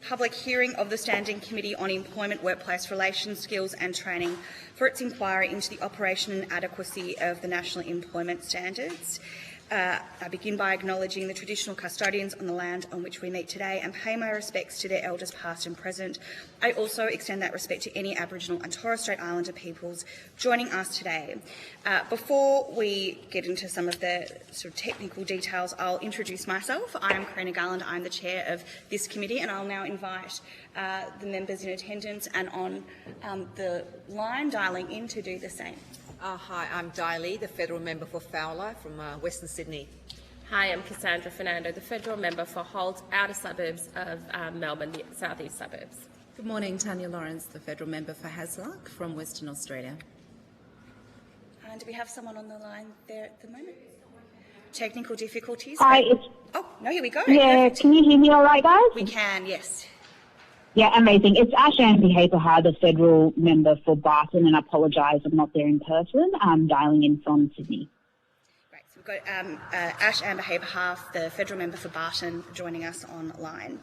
Public hearing of the Standing Committee on Employment, Workplace Relations, Skills and Training for its inquiry into the operation and adequacy of the National Employment Standards. I begin by acknowledging the traditional custodians on the land on which we meet today and pay my respects to their elders past and present. I also extend that respect to any Aboriginal and Torres Strait Islander peoples joining us today. Before we get into some of the sort of technical details, I'll introduce myself. I am Karina Garland. I'm the chair of this committee, and I'll now invite the members in attendance and on the line dialing in to do the same. Hi, I'm Di Lee, the Federal Member for Fowler from Western Sydney. Hi, I'm Cassandra Fernando, the Federal Member for Holt, outer suburbs of Melbourne, the southeast suburbs. Good morning, Tanya Lawrence, the Federal Member for Hasluck from Western Australia. And do we have someone on the line there at the moment? Technical difficulties? Hi, Oh, no, here we go. Yeah, can you hear me all right, guys? We can, yes. Yeah, amazing. It's Ash Amber Haberha, the Federal Member for Barton, and I apologise, I'm not there in person. I'm dialing in from Sydney. Great. So we've got Ash Amber Haberha, the Federal Member for Barton, joining us online.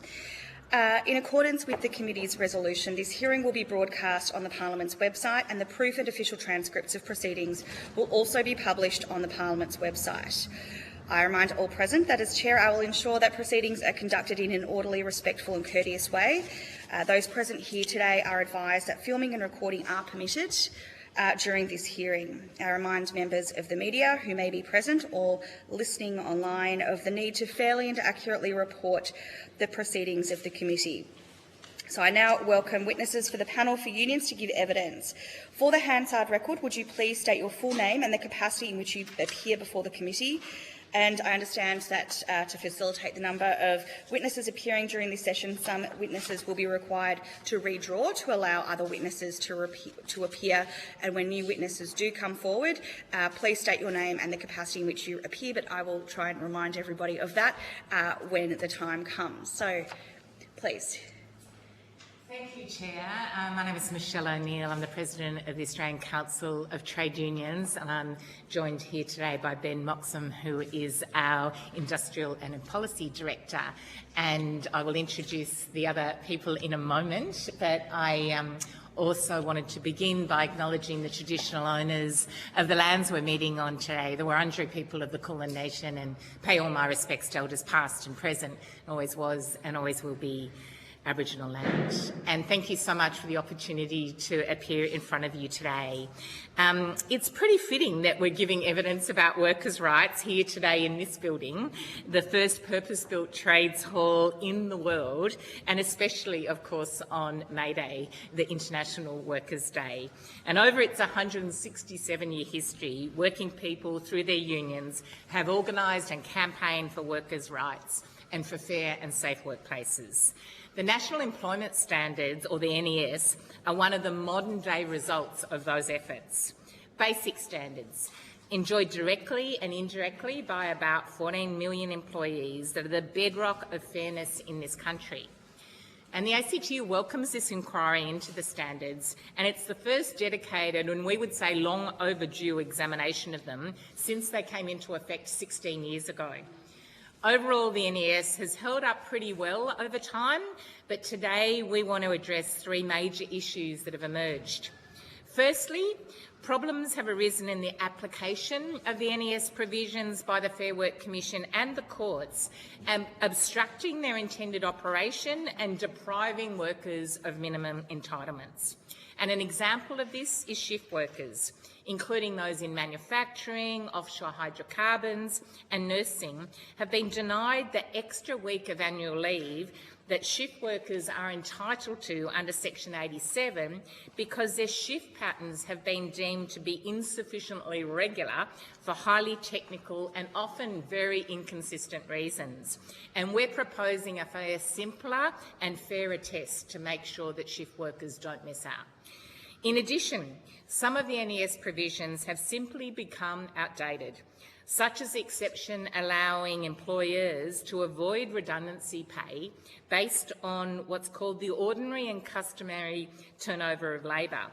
In accordance with the committee's resolution, this hearing will be broadcast on the Parliament's website, and the proof and official transcripts of proceedings will also be published on the Parliament's website. I remind all present that as Chair I will ensure that proceedings are conducted in an orderly, respectful and courteous way. Those present here today are advised that filming and recording are permitted during this hearing. I remind members of the media who may be present or listening online of the need to fairly and accurately report the proceedings of the committee. So I now welcome witnesses for the panel for unions to give evidence. For the Hansard record, would you please state your full name and the capacity in which you appear before the committee? And I understand that to facilitate the number of witnesses appearing during this session, some witnesses will be required to redraw to allow other witnesses to appear. And when new witnesses do come forward, please state your name and the capacity in which you appear, but I will try and remind everybody of that when the time comes. So, please. Thank you, Chair. My name is Michelle O'Neill. I'm the President of the Australian Council of Trade Unions, and I'm joined here today by Ben Moxham, who is our Industrial and Policy Director. And I will introduce the other people in a moment, but I also wanted to begin by acknowledging the traditional owners of the lands we're meeting on today, the Wurundjeri people of the Kulin Nation, and pay all my respects to elders past and present, always was and always will be Aboriginal land. And thank you so much for the opportunity to appear in front of you today. It's pretty fitting that we're giving evidence about workers' rights here today in this building, the first purpose-built trades hall in the world, and especially, of course, on May Day, the International Workers' Day. And over its 167-year history, working people through their unions have organised and campaigned for workers' rights and for fair and safe workplaces. The National Employment Standards, or the NES, are one of the modern-day results of those efforts. Basic standards, enjoyed directly and indirectly by about 14 million employees, that are the bedrock of fairness in this country. And the ACTU welcomes this inquiry into the standards, and it's the first dedicated, and we would say long overdue, examination of them since they came into effect 16 years ago. Overall, the NES has held up pretty well over time, but today we want to address three major issues that have emerged. Firstly, problems have arisen in the application of the NES provisions by the Fair Work Commission and the courts, obstructing their intended operation and depriving workers of minimum entitlements. And an example of this is shift workers, including those in manufacturing, offshore hydrocarbons and nursing, have been denied the extra week of annual leave that shift workers are entitled to under Section 87 because their shift patterns have been deemed to be insufficiently regular for highly technical and often very inconsistent reasons. And we're proposing a simpler and fairer test to make sure that shift workers don't miss out. In addition, some of the NES provisions have simply become outdated, such as the exception allowing employers to avoid redundancy pay based on what's called the ordinary and customary turnover of labour.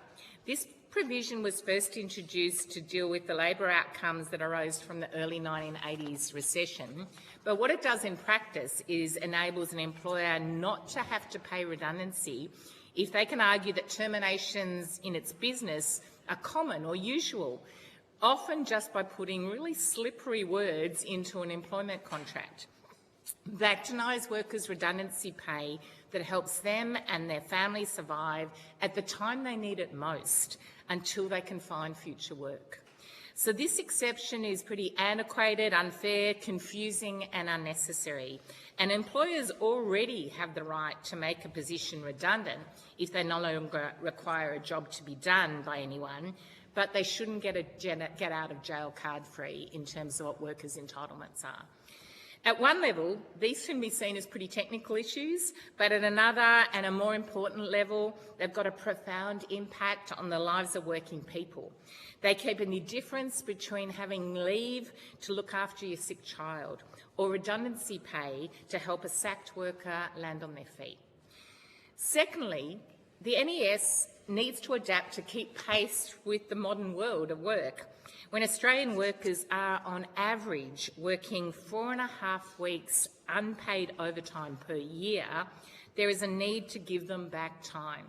This provision was first introduced to deal with the labour outcomes that arose from the early 1980s recession, but what it does in practice is enables an employer not to have to pay redundancy if they can argue that terminations in its business are common or usual, often just by putting really slippery words into an employment contract. That denies workers redundancy pay that helps them and their families survive at the time they need it most until they can find future work. So this exception is pretty antiquated, unfair, confusing and unnecessary. And employers already have the right to make a position redundant if they no longer require a job to be done by anyone, but they shouldn't get a get out of jail card free in terms of what workers' entitlements are. At one level, these can be seen as pretty technical issues, but at another and a more important level, they've got a profound impact on the lives of working people. They keep in the difference between having leave to look after your sick child or redundancy pay to help a sacked worker land on their feet. Secondly, the NES needs to adapt to keep pace with the modern world of work. When Australian workers are on average working 4.5 weeks unpaid overtime per year, there is a need to give them back time.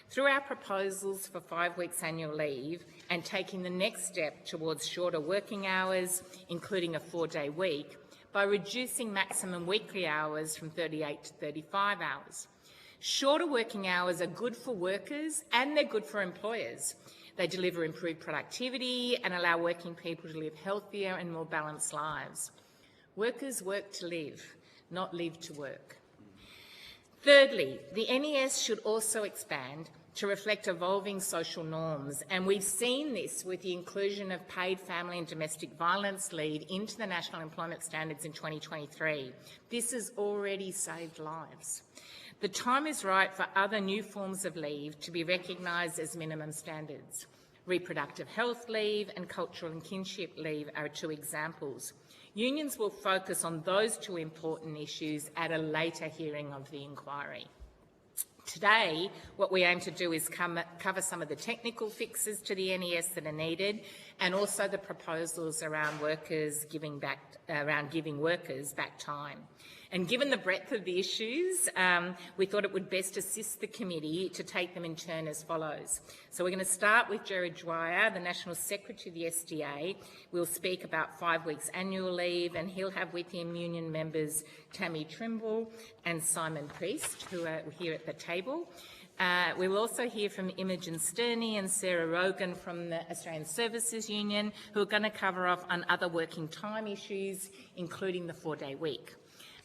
Through our proposals for 5 weeks annual leave and taking the next step towards shorter working hours, including a 4-day week, by reducing maximum weekly hours from 38 to 35 hours. Shorter working hours are good for workers and they're good for employers. They deliver improved productivity and allow working people to live healthier and more balanced lives. Workers work to live, not live to work. Thirdly, the NES should also expand to reflect evolving social norms, and we've seen this with the inclusion of paid family and domestic violence leave into the National Employment Standards in 2023. This has already saved lives. The time is right for other new forms of leave to be recognised as minimum standards. Reproductive health leave and cultural and kinship leave are 2 examples. Unions will focus on those 2 important issues at a later hearing of the inquiry. Today, what we aim to do is cover some of the technical fixes to the NES that are needed, and also the proposals around giving workers back time. And given the breadth of the issues, we thought it would best assist the committee to take them in turn as follows. So we're going to start with Gerard Dwyer, the National Secretary of the SDA. We'll speak about 5 weeks annual leave, and he'll have with him union members Tammy Trimble and Simon Priest, who are here at the table. We will also hear from Imogen Sterney and Sarah Rogan from the Australian Services Union, who are going to cover off on other working time issues, including the 4-day week.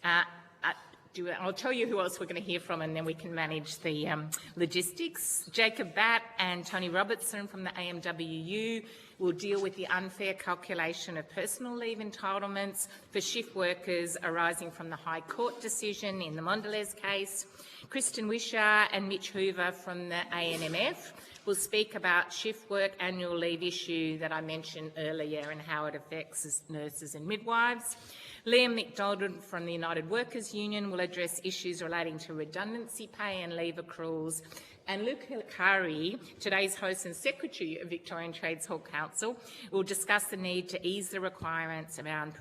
I'll tell you who else we're going to hear from, and then we can manage the logistics. Jacob Batt and Tony Robertson from the AMWU will deal with the unfair calculation of personal leave entitlements for shift workers arising from the High Court decision in the Mondelez case. Kristen Wishart and Mitch Hoover from the ANMF will speak about shift work annual leave issue that I mentioned earlier and how it affects nurses and midwives. Liam McDonald from the United Workers Union will address issues relating to redundancy pay and leave accruals. And Luke Hilakari, today's host and secretary of Victorian Trades Hall Council, will discuss the need to ease the requirements around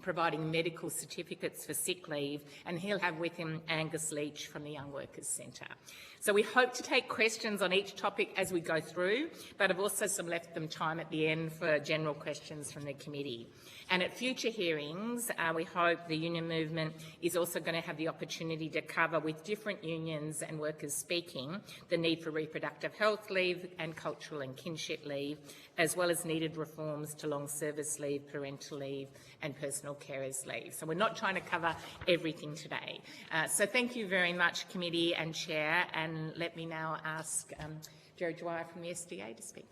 providing medical certificates for sick leave, and he'll have with him Angus Leach from the Young Workers Centre. So we hope to take questions on each topic as we go through, but I've also left them time at the end for general questions from the committee. And at future hearings, we hope the union movement is also going to have the opportunity to cover, with different unions and workers speaking, the need for reproductive health leave and cultural and kinship leave, as well as needed reforms to long service leave, parental leave and personal carers leave. So we're not trying to cover everything today. So thank you very much, Committee and Chair, and let me now ask Gerard Dwyer from the SDA to speak.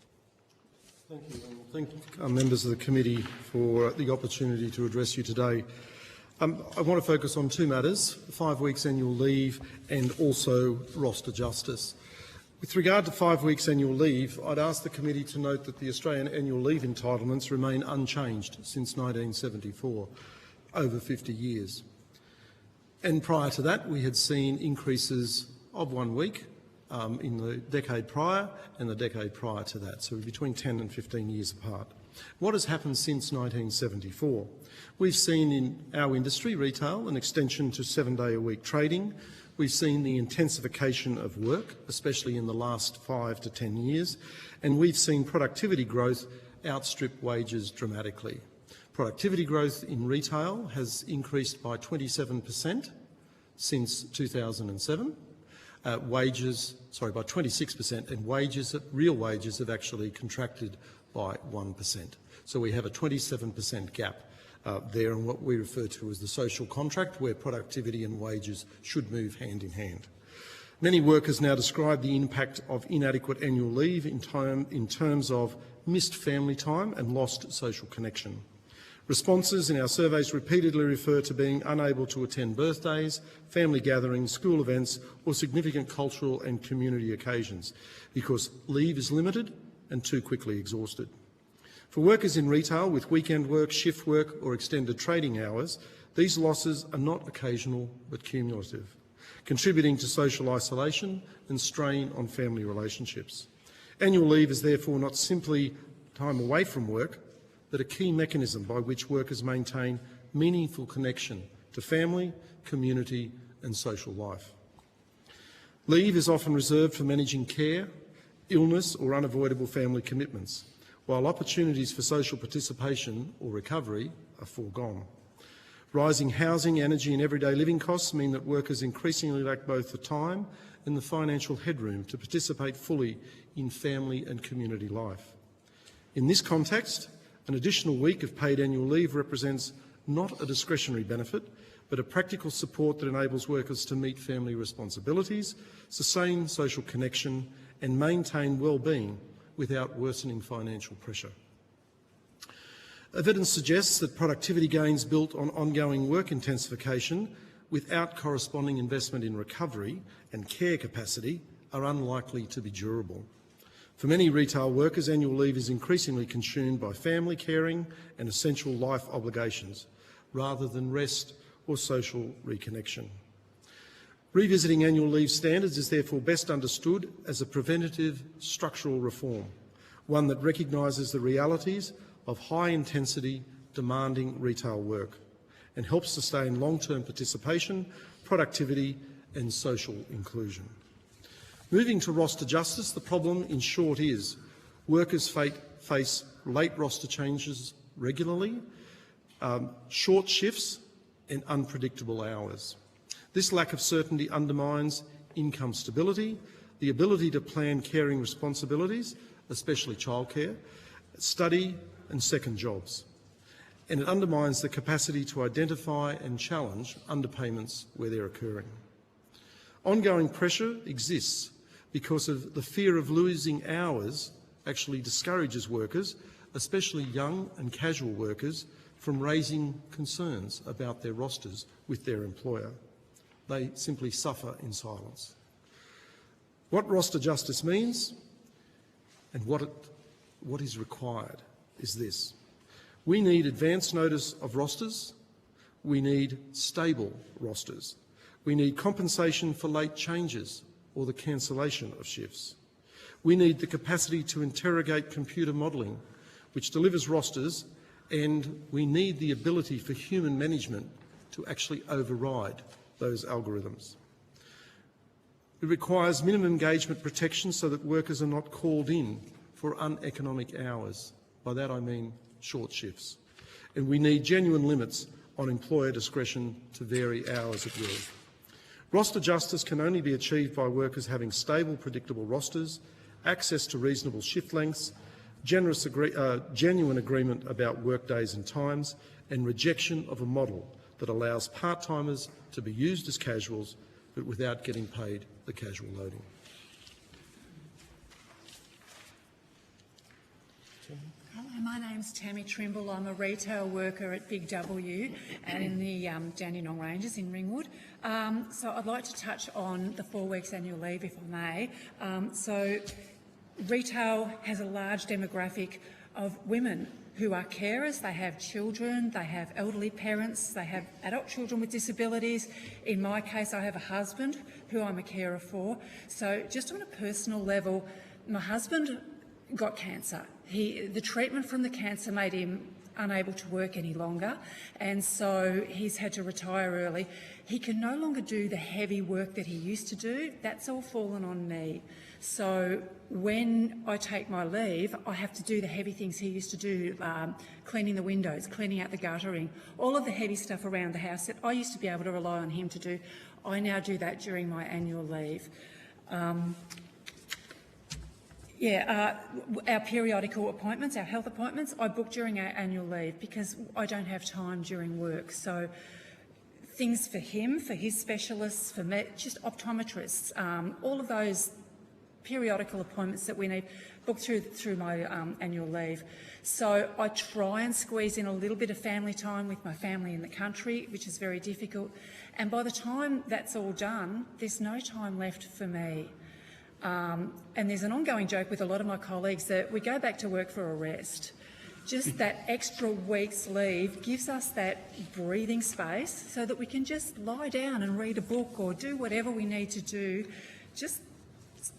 Thank you, and thank members of the committee for the opportunity to address you today. I want to focus on 2 matters: 5 weeks annual leave and also roster justice. With regard to 5 weeks annual leave, I'd ask the committee to note that the Australian annual leave entitlements remain unchanged since 1974, over 50 years. And prior to that, we had seen increases of 1 week in the decade prior and the decade prior to that, so between 10 and 15 years apart. What has happened since 1974? We've seen in our industry, retail, an extension to 7-day-a-week trading. We've seen the intensification of work, especially in the last 5 to 10 years, and we've seen productivity growth outstrip wages dramatically. Productivity growth in retail has increased by 27% since 2007. By 26%, and real wages have actually contracted by 1%. So we have a 27% gap there in what we refer to as the social contract, where productivity and wages should move hand in hand. Many workers now describe the impact of inadequate annual leave in terms of missed family time and lost social connection. Responses in our surveys repeatedly refer to being unable to attend birthdays, family gatherings, school events or significant cultural and community occasions because leave is limited and too quickly exhausted. For workers in retail with weekend work, shift work or extended trading hours, these losses are not occasional but cumulative, contributing to social isolation and strain on family relationships. Annual leave is therefore not simply time away from work, but a key mechanism by which workers maintain meaningful connection to family, community and social life. Leave is often reserved for managing care, illness or unavoidable family commitments, while opportunities for social participation or recovery are foregone. Rising housing, energy and everyday living costs mean that workers increasingly lack both the time and the financial headroom to participate fully in family and community life. In this context, an additional week of paid annual leave represents not a discretionary benefit, but a practical support that enables workers to meet family responsibilities, sustain social connection and maintain well-being without worsening financial pressure. Evidence suggests that productivity gains built on ongoing work intensification without corresponding investment in recovery and care capacity are unlikely to be durable. For many retail workers, annual leave is increasingly consumed by family caring and essential life obligations, rather than rest or social reconnection. Revisiting annual leave standards is therefore best understood as a preventative structural reform, one that recognises the realities of high-intensity, demanding retail work and helps sustain long-term participation, productivity and social inclusion. Moving to roster justice, the problem in short is workers face late roster changes regularly, short shifts and unpredictable hours. This lack of certainty undermines income stability, the ability to plan caring responsibilities, especially childcare, study and second jobs, and it undermines the capacity to identify and challenge underpayments where they're occurring. Ongoing pressure exists because of the fear of losing hours actually discourages workers, especially young and casual workers, from raising concerns about their rosters with their employer. They simply suffer in silence. What roster justice means and what is required is this. We need advance notice of rosters. We need stable rosters. We need compensation for late changes or the cancellation of shifts. We need the capacity to interrogate computer modelling, which delivers rosters, and we need the ability for human management to actually override those algorithms. It requires minimum engagement protection so that workers are not called in for uneconomic hours. By that I mean short shifts. And we need genuine limits on employer discretion to vary hours at will. Roster justice can only be achieved by workers having stable, predictable rosters, access to reasonable shift lengths, genuine agreement about work days and times, and rejection of a model that allows part-timers to be used as casuals but without getting paid the casual loading. Hello, my name's Tammy Trimble. I'm a retail worker at Big W and in the Dandenong Ranges in Ringwood. So I'd like to touch on the 4 weeks annual leave, if I may. So retail has a large demographic of women who are carers. They have children, they have elderly parents, they have adult children with disabilities. In my case, I have a husband who I'm a carer for. So just on a personal level, my husband got cancer. The treatment from the cancer made him unable to work any longer, and so he's had to retire early. He can no longer do the heavy work that he used to do. That's all fallen on me. So when I take my leave, I have to do the heavy things he used to do, cleaning the windows, cleaning out the guttering, all of the heavy stuff around the house that I used to be able to rely on him to do. I now do that during my annual leave. Our periodical appointments, our health appointments, I book during our annual leave because I don't have time during work. So things for him, for his specialists, for me, just optometrists, all of those periodical appointments that we need, booked through my annual leave. So I try and squeeze in a little bit of family time with my family in the country, which is very difficult. And by the time that's all done, there's no time left for me. And there's an ongoing joke with a lot of my colleagues that we go back to work for a rest. Just that extra week's leave gives us that breathing space so that we can just lie down and read a book or do whatever we need to do, just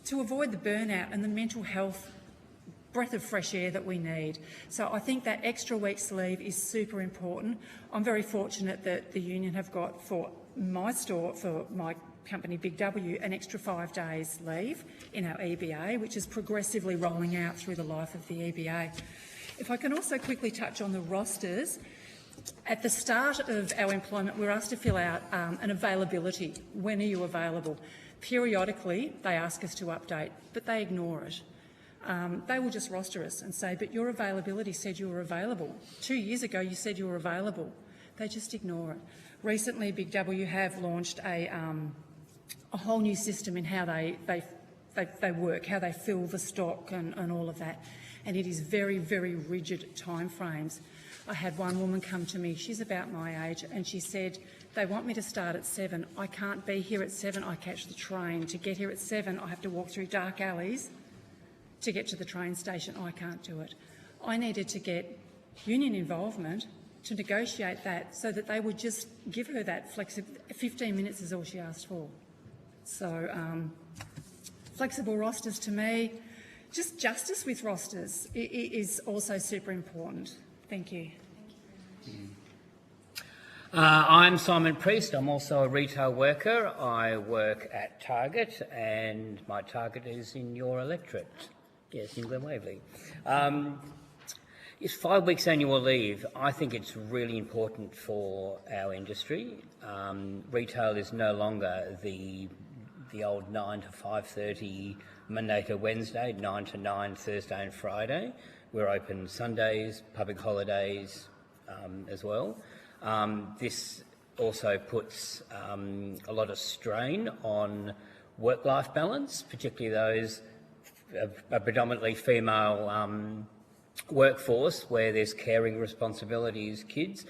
to avoid the burnout and the mental health breath of fresh air that we need. So I think that extra week's leave is super important. I'm very fortunate that the union have got for my store, for my company Big W, an extra 5 days leave in our EBA, which is progressively rolling out through the life of the EBA. If I can also quickly touch on the rosters, at the start of our employment we're asked to fill out an availability. When are you available? Periodically they ask us to update, but they ignore it. They will just roster us and say, but your availability said you were available. 2 years ago you said you were available. They just ignore it. Recently Big W have launched a whole new system in how they work, how they fill the stock and all of that. And it is very, very rigid timeframes. I had one woman come to me, she's about my age, and she said, they want me to start at 7. I can't be here at 7, I catch the train. To get here at 7, I have to walk through dark alleys to get to the train station. I can't do it. I needed to get union involvement to negotiate that so that they would just give her that 15 minutes is all she asked for. So flexible rosters to me, just justice with rosters is also super important. Thank you. I'm Simon Priest. I'm also a retail worker. I work at Target and my Target is in your electorate. Yes, in Glen Waverley. It's 5 weeks annual leave. I think it's really important for our industry. Retail is no longer the old 9 to 5:30 Monday to Wednesday, 9 to 9 Thursday and Friday. We're open Sundays, public holidays as well. This also puts a lot of strain on work-life balance, particularly those a predominantly female workforce where there's caring responsibilities, kids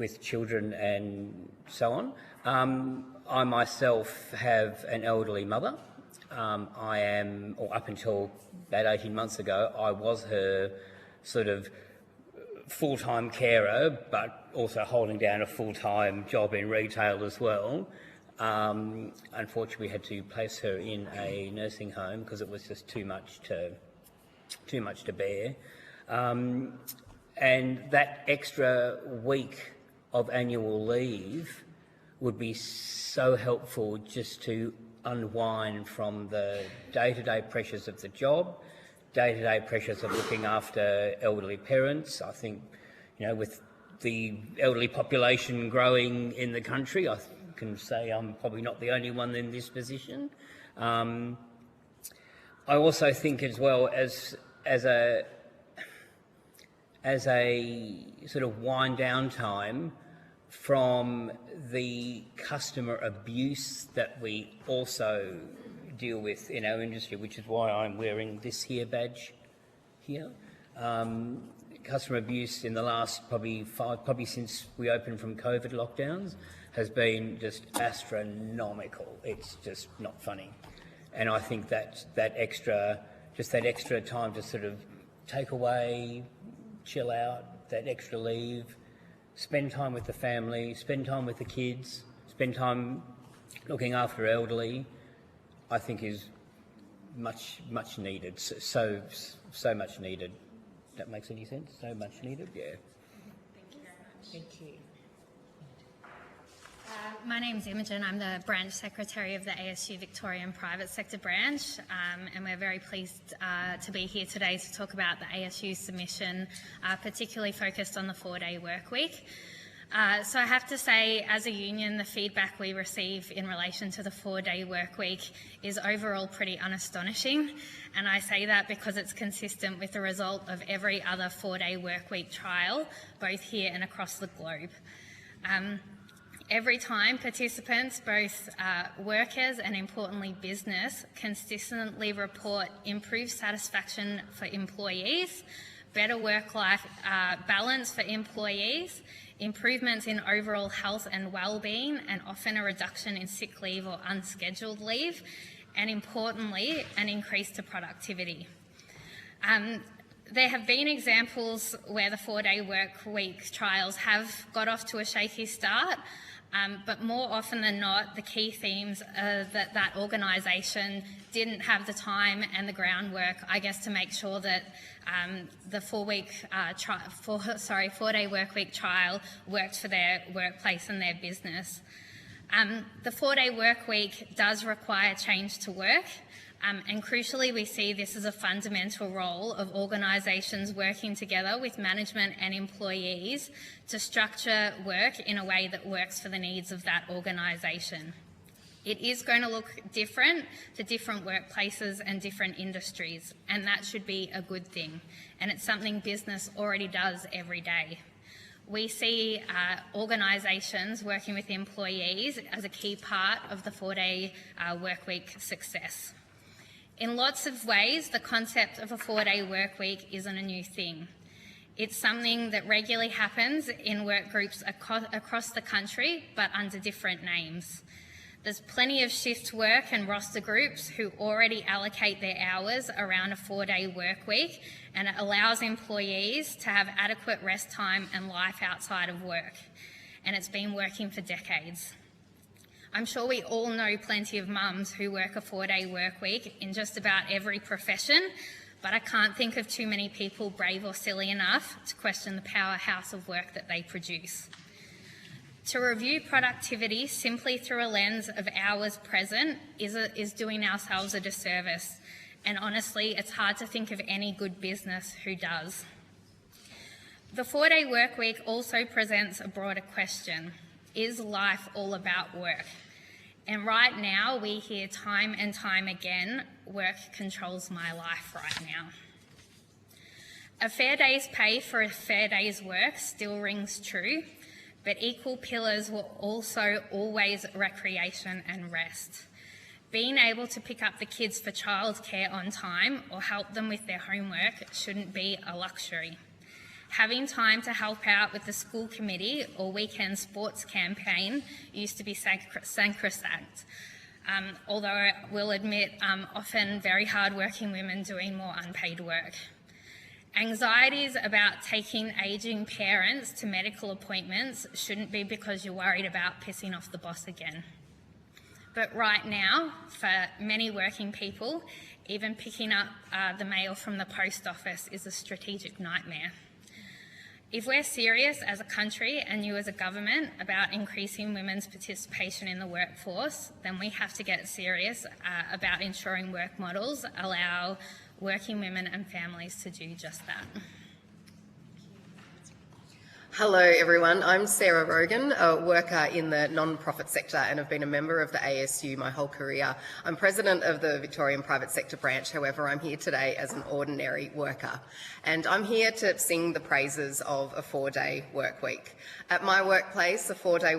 with children and so on. I myself have an elderly mother. I am, or up until about 18 months ago, I was her sort of full-time carer, but also holding down a full-time job in retail as well. Unfortunately, we had to place her in a nursing home because it was just too much to bear. And that extra week of annual leave would be so helpful just to unwind from the day-to-day pressures of the job, day-to-day pressures of looking after elderly parents. I think, with the elderly population growing in the country, I can say I'm probably not the only one in this position. I also think as well as a sort of wind down time from the customer abuse that we also deal with in our industry, which is why I'm wearing this here badge here. Customer abuse in the last probably since we opened from COVID lockdowns has been just astronomical. It's just not funny. And I think that extra time to sort of take away chill out, that extra leave, spend time with the family, spend time with the kids, spend time looking after elderly, I think is much needed. So much needed. That makes any sense? So much needed? Yeah. Thank you very much. Thank you. My name's Imogen. I'm the branch secretary of the ASU Victorian Private Sector branch, and we're very pleased to be here today to talk about the ASU submission, particularly focused on the 4-day work week. So I have to say, as a union, the feedback we receive in relation to the 4-day work week is overall pretty unastonishing, and I say that because it's consistent with the result of every other 4-day work week trial, both here and across the globe. Every time participants, both workers and importantly business, consistently report improved satisfaction for employees, better work-life balance for employees, improvements in overall health and well-being, and often a reduction in sick leave or unscheduled leave, and importantly, an increase to productivity. There have been examples where the 4-day work week trials have got off to a shaky start, but more often than not, the key themes are that organisation didn't have the time and the groundwork, I guess, to make sure that the 4-day work week trial worked for their workplace and their business. The 4-day work week does require change to work. And crucially, we see this as a fundamental role of organisations working together with management and employees to structure work in a way that works for the needs of that organisation. It is going to look different for different workplaces and different industries, and that should be a good thing. And it's something business already does every day. We see organisations working with employees as a key part of the 4-day work week success. In lots of ways, the concept of a 4-day work week isn't a new thing. It's something that regularly happens in work groups across the country, but under different names. There's plenty of shift work and roster groups who already allocate their hours around a 4-day work week, and it allows employees to have adequate rest time and life outside of work. And it's been working for decades. I'm sure we all know plenty of mums who work a 4-day work week in just about every profession, but I can't think of too many people brave or silly enough to question the powerhouse of work that they produce. To review productivity simply through a lens of hours present is doing ourselves a disservice, and honestly, it's hard to think of any good business who does. The 4-day work week also presents a broader question. Is life all about work? And right now, we hear time and time again, work controls my life right now. A fair day's pay for a fair day's work still rings true, but equal pillars were also always recreation and rest. Being able to pick up the kids for childcare on time or help them with their homework shouldn't be a luxury. Having time to help out with the school committee or weekend sports campaign used to be sacrosanct, although I will admit often very hard-working women doing more unpaid work. Anxieties about taking ageing parents to medical appointments shouldn't be because you're worried about pissing off the boss again. But right now, for many working people, even picking up the mail from the post office is a strategic nightmare. If we're serious as a country and you as a government about increasing women's participation in the workforce, then we have to get serious about ensuring work models allow working women and families to do just that. Hello everyone, I'm Sarah Rogan, a worker in the non-profit sector and have been a member of the ASU my whole career. I'm president of the Victorian Private Sector branch, however I'm here today as an ordinary worker. And I'm here to sing the praises of a 4-day work week. At my workplace, a 4-day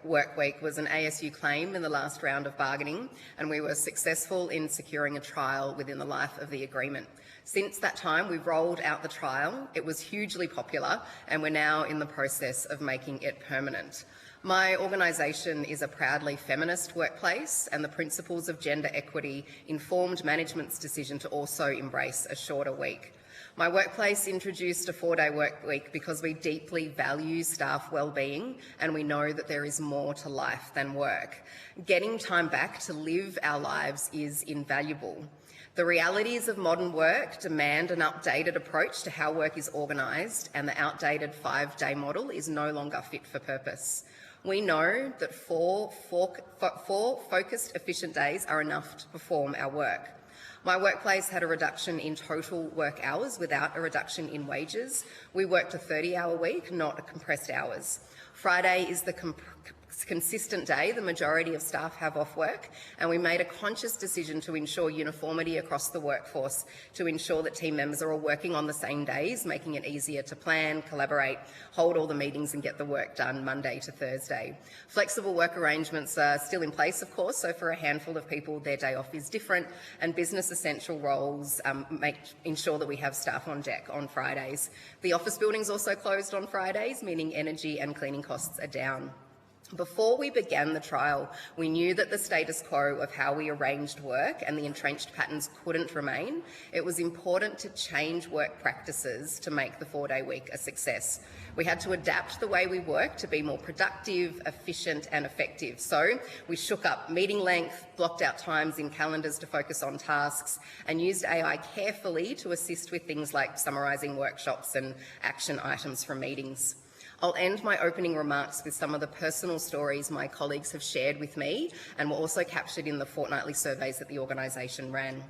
work week was an ASU claim in the last round of bargaining, and we were successful in securing a trial within the life of the agreement. Since that time, we've rolled out the trial. It was hugely popular, and we're now in the process of making it permanent. My organisation is a proudly feminist workplace, and the principles of gender equity informed management's decision to also embrace a shorter week. My workplace introduced a 4-day work week because we deeply value staff well-being and we know that there is more to life than work. Getting time back to live our lives is invaluable. The realities of modern work demand an updated approach to how work is organised, and the outdated 5-day model is no longer fit for purpose. We know that four focused, efficient days are enough to perform our work. My workplace had a reduction in total work hours without a reduction in wages. We worked a 30-hour week, not a compressed hours. Friday is the consistent day the majority of staff have off work, and we made a conscious decision to ensure uniformity across the workforce, to ensure that team members are all working on the same days, making it easier to plan, collaborate, hold all the meetings and get the work done Monday to Thursday. Flexible work arrangements are still in place, of course, so for a handful of people their day off is different, and business essential roles ensure that we have staff on deck on Fridays. The office building's also closed on Fridays, meaning energy and cleaning costs are down. Before we began the trial, we knew that the status quo of how we arranged work and the entrenched patterns couldn't remain. It was important to change work practices to make the 4-day week a success. We had to adapt the way we work to be more productive, efficient and effective. So we shook up meeting length, blocked out times in calendars to focus on tasks, and used AI carefully to assist with things like summarising workshops and action items from meetings. I'll end my opening remarks with some of the personal stories my colleagues have shared with me and were also captured in the fortnightly surveys that the organisation ran.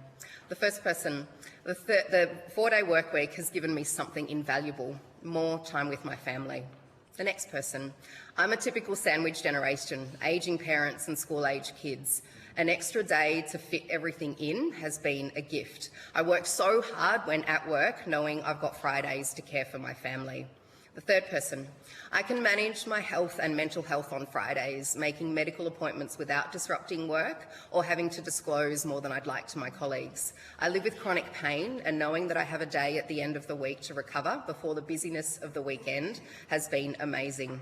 The first person, the 4-day work week has given me something invaluable, more time with my family. The next person, I'm a typical sandwich generation, ageing parents and school-age kids. An extra day to fit everything in has been a gift. I work so hard when at work, knowing I've got Fridays to care for my family. The third person, I can manage my health and mental health on Fridays, making medical appointments without disrupting work or having to disclose more than I'd like to my colleagues. I live with chronic pain, and knowing that I have a day at the end of the week to recover before the busyness of the weekend has been amazing.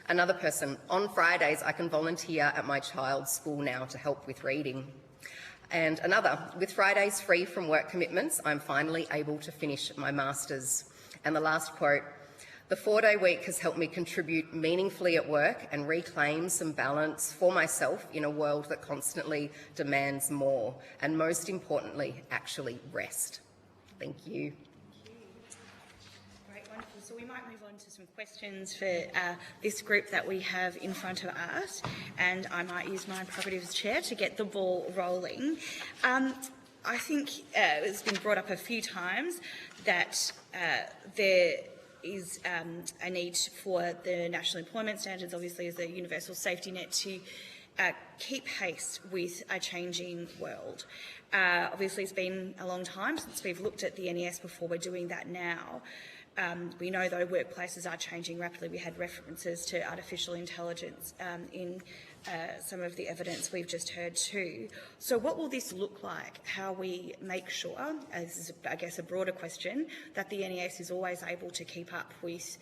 Another person, on Fridays I can volunteer at my child's school now to help with reading. And another, with Fridays free from work commitments, I'm finally able to finish my masters. And the last quote, the 4-day week has helped me contribute meaningfully at work and reclaim some balance for myself in a world that constantly demands more, and most importantly, actually rest. Thank you. Great, wonderful. So we might move on to some questions for this group that we have in front of us, and I might use my prerogative as chair to get the ball rolling. I think it's been brought up a few times that there is a need for the National Employment Standards, obviously as a universal safety net, to keep pace with a changing world. Obviously it's been a long time since we've looked at the NES before. We're doing that now. We know though workplaces are changing rapidly. We had references to artificial intelligence in some of the evidence we've just heard too. So what will this look like? How we make sure, this is I guess a broader question, that the NES is always able to keep up with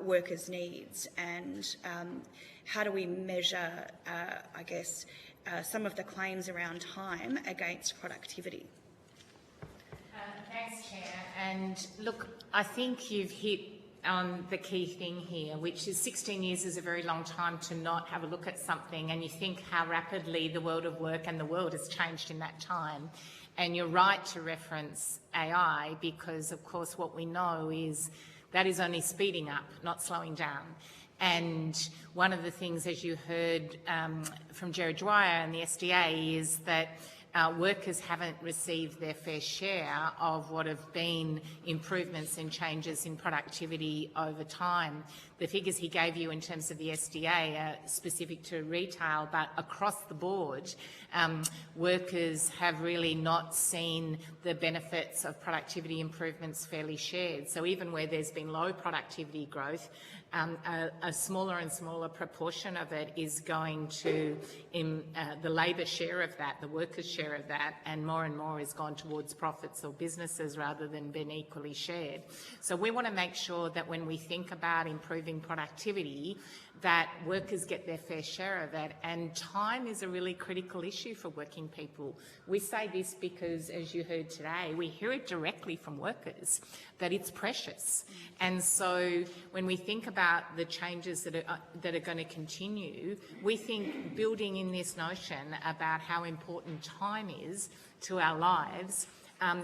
workers' needs, and how do we measure, I guess, some of the claims around time against productivity? Thanks, Chair. And look, I think you've hit on the key thing here, which is 16 years is a very long time to not have a look at something, and you think how rapidly the world of work and the world has changed in that time. And you're right to reference AI because, of course, what we know is that is only speeding up, not slowing down. And one of the things, as you heard from Gerard Dwyer and the SDA, is that workers haven't received their fair share of what have been improvements and changes in productivity over time. The figures he gave you in terms of the SDA are specific to retail, but across the board, workers have really not seen the benefits of productivity improvements fairly shared. So even where there's been low productivity growth, a smaller and smaller proportion of it is going to the labour share of that, the workers' share of that, and more is gone towards profits or businesses rather than being equally shared. So we want to make sure that when we think about improving improving productivity, that workers get their fair share of it, and time is a really critical issue for working people. We say this because, as you heard today, we hear it directly from workers, that it's precious. And so when we think about the changes that are going to continue, we think building in this notion about how important time is to our lives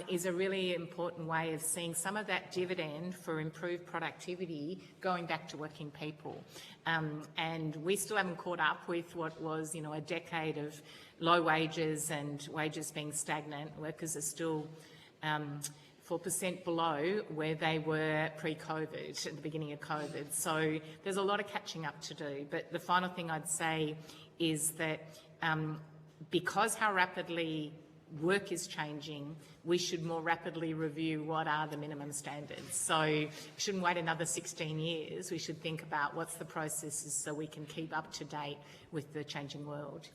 is a really important way of seeing some of that dividend for improved productivity going back to working people. And we still haven't caught up with what was, a decade of low wages and wages being stagnant. Workers are still 4% below where they were pre-COVID, at the beginning of COVID. So there's a lot of catching up to do. But the final thing I'd say is that because how rapidly work is changing, we should more rapidly review what are the minimum standards. So we shouldn't wait another 16 years. We should think about what's the processes so we can keep up to date with the changing world.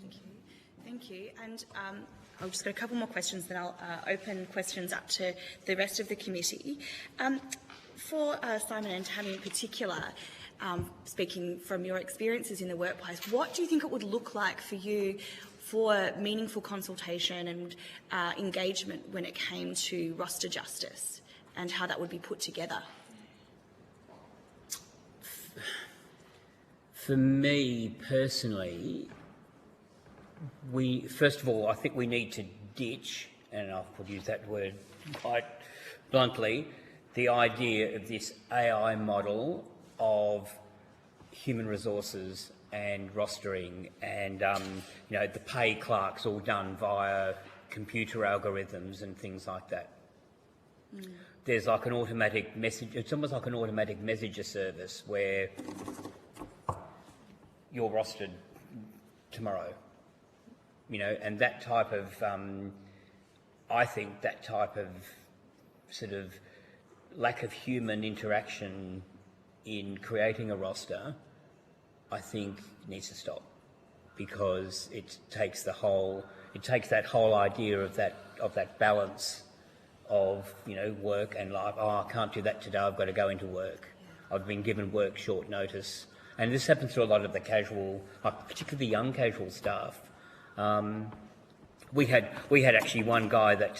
Thank you. Thank you. And I've just got a couple more questions, then I'll open questions up to the rest of the committee. For Simon and Tammy in particular, speaking from your experiences in the workplace, what do you think it would look like for you for meaningful consultation and engagement when it came to roster justice and how that would be put together? For me personally, first of all, I think we need to ditch, and I could use that word quite bluntly, the idea of this AI model of human resources and rostering and, the pay clerks all done via computer algorithms and things like that. There's like an automatic message, it's almost like an automatic messenger service where you're rostered tomorrow, and that type of, I think that type of sort of lack of human interaction in creating a roster, I think needs to stop, because it takes that whole idea of that balance of work and life. Oh, I can't do that today, I've got to go into work. I've been given work short notice. And this happens to a lot of the casual, particularly the young casual staff. We had actually one guy that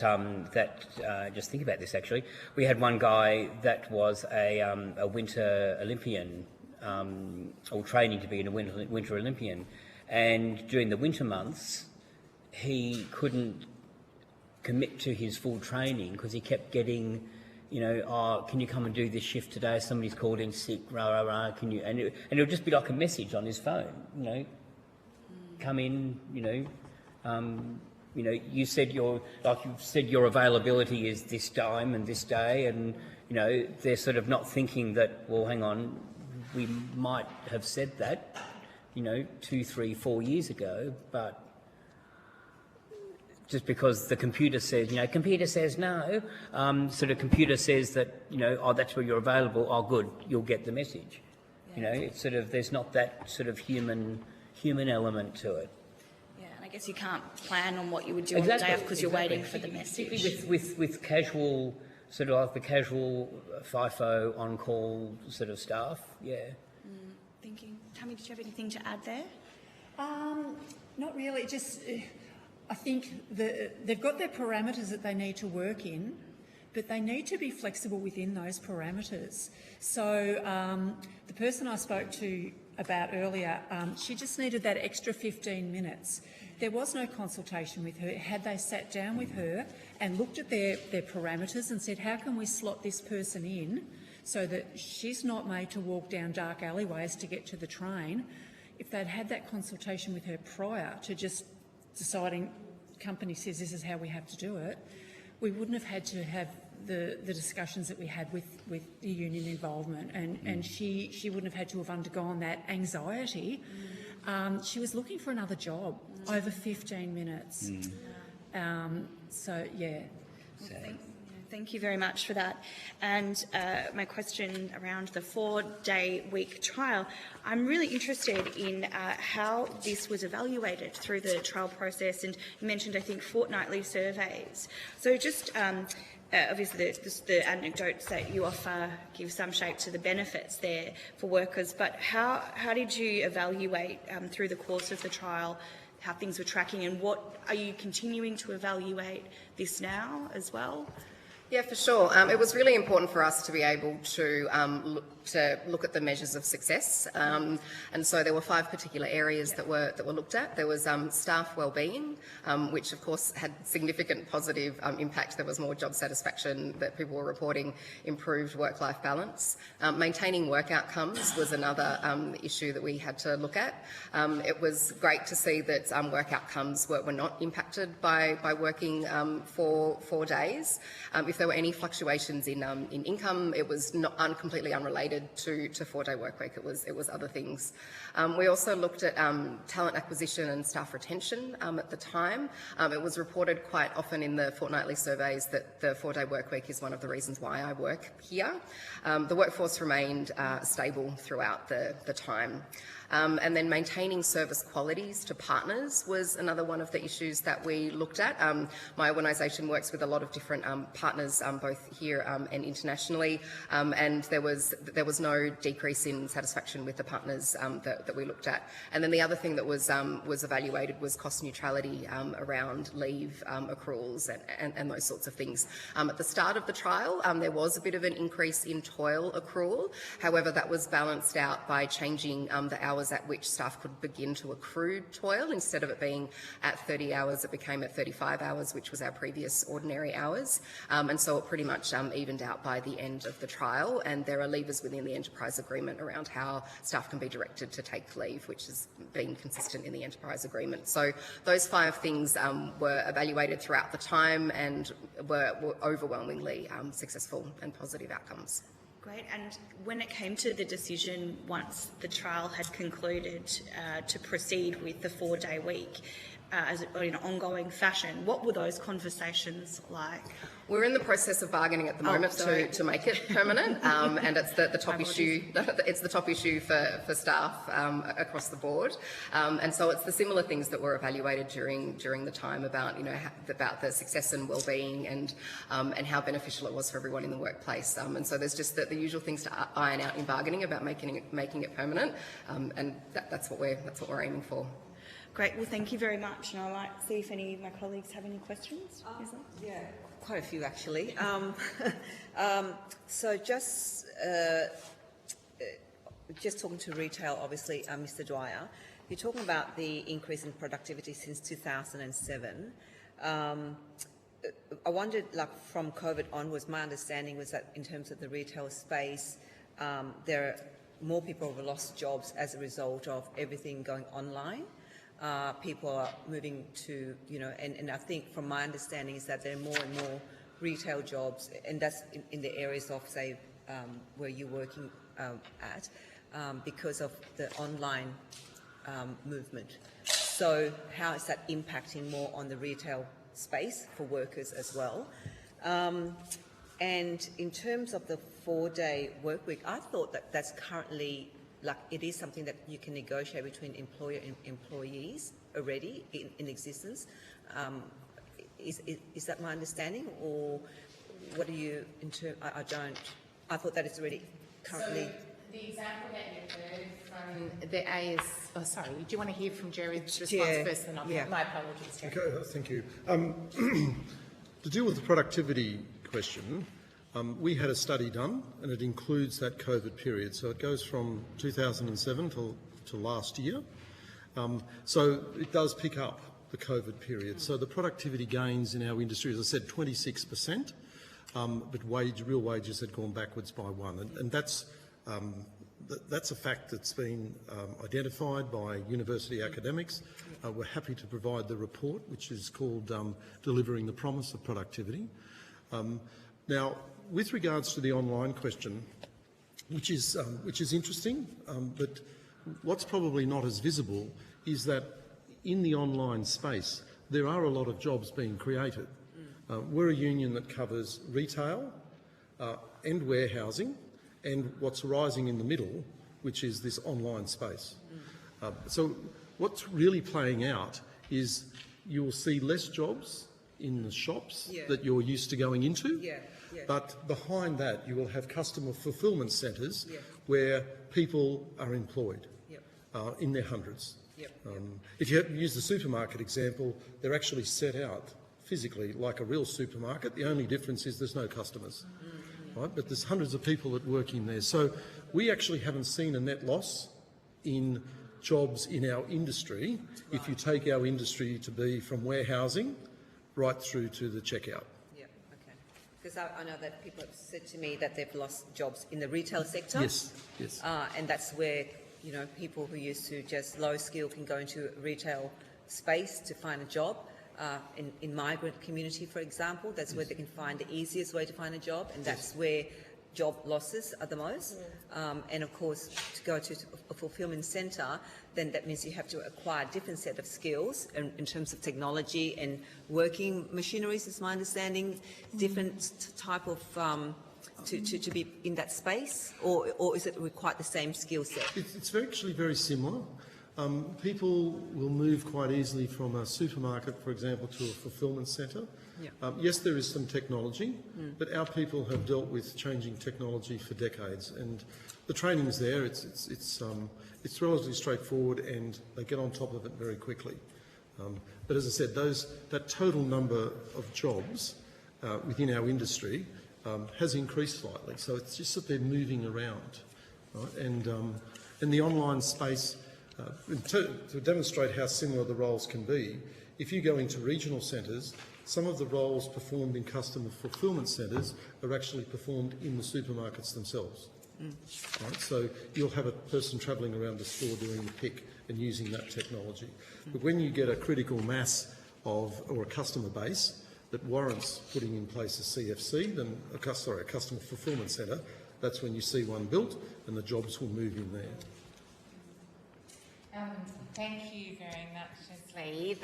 just think about this actually. We had one guy that was a Winter Olympian, or training to be a Winter Olympian, and during the winter months he couldn't commit to his full training because he kept getting, can you come and do this shift today? Somebody's called in sick, rah rah rah. Can you? And it'll just be like a message on his phone, come in, you said your availability is this time and this day, and they're sort of not thinking that, well, hang on, we might have said that 2, 3, 4 years ago, but just because the computer says, computer says no, sort of computer says that, oh, that's where you're available, oh good, you'll get the message. It's sort of, there's not that sort of human element to it. I guess you can't plan on what you would do on the day off because you're waiting for the message. With casual, sort of like the casual FIFO on-call sort of staff, yeah. Thinking. Tammy, did you have anything to add there? Not really. Just, I think they've got their parameters that they need to work in, but they need to be flexible within those parameters. So the person I spoke to about earlier, she just needed that extra 15 minutes. There was no consultation with her. Had they sat down with her and looked at their parameters and said, how can we slot this person in so that she's not made to walk down dark alleyways to get to the train? If they'd had that consultation with her prior to just deciding, company says this is how we have to do it, we wouldn't have had to have the discussions that we had with the union involvement, and she wouldn't have had to have undergone that anxiety. She was looking for another job over 15 minutes. So, yeah. Thank you very much for that. And my question around the 4-day week trial, I'm really interested in how this was evaluated through the trial process, and you mentioned, I think, fortnightly surveys. So just obviously the anecdotes that you offer give some shape to the benefits there for workers, but how did you evaluate through the course of the trial how things were tracking, and what are you continuing to evaluate this now as well? Yeah, for sure. It was really important for us to be able to look at the measures of success, and so there were 5 particular areas that were looked at. There was staff wellbeing, which of course had significant positive impact. There was more job satisfaction that people were reporting, improved work-life balance. Maintaining work outcomes was another issue that we had to look at. It was great to see that work outcomes were not impacted by working for 4 days. If there were any fluctuations in income, it was not completely unrelated to 4-day work week. It was other things. We also looked at talent acquisition and staff retention at the time. It was reported quite often in the fortnightly surveys that the 4-day work week is one of the reasons why I work here. The workforce remained stable throughout the time. And then maintaining service qualities to partners was another one of the issues that we looked at. My organisation works with a lot of different partners, both here and internationally, and there was no decrease in satisfaction with the partners that we looked at. And then the other thing that was evaluated was cost neutrality around leave accruals and those sorts of things. At the start of the trial, there was a bit of an increase in toil accrual. However, that was balanced out by changing the hours at which staff could begin to accrue toil. Instead of it being at 30 hours, it became at 35 hours, which was our previous ordinary hours. And so it pretty much evened out by the end of the trial, and there are levers within the enterprise agreement around how staff can be directed to take leave, which has been consistent in the enterprise agreement. So those 5 things were evaluated throughout the time and were overwhelmingly successful and positive outcomes. Great. And when it came to the decision, once the trial had concluded, to proceed with the 4-day week in an ongoing fashion, what were those conversations like? We're in the process of bargaining at the moment to make it permanent, and it's the top issue. It's the top issue for staff across the board, and so it's the similar things that were evaluated during the time about about the success and well-being and how beneficial it was for everyone in the workplace. And so there's just the usual things to iron out in bargaining about making it permanent, and that's what we're aiming for. Great. Well, thank you very much. And I'd like to see if any of my colleagues have any questions. Yeah, quite a few actually. So just talking to retail, obviously, Mr. Dwyer, you're talking about the increase in productivity since 2007. I wondered, like from COVID onwards, my understanding was that in terms of the retail space, there are more people who have lost jobs as a result of everything going online. People are moving to, and I think from my understanding is that there are more and more retail jobs, and that's in the areas of, say, where you're working at, because of the online movement. So how is that impacting more on the retail space for workers as well? And in terms of the 4-day work week, I thought that that's currently, like, it is something that you can negotiate between employer and employees already in existence. Is that my understanding, or what do you? I thought that it's already currently. So the example that you heard from the AS. Oh, sorry. Do you want to hear from Jerry's response first? And my apologies, Jerry. Okay, thank you. To deal with the productivity question. We had a study done, and it includes that COVID period. So it goes from 2007 to last year. So it does pick up the COVID period. So the productivity gains in our industry, as I said, 26%, but real wages had gone backwards by 1%. And that's a fact that's been identified by university academics. We're happy to provide the report, which is called Delivering the Promise of Productivity. Now, with regards to the online question, which is interesting, but what's probably not as visible is that in the online space there are a lot of jobs being created. We're a union that covers retail and warehousing and what's rising in the middle, which is this online space. So what's really playing out is you'll see less jobs in the shops Yeah. that you're used to going into. Yeah, yeah. But behind that, you will have customer fulfilment centres Yeah. where people are employed Yep. in their hundreds. Yep. If you use the supermarket example, they're actually set out physically like a real supermarket. The only difference is there's no customers, right? But there's hundreds of people that work in there. So we actually haven't seen a net loss in jobs in our industry if you take our industry to be from warehousing right through to the checkout. Yeah, okay. Because I know that people have said to me that they've lost jobs in the retail sector. Yes, yes. And that's where, you know, people who used to just low skill can go into a retail space to find a job. In migrant community, for example, that's where they can find the easiest way to find a job, and that's where job losses are the most. And of course, to go to a fulfilment centre, then that means you have to acquire a different set of skills in terms of technology and working machineries, is my understanding, different type of to be in that space, or is it quite the same skill set? It's actually very similar. People will move quite easily from a supermarket, for example, to a fulfilment centre. Yeah. Yes, there is some technology, but our people have dealt with changing technology for decades, and the training's there. It's relatively straightforward, and they get on top of it very quickly. But as I said, that total number of jobs within our industry has increased slightly. So it's just that they're moving around, right? And the online space. To demonstrate how similar the roles can be, if you go into regional centres, some of the roles performed in customer fulfilment centres are actually performed in the supermarkets themselves. Right? So you'll have a person travelling around the store doing the pick and using that technology. But when you get a critical mass or a customer base that warrants putting in place a CFC, then a customer fulfilment centre, that's when you see one built and the jobs will move in there. Thank you very much, Leslie.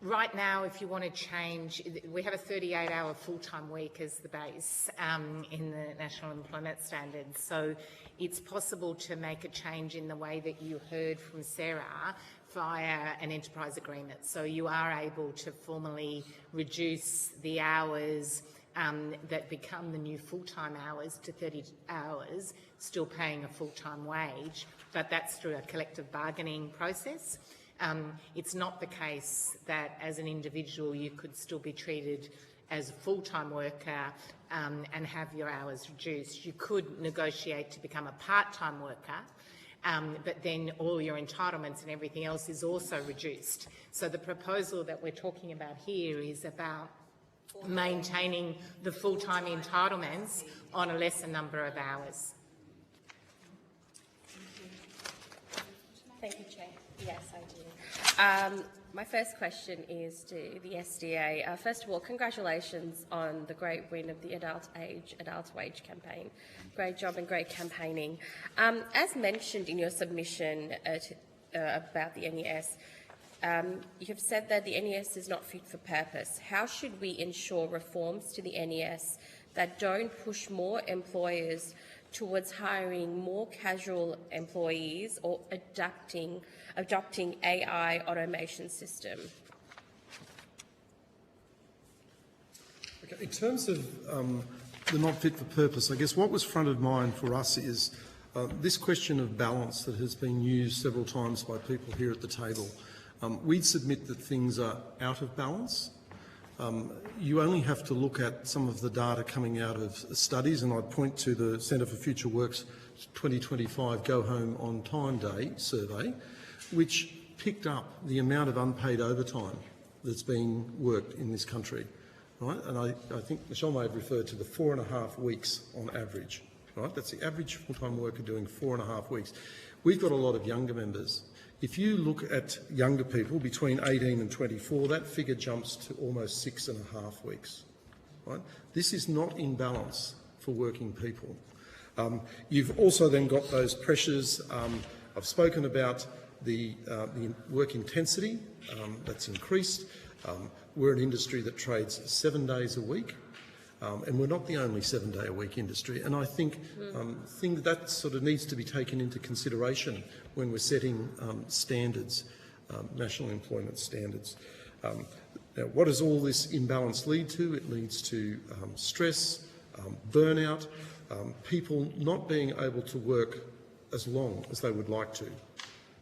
Right now, if you want to change, we have a 38-hour full-time week as the base in the National Employment Standards. So it's possible to make a change in the way that you heard from Sarah via an enterprise agreement. So you are able to formally reduce the hours that become the new full-time hours to 30 hours, still paying a full-time wage, but that's through a collective bargaining process. It's not the case that as an individual you could still be treated as a full-time worker and have your hours reduced. You could negotiate to become a part-time worker, but then all your entitlements and everything else is also reduced. So the proposal that we're talking about here is about maintaining the full-time entitlements on a lesser number of hours. Thank you, Chair. Yes, I do. My first question is to the SDA. First of all, congratulations on the great win of the Adult Wage campaign. Great job and great campaigning. As mentioned in your submission about the NES, you have said that the NES is not fit for purpose. How should we ensure reforms to the NES that don't push more employers towards hiring more casual employees or adopting AI automation system? Okay, in terms of the not fit for purpose, I guess what was front of mind for us is this question of balance that has been used several times by people here at the table. We'd submit that things are out of balance. You only have to look at some of the data coming out of studies, and I'd point to the Centre for Future Work's 2025 Go Home on Time Day survey, which picked up the amount of unpaid overtime that's being worked in this country. Right? And I think Michelle may have referred to the 4.5 weeks on average. Right? That's the average full-time worker doing 4.5 weeks. We've got a lot of younger members. If you look at younger people between 18 and 24, that figure jumps to almost 6.5 weeks. Right? This is not in balance for working people. You've also then got those pressures. I've spoken about the work intensity that's increased. We're an industry that trades 7 days a week, and we're not the only 7-day-a-week industry. And I think that sort of needs to be taken into consideration when we're setting standards, national employment standards. Now, what does all this imbalance lead to? It leads to stress, burnout, people not being able to work as long as they would like to,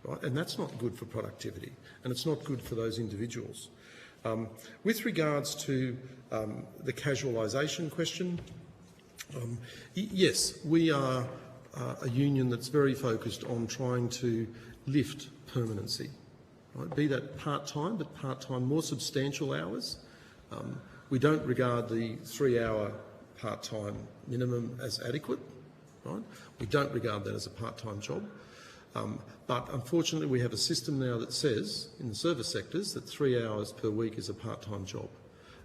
right? And that's not good for productivity, and it's not good for those individuals. With regards to the casualisation question, yes, we are a union that's very focused on trying to lift permanency, right? Be that part-time, but part-time more substantial hours. We don't regard the 3-hour part-time minimum as adequate, right? We don't regard that as a part-time job. But unfortunately, we have a system now that says, in the service sectors, that 3 hours per week is a part-time job.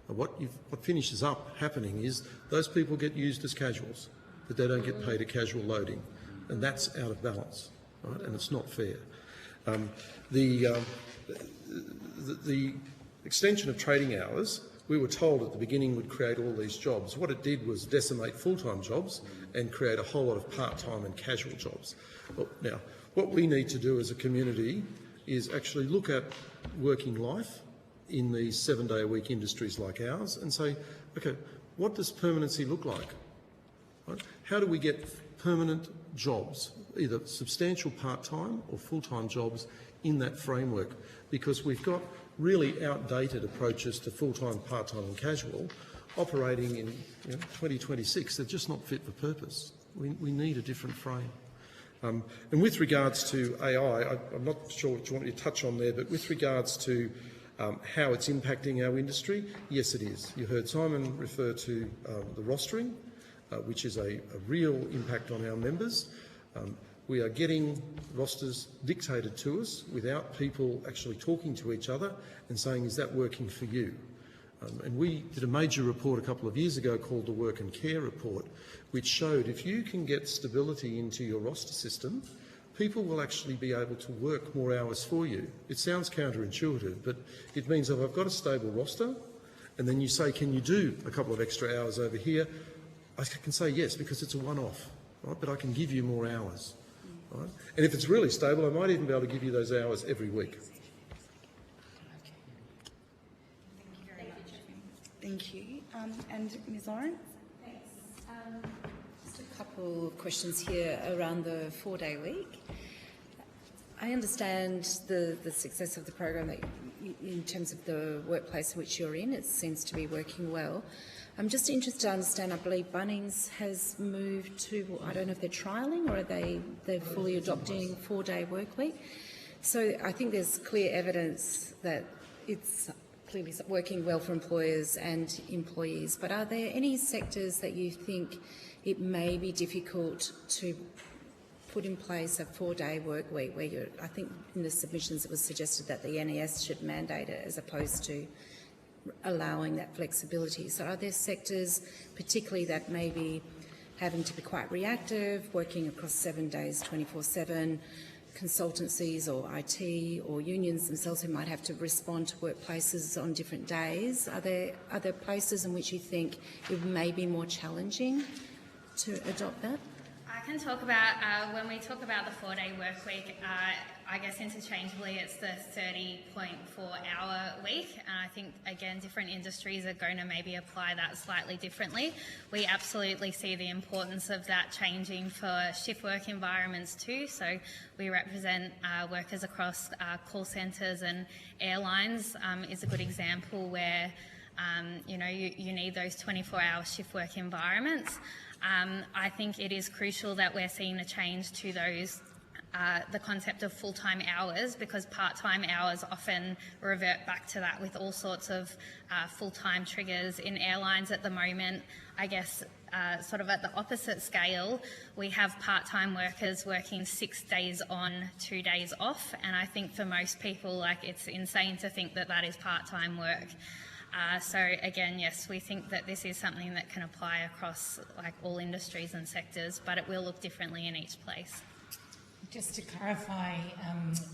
What finishes up happening is those people get used as casuals, but they don't get paid a casual loading, and that's out of balance, right? And it's not fair. The extension of trading hours, we were told at the beginning would create all these jobs. What it did was decimate full-time jobs and create a whole lot of part-time and casual jobs. Well, now, what we need to do as a community is actually look at working life in these 7-day-a-week industries like ours and say, okay, what does permanency look like? Right? How do we get permanent jobs, either substantial part-time or full-time jobs in that framework? Because we've got really outdated approaches to full-time, part-time and casual operating in 2026. They're just not fit for purpose. We need a different frame. And with regards to AI, I'm not sure what you want me to touch on there, but with regards to how it's impacting our industry, yes, it is. You heard Simon refer to the rostering, which is a real impact on our members. We are getting rosters dictated to us without people actually talking to each other and saying, is that working for you? And we did a major report a couple of years ago called the Work and Care Report, which showed if you can get stability into your roster system, people will actually be able to work more hours for you. It sounds counterintuitive, but it means if I've got a stable roster and then you say, can you do a couple of extra hours over here? I can say yes, because it's a one-off, right? But I can give you more hours, right? And if it's really stable, I might even be able to give you those hours every week. Thank you. And Ms. Lawrence? Thanks. Just a couple of questions here around the 4-day week. I understand the success of the program that in terms of the workplace which you're in. It seems to be working well. I'm just interested to understand, I believe Bunnings has moved to, I don't know if they're trialling or are they're fully adopting 4-day work week. So I think there's clear evidence that it's clearly working well for employers and employees. But are there any sectors that you think it may be difficult to put in place a 4-day work week where I think in the submissions it was suggested that the NES should mandate it as opposed to allowing that flexibility. So are there sectors particularly that may be having to be quite reactive, working across 7 days, 24/7, consultancies or IT or unions themselves who might have to respond to workplaces on different days? Are there places in which you think it may be more challenging to adopt that? I can talk about, when we talk about the 4-day work week, I guess interchangeably it's the 30.4-hour week. And I think, again, different industries are going to maybe apply that slightly differently. We absolutely see the importance of that changing for shift work environments too. So we represent workers across call centres, and airlines is a good example where you need those 24-hour shift work environments. I think it is crucial that we're seeing a change to those, the concept of full-time hours, because part-time hours often revert back to that with all sorts of full-time triggers. In airlines at the moment, I guess sort of at the opposite scale, we have part-time workers working 6 days on, 2 days off, and I think for most people, it's insane to think that that is part-time work. So again, yes, we think that this is something that can apply across all industries and sectors, but it will look differently in each place. Just to clarify,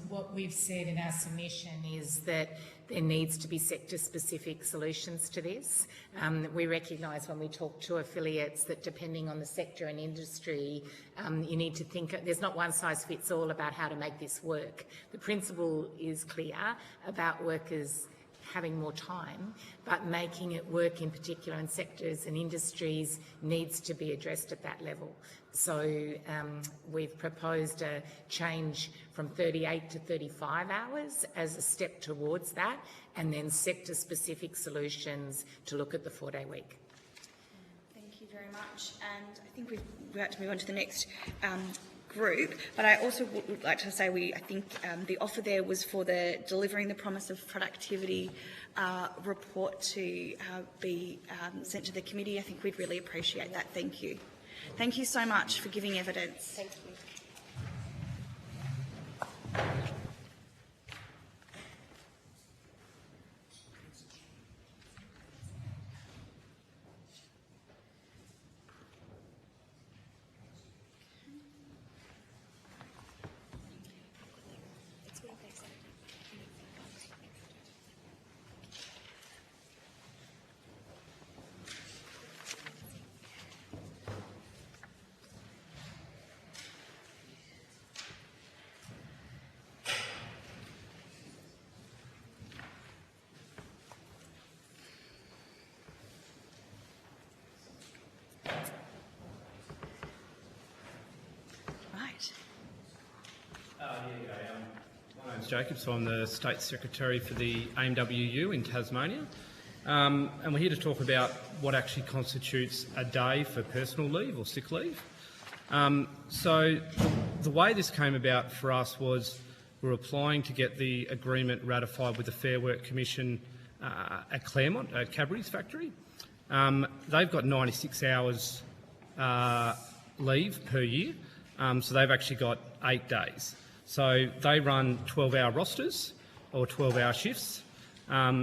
what we've said in our submission is that there needs to be sector-specific solutions to this. We recognise when we talk to affiliates that depending on the sector and industry, you need to think, there's not one size fits all about how to make this work. The principle is clear about workers having more time, but making it work in particular in sectors and industries needs to be addressed at that level. So we've proposed a change from 38 to 35 hours as a step towards that, and then sector-specific solutions to look at the 4-day week. Thank you very much. And I think we're about to move on to the next group, but I also would like to say I think the offer there was for the delivering the promise of productivity report to be sent to the committee. I think we'd really appreciate that. Thank you. Thank you so much for giving evidence. Thank you. My name's Jacob, so I'm the State Secretary for the AMWU in Tasmania. And we're here to talk about what actually constitutes a day for personal leave or sick leave. So the way this came about for us was we're applying to get the agreement ratified with the Fair Work Commission at Claremont, at Cadbury's factory. They've got 96 hours leave per year, so they've actually got 8 days. So they run 12-hour rosters or 12-hour shifts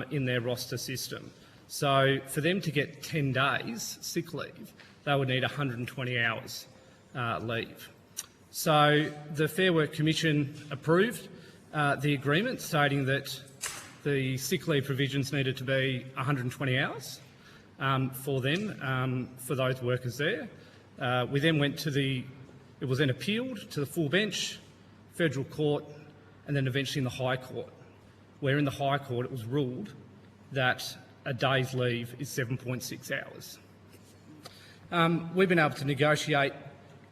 in their roster system. So for them to get 10 days sick leave, they would need 120 hours leave. So the Fair Work Commission approved the agreement, stating that the sick leave provisions needed to be 120 hours for them, for those workers there. We then went to it was then appealed to the full bench, Federal Court, and then eventually in the High Court, where in the High Court it was ruled that a day's leave is 7.6 hours. We've been able to negotiate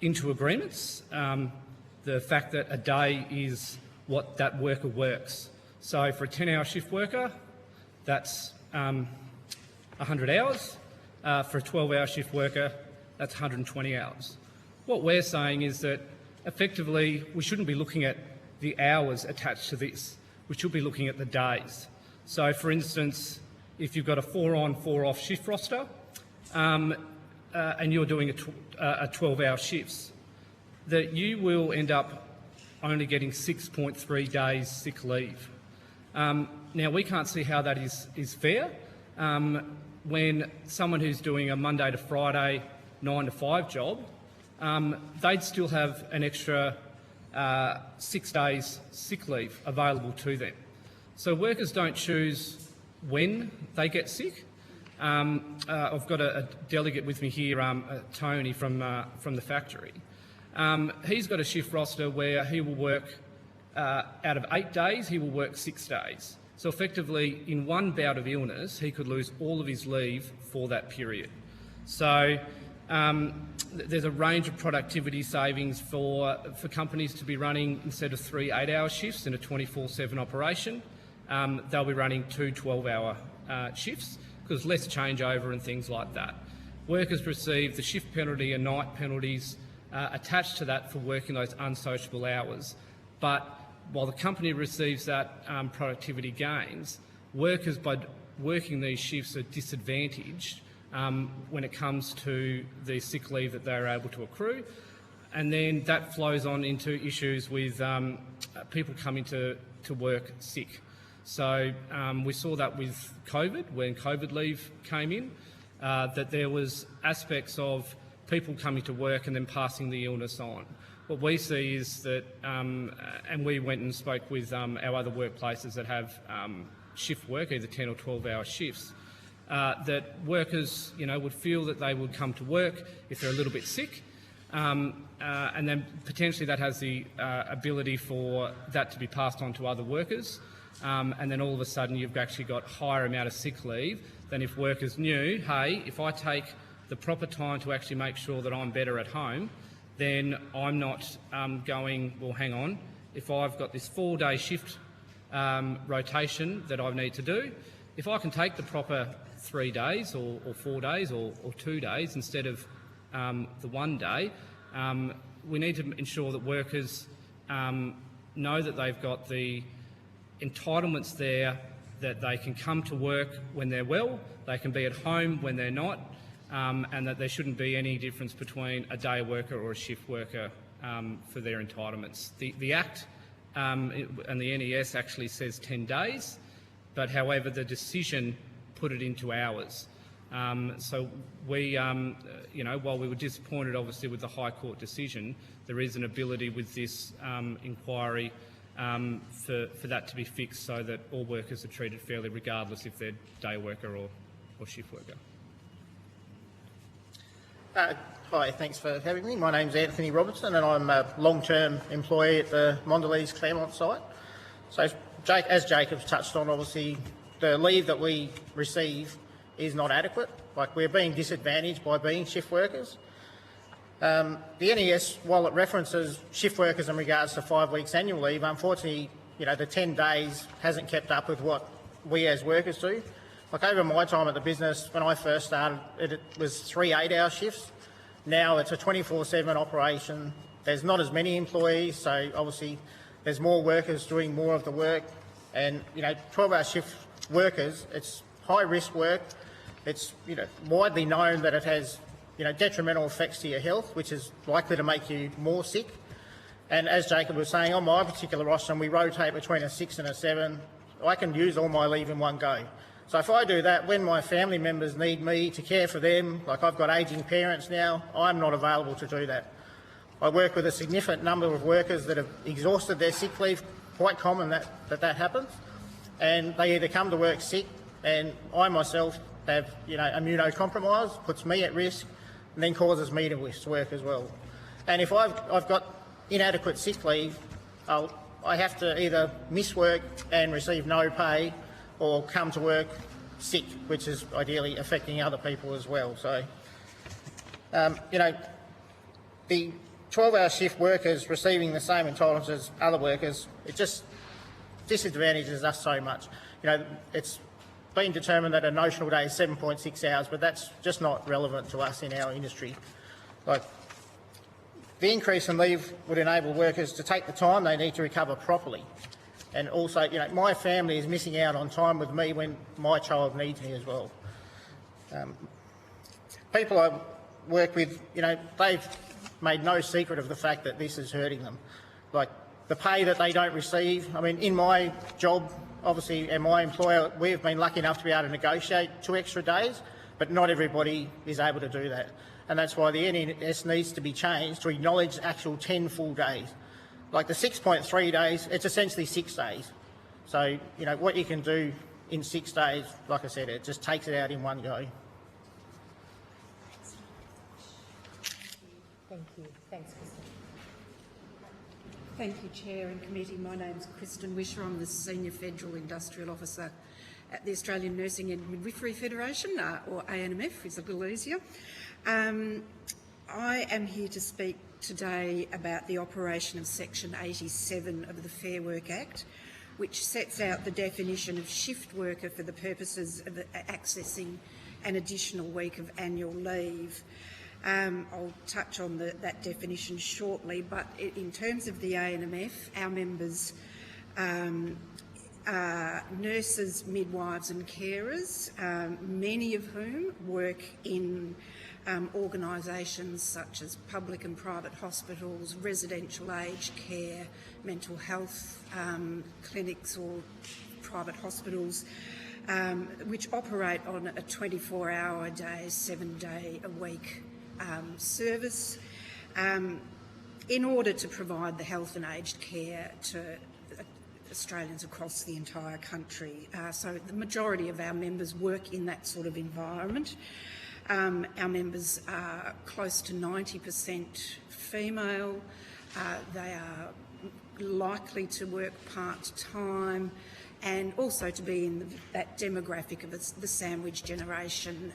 into agreements the fact that a day is what that worker works. So for a 10-hour shift worker, that's 100 hours. For a 12-hour shift worker, that's 120 hours. What we're saying is that effectively we shouldn't be looking at the hours attached to this. We should be looking at the days. So for instance, if you've got a 4-on, 4-off shift roster and you're doing a 12-hour shifts, that you will end up only getting 6.3 days sick leave. Now, we can't see how that is fair when someone who's doing a Monday to Friday 9 to 5 job, they'd still have an extra 6 days sick leave available to them. So workers don't choose when they get sick. I've got a delegate with me here, Tony from the factory. He's got a shift roster where he will work, out of 8 days, he will work 6 days. So effectively, in one bout of illness, he could lose all of his leave for that period. So there's a range of productivity savings for companies to be running, instead of 3 8-hour shifts in a 24/7 operation, they'll be running 2 12-hour shifts, because less changeover and things like that. Workers receive the shift penalty and night penalties attached to that for working those unsociable hours. But while the company receives that productivity gains, workers by working these shifts are disadvantaged when it comes to the sick leave that they're able to accrue. And then that flows on into issues with people coming to work sick. So we saw that with COVID, when COVID leave came in, that there was aspects of people coming to work and then passing the illness on. What we see is that, and we went and spoke with our other workplaces that have shift work, either 10 or 12-hour shifts, that workers, would feel that they would come to work if they're a little bit sick, and then potentially that has the ability for that to be passed on to other workers. and then all of a sudden you've actually got higher amount of sick leave than if workers knew, hey, if I take the proper time to actually make sure that I'm better at home, then I'm not going, well, hang on, if I've got this 4-day shift rotation that I need to do, if I can take the proper 3 days or 4 days or 2 days instead of the 1 day, we need to ensure that workers know that they've got the entitlements there, that they can come to work when they're well, they can be at home when they're not, and that there shouldn't be any difference between a day worker or a shift worker for their entitlements. The Act and the NES actually says 10 days, but however the decision put it into hours. So we, while we were disappointed obviously with the High Court decision, there is an ability with this inquiry for that to be fixed so that all workers are treated fairly regardless if they're day worker or shift worker. Hi, thanks for having me. My name's Anthony Robertson and I'm a long-term employee at the Mondelez Claremont site. So as Jacob's touched on, obviously the leave that we receive is not adequate. Like, we're being disadvantaged by being shift workers. The NES, while it references shift workers in regards to 5 weeks annual leave, unfortunately, the 10 days hasn't kept up with what we as workers do. Like, over my time at the business, when I first started, it was 3 8-hour shifts. Now it's a 24/7 operation. There's not as many employees, so obviously there's more workers doing more of the work. And 12-hour shift workers, it's high-risk work. It's widely known that it has detrimental effects to your health, which is likely to make you more sick. And as Jacob was saying, on my particular roster, we rotate between a 6 and a 7. I can use all my leave in one go. So if I do that, when my family members need me to care for them, like I've got ageing parents now, I'm not available to do that. I work with a significant number of workers that have exhausted their sick leave. Quite common that happens. And they either come to work sick, and I myself have immunocompromised, puts me at risk, and then causes me to miss work as well. And if I've got inadequate sick leave, I have to either miss work and receive no pay, or come to work sick, which is ideally affecting other people as well. So, the 12-hour shift workers receiving the same entitlements as other workers, it just disadvantages us so much. It's been determined that a notional day is 7.6 hours, but that's just not relevant to us in our industry. Like, the increase in leave would enable workers to take the time they need to recover properly. And also, my family is missing out on time with me when my child needs me as well. People I work with, they've made no secret of the fact that this is hurting them. Like, the pay that they don't receive. I mean, in my job, obviously, and my employer, we've been lucky enough to be able to negotiate 2 extra days, but not everybody is able to do that. And that's why the NES needs to be changed to acknowledge actual 10 full days. Like the 6.3 days, it's essentially 6 days. So, what you can do in 6 days, like I said, it just takes it out in one go. Thank you. Thanks, Kristen. Thank you, Chair and Committee. My name's Kristen Wisher. I'm the Senior Federal Industrial Officer at the Australian Nursing and Midwifery Federation, or ANMF, is a little easier. I am here to speak today about the operation of Section 87 of the Fair Work Act, which sets out the definition of shift worker for the purposes of accessing an additional week of annual leave. I'll touch on that definition shortly, but in terms of the ANMF, our members are nurses, midwives and carers, many of whom work in organisations such as public and private hospitals, residential aged care, mental health clinics or private hospitals, which operate on a 24-hour a day, 7-day a week service in order to provide the health and aged care to Australians across the entire country. So the majority of our members work in that sort of environment. Our members are close to 90% female. They are likely to work part-time. and also to be in that demographic of the sandwich generation.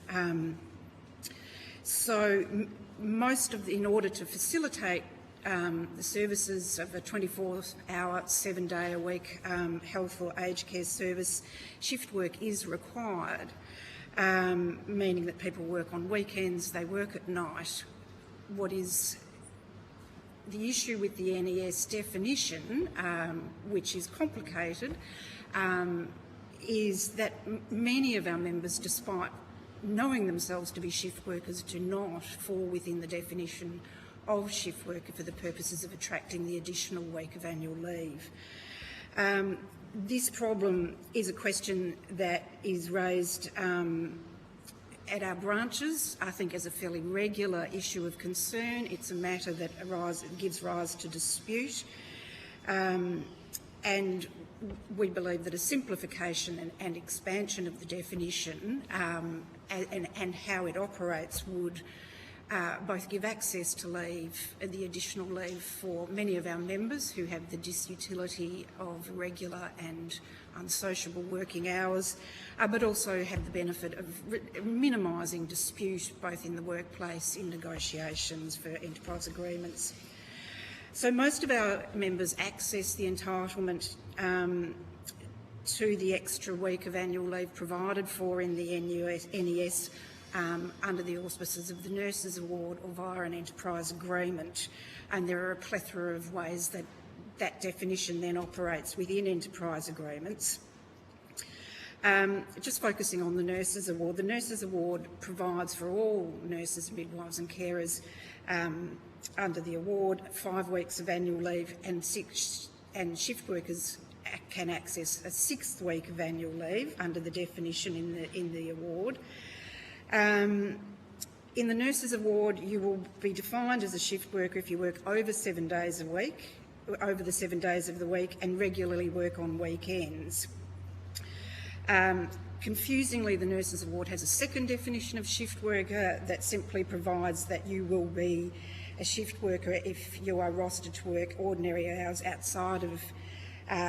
In order to facilitate the services of a 24-hour, 7-day-a-week health or aged care service, shift work is required, meaning that people work on weekends, they work at night. What is the issue with the NES definition, which is complicated, is that many of our members, despite knowing themselves to be shift workers, do not fall within the definition of shift worker for the purposes of attracting the additional week of annual leave. This problem is a question that is raised at our branches, I think, as a fairly regular issue of concern. It's a matter that gives rise to dispute, and we believe that a simplification and expansion of the definition and how it operates would both give access to leave, the additional leave for many of our members who have the disutility of regular and unsociable working hours, but also have the benefit of minimising dispute both in the workplace, in negotiations for enterprise agreements. So most of our members access the entitlement to the extra week of annual leave provided for in the NES under the auspices of the Nurses Award or via an enterprise agreement. And there are a plethora of ways that that definition then operates within enterprise agreements. Just focusing on the Nurses Award, the Nurses Award provides for all nurses, midwives and carers under the award 5 weeks of annual leave, and shift workers can access a 6th week of annual leave under the definition in the award. In the Nurses Award, you will be defined as a shift worker if you work over 7 days a week, over the 7 days of the week, and regularly work on weekends. Confusingly, the Nurses Award has a second definition of shift worker that simply provides that you will be a shift worker if you are rostered to work ordinary hours outside of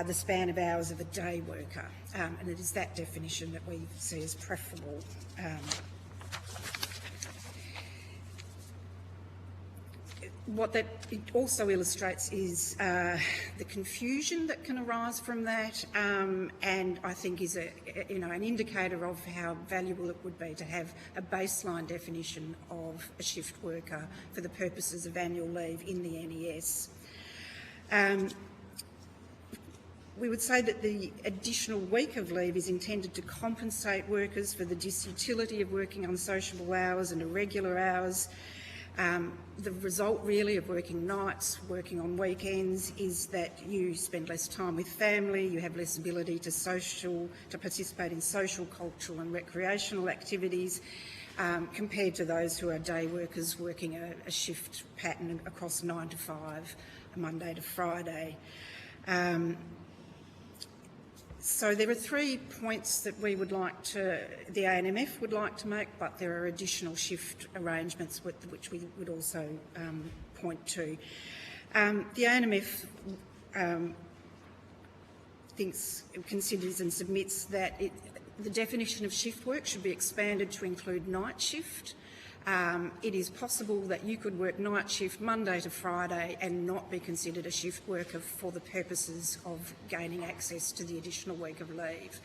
the span of hours of a day worker. And it is that definition that we see as preferable. What that also illustrates is the confusion that can arise from that, and I think is an indicator of how valuable it would be to have a baseline definition of a shift worker for the purposes of annual leave in the NES. We would say that the additional week of leave is intended to compensate workers for the disutility of working unsociable hours and irregular hours. The result really of working nights, working on weekends, is that you spend less time with family, you have less ability to participate in social, cultural and recreational activities compared to those who are day workers working a shift pattern across 9 to 5, Monday to Friday. So there are 3 points that we would like to, the ANMF would like to make, but there are additional shift arrangements which we would also point to. The ANMF considers and submits that the definition of shift work should be expanded to include night shift. It is possible that you could work night shift Monday to Friday and not be considered a shift worker for the purposes of gaining access to the additional week of leave.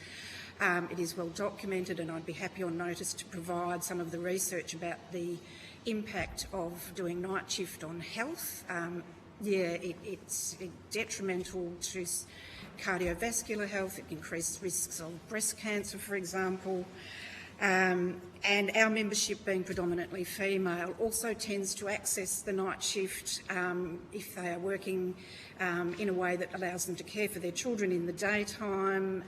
It is well documented, and I'd be happy on notice to provide some of the research about the impact of doing night shift on health. It's detrimental to cardiovascular health. It increases risks of breast cancer, for example. And our membership, being predominantly female, also tends to access the night shift if they are working in a way that allows them to care for their children in the daytime,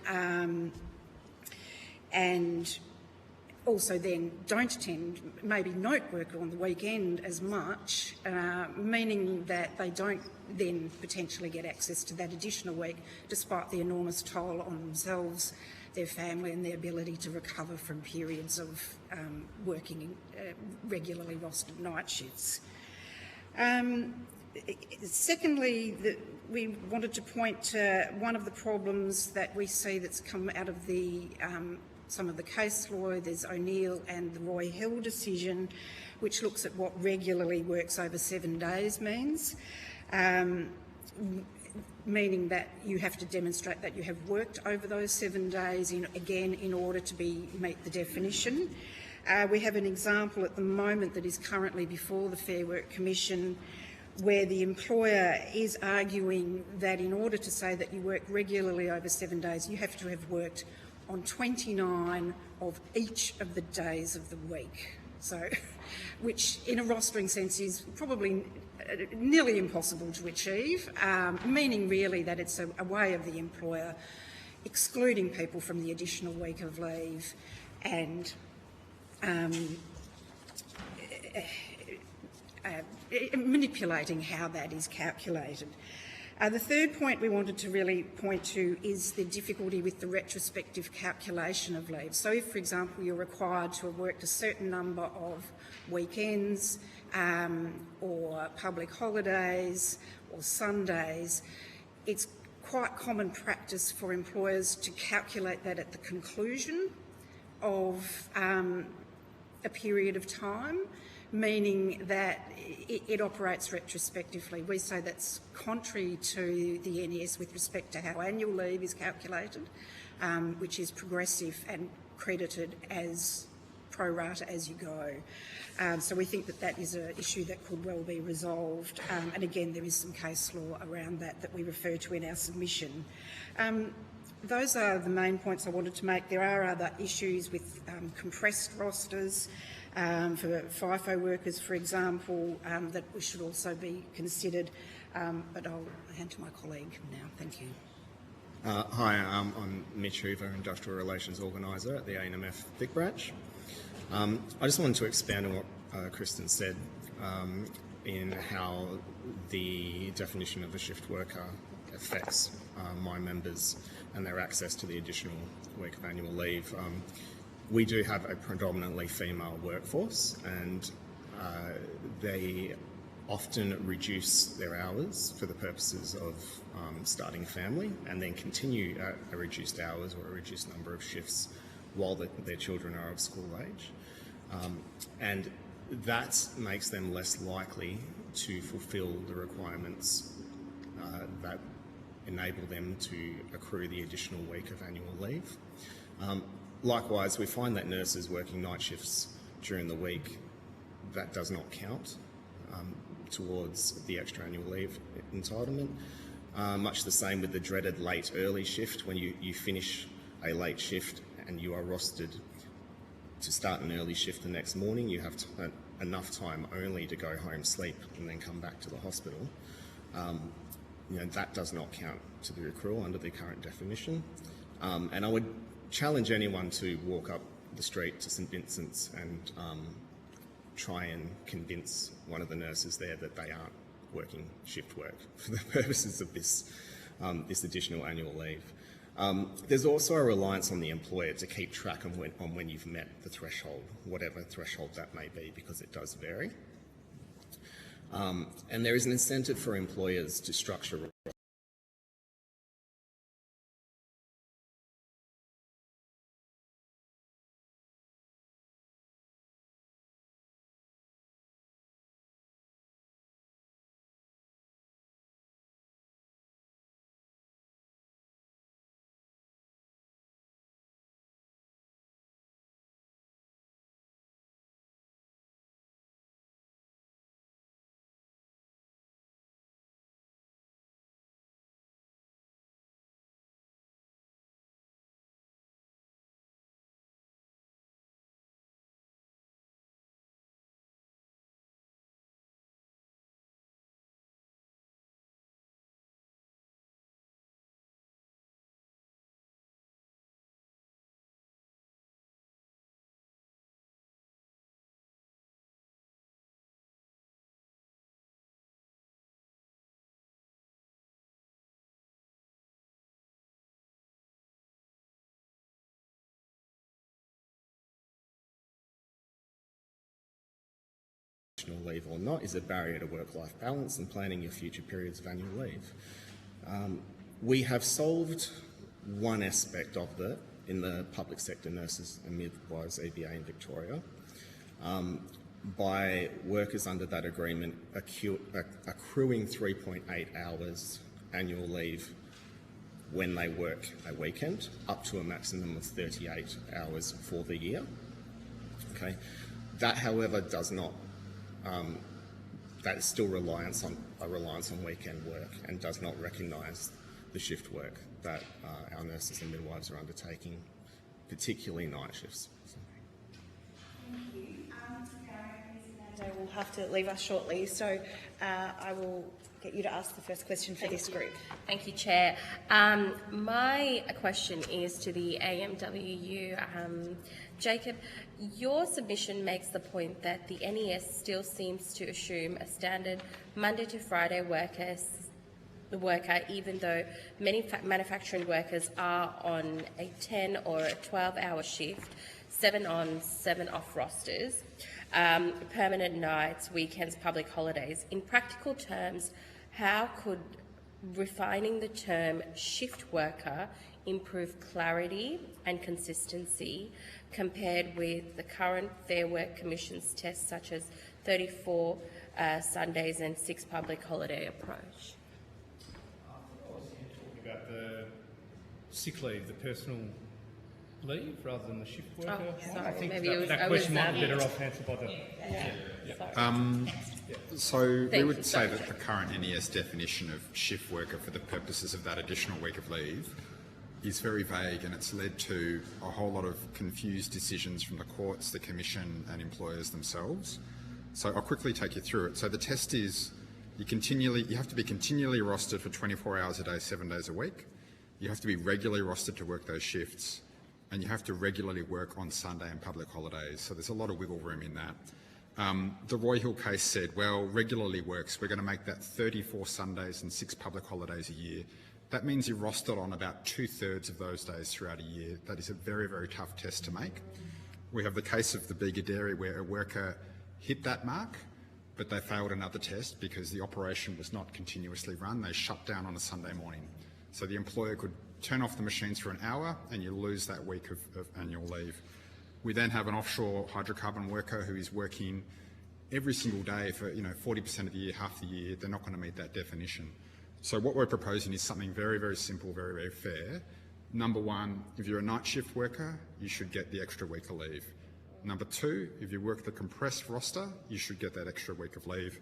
and also then don't attend, maybe not work on the weekend as much, meaning that they don't then potentially get access to that additional week, despite the enormous toll on themselves, their family and their ability to recover from periods of working in regularly rostered night shifts. Secondly, we wanted to point to one of the problems that we see that's come out of the some of the case law. There's O'Neill and the Roy Hill decision, which looks at what regularly works over 7 days means, meaning that you have to demonstrate that you have worked over those 7 days, in order to meet the definition. We have an example at the moment that is currently before the Fair Work Commission, where the employer is arguing that in order to say that you work regularly over 7 days, you have to have worked on 29 of each of the days of the week. So, which in a rostering sense is probably nearly impossible to achieve, meaning really that it's a way of the employer excluding people from the additional week of leave and manipulating how that is calculated. The third point we wanted to really point to is the difficulty with the retrospective calculation of leave. So if, for example, you're required to have worked a certain number of weekends or public holidays or Sundays, it's quite common practice for employers to calculate that at the conclusion of a period of time, meaning that it operates retrospectively. We say that's contrary to the NES with respect to how annual leave is calculated, which is progressive and credited as pro rata as you go. So we think that that is an issue that could well be resolved. And again, there is some case law around that we refer to in our submission. Those are the main points I wanted to make. There are other issues with compressed rosters for FIFO workers, for example, that we should also be considered. But I'll hand to my colleague now. Thank you. Hi, I'm Mitch Hoover, Industrial Relations Organiser at the ANMF Vic Branch. I just wanted to expand on what Kristen said in how the definition of a shift worker affects my members and their access to the additional week of annual leave. We do have a predominantly female workforce, and they often reduce their hours for the purposes of starting a family, and then continue at a reduced hours or a reduced number of shifts while their children are of school age. And that makes them less likely to fulfil the requirements that enable them to accrue the additional week of annual leave. Likewise, we find that nurses working night shifts during the week, that does not count towards the extra annual leave entitlement. Much the same with the dreaded late early shift. When you finish a late shift and you are rostered to start an early shift the next morning, you have enough time only to go home, sleep, and then come back to the hospital. That does not count to the accrual under the current definition. And I would challenge anyone to walk up the street to St Vincent's and try and convince one of the nurses there that they aren't working shift work for the purposes of this additional annual leave. There's also a reliance on the employer to keep track on when you've met the threshold, whatever threshold that may be, because it does vary. And there is an incentive for employers to structure leave or not is a barrier to work-life balance and planning your future periods of annual leave. We have solved one aspect of that in the public sector nurses and midwives EBA in Victoria by workers under that agreement accruing 3.8 hours annual leave when they work a weekend, up to a maximum of 38 hours for the year. Okay, that, however, does not. That is still a reliance on weekend work and does not recognise the shift work that our nurses and midwives are undertaking, particularly night shifts. Thank you. Fernando will have to leave us shortly, so I will get you to ask the first question for this group. Thank you, Chair. My question is to the AMWU. Jacob, your submission makes the point that the NES still seems to assume a standard Monday to Friday worker, even though many manufacturing workers are on a 10 or a 12-hour shift, 7 on, 7 off rosters, permanent nights, weekends, public holidays. In practical terms, how could refining the term shift worker improve clarity and consistency compared with the current Fair Work Commission's tests such as 34 Sundays and 6 public holiday approach? Talking about the sick leave, the personal leave rather than the shift worker. Oh, sorry. I think Maybe that question might be better off answered by the... So we would say that the current NES definition of shift worker for the purposes of that additional week of leave is very vague, and it's led to a whole lot of confused decisions from the courts, the Commission and employers themselves. So I'll quickly take you through it. So the test is you have to be continually rostered for 24 hours a day, 7 days a week. You have to be regularly rostered to work those shifts, and you have to regularly work on Sunday and public holidays. So there's a lot of wiggle room in that. The Roy Hill case said, well, regularly works. We're going to make that 34 Sundays and 6 public holidays a year. That means you're rostered on about 2/3 of those days throughout a year. That is a very, very tough test to make. We have the case of the Bega Dairy where a worker hit that mark, but they failed another test because the operation was not continuously run. They shut down on a Sunday morning. So the employer could turn off the machines for an hour and you lose that week of annual leave. We then have an offshore hydrocarbon worker who is working every single day for 40% of the year, half the year. They're not going to meet that definition. So what we're proposing is something very, very simple, very, very fair. Number one, if you're a night shift worker, you should get the extra week of leave. Number two, if you work the compressed roster, you should get that extra week of leave.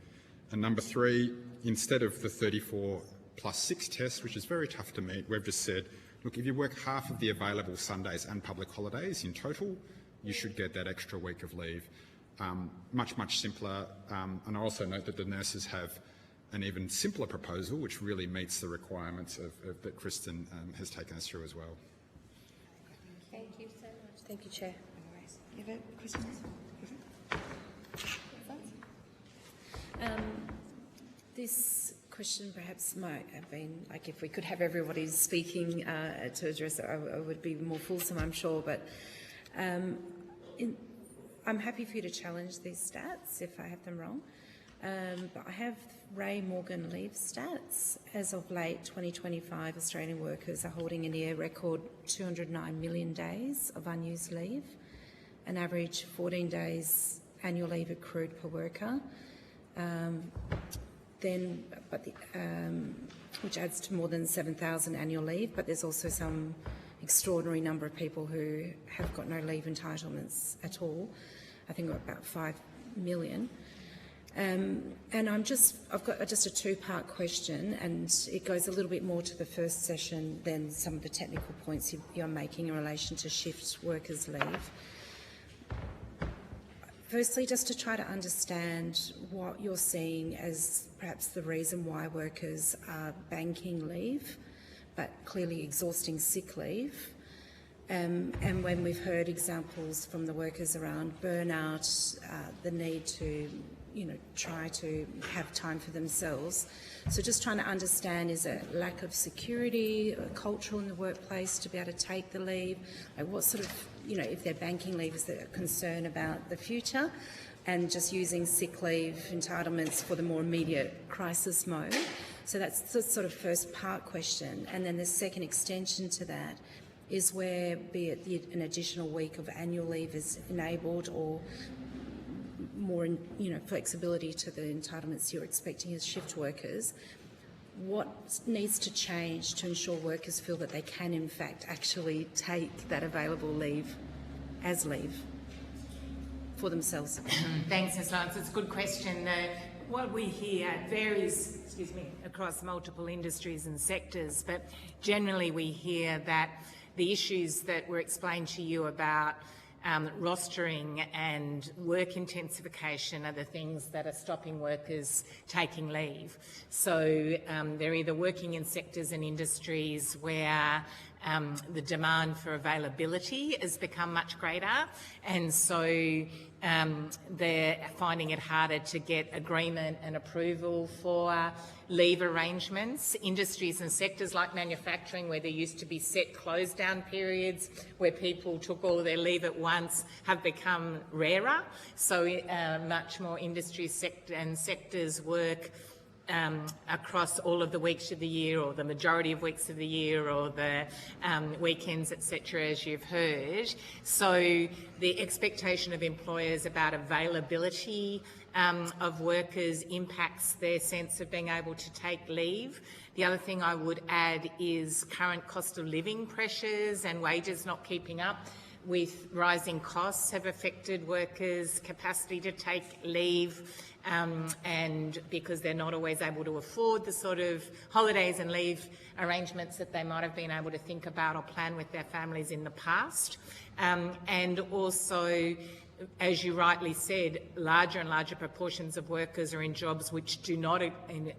And number three, instead of the 34 plus 6 test, which is very tough to meet, we've just said, look, if you work half of the available Sundays and public holidays in total, you should get that extra week of leave. Much, much simpler. And I also note that the nurses have an even simpler proposal, which really meets the requirements that Kristen has taken us through as well. Thank you so much. Thank you, Chair. You have a question? This question perhaps might have been, like, if we could have everybody speaking to address it, I would be more fulsome, I'm sure, but I'm happy for you to challenge these stats if I have them wrong. But I have Ray Morgan leave stats. As of late 2025, Australian workers are holding a near record 209 million days of unused leave, an average 14 days annual leave accrued per worker, which adds to more than 7,000 annual leave, but there's also some extraordinary number of people who have got no leave entitlements at all. I think about 5 million. And I've got just a two-part question, and it goes a little bit more to the first session than some of the technical points you're making in relation to shift workers' leave. Firstly, just to try to understand what you're seeing as perhaps the reason why workers are banking leave, but clearly exhausting sick leave. And when we've heard examples from the workers around burnout, the need to try to have time for themselves. So just trying to understand, is it lack of security, or cultural in the workplace to be able to take the leave? Like what sort of, if they're banking leave, is there a concern about the future? and just using sick leave entitlements for the more immediate crisis mode. So that's the sort of first part question. And then the second extension to that is where, be it an additional week of annual leave is enabled, or more, flexibility to the entitlements you're expecting as shift workers, what needs to change to ensure workers feel that they can, in fact, actually take that available leave as leave for themselves? Thanks, Ms. Lawrence. It's a good question. What we hear varies, across multiple industries and sectors, but generally we hear that the issues that were explained to you about rostering and work intensification are the things that are stopping workers taking leave. So they're either working in sectors and industries where the demand for availability has become much greater, and so they're finding it harder to get agreement and approval for leave arrangements. Industries and sectors like manufacturing, where there used to be set close down periods where people took all their leave at once, have become rarer. So much more industries and sectors work across all of the weeks of the year, or the majority of weeks of the year, or the weekends, etc., as you've heard. So the expectation of employers about availability of workers impacts their sense of being able to take leave. The other thing I would add is current cost of living pressures and wages not keeping up with rising costs have affected workers' capacity to take leave, and because they're not always able to afford the sort of holidays and leave arrangements that they might have been able to think about or plan with their families in the past. And also, as you rightly said, larger and larger proportions of workers are in jobs which do not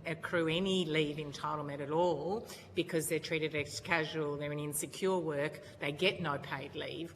accrue any leave entitlement at all, because they're treated as casual, they're in insecure work, they get no paid leave.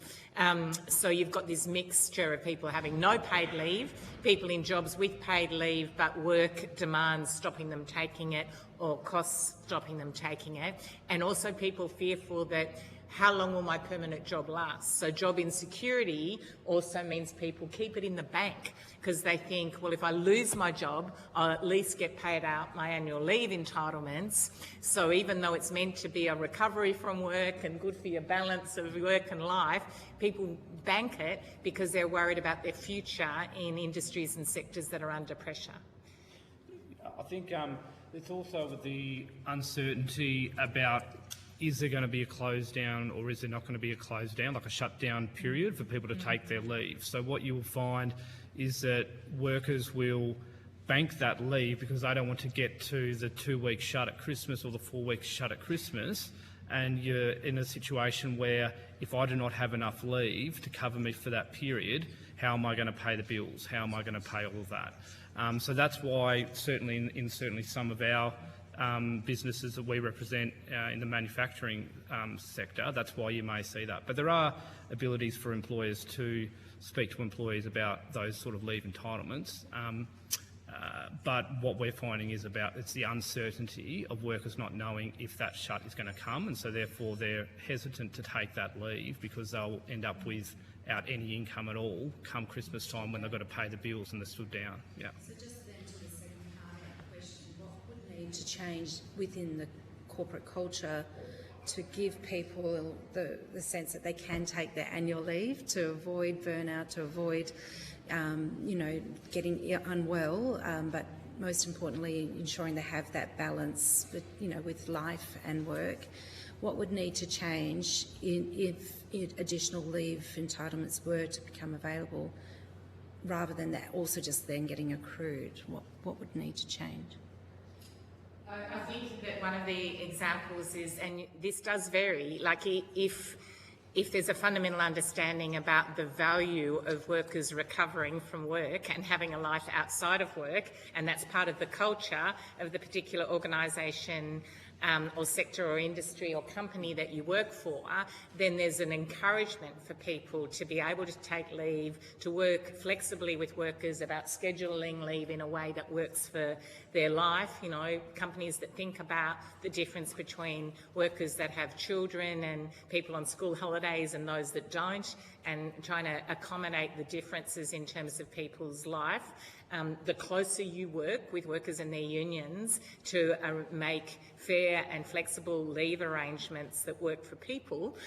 So you've got this mixture of people having no paid leave, people in jobs with paid leave but work demands stopping them taking it, or costs stopping them taking it, and also people fearful that how long will my permanent job last? So job insecurity also means people keep it in the bank, because they think, well, if I lose my job, I'll at least get paid out my annual leave entitlements. So even though it's meant to be a recovery from work and good for your balance of work and life, people bank it because they're worried about their future in industries and sectors that are under pressure. I think it's also the uncertainty about, is there going to be a close down, or is there not going to be a close down, like a shutdown period for people to take their leave? So what you will find is that workers will bank that leave because they don't want to get to the 2-week shut at Christmas or the 4-week shut at Christmas, and you're in a situation where, if I do not have enough leave to cover me for that period, how am I going to pay the bills? How am I going to pay all of that? So that's why, certainly in some of our businesses that we represent in the manufacturing sector, that's why you may see that. But there are abilities for employers to speak to employees about those sort of leave entitlements. But what we're finding is it's the uncertainty of workers not knowing if that shut is going to come, and so therefore they're hesitant to take that leave because they'll end up without any income at all come Christmas time, when they've got to pay the bills and they're stood down. Yeah. So just then to the second part of that question, what would need to change within the corporate culture to give people the sense that they can take their annual leave, to avoid burnout, to avoid getting unwell, but most importantly ensuring they have that balance with life and work? What would need to change if additional leave entitlements were to become available, rather than that also just then getting accrued? What would need to change? I think that one of the examples is, and this does vary, like if there's a fundamental understanding about the value of workers recovering from work and having a life outside of work, and that's part of the culture of the particular organisation or sector or industry or company that you work for, then there's an encouragement for people to be able to take leave, to work flexibly with workers about scheduling leave in a way that works for their life. You know, companies that think about the difference between workers that have children and people on school holidays and those that don't, and trying to accommodate the differences in terms of people's life. The closer you work with workers and their unions to make fair and flexible leave arrangements that work for people,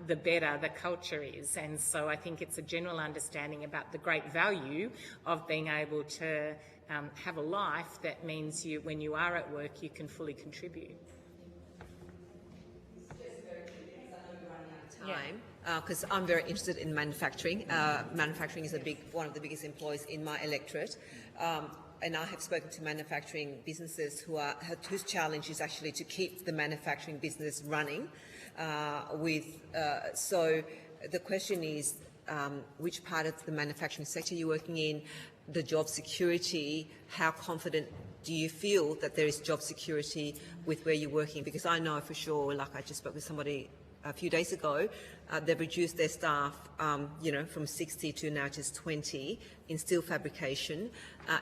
the better the culture is. And so I think it's a general understanding about the great value of being able to have a life that means you, when you are at work, you can fully contribute. Time, because I'm very interested in manufacturing. Manufacturing is one of the biggest employers in my electorate, and I have spoken to manufacturing businesses whose challenge is actually to keep the manufacturing business running. So the question is, which part of the manufacturing sector you're working in, the job security, how confident do you feel that there is job security with where you're working? Because I know for sure, like I just spoke with somebody a few days ago, they've reduced their staff, from 60 to now just 20 in steel fabrication,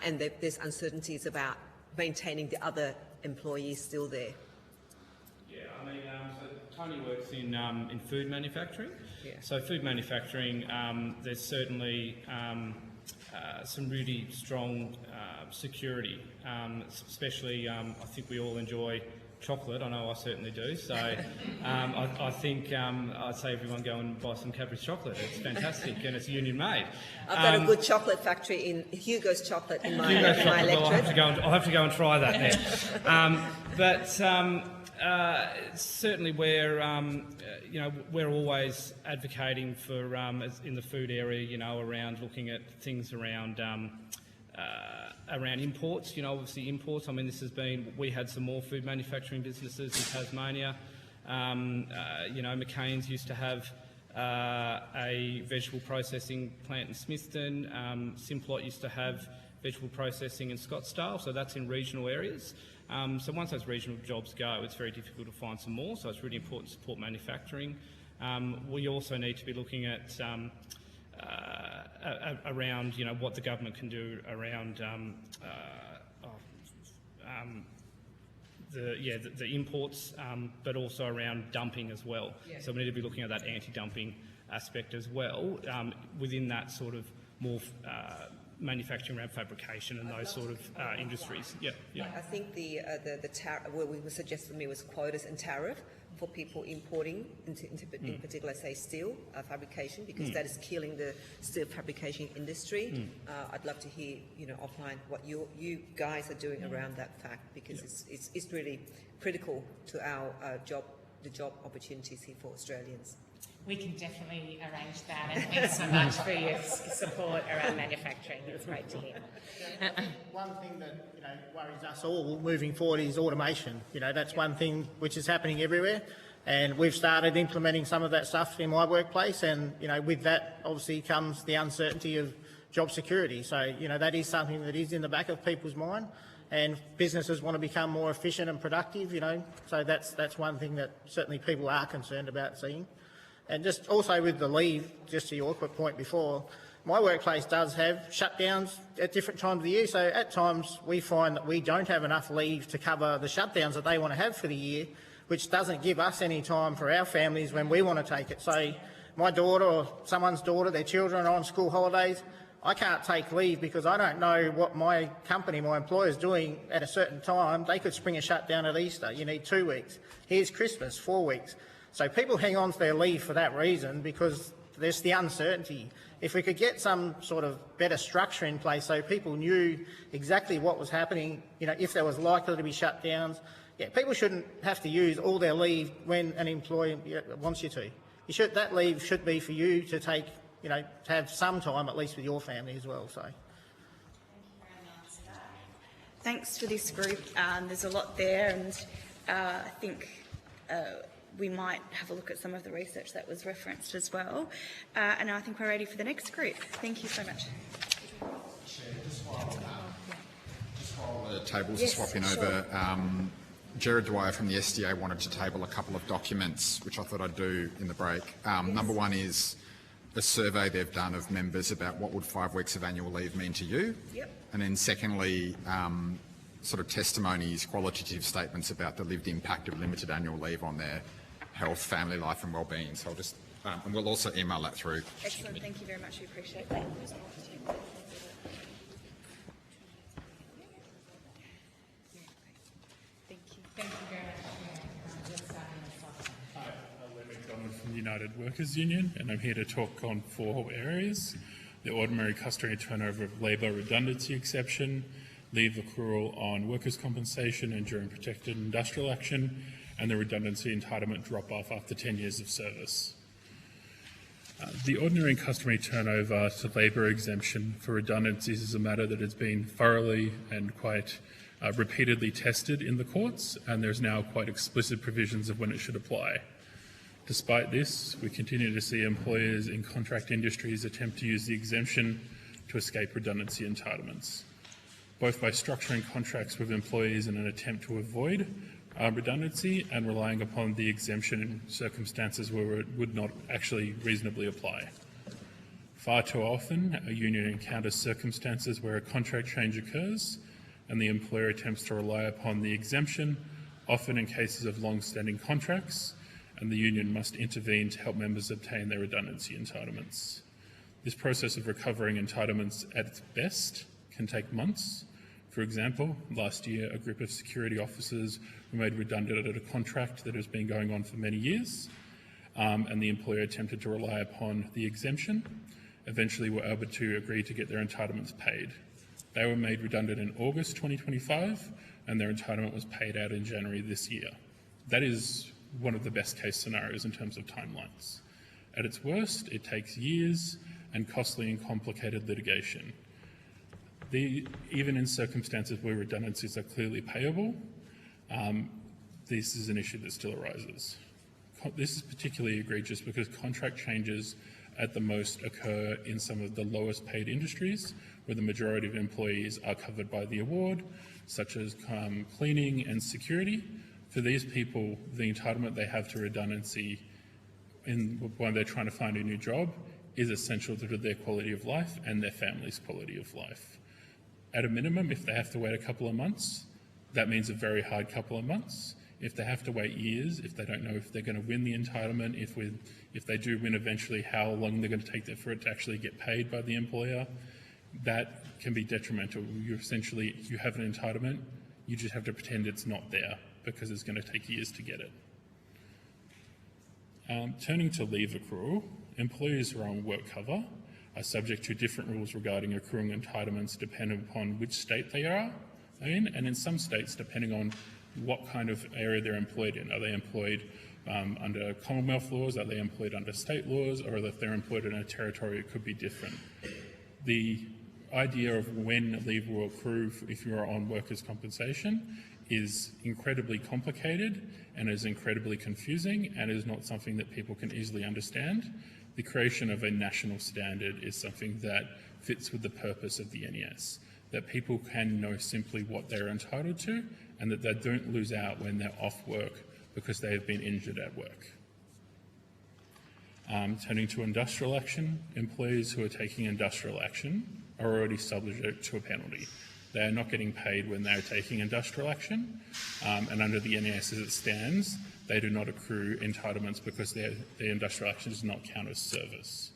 and there's uncertainties about maintaining the other employees still there. Yeah, I mean, so Tony works in food manufacturing. Yeah. So food manufacturing, there's certainly some really strong security, especially I think we all enjoy chocolate. I know I certainly do. So I think I'd say everyone go and buy some Cadbury's chocolate. It's fantastic and it's union made. I've got a good chocolate factory in Hugo's Chocolate in my Hugo's chocolate. electorate. Well, I'll have to go and try that then. But certainly we're we're always advocating for in the food area, around looking at things around imports, obviously imports. I mean, we had some more food manufacturing businesses in Tasmania. McCain's used to have a vegetable processing plant in Smithton. Simplot used to have vegetable processing in Scottsdale, so that's in regional areas. So once those regional jobs go, it's very difficult to find some more, so it's really important to support manufacturing. We also need to be looking at around what the government can do around the imports, but also around dumping as well. Yeah. So we need to be looking at that anti-dumping aspect as well within that sort of more manufacturing around fabrication and those sort of industries. Yeah. I think the what we suggested to me was quotas and tariff for people importing in particular, say, steel fabrication, because that is killing the steel fabrication industry. I'd love to hear, offline what you guys are doing around that fact, because it's really critical to our the job opportunities here for Australians. We can definitely arrange that, and thanks so much for your support around manufacturing. It was great to hear. One thing that worries us all moving forward is automation. That's one thing which is happening everywhere, and we've started implementing some of that stuff in my workplace. And with that, obviously, comes the uncertainty of job security. So that is something that is in the back of people's mind, and businesses want to become more efficient and productive. So that's one thing that certainly people are concerned about seeing. And just also with the leave, just to your point before, my workplace does have shutdowns at different times of the year. So at times we find that we don't have enough leave to cover the shutdowns that they want to have for the year, which doesn't give us any time for our families when we want to take it. So my daughter or someone's daughter, their children are on school holidays. I can't take leave because I don't know what my company, my employer, is doing at a certain time. They could spring a shutdown at Easter. You need 2 weeks. Here's Christmas, 4 weeks. So people hang on to their leave for that reason, because there's the uncertainty. If we could get some sort of better structure in place so people knew exactly what was happening, if there was likely to be shutdowns, people shouldn't have to use all their leave when an employer wants you to. That leave should be for you to take, to have some time at least with your family as well. So. Thanks for this group. There's a lot there, and I think we might have a look at some of the research that was referenced as well. And I think we're ready for the next group. Thank you so much. Chair, just while the tables are swapping over, Gerard Dwyer from the SDA wanted to table a couple of documents, which I thought I'd do in the break. Number one is a survey they've done of members about what would 5 weeks of annual leave mean to you. Yep. And then secondly, sort of testimonies, qualitative statements about the lived impact of limited annual leave on their health, family life and wellbeing. So I'll just, and we'll also email that through. Excellent, thank you very much, we appreciate that. Thank you very much. Hi, I'm Lee McDonald from the United Workers Union, and I'm here to talk on 4 areas: the ordinary customary turnover of labour redundancy exception, leave accrual on workers' compensation and during protected industrial action, and the redundancy entitlement drop-off after 10 years of service. The ordinary and customary turnover to labour exemption for redundancies is a matter that has been thoroughly and quite repeatedly tested in the courts, and there's now quite explicit provisions of when it should apply. Despite this, we continue to see employers in contract industries attempt to use the exemption to escape redundancy entitlements, both by structuring contracts with employees in an attempt to avoid redundancy and relying upon the exemption in circumstances where it would not actually reasonably apply. Far too often, a union encounters circumstances where a contract change occurs and the employer attempts to rely upon the exemption, often in cases of long-standing contracts, and the union must intervene to help members obtain their redundancy entitlements. This process of recovering entitlements at its best can take months. For example, last year a group of security officers were made redundant at a contract that has been going on for many years, and the employer attempted to rely upon the exemption, eventually were able to agree to get their entitlements paid. They were made redundant in August 2025, and their entitlement was paid out in January this year. That is one of the best case scenarios in terms of timelines. At its worst, it takes years and costly and complicated litigation. Even in circumstances where redundancies are clearly payable, this is an issue that still arises. This is particularly egregious because contract changes at the most occur in some of the lowest paid industries where the majority of employees are covered by the award, such as cleaning and security. For these people, the entitlement they have to redundancy when they're trying to find a new job is essential to their quality of life and their family's quality of life. At a minimum, if they have to wait a couple of months, that means a very hard couple of months. If they have to wait years, if they don't know if they're going to win the entitlement, if they do win eventually, how long they're going to take for it to actually get paid by the employer, that can be detrimental. You have an entitlement, you just have to pretend it's not there because it's going to take years to get it. Turning to leave accrual, employees who are on work cover are subject to different rules regarding accruing entitlements depending upon which state they are in, and in some states depending on what kind of area they're employed in. Are they employed under Commonwealth laws? Are they employed under state laws? Or if they're employed in a territory, it could be different. The idea of when leave will accrue if you are on workers' compensation is incredibly complicated and is incredibly confusing and is not something that people can easily understand. The creation of a national standard is something that fits with the purpose of the NES, that people can know simply what they're entitled to and that they don't lose out when they're off work because they have been injured at work. Turning to industrial action, employees who are taking industrial action are already subject to a penalty. They are not getting paid when they are taking industrial action, and under the NES as it stands, they do not accrue entitlements because their industrial action does not count as service.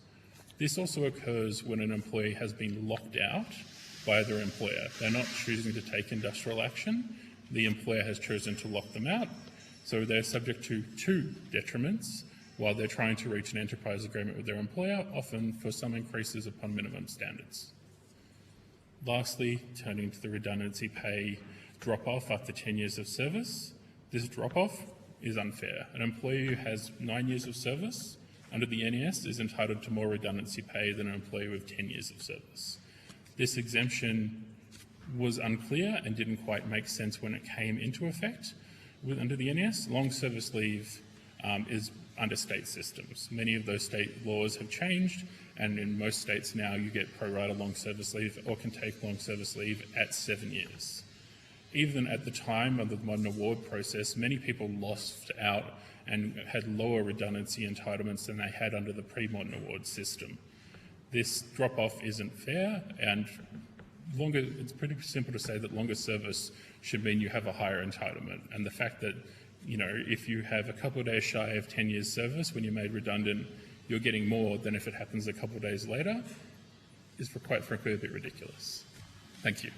This also occurs when an employee has been locked out by their employer. They're not choosing to take industrial action, the employer has chosen to lock them out, so they're subject to 2 detriments while they're trying to reach an enterprise agreement with their employer, often for some increases upon minimum standards. Lastly, turning to the redundancy pay drop-off after 10 years of service, this drop-off is unfair. An employee who has 9 years of service under the NES is entitled to more redundancy pay than an employee with 10 years of service. This exemption was unclear and didn't quite make sense when it came into effect under the NES. Long service leave is under state systems. Many of those state laws have changed, and in most states now you get pro rata long service leave or can take long service leave at 7 years. even at the time of the modern award process, many people lost out and had lower redundancy entitlements than they had under the pre-modern award system. This drop-off isn't fair, and it's pretty simple to say that longer service should mean you have a higher entitlement. And the fact that, if you have a couple of days shy of 10 years service when you're made redundant, you're getting more than if it happens a couple of days later is, quite frankly, a bit ridiculous. Thank you.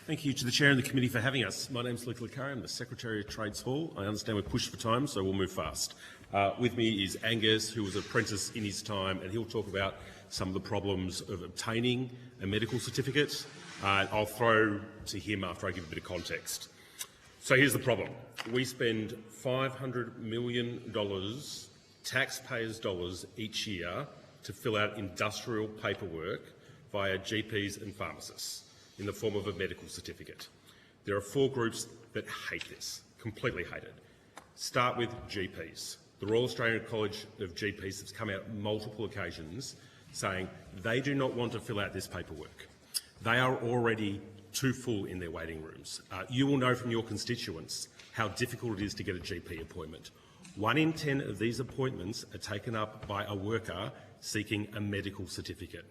Thank you to the Chair and the Committee for having us. My name is Luke Licari. I'm the Secretary of Trades Hall. I understand we're pushed for time, so we'll move fast. With me is Angus, who was an apprentice in his time, and he'll talk about some of the problems of obtaining a medical certificate. I'll throw to him after I give a bit of context. So here's the problem. We spend $500 million, taxpayers' dollars, each year to fill out industrial paperwork via GPs and pharmacists in the form of a medical certificate. There are 4 groups that hate this, completely hate it. Start with GPs. The Royal Australian College of GPs has come out on multiple occasions saying they do not want to fill out this paperwork. They are already too full in their waiting rooms. You will know from your constituents how difficult it is to get a GP appointment. 1 in 10 of these appointments are taken up by a worker seeking a medical certificate.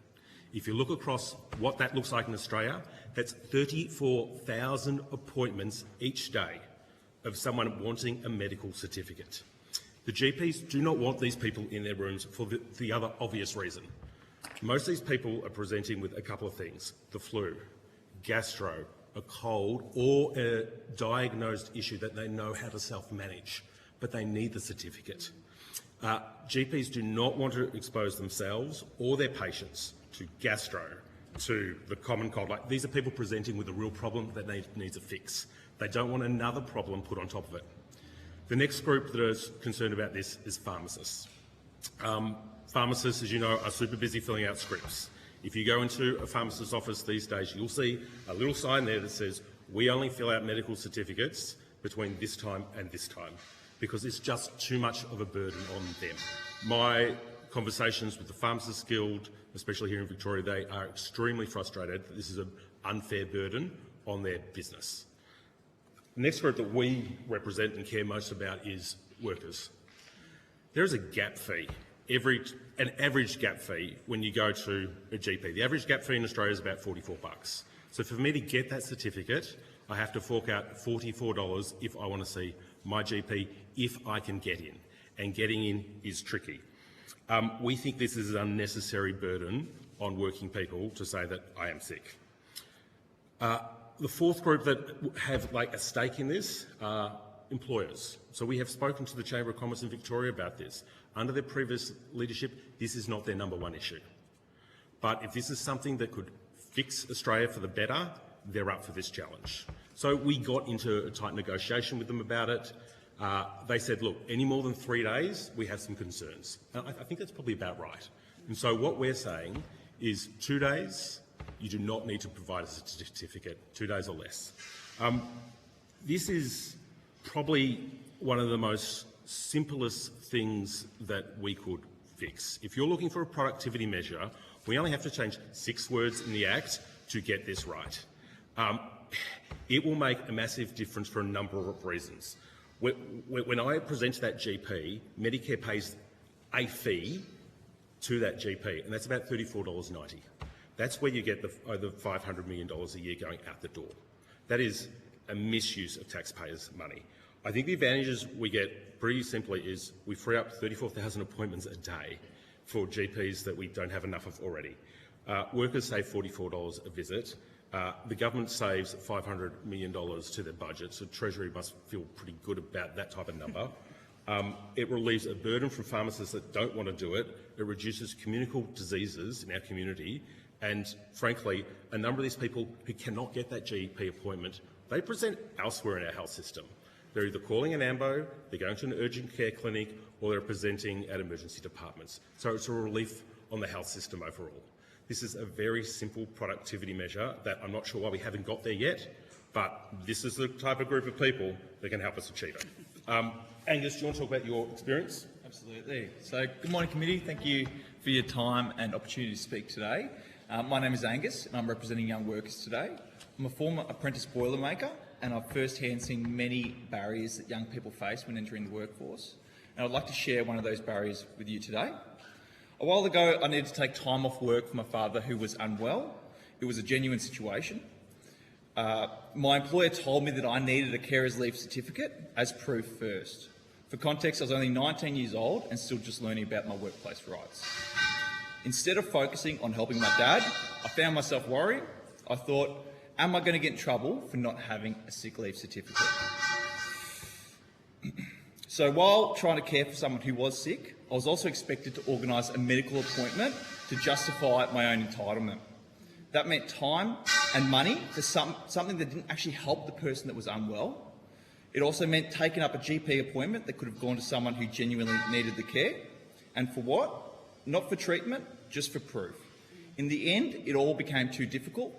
If you look across what that looks like in Australia, that's 34,000 appointments each day of someone wanting a medical certificate. The GPs do not want these people in their rooms for the other obvious reason. Most of these people are presenting with a couple of things: the flu, gastro, a cold, or a diagnosed issue that they know how to self-manage, but they need the certificate. GPs do not want to expose themselves or their patients to gastro, to the common cold. These are people presenting with a real problem that needs a fix. They don't want another problem put on top of it. The next group that is concerned about this is pharmacists. Pharmacists, as you know, are super busy filling out scripts. If you go into a pharmacist's office these days, you'll see a little sign there that says, "We only fill out medical certificates between this time and this time," because it's just too much of a burden on them. My conversations with the Pharmacists Guild, especially here in Victoria, they are extremely frustrated that this is an unfair burden on their business. The next group that we represent and care most about is workers. There is a gap fee, an average gap fee when you go to a GP. The average gap fee in Australia is about $44. So for me to get that certificate, I have to fork out $44 if I want to see my GP, if I can get in. And getting in is tricky. We think this is an unnecessary burden on working people to say that I am sick. The fourth group that have a stake in this are employers. So we have spoken to the Chamber of Commerce in Victoria about this. Under their previous leadership, this is not their #1 issue. But if this is something that could fix Australia for the better, they're up for this challenge. So we got into a tight negotiation with them about it. They said, look, any more than 3 days, we have some concerns. And I think that's probably about right. And so what we're saying is 2 days, you do not need to provide a certificate, 2 days or less. This is probably one of the most simplest things that we could fix. If you're looking for a productivity measure, we only have to change 6 words in the Act to get this right. It will make a massive difference for a number of reasons. When I present to that GP, Medicare pays a fee to that GP, and that's about $34.90. That's where you get the over $500 million a year going out the door. That is a misuse of taxpayers' money. I think the advantages we get, pretty simply, is we free up 34,000 appointments a day for GPs that we don't have enough of already. Workers save $44 a visit. The government saves $500 million to their budget, so Treasury must feel pretty good about that type of number. It relieves a burden from pharmacists that don't want to do it. It reduces communicable diseases in our community. And frankly, a number of these people who cannot get that GP appointment, they present elsewhere in our health system. They're either calling an AMBO, they're going to an urgent care clinic, or they're presenting at emergency departments. So it's a relief on the health system overall. This is a very simple productivity measure that I'm not sure why we haven't got there yet, but this is the type of group of people that can help us achieve it. Angus, do you want to talk about your experience? Absolutely. So, good morning, committee. Thank you for your time and opportunity to speak today. My name is Angus and I'm representing young workers today. I'm a former apprentice boilermaker and I've first-hand seen many barriers that young people face when entering the workforce. And I'd like to share one of those barriers with you today. A while ago, I needed to take time off work for my father who was unwell. It was a genuine situation. My employer told me that I needed a carer's leave certificate as proof first. For context, I was only 19 years old and still just learning about my workplace rights. Instead of focusing on helping my dad, I found myself worried. I thought, am I going to get in trouble for not having a sick leave certificate? So while trying to care for someone who was sick, I was also expected to organise a medical appointment to justify my own entitlement. That meant time and money for something that didn't actually help the person that was unwell. It also meant taking up a GP appointment that could have gone to someone who genuinely needed the care. And for what? Not for treatment, just for proof. In the end, it all became too difficult.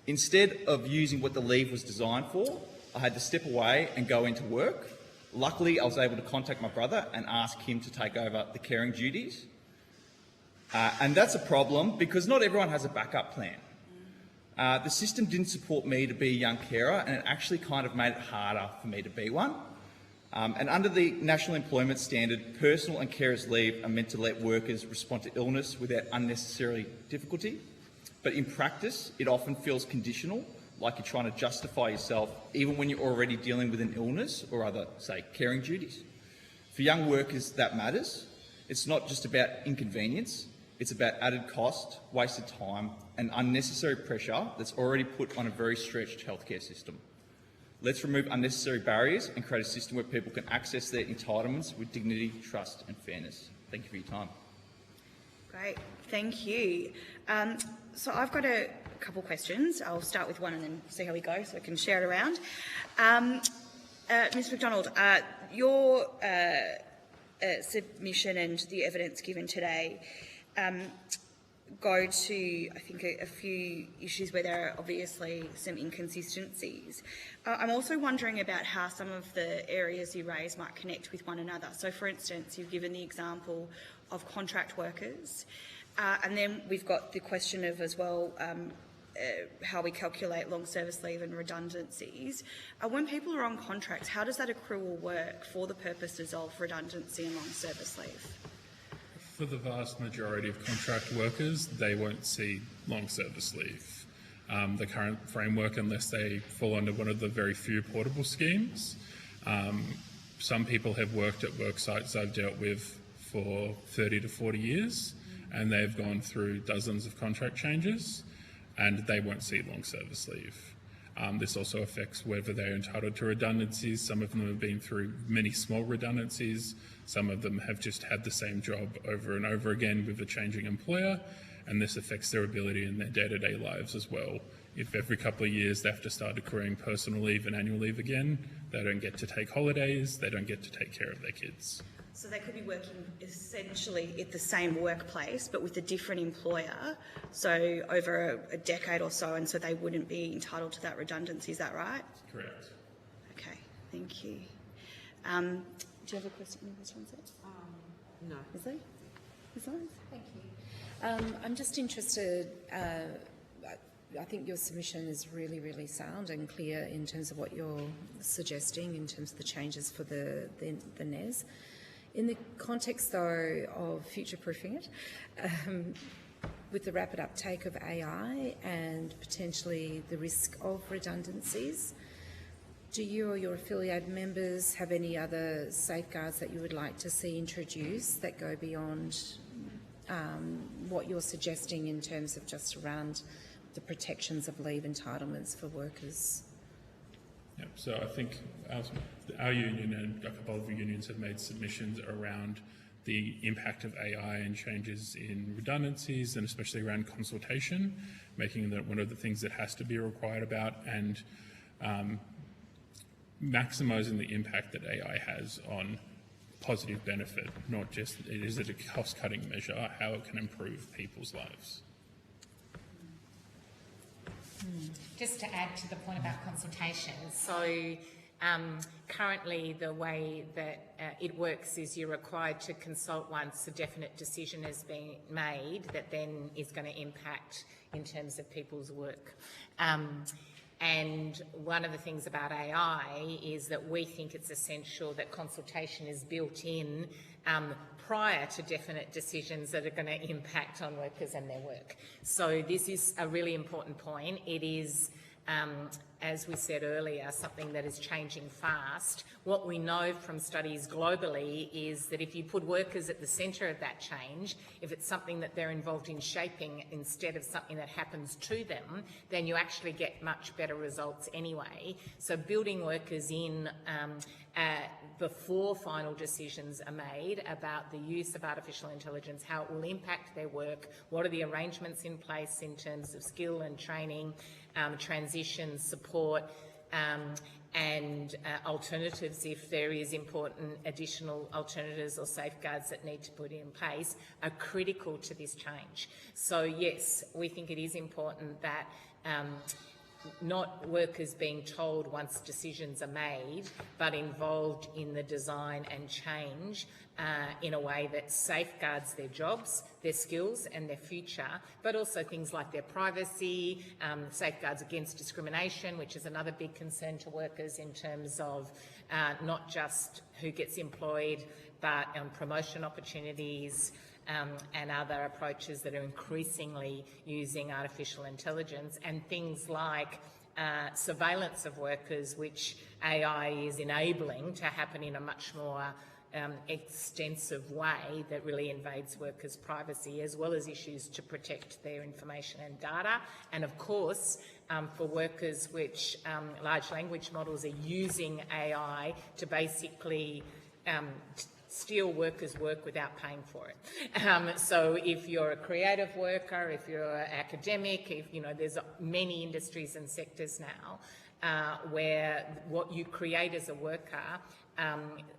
Instead of using what the leave was designed for, I had to step away and go into work. Luckily, I was able to contact my brother and ask him to take over the caring duties. And that's a problem because not everyone has a backup plan. The system didn't support me to be a young carer and it actually kind of made it harder for me to be one. And under the National Employment Standard, personal and carers leave are meant to let workers respond to illness without unnecessary difficulty. But in practice, it often feels conditional, like you're trying to justify yourself even when you're already dealing with an illness or other, say, caring duties. For young workers, that matters. It's not just about inconvenience, it's about added cost, wasted time and unnecessary pressure that's already put on a very stretched healthcare system. Let's remove unnecessary barriers and create a system where people can access their entitlements with dignity, trust and fairness. Thank you for your time. Great, thank you. So I've got a couple questions. I'll start with one and then see how we go so I can share it around. Ms McDonald, your submission and the evidence given today go to, I think, a few issues where there are obviously some inconsistencies. I'm also wondering about how some of the areas you raise might connect with one another. So, for instance, you've given the example of contract workers, and then we've got the question of, as well, how we calculate long service leave and redundancies. When people are on contracts, how does that accrual work for the purposes of redundancy and long service leave? For the vast majority of contract workers, they won't see long service leave. The current framework, unless they fall under one of the very few portable schemes. Some people have worked at work sites I've dealt with for 30 to 40 years, and they've gone through dozens of contract changes, and they won't see long service leave. This also affects whether they're entitled to redundancies. Some of them have been through many small redundancies. Some of them have just had the same job over and over again with a changing employer, and this affects their ability in their day-to-day lives as well. If every couple of years they have to start accruing personal leave and annual leave again, they don't get to take holidays, they don't get to take care of their kids. So they could be working essentially at the same workplace but with a different employer, so over a decade or so, and so they wouldn't be entitled to that redundancy, is that right? Correct. Okay, thank you. Do you have a question? No. Is there? Thank you. I'm just interested, I think your submission is really, really sound and clear in terms of what you're suggesting in terms of the changes for the NES. In the context, though, of future-proofing it, with the rapid uptake of AI and potentially the risk of redundancies, do you or your affiliated members have any other safeguards that you would like to see introduced that go beyond what you're suggesting in terms of just around the protections of leave entitlements for workers? Yep. So I think our union and a couple of unions have made submissions around the impact of AI and changes in redundancies, and especially around consultation, making that one of the things that has to be required about, and maximising the impact that AI has on positive benefit, not just is it a cost-cutting measure, how it can improve people's lives. Just to add to the point about consultation, so Currently, the way that it works is you're required to consult once a definite decision has been made that then is going to impact in terms of people's work. And one of the things about AI is that we think it's essential that consultation is built in prior to definite decisions that are going to impact on workers and their work. So this is a really important point. It is, as we said earlier, something that is changing fast. What we know from studies globally is that if you put workers at the centre of that change, if it's something that they're involved in shaping instead of something that happens to them, then you actually get much better results anyway. So building workers in before final decisions are made about the use of artificial intelligence, how it will impact their work, what are the arrangements in place in terms of skill and training, transition support, and alternatives if there is important additional alternatives or safeguards that need to put in place are critical to this change. So yes, we think it is important that not workers being told once decisions are made, but involved in the design and change in a way that safeguards their jobs, their skills and their future, but also things like their privacy, safeguards against discrimination, which is another big concern to workers in terms of not just who gets employed, but promotion opportunities, and other approaches that are increasingly using artificial intelligence, and things like surveillance of workers, which AI is enabling to happen in a much more extensive way that really invades workers' privacy, as well as issues to protect their information and data. And of course, for workers which large language models are using AI to basically steal workers' work without paying for it. So if you're a creative worker, if you're an academic, if there's many industries and sectors now where what you create as a worker,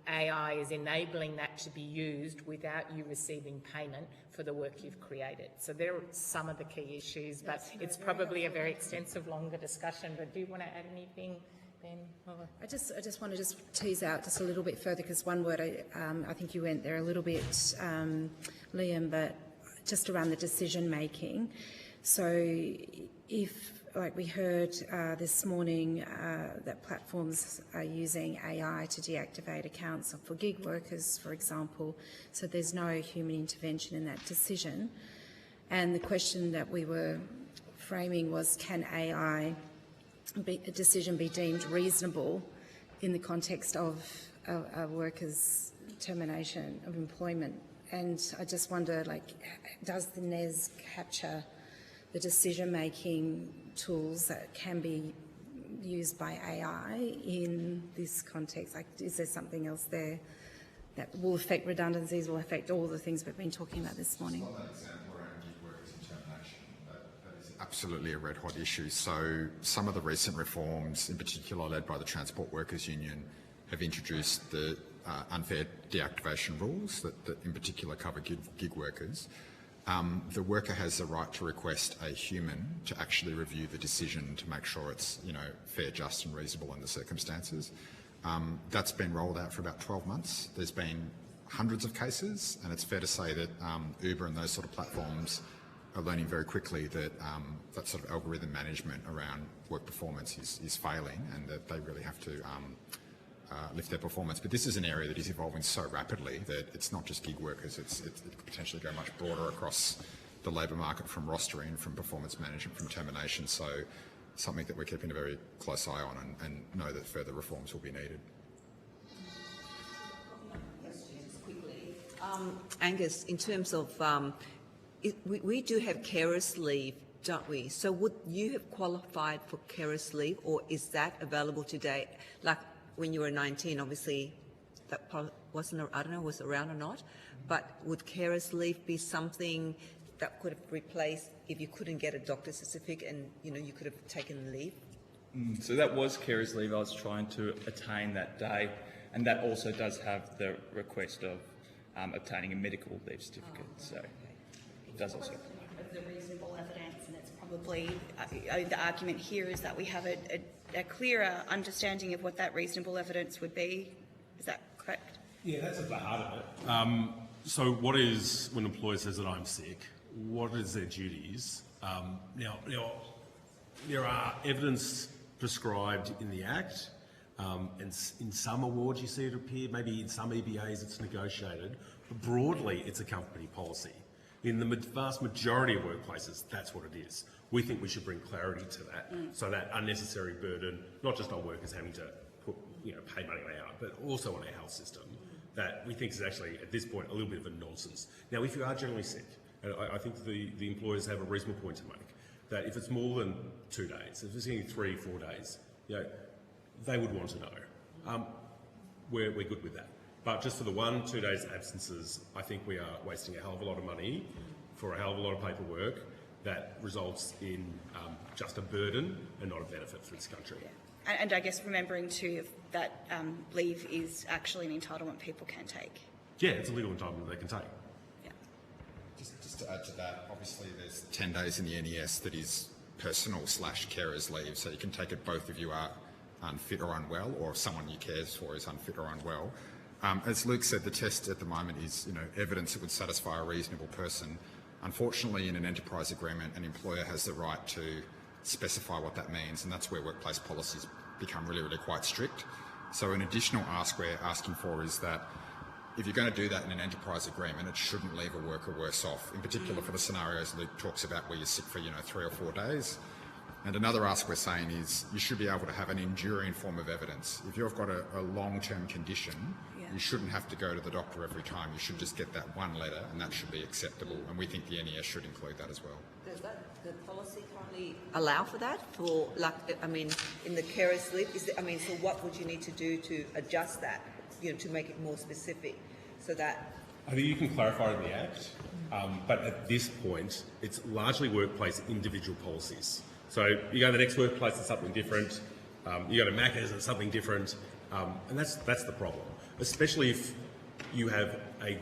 AI is enabling that to be used without you receiving payment for the work you've created. So there are some of the key issues, but it's probably a very extensive, longer discussion. But do you want to add anything? I just want to tease out just a little bit further, because one word I think you went there a little bit, Liam, but just around the decision making. So if, like we heard this morning, that platforms are using AI to deactivate accounts for gig workers, for example, so there's no human intervention in that decision. And the question that we were framing was, can a decision be deemed reasonable in the context of a worker's termination of employment? And I just wonder, does the NES capture the decision-making tools that can be used by AI in this context? Is there something else there that will affect redundancies, will affect all the things we've been talking about this morning? Absolutely a red-hot issue. So some of the recent reforms, in particular led by the Transport Workers Union, have introduced the unfair deactivation rules that in particular cover gig workers. The worker has the right to request a human to actually review the decision to make sure it's fair, just and reasonable in the circumstances. That's been rolled out for about 12 months. There's been hundreds of cases, and it's fair to say that Uber and those sort of platforms are learning very quickly that that sort of algorithm management around work performance is failing, and that they really have to lift their performance. But this is an area that is evolving so rapidly that it's not just gig workers, it could potentially go much broader across the labour market, from rostering, from performance management, from termination. So something that we're keeping a very close eye on, and know that further reforms will be needed. Angus, in terms of we do have carers leave, don't we? So would you have qualified for carers leave, or is that available today? Like when you were 19, obviously that wasn't, I don't know, was around or not, but would carers leave be something that could have replaced if you couldn't get a doctor's certificate and you could have taken leave? So that was carers leave I was trying to attain that day, and that also does have the request of obtaining a medical leave certificate. So it does also apply. Of the reasonable evidence, and it's probably, the argument here is that we have a clearer understanding of what that reasonable evidence would be. Is that correct? Yeah, that's at the heart of it. So what is, when an employer says that I'm sick, what is their duties? Now, there are evidence prescribed in the Act, and in some awards you see it appear, maybe in some EBAs it's negotiated, but broadly it's a company policy. In the vast majority of workplaces, that's what it is. We think we should bring clarity to that, so that unnecessary burden, not just on workers having to pay money out, but also on our health system, that we think is actually, at this point, a little bit of a nonsense. Now, if you are generally sick, and I think the employers have a reasonable point to make, that if it's more than 2 days, if it's only 3, 4 days, they would want to know. We're good with that. But just for the 1, 2 days absences, I think we are wasting a hell of a lot of money for a hell of a lot of paperwork that results in just a burden and not a benefit for this country. Yeah. And I guess remembering too that leave is actually an entitlement people can take. Yeah, it's a legal entitlement they can take. Just to add to that, obviously there's 10 days in the NES that is personal/carers leave, so you can take it both if you are unfit or unwell, or if someone you cares for is unfit or unwell. As Luke said, the test at the moment is evidence that would satisfy a reasonable person. Unfortunately, in an enterprise agreement, an employer has the right to specify what that means, and that's where workplace policies become really, really quite strict. So an additional ask we're asking for is that if you're going to do that in an enterprise agreement, it shouldn't leave a worker worse off, in particular for the scenarios Luke talks about where you're sick for 3 or 4 days. And another ask we're saying is you should be able to have an enduring form of evidence. If you've got a long-term condition, you shouldn't have to go to the doctor every time. You should just get that one letter, and that should be acceptable. And we think the NES should include that as well. Does the policy currently allow for that? For in the carers leave, so what would you need to do to adjust that, to make it more specific, so that? I think you can clarify it in the Act, but at this point, it's largely workplace individual policies. So you go to the next workplace, it's something different. You go to Macca's, it's something different, and that's the problem. Especially if you have a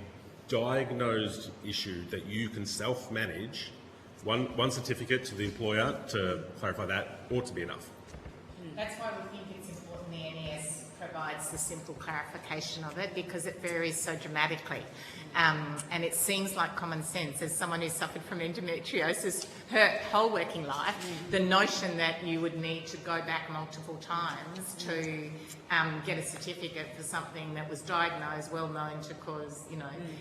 diagnosed issue that you can self-manage, one certificate to the employer to clarify that ought to be enough. That's why we think it's important the NES provides the simple clarification of it, because it varies so dramatically. And it seems like common sense. As someone who's suffered from endometriosis her whole working life, the notion that you would need to go back multiple times to get a certificate for something that was diagnosed, well known to cause,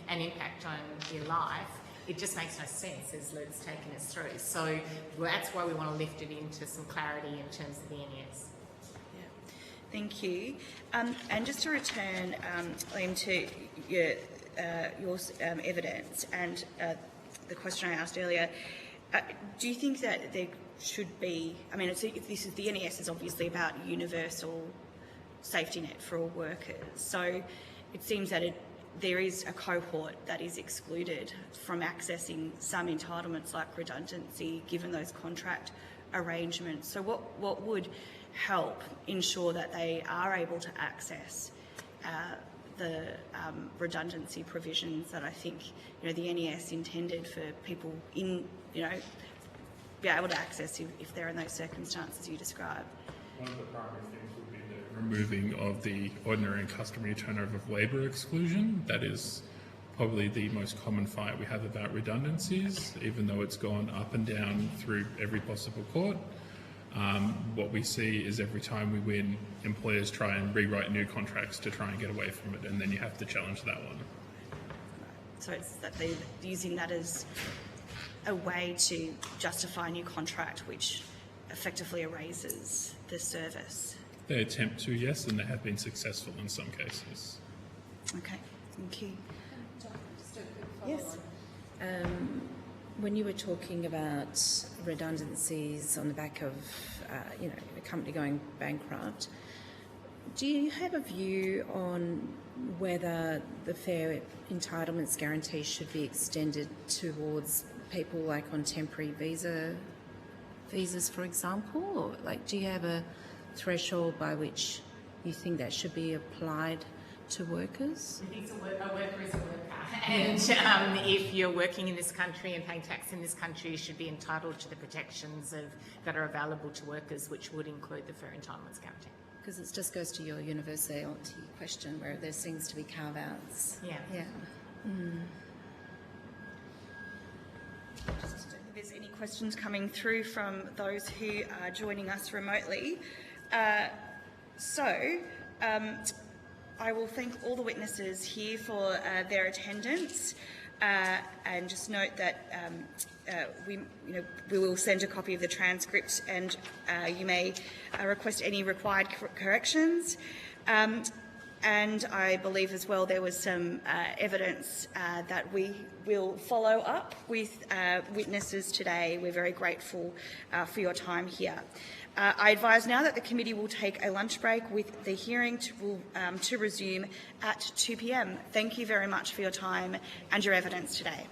an impact on your life, it just makes no sense, as Luke's taken us through. So that's why we want to lift it into some clarity in terms of the NES. Thank you. And just to return, Liam, to your evidence and the question I asked earlier, do you think that there should be, the NES is obviously about universal safety net for all workers, so it seems that there is a cohort that is excluded from accessing some entitlements like redundancy, given those contract arrangements. So what would help ensure that they are able to access the redundancy provisions that I think the NES intended for people be able to access if they're in those circumstances you described? One of the primary things would be the removing of the ordinary and customary turnover of labour exclusion. That is probably the most common fight we have about redundancies, even though it's gone up and down through every possible court. What we see is every time we win, employers try and rewrite new contracts to try and get away from it, and then you have to challenge that one. So it's that they're using that as a way to justify a new contract, which effectively erases the service. They attempt to, yes, and they have been successful in some cases. Okay, thank you. Just a quick follow-on. When you were talking about redundancies on the back of, a company going bankrupt, do you have a view on whether the fair entitlements guarantee should be extended towards people like on temporary visas, for example? Or do you have a threshold by which you think that should be applied to workers? A worker is a worker, and if you're working in this country and paying tax in this country, you should be entitled to the protections that are available to workers, which would include the Fair Entitlements Guarantee. Because it just goes to your universality question, where there seems to be carve-outs. Yeah. Yeah. Mm. Just if there's any questions coming through from those who are joining us remotely. I will thank all the witnesses here for their attendance, and just note that we will send a copy of the transcript, and you may request any required corrections. And I believe as well there was some evidence that we will follow up with witnesses today. We're very grateful for your time here. I advise now that the committee will take a lunch break, with the hearing to resume at 2 p.m. Thank you very much for your time and your evidence today.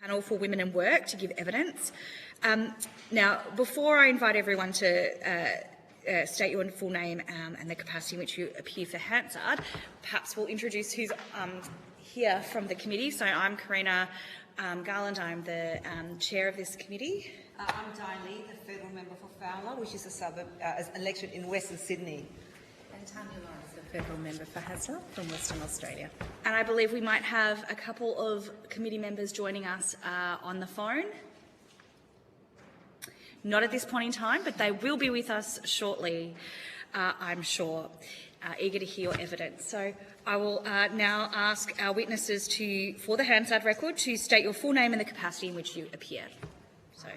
Panel for Women in Work to give evidence. Now, before I invite everyone to state your full name and the capacity in which you appear for Hansard, perhaps we'll introduce who's here from the committee. So I'm Karina Garland, I'm the chair of this committee. I'm Diane Lee, the federal member for Fowler, which is a suburb elected in Western Sydney. And Tanya Lawrence, the federal member for Haslett from Western Australia. And I believe we might have a couple of committee members joining us on the phone. Not at this point in time, but they will be with us shortly, I'm sure, eager to hear your evidence. So I will now ask our witnesses for the Hansard record to state your full name and the capacity in which you appear. So,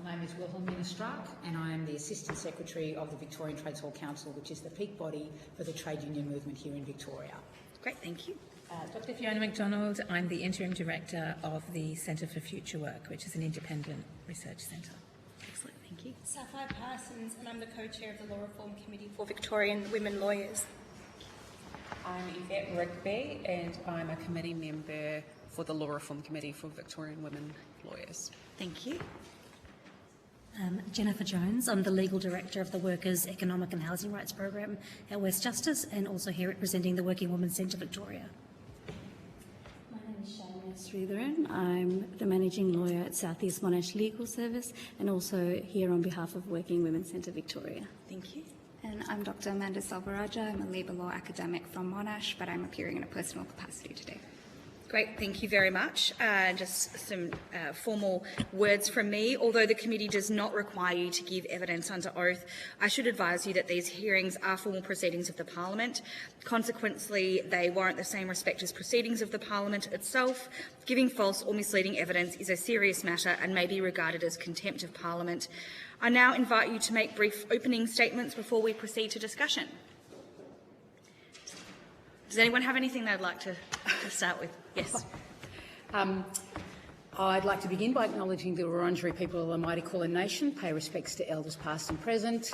my name is Wilhelmina Strack and I am the Assistant Secretary of the Victorian Trades Hall Council, which is the peak body for the trade union movement here in Victoria. Great, thank you. Dr. Fiona McDonald, I'm the Interim Director of the Centre for Future Work, which is an independent research centre. Excellent, thank you. Sapphire Parsons, and I'm the co-chair of the Law Reform Committee for Victorian Women Lawyers. I'm Yvette Rigby and I'm a committee member for the Law Reform Committee for Victorian Women Lawyers. Thank you. Jennifer Jones, I'm the Legal Director of the Workers' Economic and Housing Rights Program at West Justice and also here representing the Working Women's Centre Victoria. My name is Shania Sridharan. I'm the Managing Lawyer at South East Monash Legal Service and also here on behalf of Working Women's Centre Victoria. Thank you. And I'm Dr. Amanda Salvaraja. I'm a labour law academic from Monash, but I'm appearing in a personal capacity today. Great, thank you very much. Just some formal words from me. Although the committee does not require you to give evidence under oath, I should advise you that these hearings are formal proceedings of the Parliament. Consequently, they warrant the same respect as proceedings of the Parliament itself. Giving false or misleading evidence is a serious matter and may be regarded as contempt of Parliament. I now invite you to make brief opening statements before we proceed to discussion. Does anyone have anything they'd like to start with? Yes. I'd like to begin by acknowledging the Wurundjeri people of the mighty Kulin Nation, pay respects to elders past and present.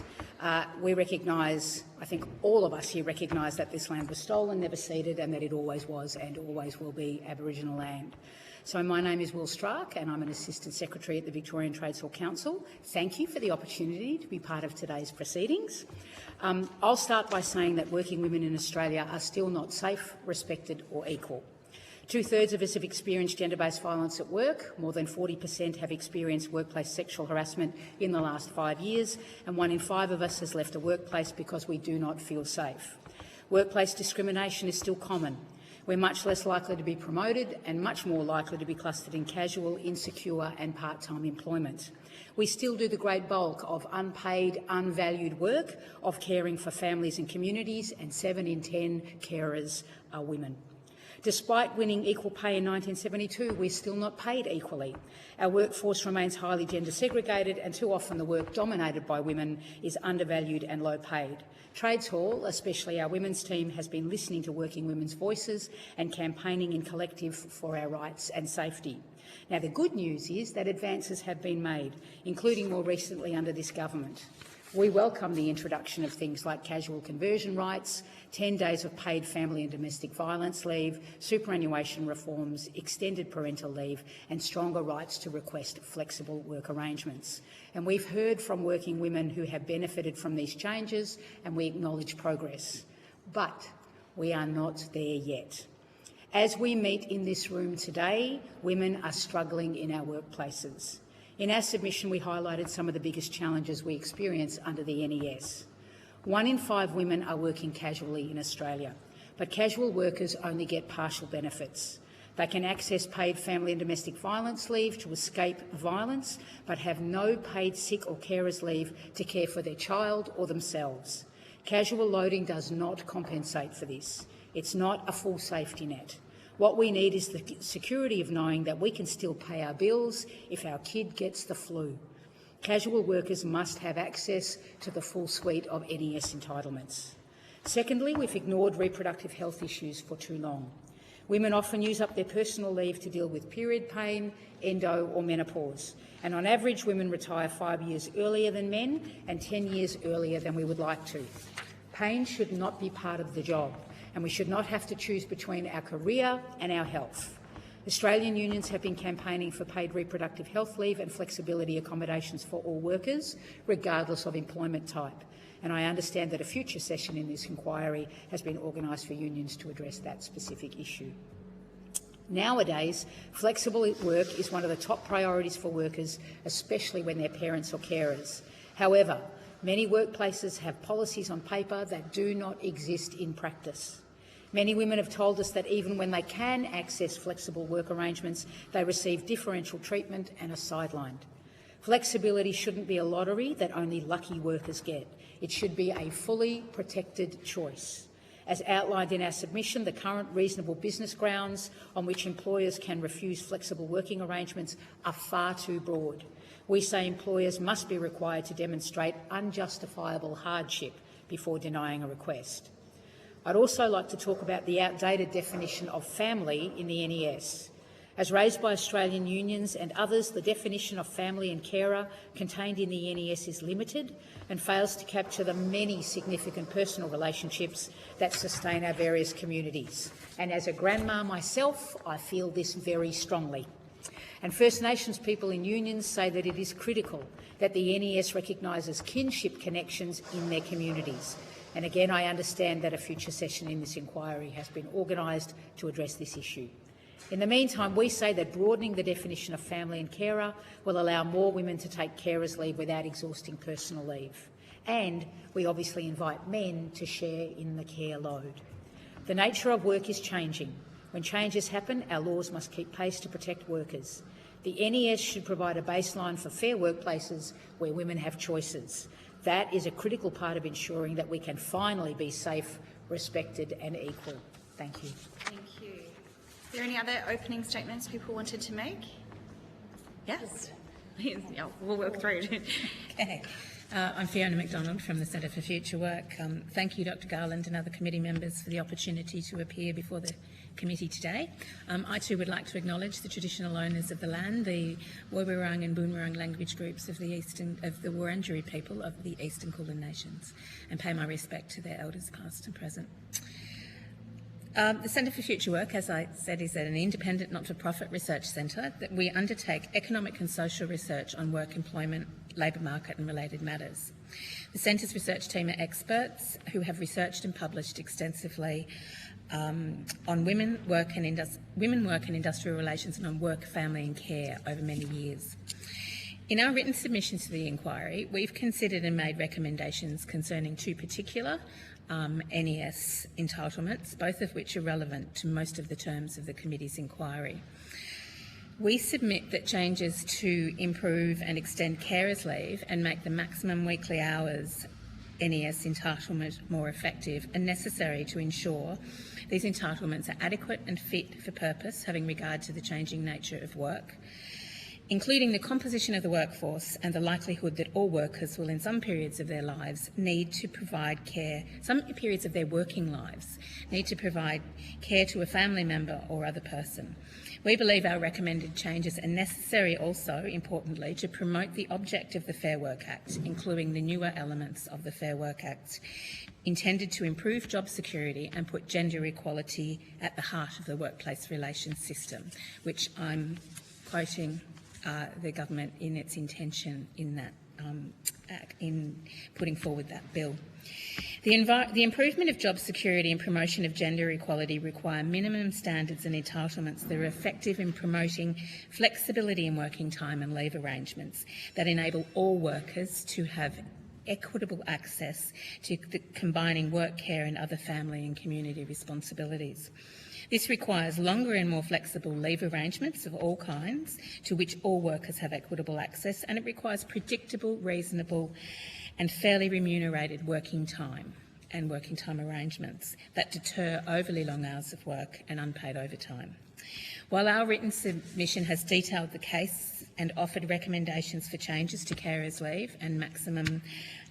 We recognise, I think all of us here recognise that this land was stolen, never ceded, and that it always was and always will be Aboriginal land. So my name is Will Strack and I'm an Assistant Secretary at the Victorian Trades Hall Council. Thank you for the opportunity to be part of today's proceedings. I'll start by saying that working women in Australia are still not safe, respected or equal. 2/3 of us have experienced gender-based violence at work, more than 40% have experienced workplace sexual harassment in the last 5 years, and 1 in 5 of us has left a workplace because we do not feel safe. Workplace discrimination is still common. We're much less likely to be promoted and much more likely to be clustered in casual, insecure and part-time employment. We still do the great bulk of unpaid, unvalued work of caring for families and communities, and 7 in 10 carers are women. Despite winning equal pay in 1972, we're still not paid equally. Our workforce remains highly gender segregated and too often the work dominated by women is undervalued and low paid. Trades Hall, especially our women's team, has been listening to working women's voices and campaigning in collective for our rights and safety. Now, the good news is that advances have been made, including more recently under this government. We welcome the introduction of things like casual conversion rights, 10 days of paid family and domestic violence leave, superannuation reforms, extended parental leave and stronger rights to request flexible work arrangements. And we've heard from working women who have benefited from these changes and we acknowledge progress. But we are not there yet. As we meet in this room today, women are struggling in our workplaces. In our submission, we highlighted some of the biggest challenges we experience under the NES. 1 in 5 women are working casually in Australia, but casual workers only get partial benefits. They can access paid family and domestic violence leave to escape violence, but have no paid sick or carers leave to care for their child or themselves. Casual loading does not compensate for this. It's not a full safety net. What we need is the security of knowing that we can still pay our bills if our kid gets the flu. Casual workers must have access to the full suite of NES entitlements. Secondly, we've ignored reproductive health issues for too long. Women often use up their personal leave to deal with period pain, endo or menopause, and on average women retire 5 years earlier than men and 10 years earlier than we would like to. Pain should not be part of the job, and we should not have to choose between our career and our health. Australian unions have been campaigning for paid reproductive health leave and flexibility accommodations for all workers, regardless of employment type. And I understand that a future session in this inquiry has been organised for unions to address that specific issue. Nowadays, flexible work is one of the top priorities for workers, especially when they're parents or carers. However, many workplaces have policies on paper that do not exist in practice. Many women have told us that even when they can access flexible work arrangements, they receive differential treatment and are sidelined. Flexibility shouldn't be a lottery that only lucky workers get. It should be a fully protected choice. As outlined in our submission, the current reasonable business grounds on which employers can refuse flexible working arrangements are far too broad. We say employers must be required to demonstrate unjustifiable hardship before denying a request. I'd also like to talk about the outdated definition of family in the NES. As raised by Australian unions and others, the definition of family and carer contained in the NES is limited and fails to capture the many significant personal relationships that sustain our various communities. And as a grandma myself, I feel this very strongly. And First Nations people in unions say that it is critical that the NES recognises kinship connections in their communities. And again, I understand that a future session in this inquiry has been organised to address this issue. In the meantime, we say that broadening the definition of family and carer will allow more women to take carers' leave without exhausting personal leave. And we obviously invite men to share in the care load. The nature of work is changing. When changes happen, our laws must keep pace to protect workers. The NES should provide a baseline for fair workplaces where women have choices. That is a critical part of ensuring that we can finally be safe, respected and equal. Thank you. Thank you. Are there any other opening statements people wanted to make? Yes? Yeah, we'll work through it. Okay. I'm Fiona McDonald from the Centre for Future Work. Thank you, Dr Garland and other committee members for the opportunity to appear before the committee today. I too would like to acknowledge the traditional owners of the land, the Woiwurrung and Boonwurrung language groups of the Wurundjeri people of the Eastern Kulin Nations, and pay my respect to their elders past and present. The Centre for Future Work, as I said, is an independent not-for-profit research centre that we undertake economic and social research on work, employment, labour market and related matters. The Centre's research team are experts who have researched and published extensively on women, work and industrial relations and on work, family and care over many years. In our written submission to the inquiry, we've considered and made recommendations concerning two particular NES entitlements, both of which are relevant to most of the terms of the committee's inquiry. We submit that changes to improve and extend carers' leave and make the maximum weekly hours NES entitlement more effective are necessary to ensure these entitlements are adequate and fit for purpose, having regard to the changing nature of work, including the composition of the workforce and the likelihood that all workers will in some periods of their lives need to provide care, some periods of their working lives, need to provide care to a family member or other person. We believe our recommended changes are necessary also, importantly, to promote the object of the Fair Work Act, including the newer elements of the Fair Work Act, intended to improve job security and put gender equality at the heart of the workplace relations system, which I'm quoting the government in its intention in that in putting forward that bill. The improvement of job security and promotion of gender equality require minimum standards and entitlements that are effective in promoting flexibility in working time and leave arrangements that enable all workers to have equitable access to combining work, care and other family and community responsibilities. This requires longer and more flexible leave arrangements of all kinds to which all workers have equitable access, and it requires predictable, reasonable and fairly remunerated working time and working time arrangements that deter overly long hours of work and unpaid overtime. While our written submission has detailed the case and offered recommendations for changes to carers' leave and maximum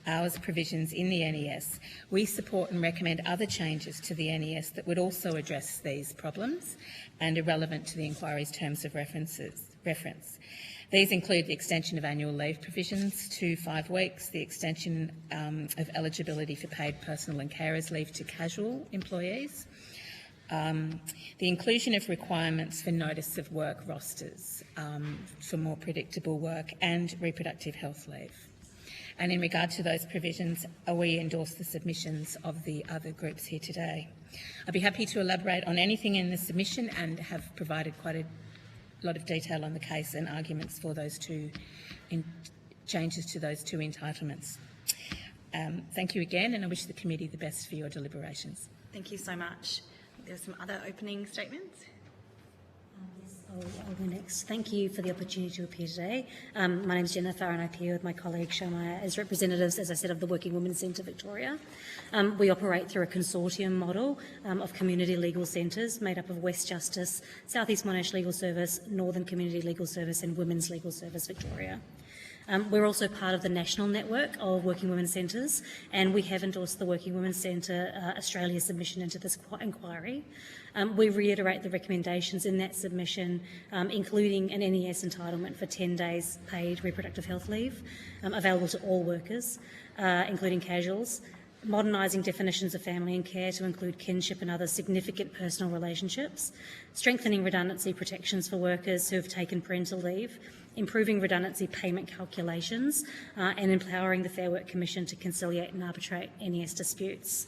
hours provisions in the NES, we support and recommend other changes to the NES that would also address these problems and are relevant to the inquiry's terms of reference. These include the extension of annual leave provisions to 5 weeks, the extension of eligibility for paid personal and carers' leave to casual employees, The inclusion of requirements for notice of work rosters for more predictable work and reproductive health leave. And in regard to those provisions, we endorse the submissions of the other groups here today. I'd be happy to elaborate on anything in the submission and have provided quite a lot of detail on the case and arguments for those two changes to those two entitlements. Thank you again, and I wish the committee the best for your deliberations. Thank you so much. There are some other opening statements. I'll go next. Thank you for the opportunity to appear today. My name is Jennifer and I appear with my colleague Shomaya as representatives, as I said, of the Working Women's Centre Victoria. We operate through a consortium model of community legal centres made up of West Justice, South East Monash Legal Service, Northern Community Legal Service and Women's Legal Service Victoria. We're also part of the national network of Working Women's Centres, and we have endorsed the Working Women's Centre Australia submission into this inquiry. We reiterate the recommendations in that submission, including an NES entitlement for 10 days paid reproductive health leave, available to all workers, including casuals, modernising definitions of family and care to include kinship and other significant personal relationships, strengthening redundancy protections for workers who have taken parental leave, improving redundancy payment calculations, and empowering the Fair Work Commission to conciliate and arbitrate NES disputes.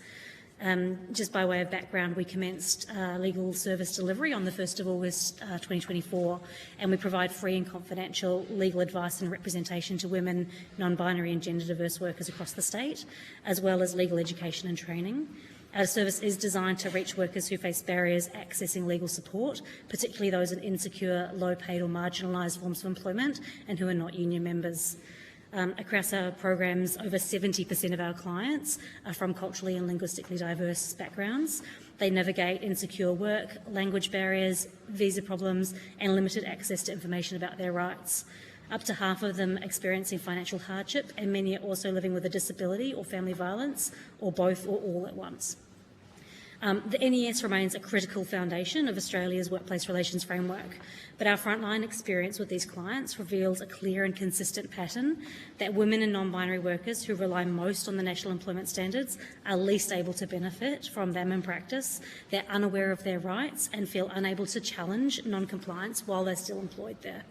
Just by way of background, we commenced legal service delivery on the 1st of August 2024, and we provide free and confidential legal advice and representation to women, non-binary and gender diverse workers across the state, as well as legal education and training. Our service is designed to reach workers who face barriers accessing legal support, particularly those in insecure, low-paid or marginalised forms of employment and who are not union members. Across our programs, over 70% of our clients are from culturally and linguistically diverse backgrounds. They navigate insecure work, language barriers, visa problems and limited access to information about their rights. Up to half of them experiencing financial hardship, and many are also living with a disability or family violence, or both or all at once. The NES remains a critical foundation of Australia's workplace relations framework, but our frontline experience with these clients reveals a clear and consistent pattern that women and non-binary workers who rely most on the national employment standards are least able to benefit from them in practice. They're unaware of their rights and feel unable to challenge non-compliance while they're still employed there.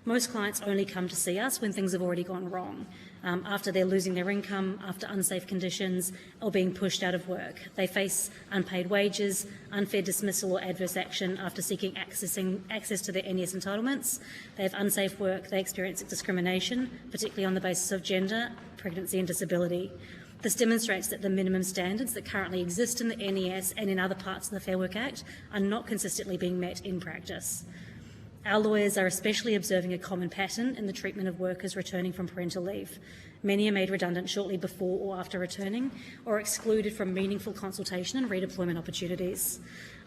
Most clients only come to see us when things have already gone wrong, after they're losing their income, after unsafe conditions, or being pushed out of work. They face unpaid wages, unfair dismissal or adverse action after seeking access to their NES entitlements. They have unsafe work, they experience discrimination, particularly on the basis of gender, pregnancy and disability. This demonstrates that the minimum standards that currently exist in the NES and in other parts of the Fair Work Act are not consistently being met in practice. Our lawyers are especially observing a common pattern in the treatment of workers returning from parental leave. Many are made redundant shortly before or after returning, or excluded from meaningful consultation and redeployment opportunities.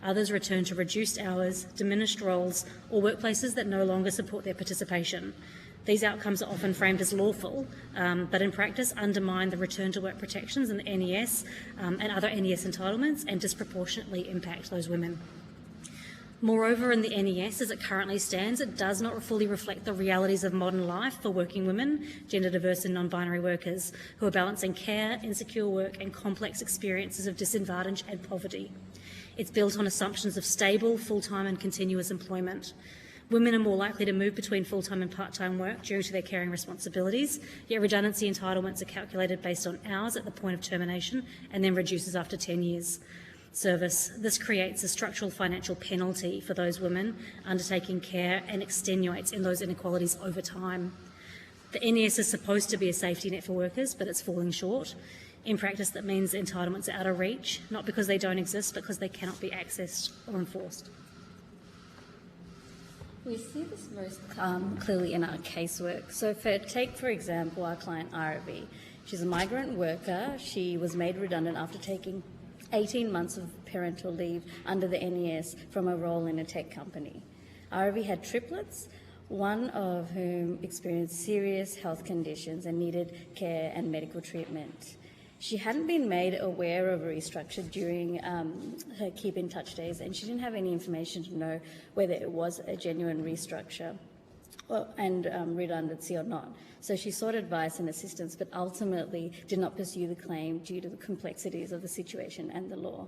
Others return to reduced hours, diminished roles, or workplaces that no longer support their participation. These outcomes are often framed as lawful, but in practice undermine the return to work protections in the NES and other NES entitlements and disproportionately impact those women. Moreover, in the NES, as it currently stands, it does not fully reflect the realities of modern life for working women, gender diverse and non-binary workers who are balancing care, insecure work and complex experiences of disadvantage and poverty. It's built on assumptions of stable, full-time and continuous employment. Women are more likely to move between full-time and part-time work due to their caring responsibilities, yet redundancy entitlements are calculated based on hours at the point of termination and then reduces after 10 years. Service. This creates a structural financial penalty for those women undertaking care and extenuates in those inequalities over time. The NES is supposed to be a safety net for workers, but it's falling short. In practice, that means entitlements are out of reach, not because they don't exist, but because they cannot be accessed or enforced. We see this most clearly in our casework. So take, for example, our client RV. She's a migrant worker. She was made redundant after taking 18 months of parental leave under the NES from a role in a tech company. RV had triplets, one of whom experienced serious health conditions and needed care and medical treatment. She hadn't been made aware of a restructure during her Keep in Touch days, and she didn't have any information to know whether it was a genuine restructure and redundancy or not. So she sought advice and assistance, but ultimately did not pursue the claim due to the complexities of the situation and the law.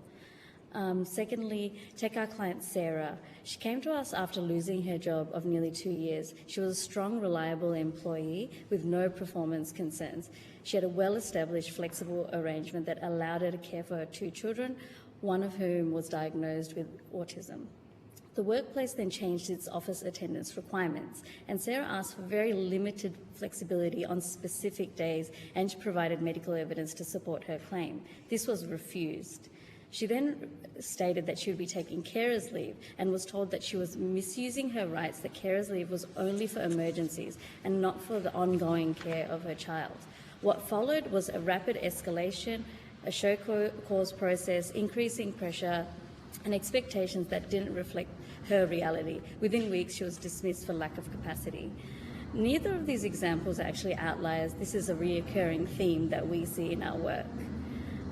Secondly, take our client Sarah. She came to us after losing her job of nearly 2 years. She was a strong, reliable employee with no performance concerns. She had a well-established, flexible arrangement that allowed her to care for her 2 children, one of whom was diagnosed with autism. The workplace then changed its office attendance requirements, and Sarah asked for very limited flexibility on specific days, and she provided medical evidence to support her claim. This was refused. She then stated that she would be taking carers leave and was told that she was misusing her rights, that carers leave was only for emergencies and not for the ongoing care of her child. What followed was a rapid escalation, a show cause process, increasing pressure and expectations that didn't reflect her reality. Within weeks, she was dismissed for lack of capacity. Neither of these examples are actually outliers. This is a reoccurring theme that we see in our work.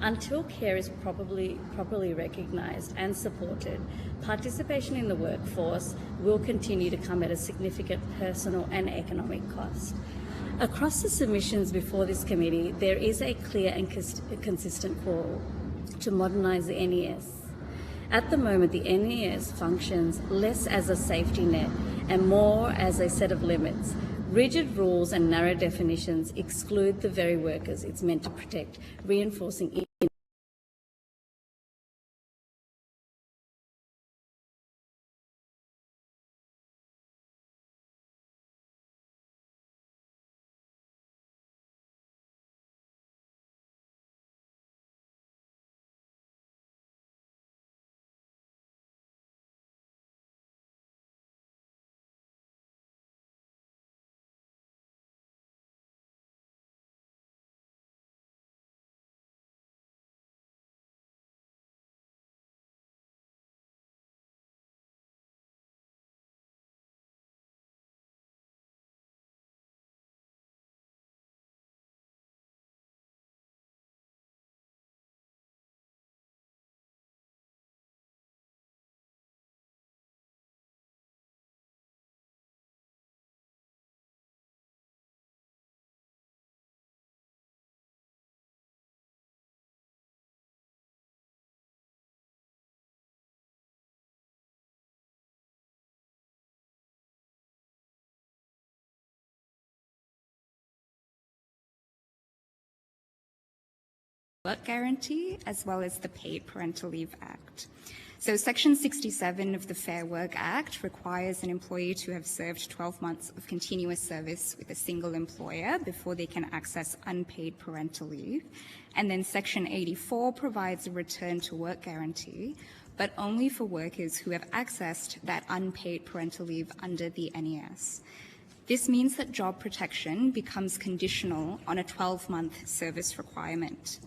Until care is properly recognised and supported, participation in the workforce will continue to come at a significant personal and economic cost. Across the submissions before this committee, there is a clear and consistent call to modernise the NES. At the moment, the NES functions less as a safety net and more as a set of limits. Rigid rules and narrow definitions exclude the very workers it's meant to protect, reinforcing Work Guarantee, as well as the Paid Parental Leave Act. So Section 67 of the Fair Work Act requires an employee to have served 12 months of continuous service with a single employer before they can access unpaid parental leave. And then Section 84 provides a return to work guarantee, but only for workers who have accessed that unpaid parental leave under the NES. This means that job protection becomes conditional on a 12-month service requirement.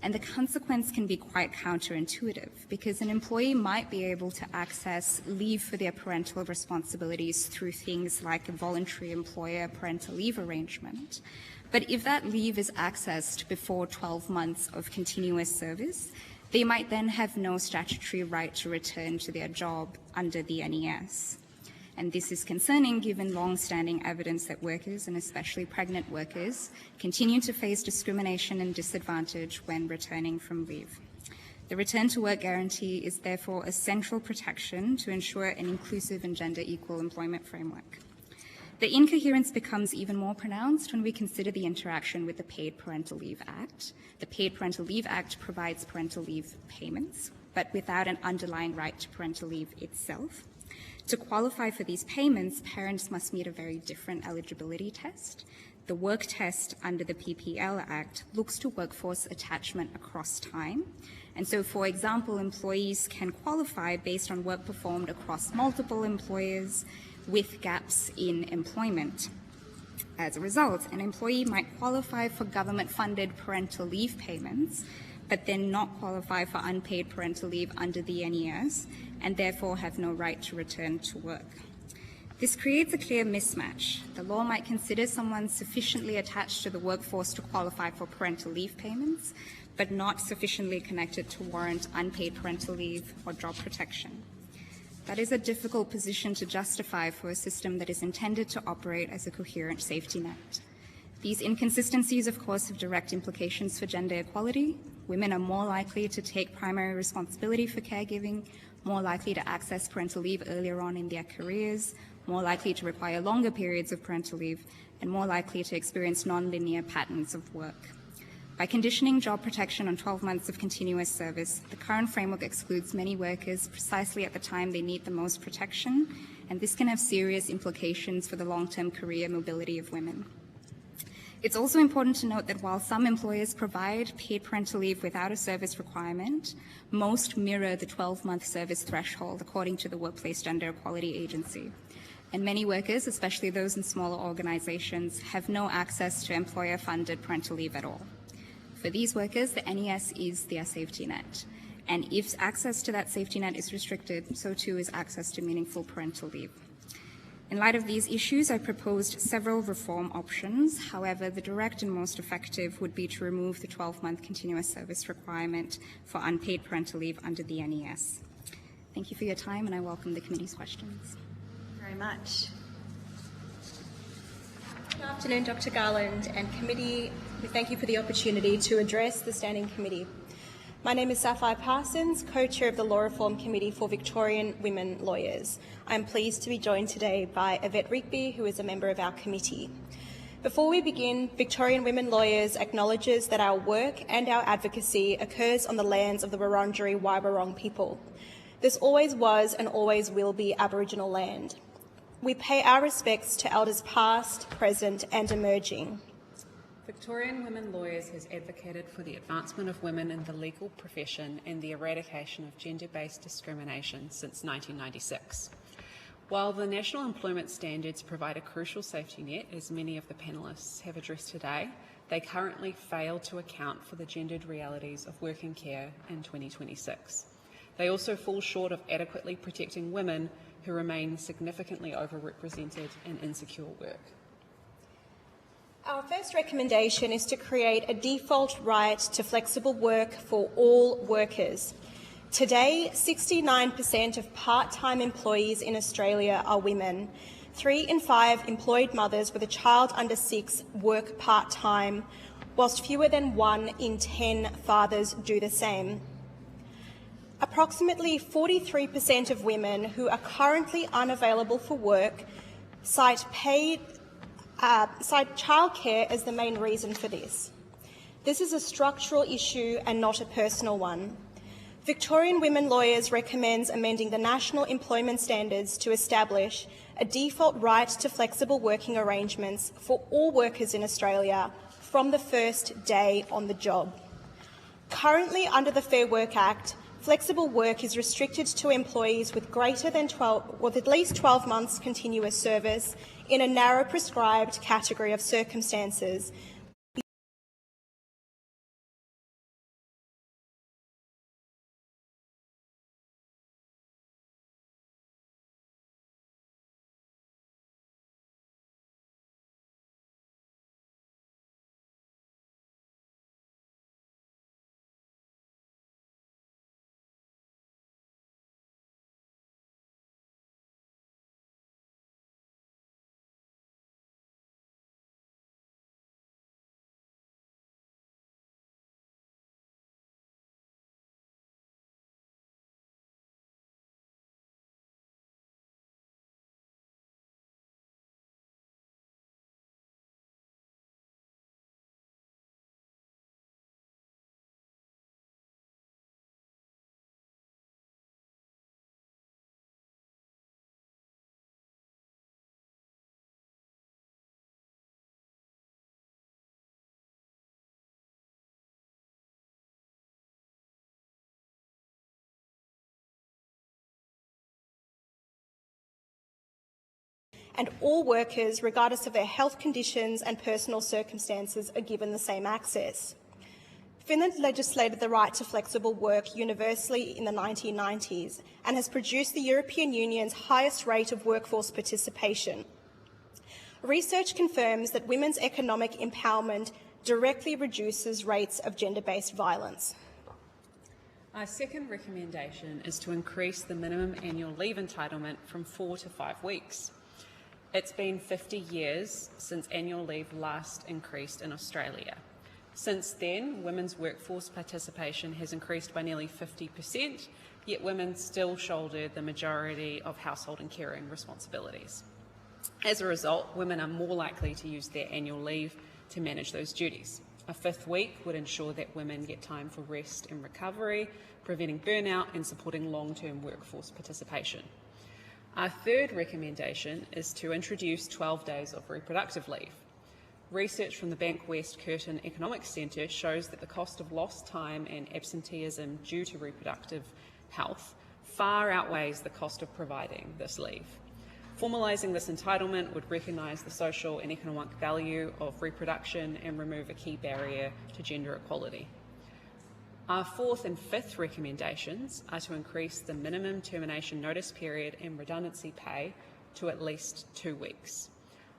And the consequence can be quite counterintuitive because an employee might be able to access leave for their parental responsibilities through things like a voluntary employer parental leave arrangement. But if that leave is accessed before 12 months of continuous service, they might then have no statutory right to return to their job under the NES. And this is concerning given long-standing evidence that workers, and especially pregnant workers, continue to face discrimination and disadvantage when returning from leave. The Return to Work Guarantee is therefore a central protection to ensure an inclusive and gender-equal employment framework. The incoherence becomes even more pronounced when we consider the interaction with the Paid Parental Leave Act. The Paid Parental Leave Act provides parental leave payments, but without an underlying right to parental leave itself. To qualify for these payments, parents must meet a very different eligibility test. The work test under the PPL Act looks to workforce attachment across time. And so, for example, employees can qualify based on work performed across multiple employers with gaps in employment. As a result, an employee might qualify for government-funded parental leave payments, but then not qualify for unpaid parental leave under the NES, and therefore have no right to return to work. This creates a clear mismatch. The law might consider someone sufficiently attached to the workforce to qualify for parental leave payments, but not sufficiently connected to warrant unpaid parental leave or job protection. That is a difficult position to justify for a system that is intended to operate as a coherent safety net. These inconsistencies, of course, have direct implications for gender equality, Women are more likely to take primary responsibility for caregiving, more likely to access parental leave earlier on in their careers, more likely to require longer periods of parental leave, and more likely to experience non-linear patterns of work. By conditioning job protection on 12 months of continuous service, the current framework excludes many workers precisely at the time they need the most protection, and this can have serious implications for the long-term career mobility of women. It's also important to note that while some employers provide paid parental leave without a service requirement, most mirror the 12-month service threshold according to the Workplace Gender Equality Agency. And many workers, especially those in smaller organisations, have no access to employer-funded parental leave at all. For these workers, the NES is their safety net. And if access to that safety net is restricted, so too is access to meaningful parental leave. In light of these issues, I proposed several reform options. However, the direct and most effective would be to remove the 12-month continuous service requirement for unpaid parental leave under the NES. Thank you for your time, and I welcome the committee's questions. Very much. Good afternoon, Dr. Garland and committee. We thank you for the opportunity to address the Standing Committee. My name is Sapphire Parsons, co-chair of the Law Reform Committee for Victorian Women Lawyers. I am pleased to be joined today by Yvette Rigby, who is a member of our committee. Before we begin, Victorian Women Lawyers acknowledges that our work and our advocacy occurs on the lands of the Wurundjeri Woi-wurrung people. This always was and always will be Aboriginal land. We pay our respects to elders past, present and emerging. Victorian Women Lawyers has advocated for the advancement of women in the legal profession and the eradication of gender-based discrimination since 1996. While the National Employment Standards provide a crucial safety net, as many of the panellists have addressed today, they currently fail to account for the gendered realities of work and care in 2026. They also fall short of adequately protecting women who remain significantly overrepresented in insecure work. Our first recommendation is to create a default right to flexible work for all workers. Today, 69% of part-time employees in Australia are women. 3 in 5 employed mothers with a child under 6 work part-time, whilst fewer than 1 in 10 fathers do the same. Approximately 43% of women who are currently unavailable for work cite childcare as the main reason for this. This is a structural issue and not a personal one. Victorian Women Lawyers recommends amending the National Employment Standards to establish a default right to flexible working arrangements for all workers in Australia from the first day on the job. Currently, under the Fair Work Act, flexible work is restricted to employees with at least 12 months continuous service in a narrow prescribed category of circumstances. And all workers, regardless of their health conditions and personal circumstances, are given the same access. Finland legislated the right to flexible work universally in the 1990s and has produced the European Union's highest rate of workforce participation. Research confirms that women's economic empowerment directly reduces rates of gender-based violence. Our second recommendation is to increase the minimum annual leave entitlement from 4 to 5 weeks. It's been 50 years since annual leave last increased in Australia. Since then, women's workforce participation has increased by nearly 50%, yet women still shoulder the majority of household and caring responsibilities. As a result, women are more likely to use their annual leave to manage those duties. A fifth week would ensure that women get time for rest and recovery, preventing burnout and supporting long-term workforce participation. Our third recommendation is to introduce 12 days of reproductive leave. Research from the Bank West Curtin Economics Centre shows that the cost of lost time and absenteeism due to reproductive health far outweighs the cost of providing this leave. Formalising this entitlement would recognise the social and economic value of reproduction and remove a key barrier to gender equality. Our fourth and fifth recommendations are to increase the minimum termination notice period and redundancy pay to at least 2 weeks.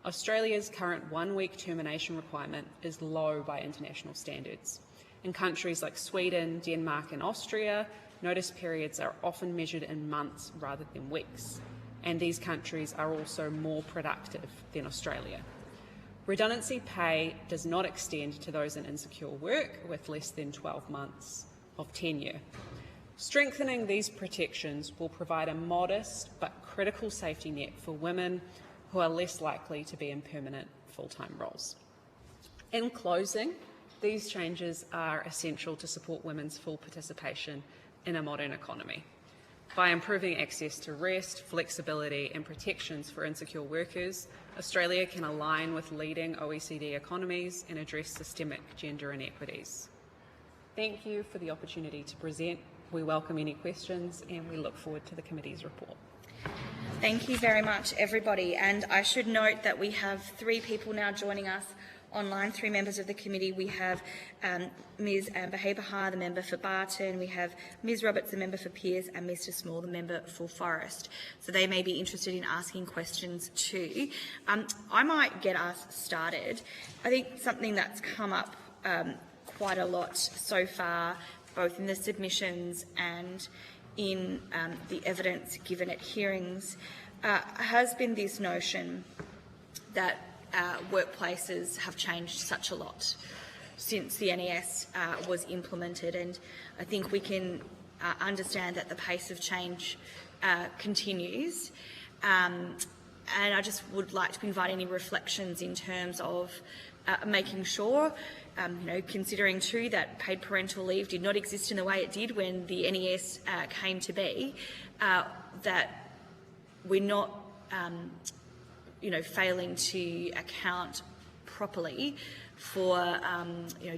Australia's current 1-week termination requirement is low by international standards. In countries like Sweden, Denmark and Austria, notice periods are often measured in months rather than weeks, and these countries are also more productive than Australia. Redundancy pay does not extend to those in insecure work with less than 12 months of tenure. Strengthening these protections will provide a modest but critical safety net for women who are less likely to be in permanent full-time roles. In closing, these changes are essential to support women's full participation in a modern economy. By improving access to rest, flexibility and protections for insecure workers, Australia can align with leading OECD economies and address systemic gender inequities. Thank you for the opportunity to present. We welcome any questions and we look forward to the committee's report. Thank you very much, everybody. And I should note that we have 3 people now joining us online, 3 members of the committee. We have Ms Amber Haberhar, the member for Barton. We have Ms Roberts, the member for Pearce, and Mr Small, the member for Forest. So they may be interested in asking questions too. I might get us started. I think something that's come up quite a lot so far, both in the submissions and in the evidence given at hearings, has been this notion that workplaces have changed such a lot since the NES was implemented, and I think we can understand that the pace of change continues. And I just would like to invite any reflections in terms of making sure, considering too that paid parental leave did not exist in the way it did when the NES came to be, that we're not failing to account properly for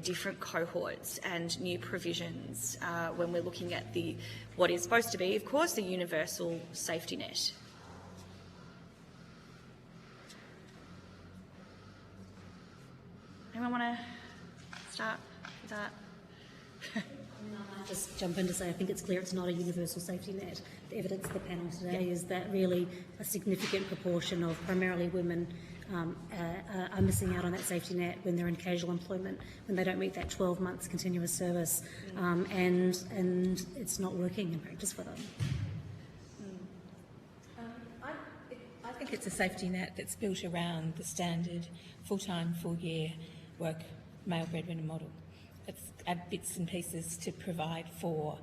different cohorts and new provisions when we're looking at what is supposed to be, of course, the universal safety net. Anyone want to start with that? I'll just jump in to say I think it's clear it's not a universal safety net. The evidence of the panel today is that really a significant proportion of primarily women are missing out on that safety net when they're in casual employment, when they don't meet that 12 months continuous service, and it's not working in practice for them. I think it's a safety net that's built around the standard full-time, full-year work male breadwinner model. It's add bits and pieces to provide for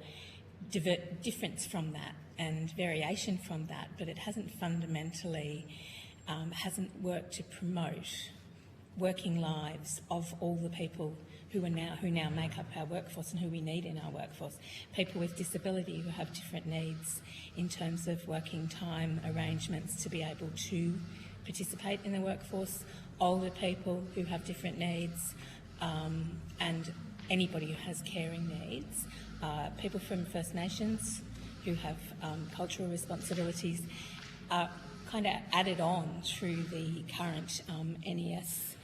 difference from that and variation from that, but it hasn't fundamentally hasn't worked to promote working lives of all the people who now make up our workforce and who we need in our workforce. People with disability who have different needs in terms of working time arrangements to be able to participate in the workforce, older people who have different needs, and anybody who has caring needs, people from First Nations who have cultural responsibilities, are kind of added on through the current NES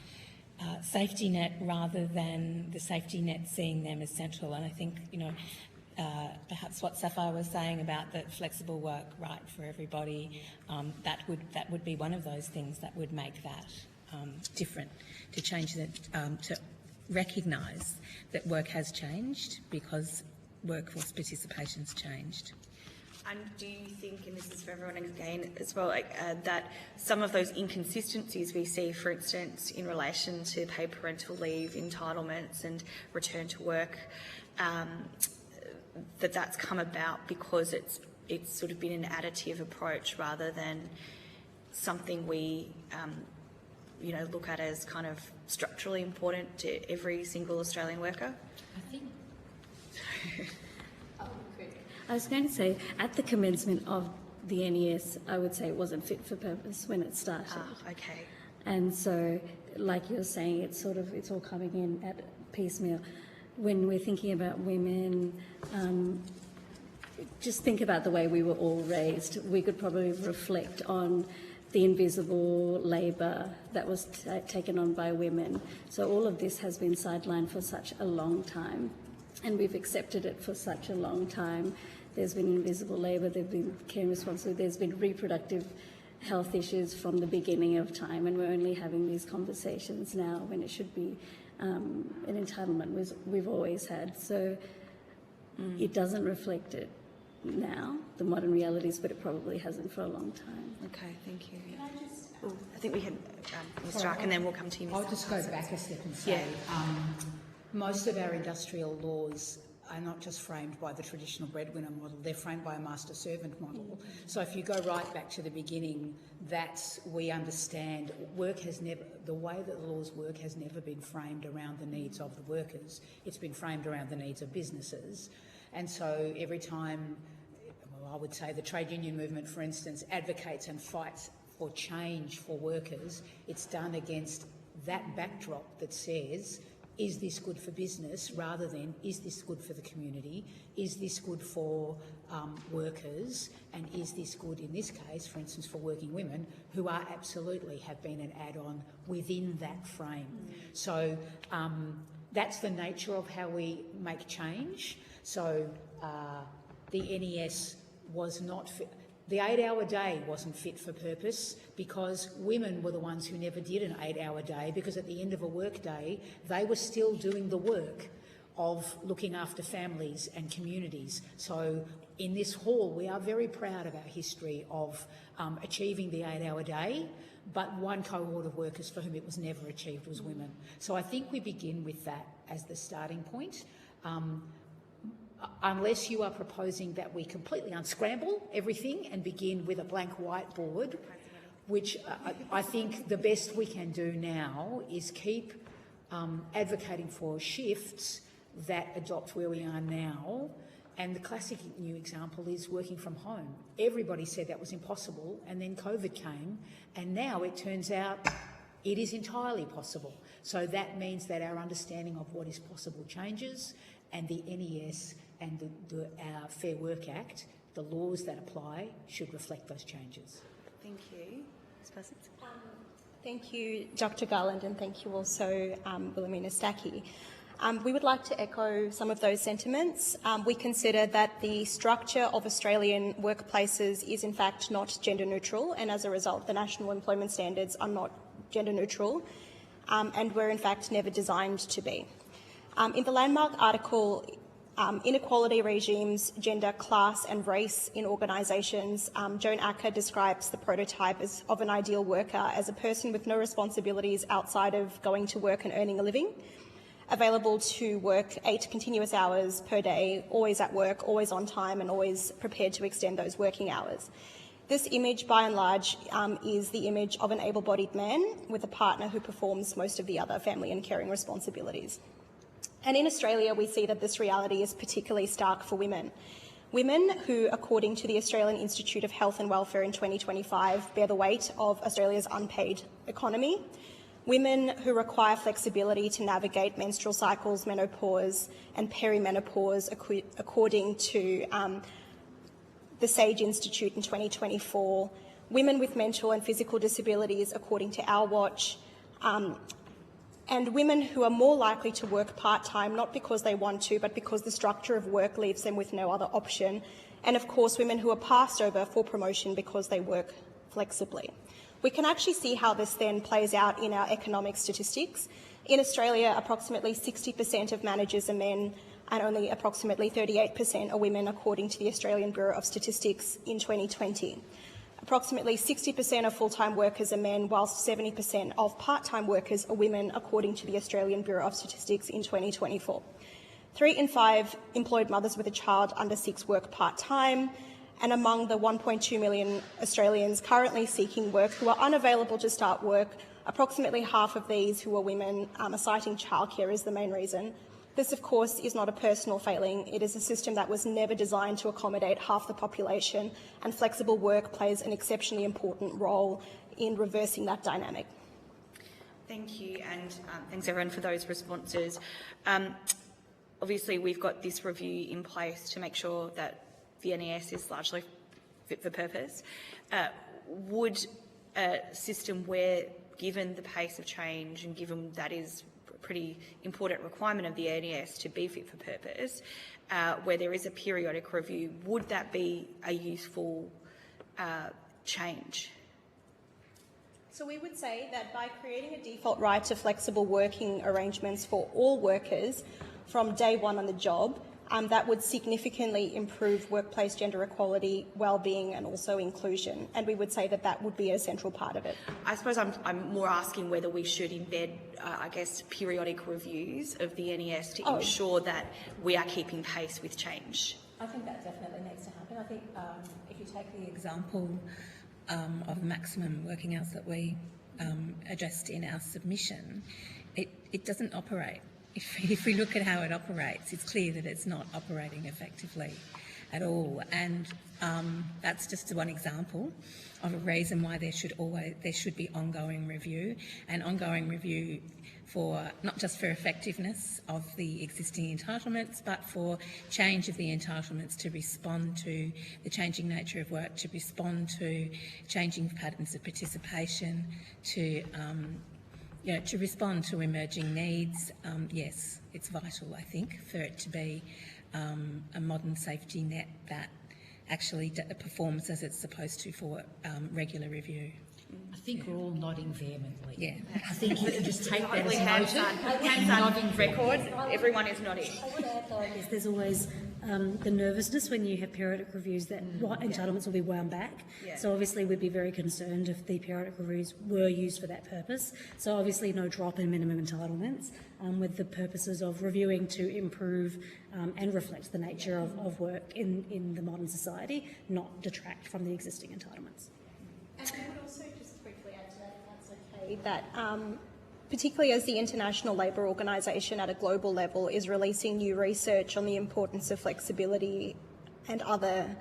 safety net rather than the safety net seeing them as central. And I think, perhaps what Sapphire was saying about the flexible work right for everybody, that would be one of those things that would make that different, to change that, to recognise that work has changed because workforce participation's changed. And do you think, and this is for everyone again as well, that some of those inconsistencies we see, for instance, in relation to paid parental leave entitlements and return to work, that's come about because it's sort of been an additive approach rather than something we look at as kind of structurally important to every single Australian worker? I think. I was going to say, at the commencement of the NES, I would say it wasn't fit for purpose when it started. Okay. And so, like you're saying, it's all coming in at piecemeal. When we're thinking about women, just think about the way we were all raised. We could probably reflect on the invisible labour that was taken on by women. So all of this has been sidelined for such a long time, and we've accepted it for such a long time. There's been invisible labour, there's been care responsibility, there's been reproductive health issues from the beginning of time, and we're only having these conversations now when it should be an entitlement we've always had. So it doesn't reflect it now, the modern realities, but it probably hasn't for a long time. Okay, thank you. I think we had Ms. Stark, and then we'll come to you, Ms. I'll just go back a step and say most of our industrial laws are not just framed by the traditional breadwinner model, they're framed by a master-servant model. So if you go right back to the beginning, we understand the way that the laws work has never been framed around the needs of the workers. It's been framed around the needs of businesses. And so every time, I would say the trade union movement, for instance, advocates and fights for change for workers, it's done against that backdrop that says, is this good for business, rather than is this good for the community, is this good for workers, and is this good in this case, for instance, for working women who are absolutely have been an add-on within that frame. So that's the nature of how we make change. So the NES was not fit. The 8-hour day wasn't fit for purpose because women were the ones who never did an 8-hour day, because at the end of a work day, they were still doing the work of looking after families and communities. So in this hall, we are very proud of our history of achieving the 8-hour day, but one cohort of workers for whom it was never achieved was women. So I think we begin with that as the starting point. Unless you are proposing that we completely unscramble everything and begin with a blank whiteboard, which I think the best we can do now is keep advocating for shifts that adopt where we are now. And the classic new example is working from home. Everybody said that was impossible, and then COVID came, and now it turns out it is entirely possible. So that means that our understanding of what is possible changes, and the NES and our Fair Work Act, the laws that apply, should reflect those changes. Thank you. Ms. Parsons. Thank you, Dr. Garland, and thank you also, Wilhelmina Stacky. We would like to echo some of those sentiments. We consider that the structure of Australian workplaces is in fact not gender neutral, and as a result the national employment standards are not gender neutral, and were in fact never designed to be. In the landmark article, Inequality Regimes, Gender, Class and Race in Organisations, Joan Acker describes the prototype of an ideal worker as a person with no responsibilities outside of going to work and earning a living, available to work 8 continuous hours per day, always at work, always on time, and always prepared to extend those working hours. This image, by and large, is the image of an able-bodied man with a partner who performs most of the other family and caring responsibilities. And in Australia, we see that this reality is particularly stark for women. Women who, according to the Australian Institute of Health and Welfare in 2025, bear the weight of Australia's unpaid economy. Women who require flexibility to navigate menstrual cycles, menopause and perimenopause, according to the SAGE Institute in 2024. Women with mental and physical disabilities, according to Our Watch. And women who are more likely to work part-time, not because they want to, but because the structure of work leaves them with no other option. And of course, women who are passed over for promotion because they work flexibly. We can actually see how this then plays out in our economic statistics. In Australia, approximately 60% of managers are men, and only approximately 38% are women, according to the Australian Bureau of Statistics in 2020. Approximately 60% of full-time workers are men, whilst 70% of part-time workers are women, according to the Australian Bureau of Statistics in 2024. 3 in 5 employed mothers with a child under 6 work part-time, and among the 1.2 million Australians currently seeking work who are unavailable to start work, approximately half of these who are women are citing childcare as the main reason. This, of course, is not a personal failing. It is a system that was never designed to accommodate half the population, and flexible work plays an exceptionally important role in reversing that dynamic. Thank you, and thanks everyone for those responses. Obviously, we've got this review in place to make sure that the NES is largely fit for purpose. Would a system where, given the pace of change and given that is a pretty important requirement of the NES to be fit for purpose, where there is a periodic review, would that be a useful change? So we would say that by creating a default right to flexible working arrangements for all workers from day one on the job, that would significantly improve workplace gender equality, well-being and also inclusion. And we would say that that would be a central part of it. I suppose I'm more asking whether we should embed, I guess, periodic reviews of the NES to ensure that we are keeping pace with change. I think that definitely needs to happen. I think if you take the example of the maximum working hours that we addressed in our submission, it doesn't operate. If we look at how it operates, it's clear that it's not operating effectively at all. And that's just one example of a reason why there should be ongoing review, and ongoing review for not just for effectiveness of the existing entitlements, but for change of the entitlements to respond to the changing nature of work, to respond to changing patterns of participation, to respond to emerging needs. Yes, it's vital, I think, for it to be a modern safety net that actually performs as it's supposed to for regular review. I think we're all nodding vehemently. Yeah. I think you can just take that as Hands on record. Everyone is nodding. I would add, though, I guess there's always the nervousness when you have periodic reviews that what entitlements will be wound back. Yeah. So obviously we'd be very concerned if the periodic reviews were used for that purpose. So obviously no drop in minimum entitlements with the purposes of reviewing to improve and reflect the nature of work in the modern society, not detract from the existing entitlements. And I would also just briefly add to that, if that's okay, that particularly as the International Labour Organisation at a global level is releasing new research on the importance of flexibility and other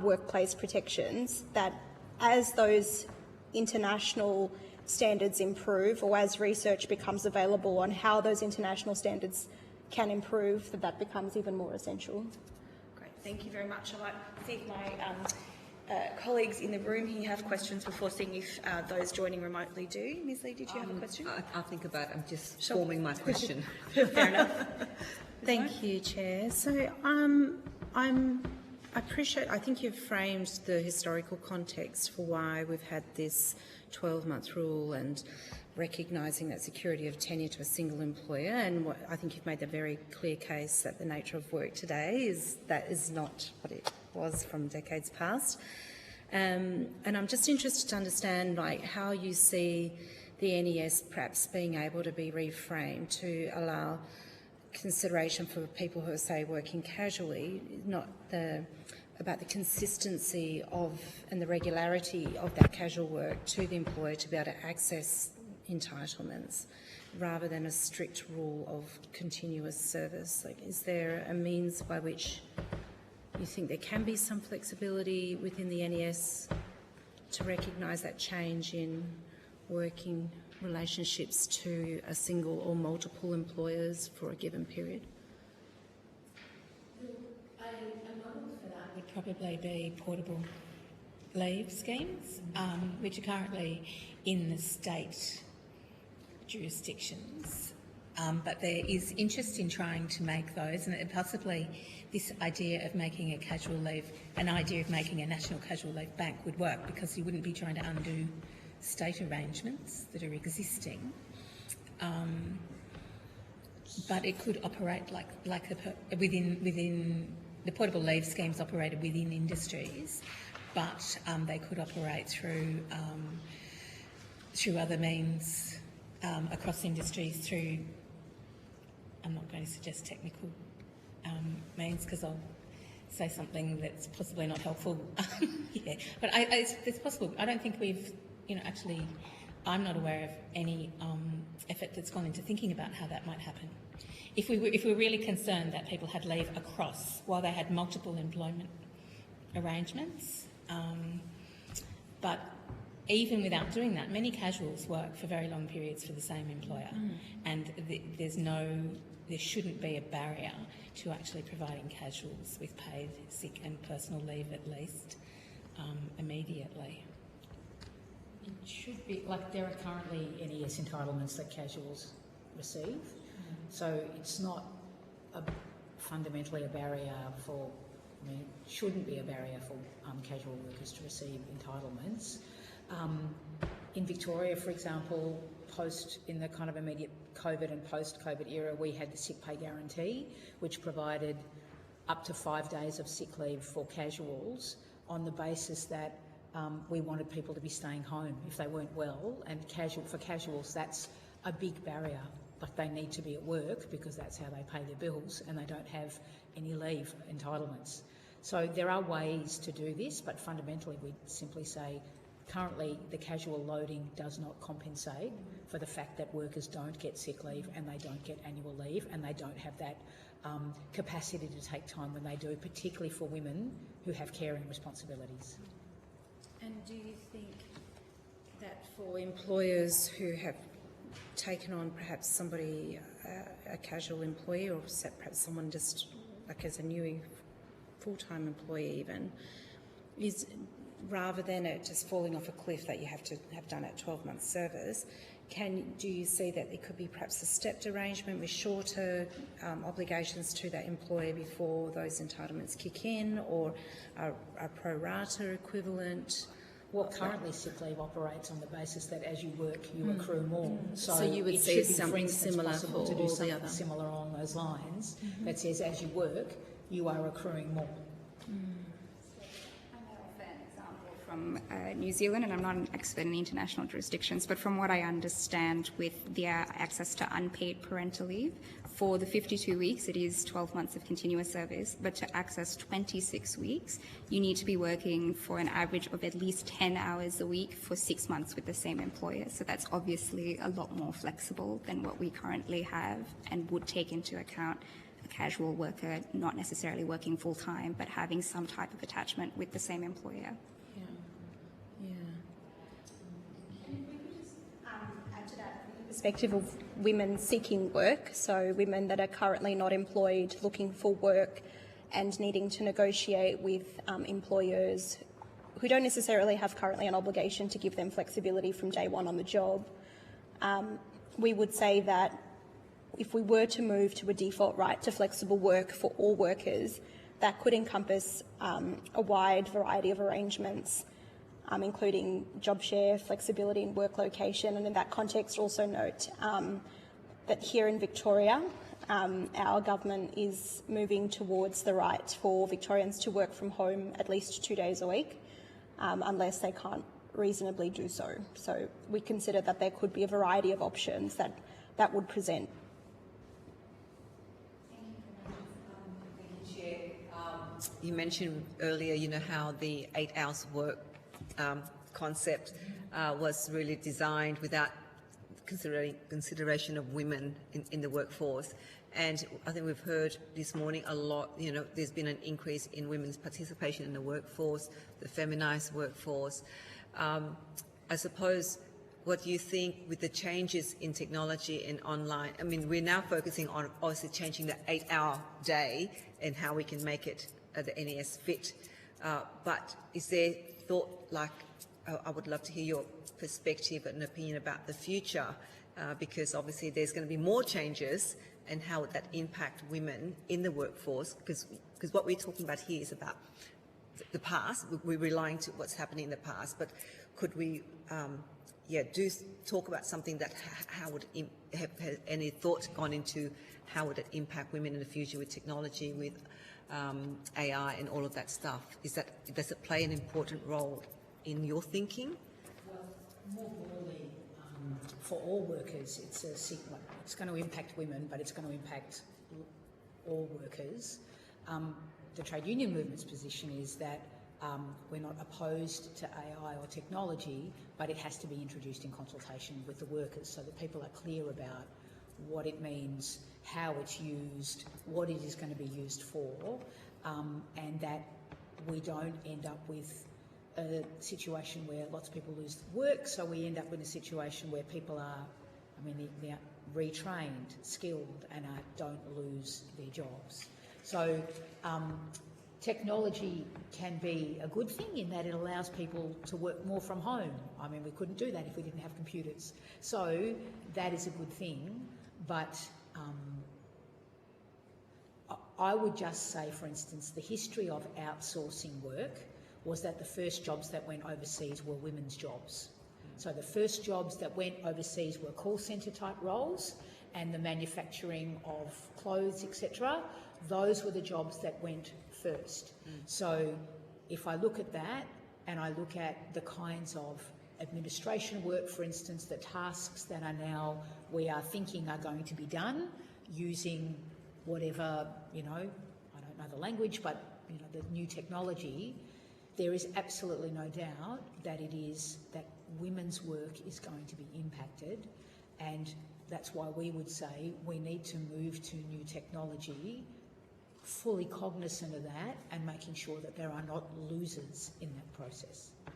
workplace protections, that as those international standards improve, or as research becomes available on how those international standards can improve, that becomes even more essential. Great, thank you very much. I'd like to see if my colleagues in the room here have questions before seeing if those joining remotely do. Ms Lee, did you have a question? I'll think about it. I'm just forming my question. Fair enough. Thank you, Chair. So I think you've framed the historical context for why we've had this 12-month rule and recognising that security of tenure to a single employer, and I think you've made the very clear case that the nature of work today is not what it was from decades past. And I'm just interested to understand how you see the NES perhaps being able to be reframed to allow consideration for people who are, say, working casually, not about the consistency of and the regularity of that casual work to the employer to be able to access entitlements, rather than a strict rule of continuous service. Is there a means by which you think there can be some flexibility within the NES to recognise that change in working relationships to a single or multiple employers for a given period? A model for that would probably be portable leave schemes, which are currently in the state jurisdictions. But there is interest in trying to make those, and possibly this idea of making a casual leave, an idea of making a national casual leave bank would work, because you wouldn't be trying to undo state arrangements that are existing. But it could operate within the portable leave schemes operated within industries, but they could operate through other means across industries through. I'm not going to suggest technical means because I'll say something that's possibly not helpful. Yeah, but it's possible. I don't think we've, actually, I'm not aware of any effort that's gone into thinking about how that might happen. If we're really concerned that people had leave across while they had multiple employment arrangements, but even without doing that, many casuals work for very long periods for the same employer, and there shouldn't be a barrier to actually providing casuals with paid sick and personal leave at least immediately. It should be, there are currently NES entitlements that casuals receive, so it's not fundamentally a barrier for, it shouldn't be a barrier for casual workers to receive entitlements. In Victoria, for example, in the kind of immediate COVID and post-COVID era, we had the sick pay guarantee, which provided up to 5 days of sick leave for casuals on the basis that we wanted people to be staying home if they weren't well, and for casuals that's a big barrier. They need to be at work because that's how they pay their bills, and they don't have any leave entitlements. So there are ways to do this, but fundamentally we'd simply say currently the casual loading does not compensate for the fact that workers don't get sick leave and they don't get annual leave and they don't have that capacity to take time when they do, particularly for women who have caring responsibilities. And do you think that for employers who have taken on perhaps somebody, a casual employee, or perhaps someone just as a new full-time employee even, is rather than it just falling off a cliff that you have to have done at 12 months service, do you see that there could be perhaps a stepped arrangement with shorter obligations to that employer before those entitlements kick in, or a pro rata equivalent? Well, currently sick leave operates on the basis that as you work, you accrue more. So you would see something similar possible to do something similar along those lines that says as you work, you are accruing more. From New Zealand, and I'm not an expert in international jurisdictions, but from what I understand with their access to unpaid parental leave, for the 52 weeks it is 12 months of continuous service, but to access 26 weeks you need to be working for an average of at least 10 hours a week for 6 months with the same employer. So that's obviously a lot more flexible than what we currently have, and would take into account a casual worker not necessarily working full-time but having some type of attachment with the same employer. Perspective of women seeking work, so women that are currently not employed, looking for work and needing to negotiate with employers who don't necessarily have currently an obligation to give them flexibility from day one on the job. We would say that if we were to move to a default right to flexible work for all workers, that could encompass a wide variety of arrangements, including job share, flexibility in work location, and in that context also note that here in Victoria, our government is moving towards the right for Victorians to work from home at least 2 days a week, unless they can't reasonably do so. So we consider that there could be a variety of options that would present. You mentioned earlier, how the 8 hours work concept was really designed without consideration of women in the workforce. And I think we've heard this morning a lot, there's been an increase in women's participation in the workforce, the feminised workforce. I suppose, what do you think with the changes in technology and online? I mean, we're now focusing on obviously changing the 8-hour day and how we can make it the NES fit. But is there thought, I would love to hear your perspective and opinion about the future, because obviously there's going to be more changes, and how would that impact women in the workforce? Because what we're talking about here is about the past. We're relying to what's happening in the past, but could we do talk about something that how would have any thoughts gone into how would it impact women in the future with technology, with AI and all of that stuff? Does it play an important role in your thinking? Well, more broadly, for all workers, it's going to impact women, but it's going to impact all workers. The trade union movement's position is that we're not opposed to AI or technology, but it has to be introduced in consultation with the workers so that people are clear about what it means, how it's used, what it is going to be used for, and that we don't end up with a situation where lots of people lose work, so we end up in a situation where people are, they're retrained, skilled, and don't lose their jobs. So technology can be a good thing in that it allows people to work more from home. We couldn't do that if we didn't have computers. So that is a good thing, but I would just say, for instance, the history of outsourcing work was that the first jobs that went overseas were women's jobs. So the first jobs that went overseas were call centre type roles and the manufacturing of clothes, etc. Those were the jobs that went first. So if I look at that and I look at the kinds of administration work, for instance, the tasks that are now we are thinking are going to be done using whatever, I don't know the language, but the new technology, there is absolutely no doubt that that women's work is going to be impacted, and that's why we would say we need to move to new technology, fully cognizant of that and making sure that there are not losers in that process. I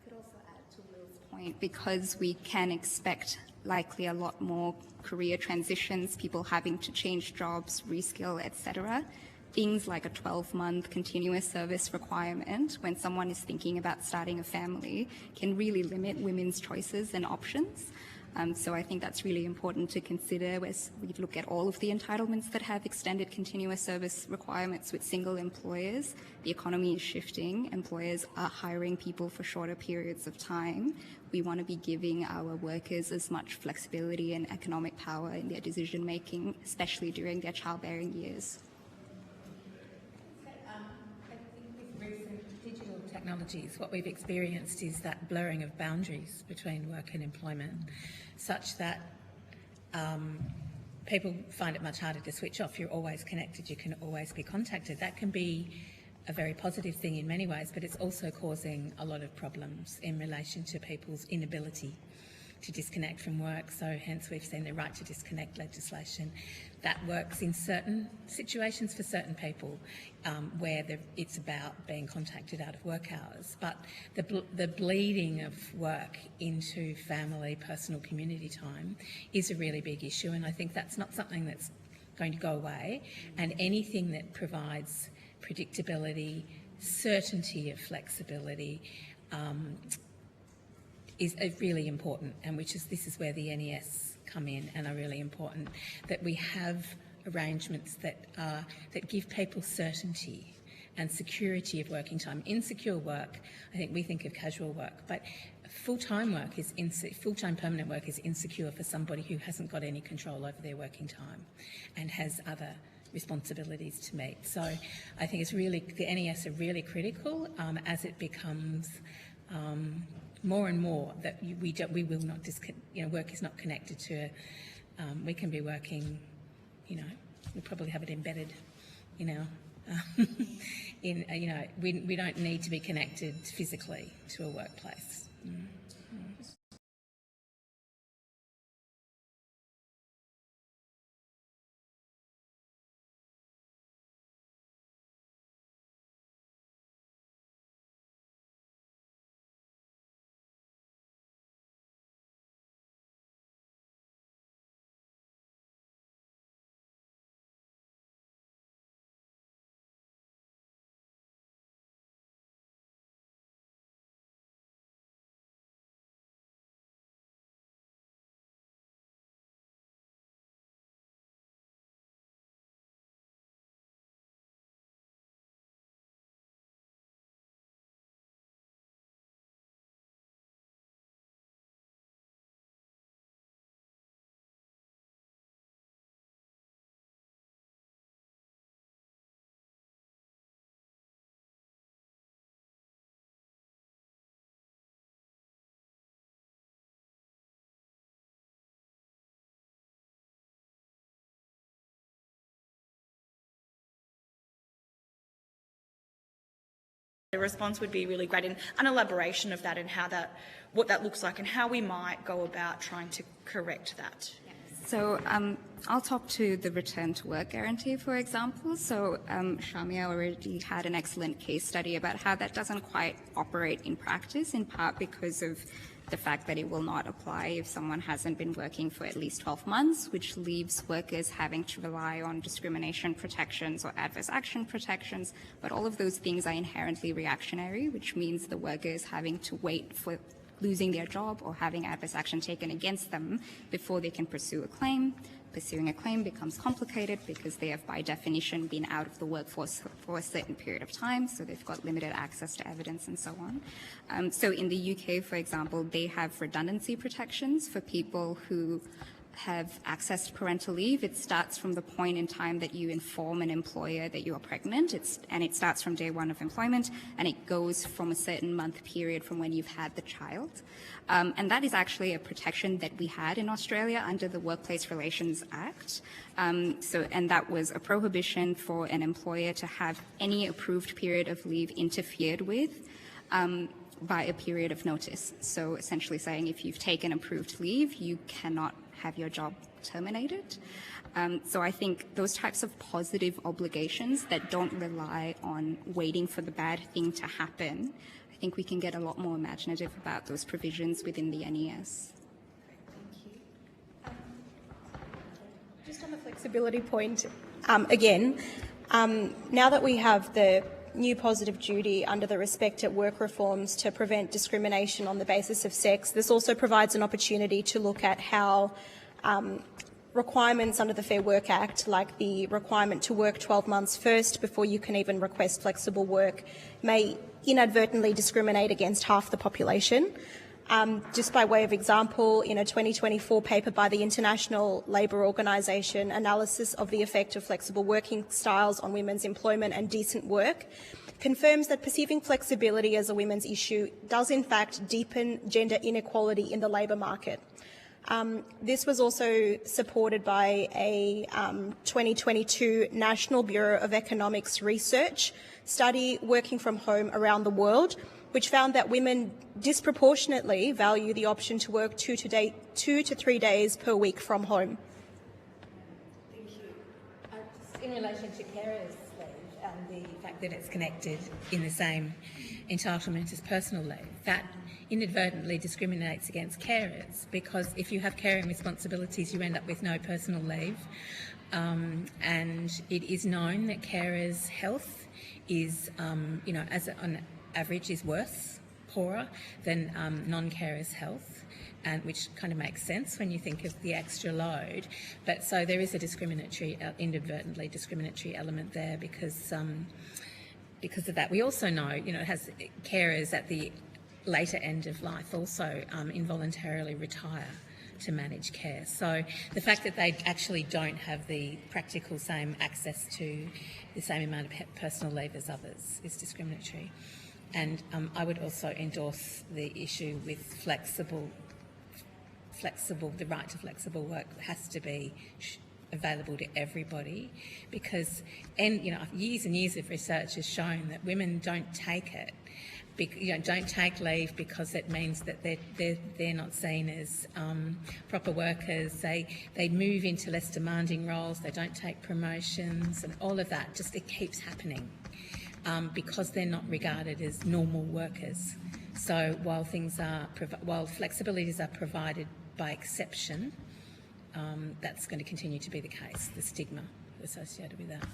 could also add to Will's point, because we can expect likely a lot more career transitions, people having to change jobs, reskill, etc. Things like a 12-month continuous service requirement when someone is thinking about starting a family can really limit women's choices and options. So I think that's really important to consider as we look at all of the entitlements that have extended continuous service requirements with single employers. The economy is shifting. Employers are hiring people for shorter periods of time. We want to be giving our workers as much flexibility and economic power in their decision making, especially during their childbearing years. Digital technologies, what we've experienced is that blurring of boundaries between work and employment, such that people find it much harder to switch off. You're always connected, you can always be contacted. That can be a very positive thing in many ways, but it's also causing a lot of problems in relation to people's inability to disconnect from work. So hence we've seen the right to disconnect legislation that works in certain situations for certain people where it's about being contacted out of work hours. But the bleeding of work into family, personal, community time is a really big issue, and I think that's not something that's going to go away. And anything that provides predictability, certainty of flexibility, is really important, and this is where the NES come in and are really important, that we have arrangements that give people certainty and security of working time. Insecure work, I think we think of casual work, but full-time permanent work is insecure for somebody who hasn't got any control over their working time and has other responsibilities to meet. So I think the NES are really critical as it becomes more and more that we will not work is not connected to. We can be working, we probably have it embedded in our. We don't need to be connected physically to a workplace. A response would be really great, and an elaboration of that and how that, what that looks like and how we might go about trying to correct that. So I'll talk to the return to work guarantee, for example. So Shamia already had an excellent case study about how that doesn't quite operate in practice, in part because of the fact that it will not apply if someone hasn't been working for at least 12 months, which leaves workers having to rely on discrimination protections or adverse action protections. But all of those things are inherently reactionary, which means the worker is having to wait for losing their job or having adverse action taken against them before they can pursue a claim. Pursuing a claim becomes complicated because they have by definition been out of the workforce for a certain period of time, so they've got limited access to evidence and so on. So in the UK, for example, they have redundancy protections for people who have accessed parental leave. It starts from the point in time that you inform an employer that you are pregnant, and it starts from day one of employment, and it goes from a certain month period from when you've had the child. And that is actually a protection that we had in Australia under the Workplace Relations Act. And that was a prohibition for an employer to have any approved period of leave interfered with by a period of notice. So essentially saying if you've taken approved leave, you cannot have your job terminated. So I think those types of positive obligations that don't rely on waiting for the bad thing to happen, I think we can get a lot more imaginative about those provisions within the NES. Just on the flexibility point, again, now that we have the new positive duty under the Respect at Work reforms to prevent discrimination on the basis of sex, this also provides an opportunity to look at how requirements under the Fair Work Act, like the requirement to work 12 months first before you can even request flexible work, may inadvertently discriminate against half the population. Just by way of example, in a 2024 paper by the International Labour Organisation, analysis of the effect of flexible working styles on women's employment and decent work confirms that perceiving flexibility as a women's issue does in fact deepen gender inequality in the labour market. This was also supported by a 2022 National Bureau of Economics research study working from home around the world, which found that women disproportionately value the option to work 2 to 3 days per week from home. Thank you. Just in relation to carers leave and the fact that it's connected in the same entitlement as personal leave, that inadvertently discriminates against carers, because if you have caring responsibilities you end up with no personal leave, and it is known that carers' health is, as on average is worse, poorer than non-carers' health, and which kind of makes sense when you think of the extra load. But so there is a inadvertently discriminatory element there because of that. We also know, it has carers at the later end of life also involuntarily retire to manage care. So the fact that they actually don't have the practical same access to the same amount of personal leave as others is discriminatory. And I would also endorse the issue with flexible, the right to flexible work has to be available to everybody, because, years and years of research has shown that women don't take it. Don't take leave because it means that they're not seen as proper workers. They move into less demanding roles. They don't take promotions, and all of that. It keeps happening because they're not regarded as normal workers. So while flexibilities are provided by exception, that's going to continue to be the case. The stigma associated with that.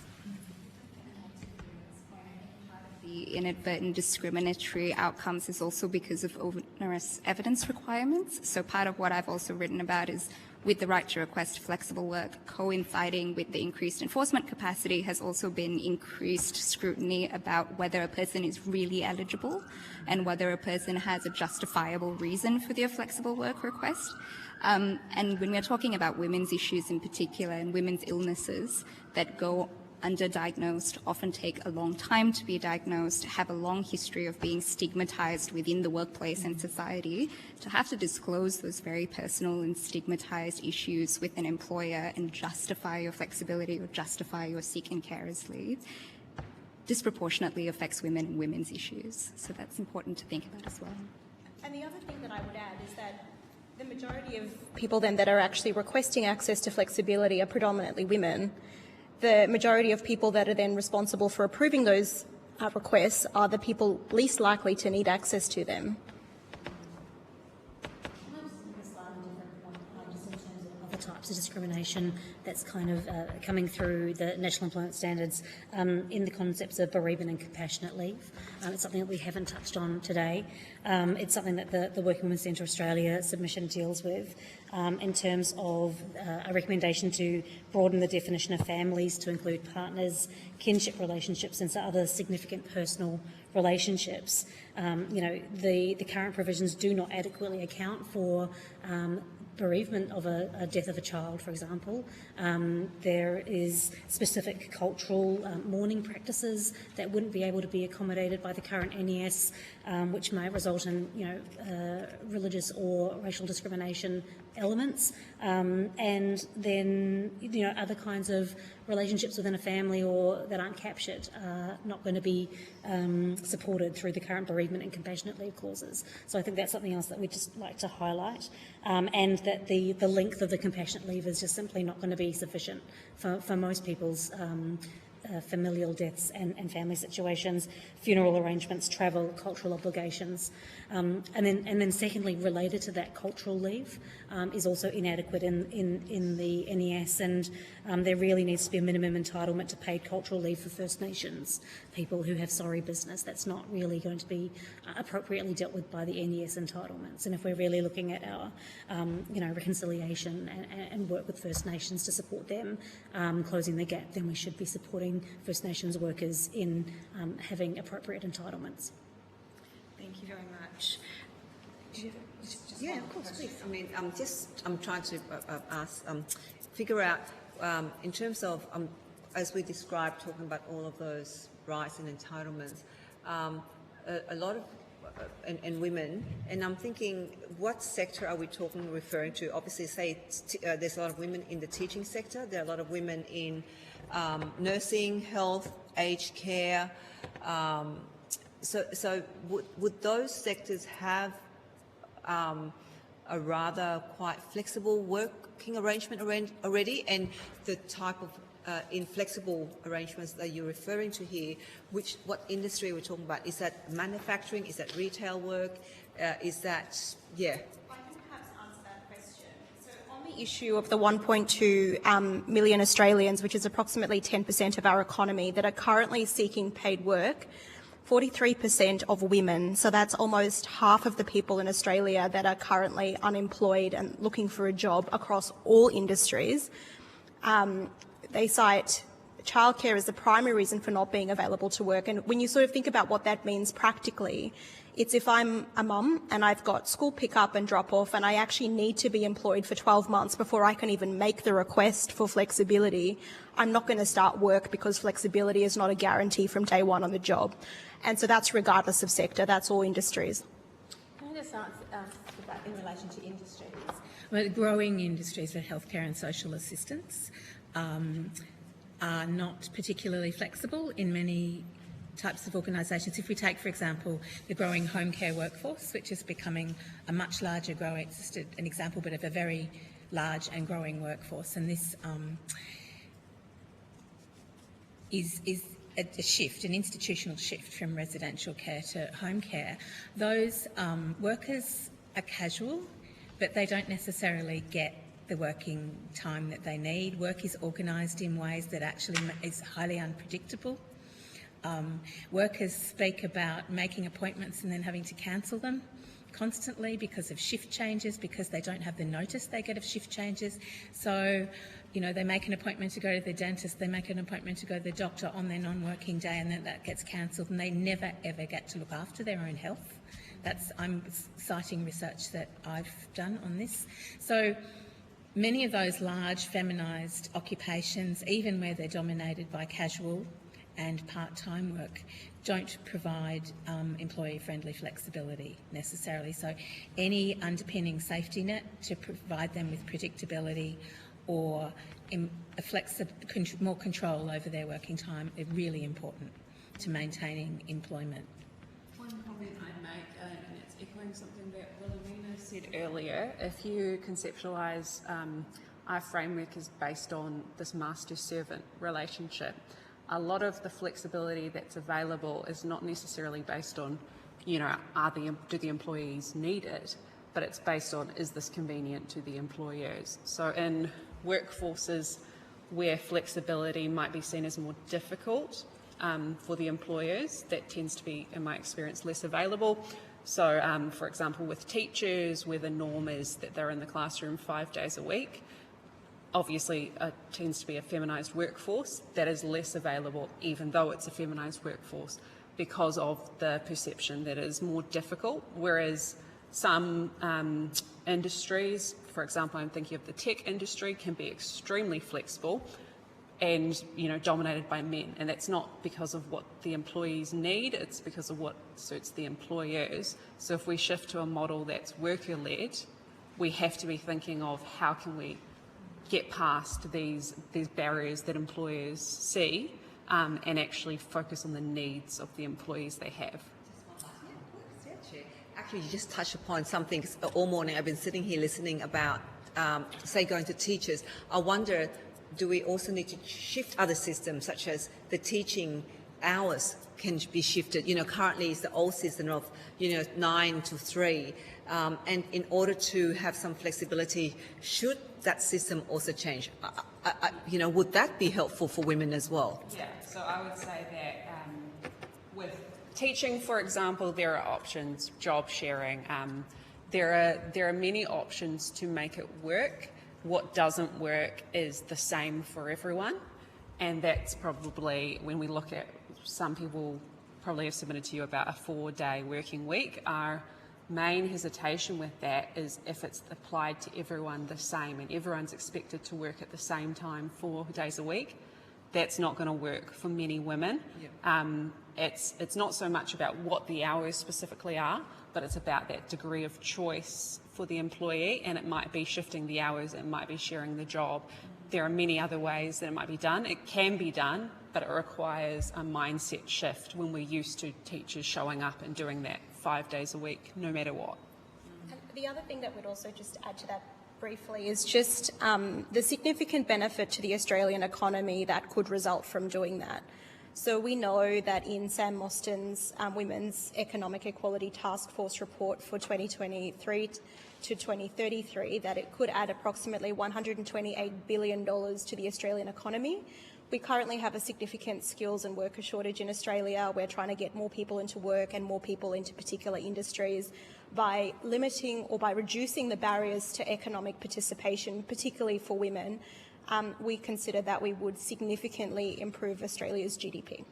The inadvertent discriminatory outcomes is also because of onerous evidence requirements. So part of what I've also written about is with the right to request flexible work coinciding with the increased enforcement capacity has also been increased scrutiny about whether a person is really eligible and whether a person has a justifiable reason for their flexible work request. And when we're talking about women's issues in particular and women's illnesses that go underdiagnosed, often take a long time to be diagnosed, have a long history of being stigmatized within the workplace and society, to have to disclose those very personal and stigmatized issues with an employer and justify your flexibility or justify your seeking carers leave disproportionately affects women and women's issues. So that's important to think about as well. And the other thing that I would add is that the majority of people then that are actually requesting access to flexibility are predominantly women. The majority of people that are then responsible for approving those requests are the people least likely to need access to them. Other types of discrimination that's kind of coming through the National Employment Standards in the concepts of bereavement and compassionate leave. It's something that we haven't touched on today. It's something that the Working Women's Centre Australia submission deals with in terms of a recommendation to broaden the definition of families to include partners, kinship relationships and other significant personal relationships. The current provisions do not adequately account for bereavement of a death of a child, for example. There is specific cultural mourning practices that wouldn't be able to be accommodated by the current NES, which may result in religious or racial discrimination elements, and then other kinds of relationships within a family or that aren't captured are not going to be supported through the current bereavement and compassionate leave clauses. So I think that's something else that we'd just like to highlight, and that the length of the compassionate leave is just simply not going to be sufficient for most people's familial deaths and family situations, funeral arrangements, travel, cultural obligations. And then secondly, related to that, cultural leave is also inadequate in the NES, and there really needs to be a minimum entitlement to paid cultural leave for First Nations people who have sorry business. That's not really going to be appropriately dealt with by the NES entitlements. And if we're really looking at our reconciliation and work with First Nations to support them closing the gap, then we should be supporting First Nations workers in having appropriate entitlements. Thank you very much. Yeah, of course, please. I mean, I'm trying to figure out in terms of as we described, talking about all of those rights and entitlements, a lot of and women, and I'm thinking, what sector are we referring to? Obviously, say there's a lot of women in the teaching sector. There are a lot of women in nursing, health, aged care. So would those sectors have a rather quite flexible working arrangement already? And the type of inflexible arrangements that you're referring to here, what industry are we talking about? Is that manufacturing? Is that retail work? Is that, yeah? I can perhaps answer that question. So on the issue of the 1.2 million Australians, which is approximately 10% of our economy, that are currently seeking paid work, 43% of women, so that's almost half of the people in Australia that are currently unemployed and looking for a job across all industries. They cite childcare as the primary reason for not being available to work. And when you sort of think about what that means practically, it's if I'm a mum and I've got school pick-up and drop-off and I actually need to be employed for 12 months before I can even make the request for flexibility, I'm not going to start work because flexibility is not a guarantee from day one on the job. And so that's regardless of sector, that's all industries. Can I just ask about in relation to industries? Well, growing industries for healthcare and social assistance are not particularly flexible in many types of organisations. If we take, for example, the growing home care workforce, which is becoming a much larger growing, it's just an example, but of a very large and growing workforce, and this is a shift, an institutional shift from residential care to home care. Those workers are casual, but they don't necessarily get the working time that they need. Work is organised in ways that actually is highly unpredictable. Workers speak about making appointments and then having to cancel them constantly because of shift changes, because they don't have the notice they get of shift changes. So, they make an appointment to go to the dentist, they make an appointment to go to the doctor on their non-working day, and then that gets cancelled, and they never ever get to look after their own health. I'm citing research that I've done on this. So many of those large feminised occupations, even where they're dominated by casual and part-time work, don't provide employee-friendly flexibility necessarily. So any underpinning safety net to provide them with predictability or more control over their working time is really important to maintaining employment. One comment I'd make, and it's echoing something that Wilhelmina said earlier. If you conceptualise our framework is based on this master-servant relationship, a lot of the flexibility that's available is not necessarily based on, you know, do the employees need it, but it's based on, is this convenient to the employers? So in workforces where flexibility might be seen as more difficult for the employers, that tends to be, in my experience, less available. So, for example, with teachers, where the norm is that they're in the classroom 5 days a week, obviously tends to be a feminised workforce that is less available, even though it's a feminised workforce, because of the perception that it is more difficult, whereas some industries, for example, I'm thinking of the tech industry, can be extremely flexible and, you know, dominated by men. And that's not because of what the employees need, it's because of what suits the employers. So if we shift to a model that's worker-led, we have to be thinking of how can we get past these barriers that employers see and actually focus on the needs of the employees they have. Actually, you just touched upon something. All morning I've been sitting here listening about, say, going to teachers. I wonder, do we also need to shift other systems, such as the teaching hours can be shifted? You know, currently it's the old system of, 9 to 3. And in order to have some flexibility, should that system also change? Would that be helpful for women as well? Yeah, so I would say that with teaching, for example, there are options, job sharing. There are many options to make it work. What doesn't work is the same for everyone, and that's probably, when we look at, some people probably have submitted to you about a 4-day working week. Our main hesitation with that is if it's applied to everyone the same and everyone's expected to work at the same time 4 days a week, that's not going to work for many women. It's not so much about what the hours specifically are, but it's about that degree of choice for the employee, and it might be shifting the hours, it might be sharing the job. There are many other ways that it might be done. It can be done, but it requires a mindset shift when we're used to teachers showing up and doing that 5 days a week, no matter what. And the other thing that would also just add to that briefly is just the significant benefit to the Australian economy that could result from doing that. So we know that in Sam Mostyn's Women's Economic Equality Task Force report for 2023 to 2033, that it could add approximately $128 billion to the Australian economy. We currently have a significant skills and worker shortage in Australia. We're trying to get more people into work and more people into particular industries. By limiting or by reducing the barriers to economic participation, particularly for women, we consider that we would significantly improve Australia's GDP.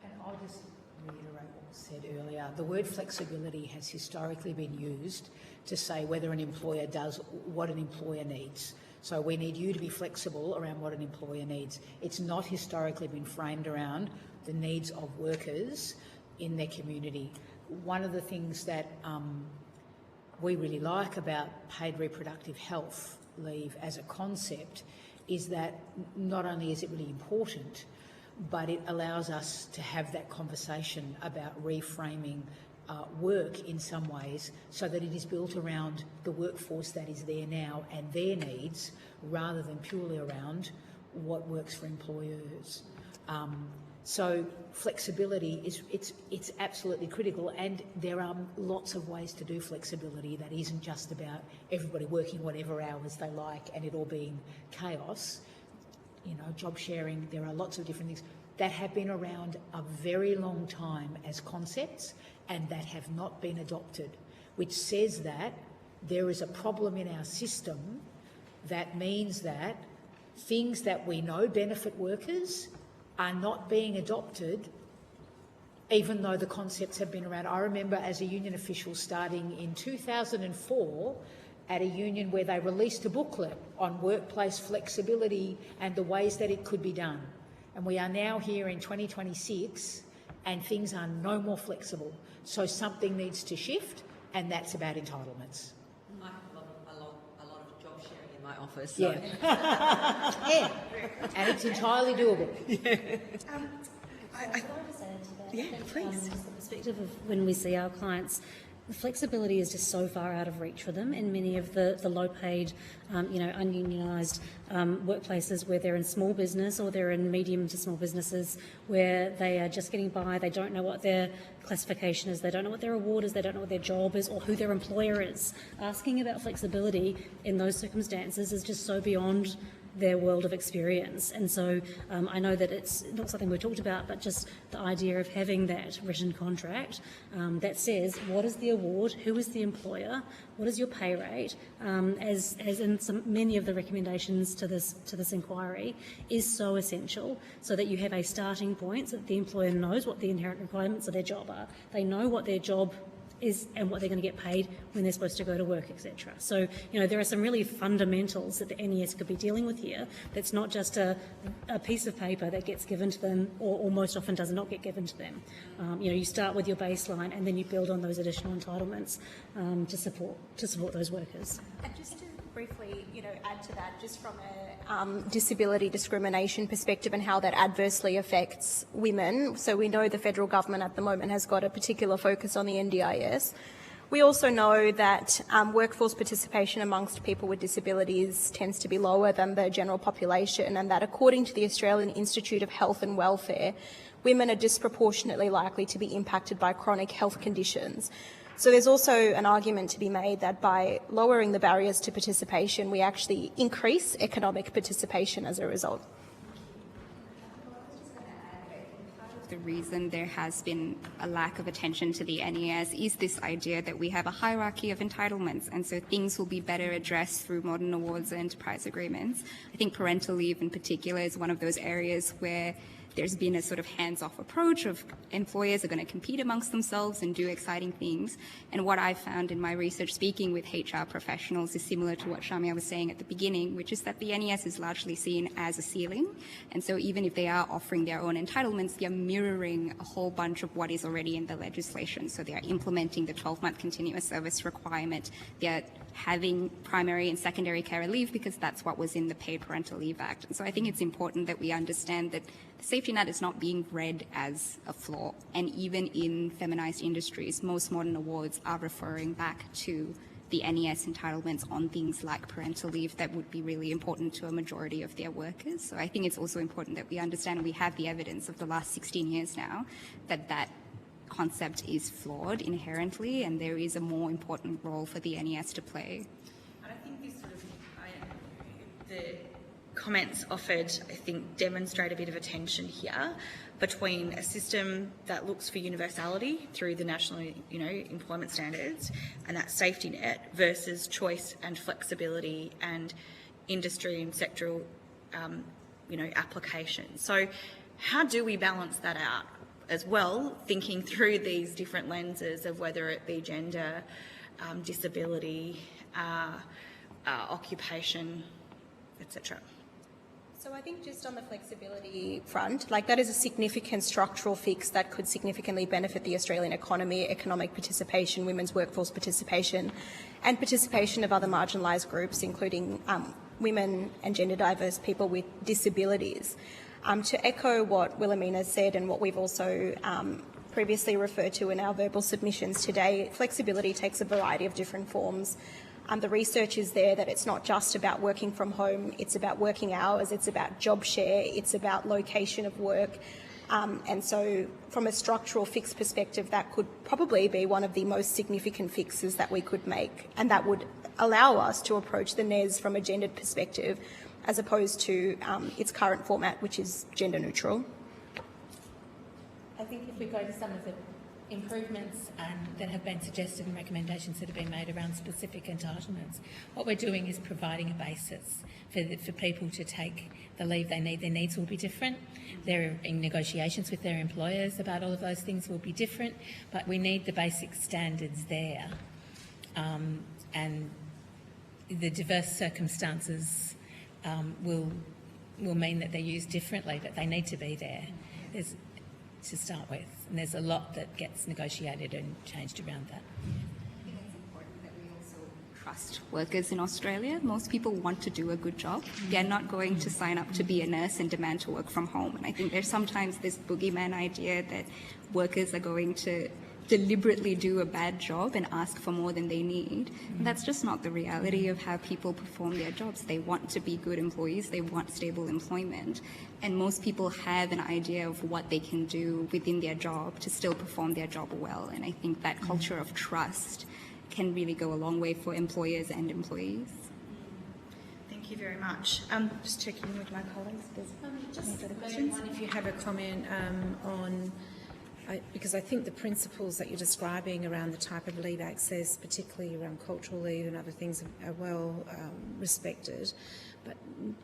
And I'll just reiterate what was said earlier. The word flexibility has historically been used to say whether an employer does what an employer needs. So we need you to be flexible around what an employer needs. It's not historically been framed around the needs of workers in their community. One of the things that we really like about paid reproductive health leave as a concept is that not only is it really important, but it allows us to have that conversation about reframing work in some ways so that it is built around the workforce that is there now and their needs rather than purely around what works for employers. So flexibility it's absolutely critical, and there are lots of ways to do flexibility that isn't just about everybody working whatever hours they like and it all being chaos. Job sharing, there are lots of different things that have been around a very long time as concepts and that have not been adopted, which says that there is a problem in our system that means that things that we know benefit workers are not being adopted, even though the concepts have been around. I remember as a union official starting in 2004 at a union where they released a booklet on workplace flexibility and the ways that it could be done. And we are now here in 2026 and things are no more flexible. So something needs to shift, and that's about entitlements. I have a lot of job sharing in my office. So. Yeah. Yeah. And it's entirely doable. Yeah, please. Just the perspective of when we see our clients, the flexibility is just so far out of reach for them in many of the low-paid, ununionised workplaces where they're in small business or they're in medium to small businesses where they are just getting by. They don't know what their classification is. They don't know what their award is. They don't know what their job is or who their employer is. Asking about flexibility in those circumstances is just so beyond their world of experience. And so I know that it's not something we've talked about, but just the idea of having that written contract that says what is the award, who is the employer, what is your pay rate, as in many of the recommendations to this inquiry, is so essential, so that you have a starting point, so that the employer knows what the inherent requirements of their job are. They know what their job is and what they're going to get paid when they're supposed to go to work, etc. So, there are some really fundamentals that the NES could be dealing with here. That's not just a piece of paper that gets given to them, or most often does not get given to them. You start with your baseline and then you build on those additional entitlements to support those workers. And just to briefly, add to that, just from a disability discrimination perspective and how that adversely affects women. So we know the federal government at the moment has got a particular focus on the NDIS. We also know that workforce participation amongst people with disabilities tends to be lower than the general population, and that according to the Australian Institute of Health and Welfare, women are disproportionately likely to be impacted by chronic health conditions. So there's also an argument to be made that by lowering the barriers to participation, we actually increase economic participation as a result. The reason there has been a lack of attention to the NES is this idea that we have a hierarchy of entitlements, and so things will be better addressed through modern awards and enterprise agreements. I think parental leave in particular is one of those areas where there's been a sort of hands-off approach of employers are going to compete amongst themselves and do exciting things. And what I found in my research speaking with HR professionals is similar to what Shamia was saying at the beginning, which is that the NES is largely seen as a ceiling. And so even if they are offering their own entitlements, they're mirroring a whole bunch of what is already in the legislation. So they're implementing the 12-month continuous service requirement. They're having primary and secondary care leave because that's what was in the Paid Parental Leave Act. And so I think it's important that we understand that the safety net is not being read as a flaw. And even in feminized industries, most modern awards are referring back to the NES entitlements on things like parental leave that would be really important to a majority of their workers. So I think it's also important that we understand we have the evidence of the last 16 years now that that concept is flawed inherently, and there is a more important role for the NES to play. And I think this the comments offered, I think, demonstrate a bit of a tension here between a system that looks for universality through the national, employment standards and that safety net versus choice and flexibility and industry and sectoral, application. So how do we balance that out as well, thinking through these different lenses of whether it be gender, disability, occupation, etc.? So I think just on the flexibility front, that is a significant structural fix that could significantly benefit the Australian economy, economic participation, women's workforce participation, and participation of other marginalised groups, including women and gender diverse people with disabilities. To echo what Wilhelmina said and what we've also previously referred to in our verbal submissions today, flexibility takes a variety of different forms. The research is there that it's not just about working from home, it's about working hours, it's about job share, it's about location of work. And so from a structural fix perspective, that could probably be one of the most significant fixes that we could make, and that would allow us to approach the NES from a gendered perspective as opposed to its current format, which is gender neutral. I think if we go to some of the improvements that have been suggested and recommendations that have been made around specific entitlements, what we're doing is providing a basis for people to take the leave they need. Their needs will be different. They're in negotiations with their employers about all of those things will be different, but we need the basic standards there. And the diverse circumstances will mean that they're used differently, but they need to be there to start with. And there's a lot that gets negotiated and changed around that. I think it's important that we also trust workers in Australia. Most people want to do a good job. They're not going to sign up to be a nurse and demand to work from home. And I think there's sometimes this boogeyman idea that workers are going to deliberately do a bad job and ask for more than they need. And that's just not the reality of how people perform their jobs. They want to be good employees, they want stable employment, and most people have an idea of what they can do within their job to still perform their job well. And I think that culture of trust can really go a long way for employers and employees. Thank you very much. Just checking with my colleagues. Just any further questions? if you have a comment on because I think the principles that you're describing around the type of leave access, particularly around cultural leave and other things, are well respected. But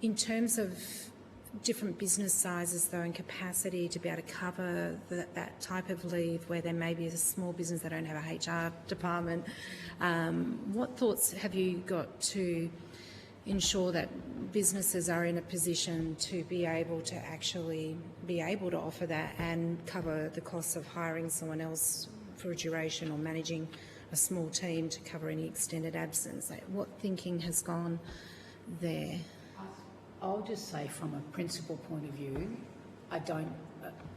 in terms of different business sizes, though, and capacity to be able to cover that type of leave, where there may be a small business that don't have a HR department, what thoughts have you got to ensure that businesses are in a position to be able to actually be able to offer that and cover the costs of hiring someone else for a duration or managing a small team to cover any extended absence? Like, what thinking has gone there? I'll just say from a principal point of view, I don't,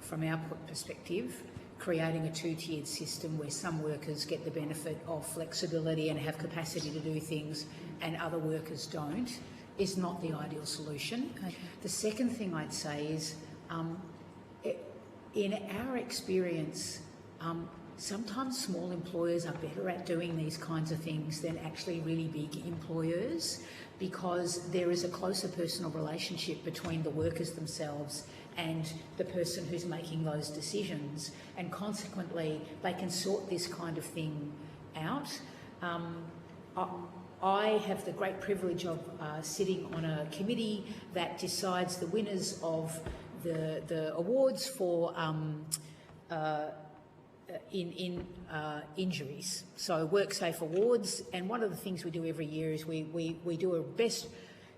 from our perspective, creating a two-tiered system where some workers get the benefit of flexibility and have capacity to do things and other workers don't is not the ideal solution. Okay. The second thing I'd say is, in our experience, sometimes small employers are better at doing these kinds of things than actually really big employers, because there is a closer personal relationship between the workers themselves and the person who's making those decisions, and consequently they can sort this kind of thing out. I have the great privilege of sitting on a committee that decides the winners of the awards for injuries, so WorkSafe Awards, and one of the things we do every year is we do a best,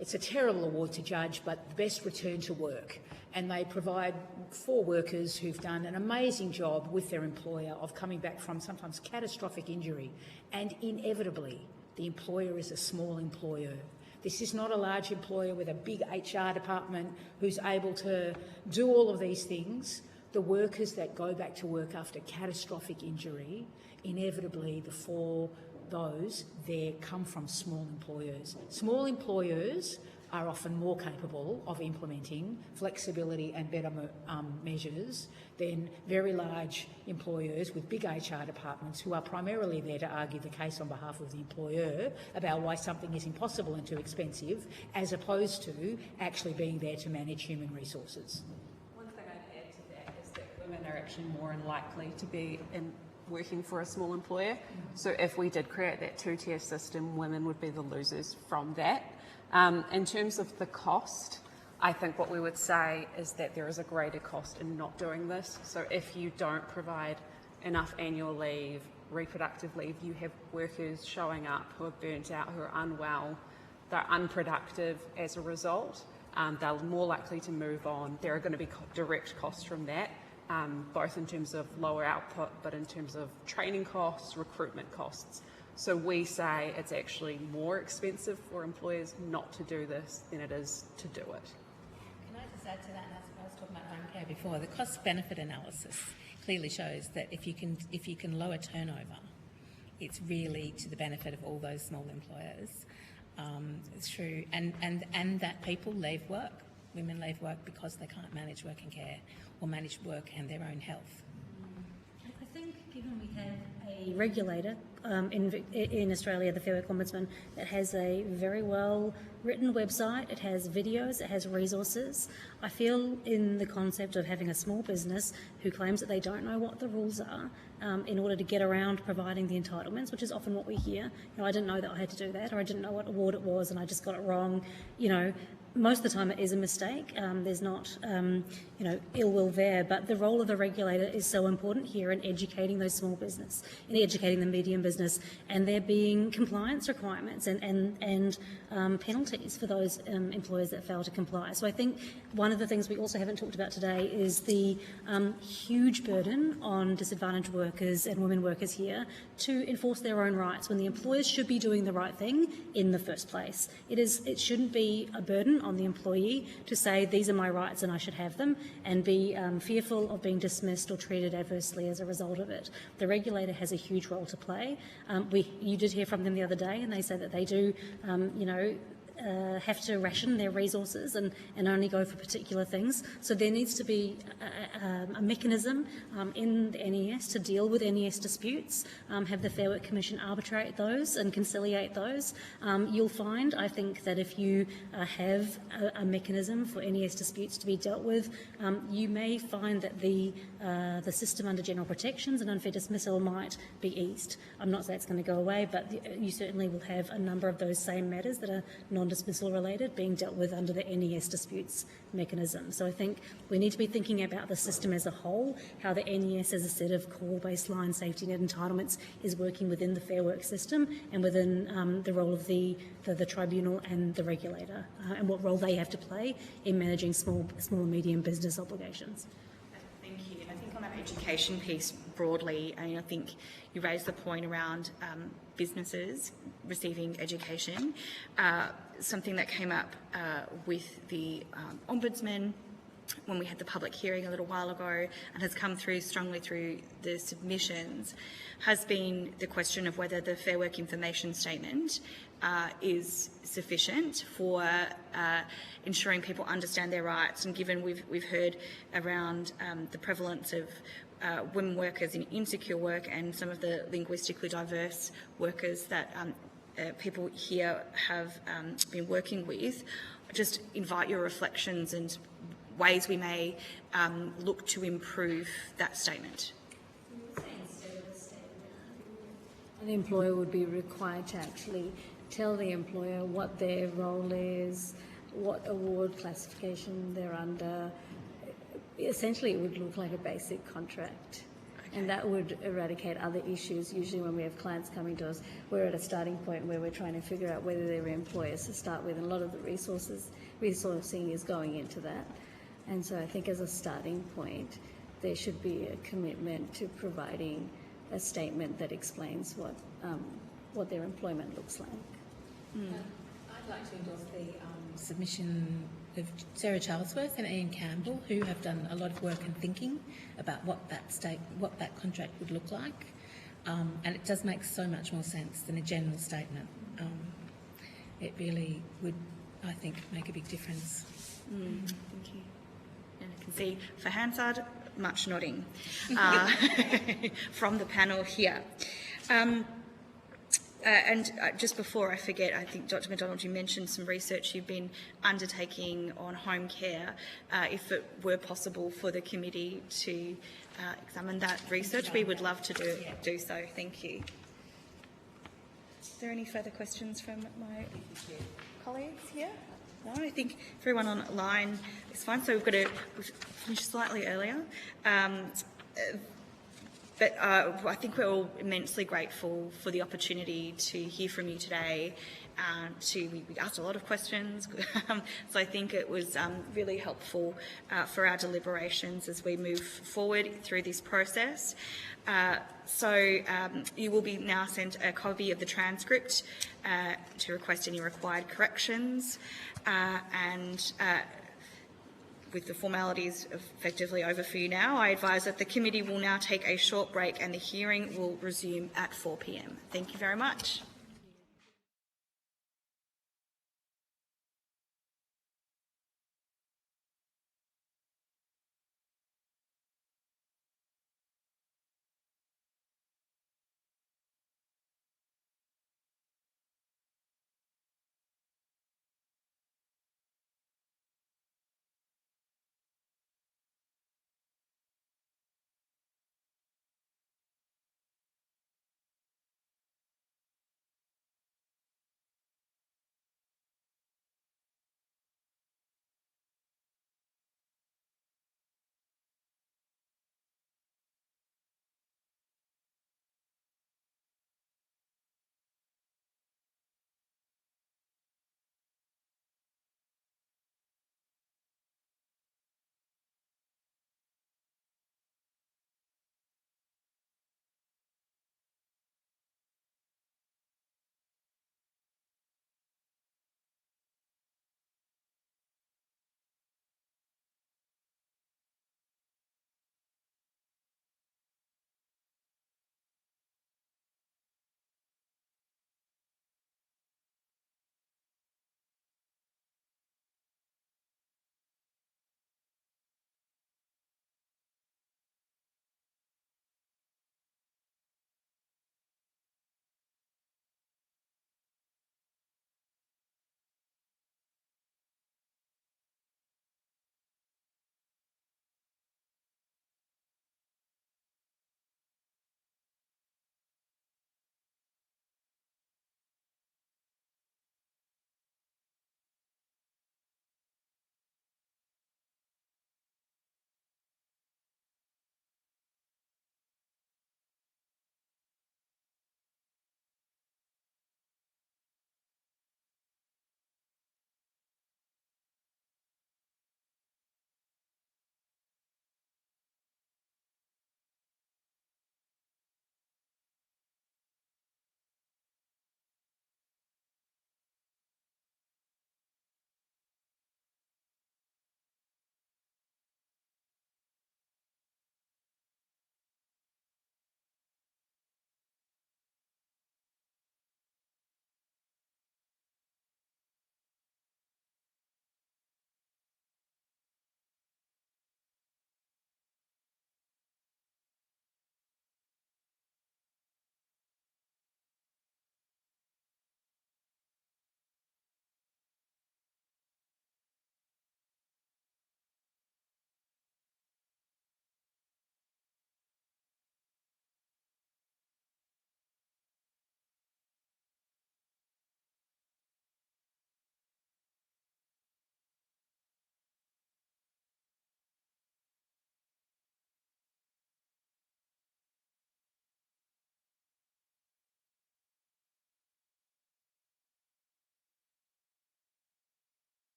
it's a terrible award to judge, but the best return to work, and they provide for workers who've done an amazing job with their employer of coming back from sometimes catastrophic injury, and inevitably the employer is a small employer. This is not a large employer with a big HR department who's able to do all of these things. The workers that go back to work after catastrophic injury, inevitably before those, they come from small employers. Small employers are often more capable of implementing flexibility and better measures than very large employers with big HR departments who are primarily there to argue the case on behalf of the employer about why something is impossible and too expensive, as opposed to actually being there to manage human resources. One thing I'd add to that is that women are actually more likely to be working for a small employer. So if we did create that two-tier system, women would be the losers from that. In terms of the cost, I think what we would say is that there is a greater cost in not doing this. So if you don't provide enough annual leave, reproductive leave, you have workers showing up who are burnt out, who are unwell, they're unproductive as a result, they're more likely to move on. There are going to be direct costs from that, both in terms of lower output, but in terms of training costs, recruitment costs. So we say it's actually more expensive for employers not to do this than it is to do it. Can I just add to that? And I was talking about home care before. The cost-benefit analysis clearly shows that if you can lower turnover, it's really to the benefit of all those small employers. It's true, and that people leave work. Women leave work because they can't manage work and care or manage work and their own health. I think given we have a regulator in Australia, the Fair Work Ombudsman, that has a very well written website, it has videos, it has resources. I feel in the concept of having a small business who claims that they don't know what the rules are in order to get around providing the entitlements, which is often what we hear. I didn't know that I had to do that, or I didn't know what award it was and I just got it wrong. most of the time it is a mistake. There's not, ill will there, but the role of the regulator is so important here in educating those small business, in educating the medium business, and there being compliance requirements and penalties for those employers that fail to comply. So I think one of the things we also haven't talked about today is the huge burden on disadvantaged workers and women workers here to enforce their own rights when the employers should be doing the right thing in the first place. It shouldn't be a burden on the employee to say these are my rights and I should have them, and be fearful of being dismissed or treated adversely as a result of it. The regulator has a huge role to play. You did hear from them the other day, and they said that they do, have to ration their resources and only go for particular things. So there needs to be a mechanism in the NES to deal with NES disputes, have the Fair Work Commission arbitrate those and conciliate those. You'll find, I think, that if you have a mechanism for NES disputes to be dealt with, you may find that the system under general protections and unfair dismissal might be eased. I'm not saying it's going to go away, but you certainly will have a number of those same matters that are non-dismissal related being dealt with under the NES disputes mechanism. So I think we need to be thinking about the system as a whole, how the NES as a set of core baseline safety net entitlements is working within the Fair Work system and within the role of the tribunal and the regulator, and what role they have to play in managing small and medium business obligations. Thank you. And I think on that education piece broadly, I think you raised the point around businesses receiving education. Something that came up with the Ombudsman when we had the public hearing a little while ago and has come through strongly through the submissions has been the question of whether the Fair Work Information Statement is sufficient for ensuring people understand their rights. And given we've heard around the prevalence of women workers in insecure work and some of the linguistically diverse workers that people here have been working with, just invite your reflections and ways we may look to improve that statement. An employer would be required to actually tell the employer what their role is, what award classification they're under. Essentially, it would look like a basic contract. Okay. And that would eradicate other issues. Usually when we have clients coming to us, we're at a starting point where we're trying to figure out whether they're employers to start with, and a lot of the resourcing is going into that. And so I think as a starting point, there should be a commitment to providing a statement that explains what their employment looks like. I'd like to endorse the submission of Sarah Charlesworth and Ian Campbell, who have done a lot of work and thinking about what that contract would look like, and it does make so much more sense than a general statement. It really would, I think, make a big difference. Thank you. And I can see for Hansard, much nodding from the panel here. And just before I forget, I think Dr McDonald, you mentioned some research you've been undertaking on home care. If it were possible for the committee to examine that research, we would love to do so. Thank you. Is there any further questions from my colleagues here? No, I think everyone online is fine. So we've finished slightly earlier. But I think we're all immensely grateful for the opportunity to hear from you today. We asked a lot of questions, so I think it was really helpful for our deliberations as we move forward through this process. You will be now sent a copy of the transcript to request any required corrections, and with the formalities effectively over for you now, I advise that the committee will now take a short break and the hearing will resume at 4 p.m. Thank you very much.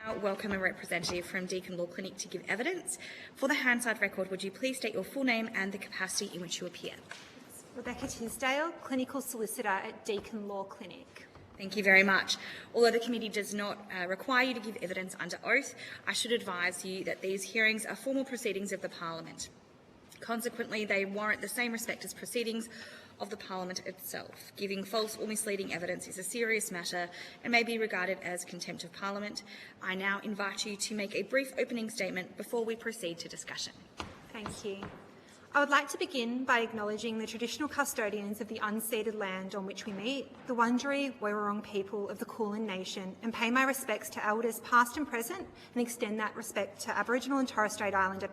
Now welcome a representative from Deakin Law Clinic to give evidence. For the Hansard record, would you please state your full name and the capacity in which you appear? Rebecca Tisdale, Clinical Solicitor at Deakin Law Clinic. Thank you very much. Although the committee does not require you to give evidence under oath, I should advise you that these hearings are formal proceedings of the Parliament. Consequently, they warrant the same respect as proceedings of the Parliament itself. Giving false or misleading evidence is a serious matter and may be regarded as contempt of Parliament. I now invite you to make a brief opening statement before we proceed to discussion. Thank you. I would like to begin by acknowledging the traditional custodians of the unceded land on which we meet, the Wurundjeri Woi-wurrung people of the Kulin Nation, and pay my respects to Elders past and present, and extend that respect to Aboriginal and Torres Strait Islander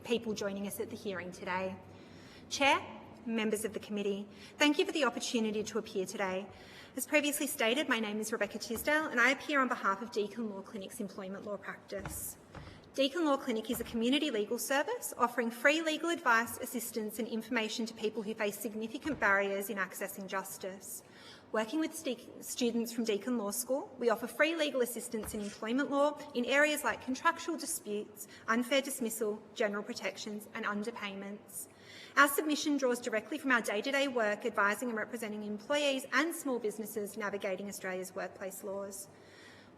people joining us at the hearing today. Chair, members of the committee, thank you for the opportunity to appear today. As previously stated, my name is Rebecca Tisdale and I appear on behalf of Deakin Law Clinic's employment law practice. Deakin Law Clinic is a community legal service offering free legal advice, assistance and information to people who face significant barriers in accessing justice. Working with students from Deakin Law School, we offer free legal assistance in employment law in areas like contractual disputes, unfair dismissal, general protections and underpayments. Our submission draws directly from our day-to-day work advising and representing employees and small businesses navigating Australia's workplace laws.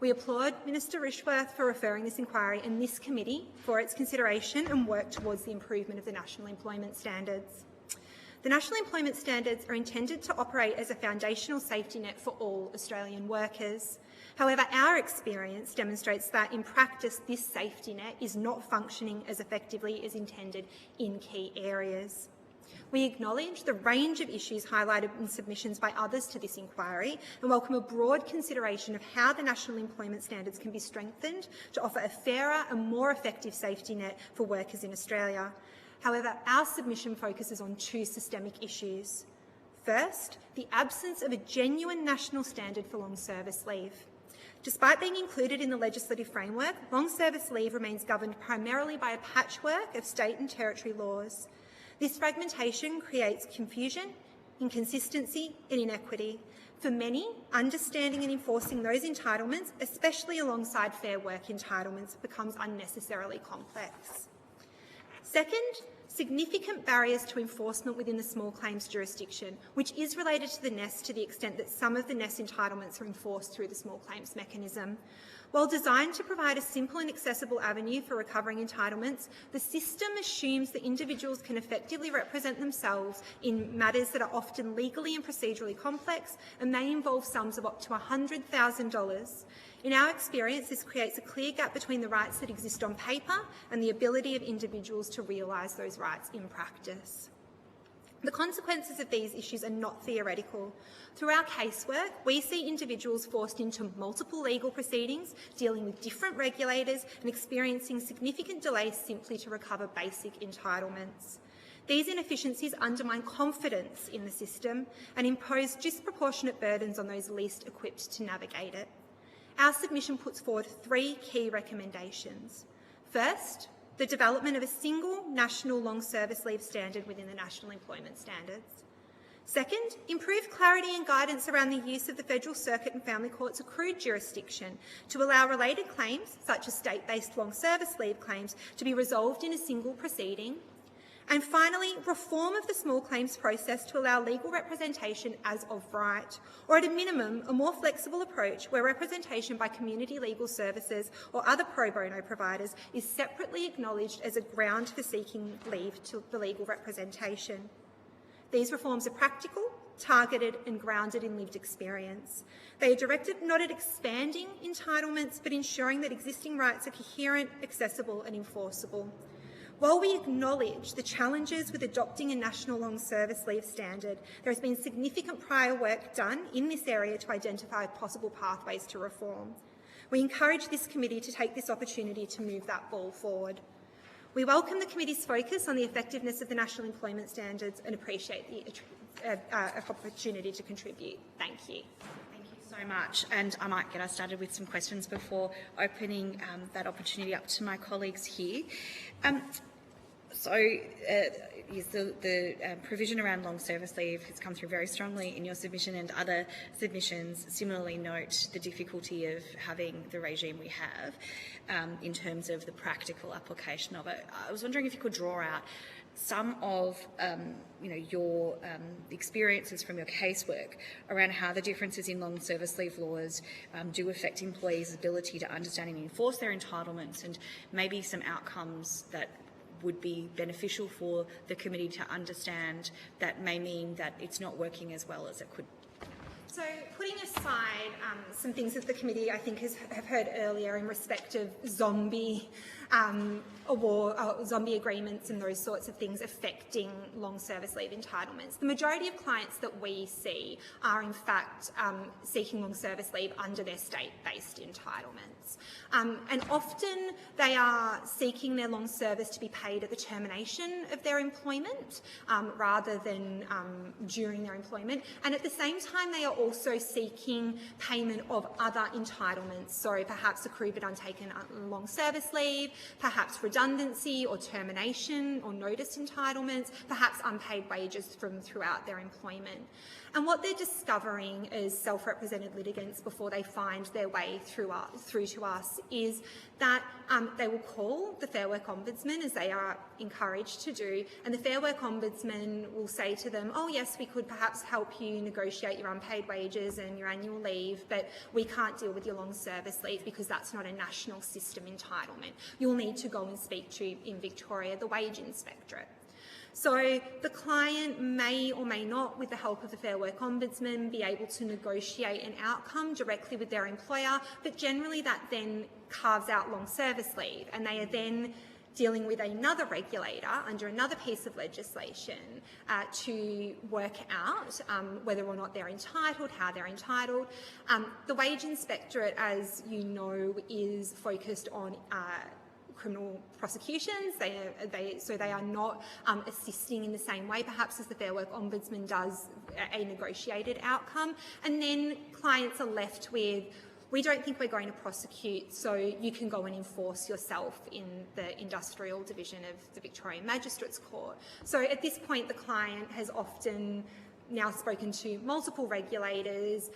We applaud Minister Rishworth for referring this inquiry and this committee for its consideration and work towards the improvement of the National Employment Standards. The National Employment Standards are intended to operate as a foundational safety net for all Australian workers. However, our experience demonstrates that in practice this safety net is not functioning as effectively as intended in key areas. We acknowledge the range of issues highlighted in submissions by others to this inquiry and welcome a broad consideration of how the National Employment Standards can be strengthened to offer a fairer and more effective safety net for workers in Australia. However, our submission focuses on two systemic issues. First, the absence of a genuine national standard for long service leave. Despite being included in the legislative framework, long service leave remains governed primarily by a patchwork of state and territory laws. This fragmentation creates confusion, inconsistency and inequity. For many, understanding and enforcing those entitlements, especially alongside fair work entitlements, becomes unnecessarily complex. Second, significant barriers to enforcement within the small claims jurisdiction, which is related to the NES to the extent that some of the NES entitlements are enforced through the small claims mechanism. While designed to provide a simple and accessible avenue for recovering entitlements, the system assumes that individuals can effectively represent themselves in matters that are often legally and procedurally complex and may involve sums of up to $100,000. In our experience, this creates a clear gap between the rights that exist on paper and the ability of individuals to realise those rights in practice. The consequences of these issues are not theoretical. Through our casework, we see individuals forced into multiple legal proceedings, dealing with different regulators and experiencing significant delays simply to recover basic entitlements. These inefficiencies undermine confidence in the system and impose disproportionate burdens on those least equipped to navigate it. Our submission puts forward three key recommendations. First, the development of a single national long service leave standard within the National Employment Standards. Second, improved clarity and guidance around the use of the Federal Circuit and Family Court's accrued jurisdiction to allow related claims, such as state-based long service leave claims, to be resolved in a single proceeding. And finally, reform of the small claims process to allow legal representation as of right, or at a minimum, a more flexible approach where representation by community legal services or other pro bono providers is separately acknowledged as a ground for seeking leave to the legal representation. These reforms are practical, targeted and grounded in lived experience. They are directed not at expanding entitlements, but ensuring that existing rights are coherent, accessible and enforceable. While we acknowledge the challenges with adopting a national long service leave standard, there has been significant prior work done in this area to identify possible pathways to reform. We encourage this committee to take this opportunity to move that ball forward. We welcome the committee's focus on the effectiveness of the National Employment Standards and appreciate the opportunity to contribute. Thank you. So much, and I might get us started with some questions before opening that opportunity up to my colleagues here. Yes, the provision around long service leave has come through very strongly in your submission, and other submissions similarly note the difficulty of having the regime we have in terms of the practical application of it. I was wondering if you could draw out some of your experiences from your casework around how the differences in long service leave laws do affect employees' ability to understand and enforce their entitlements, and maybe some outcomes that would be beneficial for the committee to understand that may mean that it's not working as well as it could. So putting aside some things that the committee, I think, have heard earlier in respect of zombie zombie agreements and those sorts of things affecting long service leave entitlements, the majority of clients that we see are in fact seeking long service leave under their state-based entitlements. And often they are seeking their long service to be paid at the termination of their employment rather than during their employment. And at the same time, they are also seeking payment of other entitlements, so perhaps accrued but untaken long service leave, perhaps redundancy or termination or notice entitlements, perhaps unpaid wages from throughout their employment. And what they're discovering as self-represented litigants before they find their way through to us is that they will call the Fair Work Ombudsman, as they are encouraged to do, and the Fair Work Ombudsman will say to them, oh yes, we could perhaps help you negotiate your unpaid wages and your annual leave, but we can't deal with your long service leave because that's not a national system entitlement. You'll need to go and speak to, in Victoria, the Wage Inspectorate. So the client may or may not, with the help of the Fair Work Ombudsman, be able to negotiate an outcome directly with their employer, but generally that then carves out long service leave, and they are then dealing with another regulator under another piece of legislation to work out whether or not they're entitled, how they're entitled. The Wage Inspectorate, as you know, is focused on criminal prosecutions, so they are not assisting in the same way perhaps as the Fair Work Ombudsman does a negotiated outcome. And then clients are left with, we don't think we're going to prosecute, so you can go and enforce yourself in the industrial division of the Victorian Magistrates Court. So at this point the client has often now spoken to multiple regulators,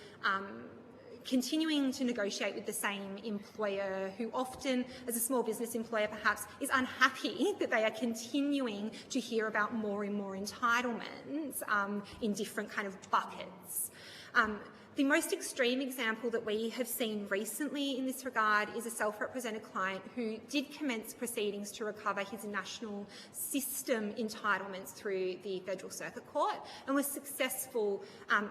continuing to negotiate with the same employer, who often, as a small business employer perhaps, is unhappy that they are continuing to hear about more and more entitlements in different kind of buckets. The most extreme example that we have seen recently in this regard is a self-represented client who did commence proceedings to recover his national system entitlements through the Federal Circuit Court and was successful,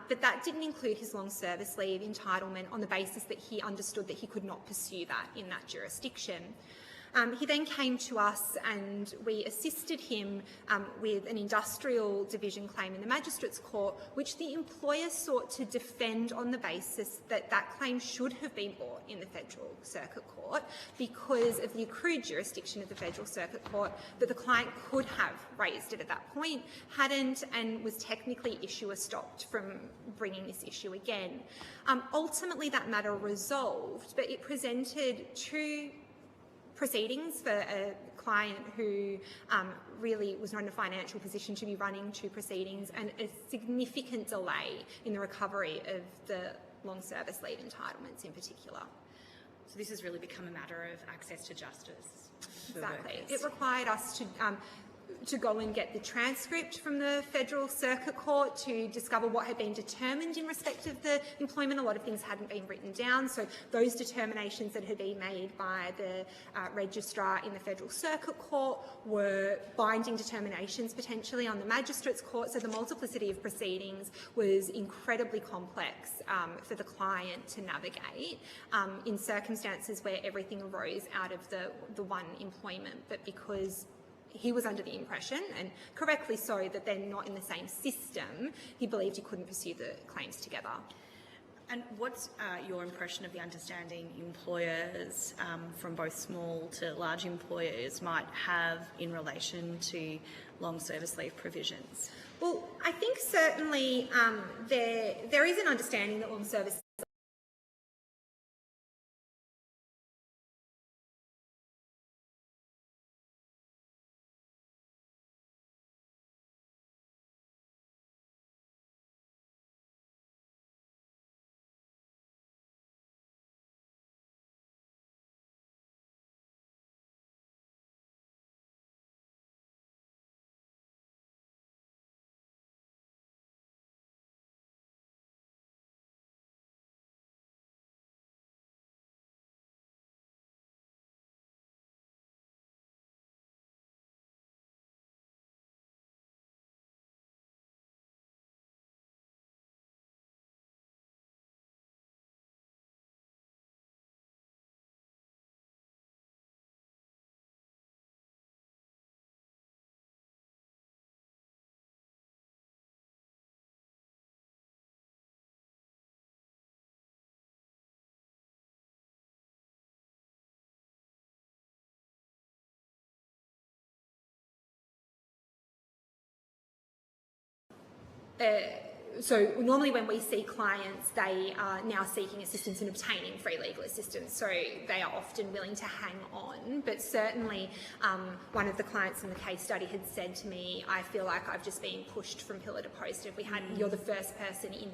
but that didn't include his long service leave entitlement on the basis that he understood that he could not pursue that in that jurisdiction. He then came to us and we assisted him with an industrial division claim in the Magistrates Court, which the employer sought to defend on the basis that that claim should have been brought in the Federal Circuit Court because of the accrued jurisdiction of the Federal Circuit Court, but the client could have raised it at that point, hadn't, and was technically issuer stopped from bringing this issue again. Ultimately, that matter resolved, but it presented two proceedings for a client who really was not in a financial position to be running two proceedings, and a significant delay in the recovery of the long service leave entitlements in particular. So this has really become a matter of access to justice. Exactly. It required us to go and get the transcript from the Federal Circuit Court to discover what had been determined in respect of the employment. A lot of things hadn't been written down, so those determinations that had been made by the registrar in the Federal Circuit Court were binding determinations potentially on the Magistrates Court, so the multiplicity of proceedings was incredibly complex for the client to navigate in circumstances where everything arose out of the one employment, but because he was under the impression, and correctly so, that they're not in the same system, he believed he couldn't pursue the claims together. And what's your impression of the understanding employers, from both small to large employers, might have in relation to long service leave provisions? Well, I think certainly there is an understanding that long service so normally when we see clients, they are now seeking assistance in obtaining free legal assistance, so they are often willing to hang on. But certainly one of the clients in the case study had said to me, I feel like I've just been pushed from pillar to post. If we had, you're the first person in,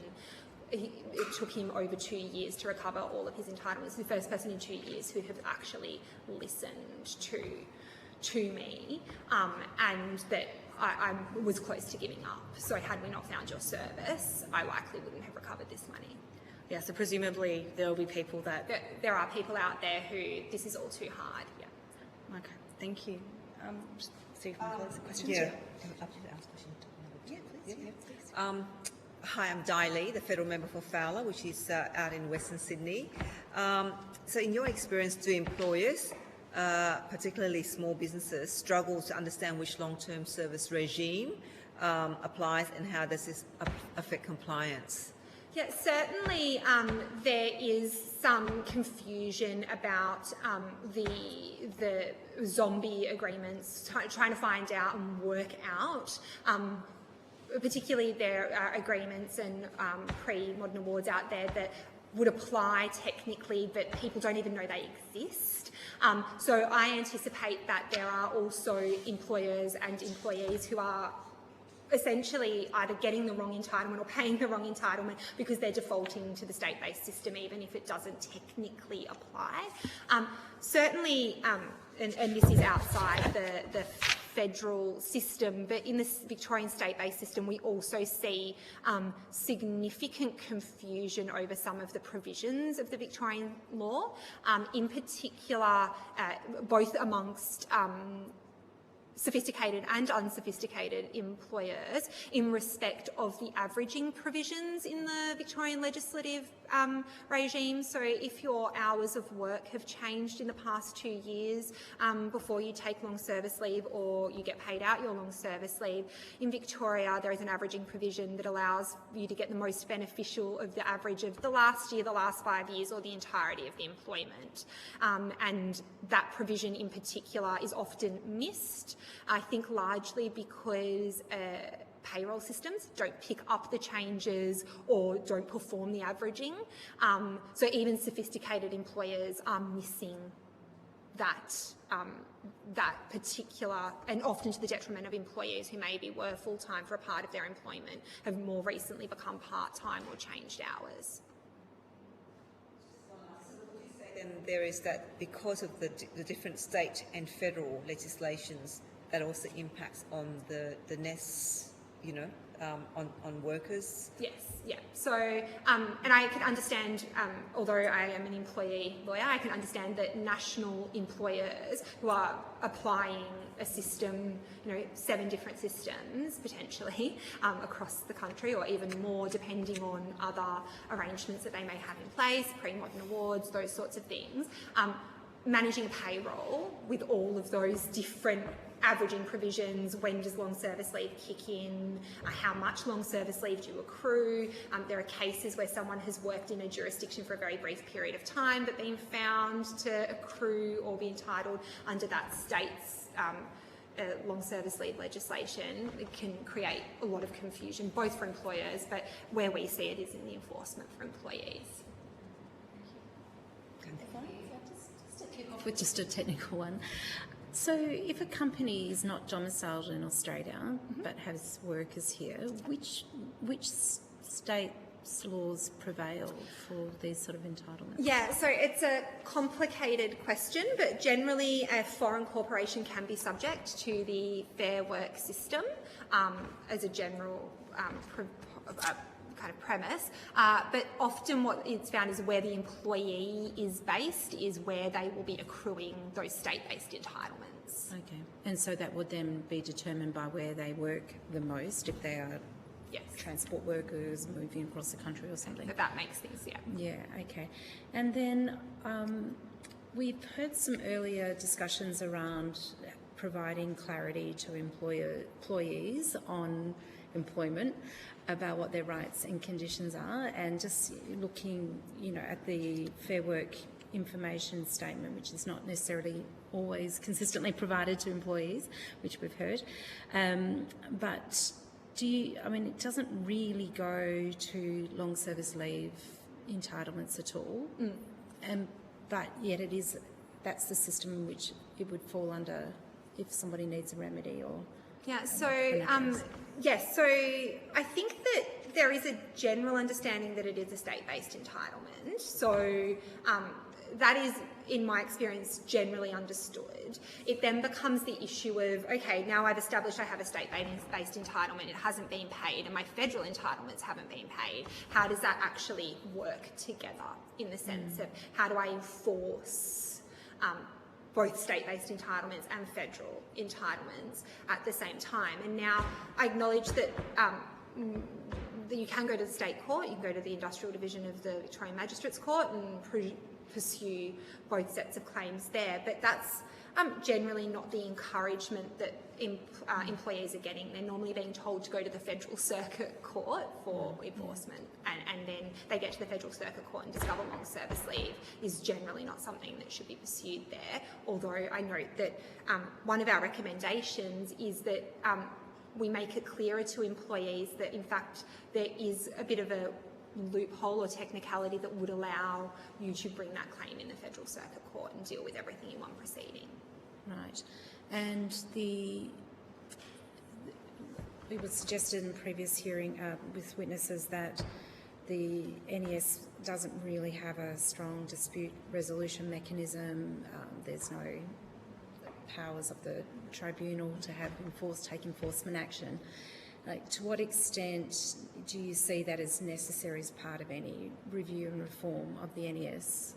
it took him over 2 years to recover all of his entitlements, the first person in 2 years who have actually listened to me, and that I was close to giving up. So had we not found your service, I likely wouldn't have recovered this money. Yeah, so presumably there will be people that... There are people out there who this is all too hard, yeah. Okay, thank you. See if my colleagues have questions. Yeah. Yeah, please. Hi, I'm Di Lee, the Federal Member for Fowler, which is out in Western Sydney. So in your experience, do employers, particularly small businesses, struggle to understand which long-term service regime applies and how does this affect compliance? Yeah, certainly there is some confusion about the zombie agreements, trying to find out and work out. Particularly there are agreements and pre-modern awards out there that would apply technically, but people don't even know they exist. So I anticipate that there are also employers and employees who are essentially either getting the wrong entitlement or paying the wrong entitlement because they're defaulting to the state-based system, even if it doesn't technically apply. Certainly, and this is outside the federal system, but in the Victorian state-based system we also see significant confusion over some of the provisions of the Victorian law, in particular both amongst sophisticated and unsophisticated employers in respect of the averaging provisions in the Victorian legislative regime. So if your hours of work have changed in the past 2 years before you take long service leave or you get paid out your long service leave, in Victoria there is an averaging provision that allows you to get the most beneficial of the average of the last year, the last 5 years, or the entirety of the employment. And that provision in particular is often missed, I think largely because payroll systems don't pick up the changes or don't perform the averaging. So even sophisticated employers are missing that particular, and often to the detriment of employees who maybe were full-time for a part of their employment, have more recently become part-time or changed hours. Then there is that because of the different state and federal legislations, that also impacts on the NES, on workers. Yes, yeah. So, and I can understand, although I am an employee lawyer, I can understand that national employers who are applying a system, 7 different systems potentially across the country, or even more depending on other arrangements that they may have in place, pre-modern awards, those sorts of things, managing payroll with all of those different averaging provisions, when does long service leave kick in, how much long service leave do you accrue. There are cases where someone has worked in a jurisdiction for a very brief period of time but been found to accrue or be entitled under that state's long service leave legislation. It can create a lot of confusion, both for employers, but where we see it is in the enforcement for employees. With just a technical one. So if a company is not domiciled in Australia but has workers here, which state's laws prevail for these sort of entitlements? Yeah, so it's a complicated question, but generally a foreign corporation can be subject to the Fair Work system as a general kind of premise, but often what it's found is where the employee is based is where they will be accruing those state-based entitlements. Okay, and so that would then be determined by where they work the most, if they are transport workers moving across the country or something. That makes things, yeah. Yeah, okay. And then we've heard some earlier discussions around providing clarity to employees on employment about what their rights and conditions are, and just looking, at the Fair Work information statement, which is not necessarily always consistently provided to employees, which we've heard. But I mean, it doesn't really go to long service leave entitlements at all, but yet that's the system in which it would fall under if somebody needs a remedy or... Yeah, so, yes, so I think that there is a general understanding that it is a state-based entitlement. So that is, in my experience, generally understood. It then becomes the issue of, okay, now I've established I have a state-based entitlement, it hasn't been paid, and my federal entitlements haven't been paid. How does that actually work together in the sense of how do I enforce both state-based entitlements and federal entitlements at the same time? And now I acknowledge that you can go to the state court, you can go to the industrial division of the Victorian Magistrates Court and pursue both sets of claims there, but that's generally not the encouragement that employees are getting. They're normally being told to go to the Federal Circuit Court for enforcement, and then they get to the Federal Circuit Court and discover long service leave is generally not something that should be pursued there. Although I note that one of our recommendations is that we make it clearer to employees that in fact there is a bit of a loophole or technicality that would allow you to bring that claim in the Federal Circuit Court and deal with everything in one proceeding. Right. And it was suggested in the previous hearing with witnesses that the NES doesn't really have a strong dispute resolution mechanism. There's no powers of the tribunal to take enforcement action. Like, to what extent do you see that as necessary as part of any review and reform of the NES?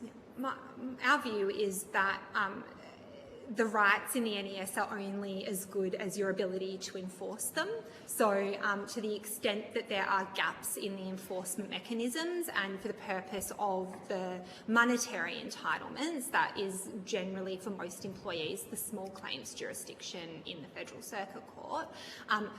Our view is that the rights in the NES are only as good as your ability to enforce them. So to the extent that there are gaps in the enforcement mechanisms and for the purpose of the monetary entitlements, that is generally for most employees the small claims jurisdiction in the Federal Circuit Court.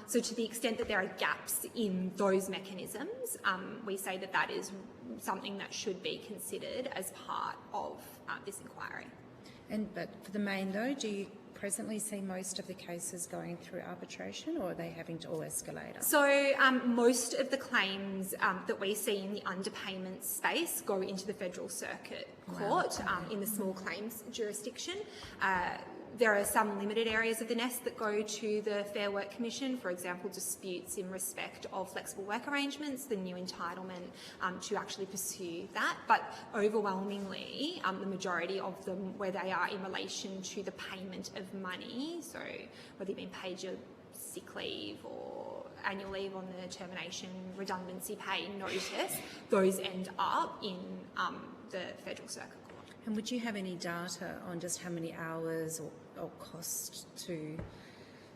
So to the extent that there are gaps in those mechanisms, we say that that is something that should be considered as part of this inquiry. But for the main though, do you presently see most of the cases going through arbitration, or are they having to all escalate up? So most of the claims that we see in the underpayment space go into the Federal Circuit Court in the small claims jurisdiction. There are some limited areas of the nest that go to the Fair Work Commission, for example, disputes in respect of flexible work arrangements, the new entitlement to actually pursue that. But overwhelmingly, the majority of them, where they are in relation to the payment of money, so whether you've been paid your sick leave or annual leave on the termination redundancy pay notice, those end up in the Federal Circuit Court. And would you have any data on just how many hours or cost to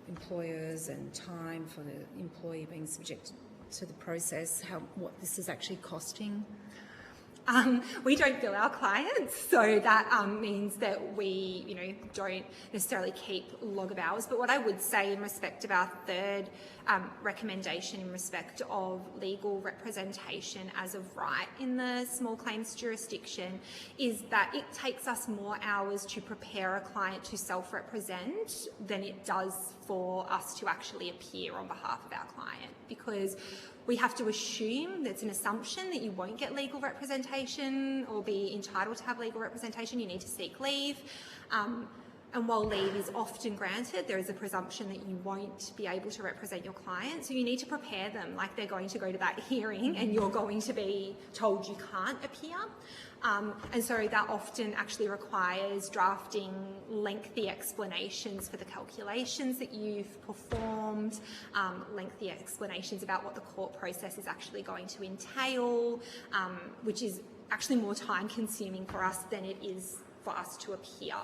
employers and time for the employee being subjected to the process, what this is actually costing? We don't bill our clients, so that means that we, don't necessarily keep log of hours. But what I would say in respect of our third recommendation in respect of legal representation as of right in the small claims jurisdiction is that it takes us more hours to prepare a client to self-represent than it does for us to actually appear on behalf of our client, because we have to assume, that's an assumption, that you won't get legal representation or be entitled to have legal representation. You need to seek leave. And while leave is often granted, there is a presumption that you won't be able to represent your client. So you need to prepare them like they're going to go to that hearing and you're going to be told you can't appear. And so that often actually requires drafting lengthy explanations for the calculations that you've performed, lengthy explanations about what the court process is actually going to entail, which is actually more time consuming for us than it is for us to appear.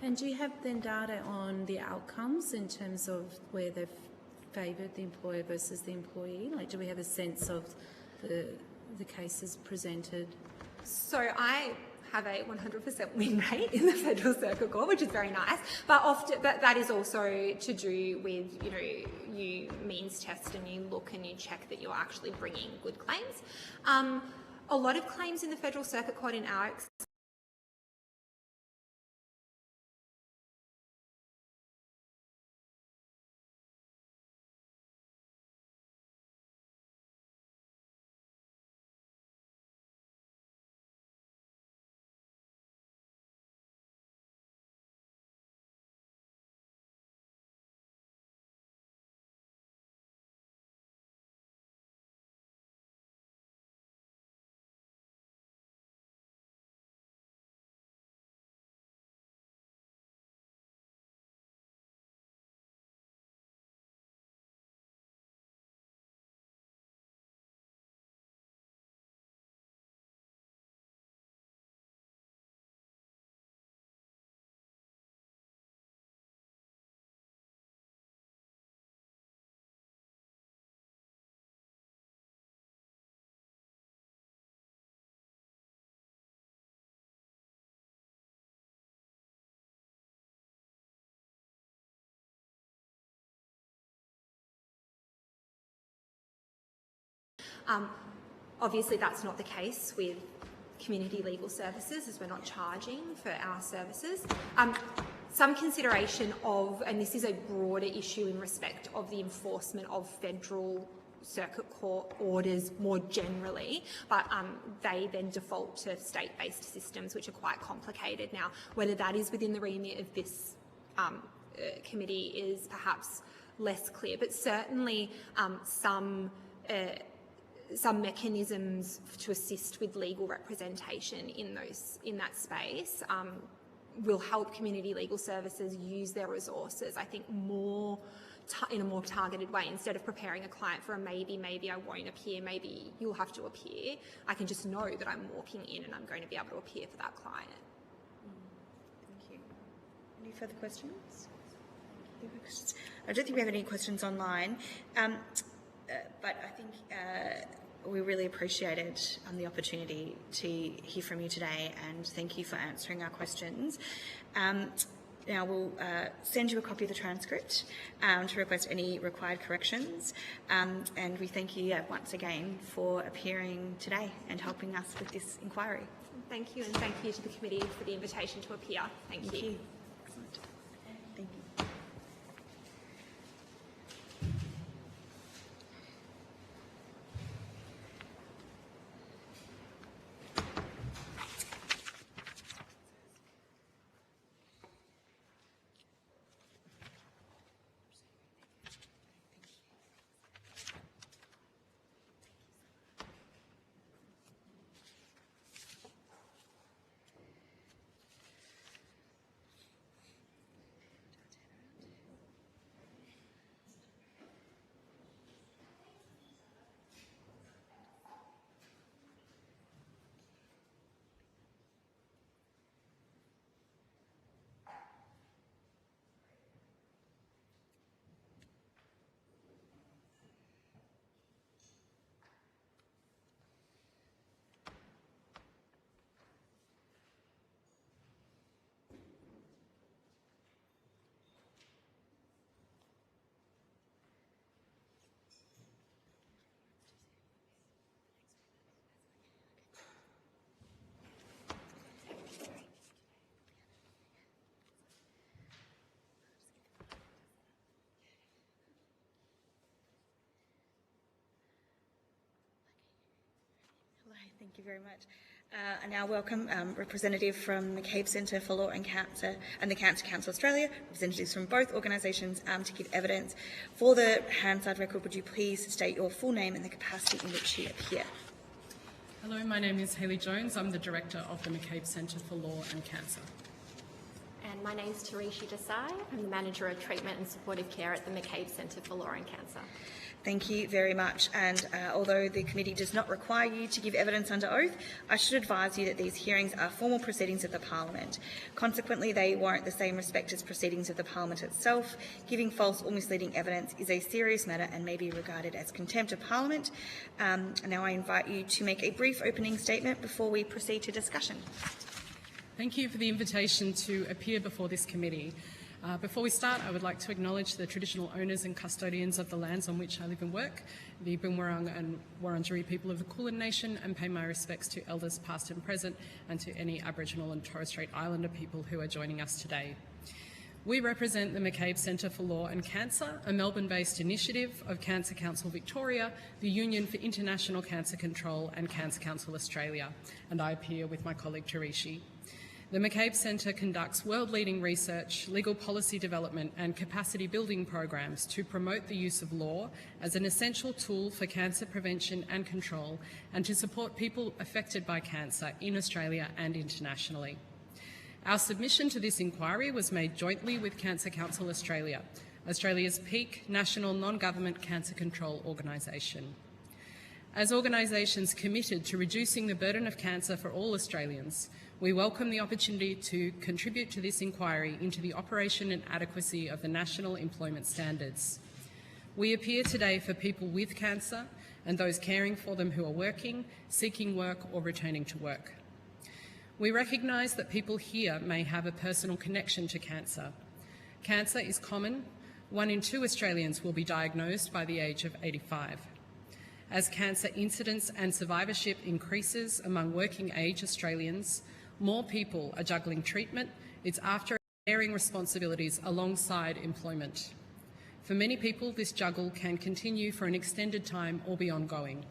And do you have then data on the outcomes in terms of where they've favoured the employer versus the employee? Like, do we have a sense of the cases presented? So I have a 100% win rate in the Federal Circuit Court, which is very nice. But that is also to do with, you means test and you look and you check that you're actually bringing good claims. A lot of claims in the Federal Circuit Court in our Obviously, that's not the case with community legal services, as we're not charging for our services. Some consideration of, and this is a broader issue in respect of the enforcement of federal circuit court orders more generally, but they then default to state-based systems, which are quite complicated. Now, whether that is within the remit of this committee is perhaps less clear, but certainly some mechanisms to assist with legal representation in that space will help community legal services use their resources, I think, in a more targeted way. Instead of preparing a client for a maybe I won't appear, maybe you'll have to appear, I can just know that I'm walking in and I'm going to be able to appear for that client. Thank you. Any further questions? I don't think we have any questions online, but I think we really appreciated the opportunity to hear from you today, and thank you for answering our questions. Now we'll send you a copy of the transcript to request any required corrections, and we thank you once again for appearing today and helping us with this inquiry. Thank you, and thank you to the committee for the invitation to appear. Thank you. Excellent. Thank you. Thank you very much. I now welcome representative from the McCabe Centre for Law and Cancer and the Cancer Council Australia, representatives from both organisations to give evidence. For the Hansard record, would you please state your full name and the capacity in which you appear? Hello, my name is Hayley Jones. I'm the Director of the McCabe Centre for Law and Cancer. And my name is Tarishi Desai. I'm the Manager of Treatment and Supportive Care at the McCabe Centre for Law and Cancer. Thank you very much. And although the committee does not require you to give evidence under oath, I should advise you that these hearings are formal proceedings of the Parliament. Consequently, they warrant the same respect as proceedings of the Parliament itself. Giving false or misleading evidence is a serious matter and may be regarded as contempt of Parliament. Now I invite you to make a brief opening statement before we proceed to discussion. Thank you for the invitation to appear before this committee. Before we start, I would like to acknowledge the traditional owners and custodians of the lands on which I live and work, the Boonwurrung and Wurundjeri people of the Kulin Nation, and pay my respects to elders past and present and to any Aboriginal and Torres Strait Islander people who are joining us today. We represent the McCabe Centre for Law and Cancer, a Melbourne-based initiative of Cancer Council Victoria, the Union for International Cancer Control and Cancer Council Australia, and I appear with my colleague Tarishi. The McCabe Centre conducts world-leading research, legal policy development and capacity building programs to promote the use of law as an essential tool for cancer prevention and control, and to support people affected by cancer in Australia and internationally. Our submission to this inquiry was made jointly with Cancer Council Australia, Australia's peak national non-government cancer control organisation. As organisations committed to reducing the burden of cancer for all Australians, we welcome the opportunity to contribute to this inquiry into the operation and adequacy of the National Employment Standards. We appear today for people with cancer and those caring for them who are working, seeking work or returning to work. We recognise that people here may have a personal connection to cancer. Cancer is common. 1 in 2 Australians will be diagnosed by the age of 85. As cancer incidence and survivorship increases among working age Australians, more people are juggling treatment, its after and caring responsibilities alongside employment. For many people, this juggle can continue for an extended time or be ongoing.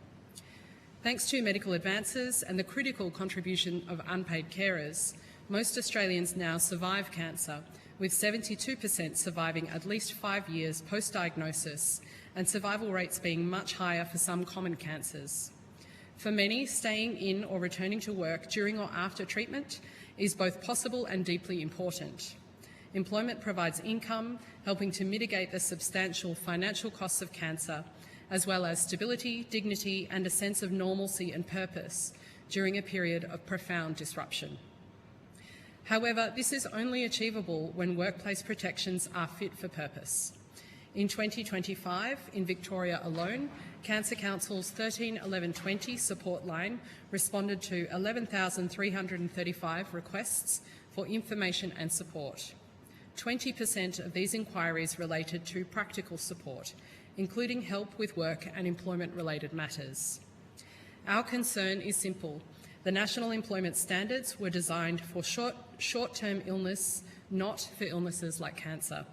Thanks to medical advances and the critical contribution of unpaid carers, most Australians now survive cancer, with 72% surviving at least 5 years post-diagnosis, and survival rates being much higher for some common cancers. For many, staying in or returning to work during or after treatment is both possible and deeply important. Employment provides income, helping to mitigate the substantial financial costs of cancer, as well as stability, dignity, and a sense of normalcy and purpose during a period of profound disruption. However, this is only achievable when workplace protections are fit for purpose. In 2025, in Victoria alone, Cancer Council's 131120 support line responded to 11,335 requests for information and support. 20% of these inquiries related to practical support, including help with work and employment-related matters. Our concern is simple. The National Employment Standards were designed for short-term illness, not for illnesses like cancer.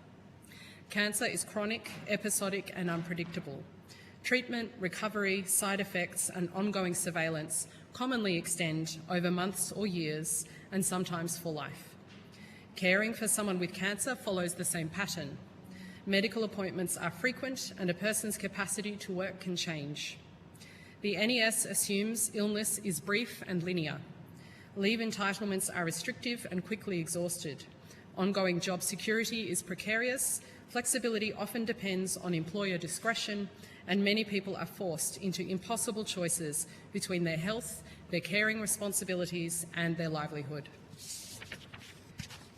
Cancer is chronic, episodic and unpredictable. Treatment, recovery, side effects and ongoing surveillance commonly extend over months or years and sometimes for life. Caring for someone with cancer follows the same pattern. Medical appointments are frequent and a person's capacity to work can change. The NES assumes illness is brief and linear. Leave entitlements are restrictive and quickly exhausted. Ongoing job security is precarious. Flexibility often depends on employer discretion, and many people are forced into impossible choices between their health, their caring responsibilities, and their livelihood.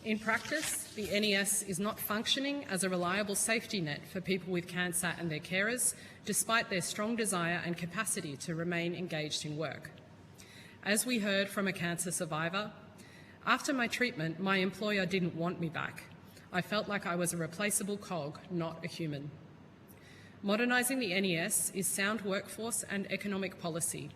In practice, the NES is not functioning as a reliable safety net for people with cancer and their carers, despite their strong desire and capacity to remain engaged in work. As we heard from a cancer survivor, "After my treatment, my employer didn't want me back. I felt like I was a replaceable cog, not a human." Modernising the NES is sound workforce and economic policy.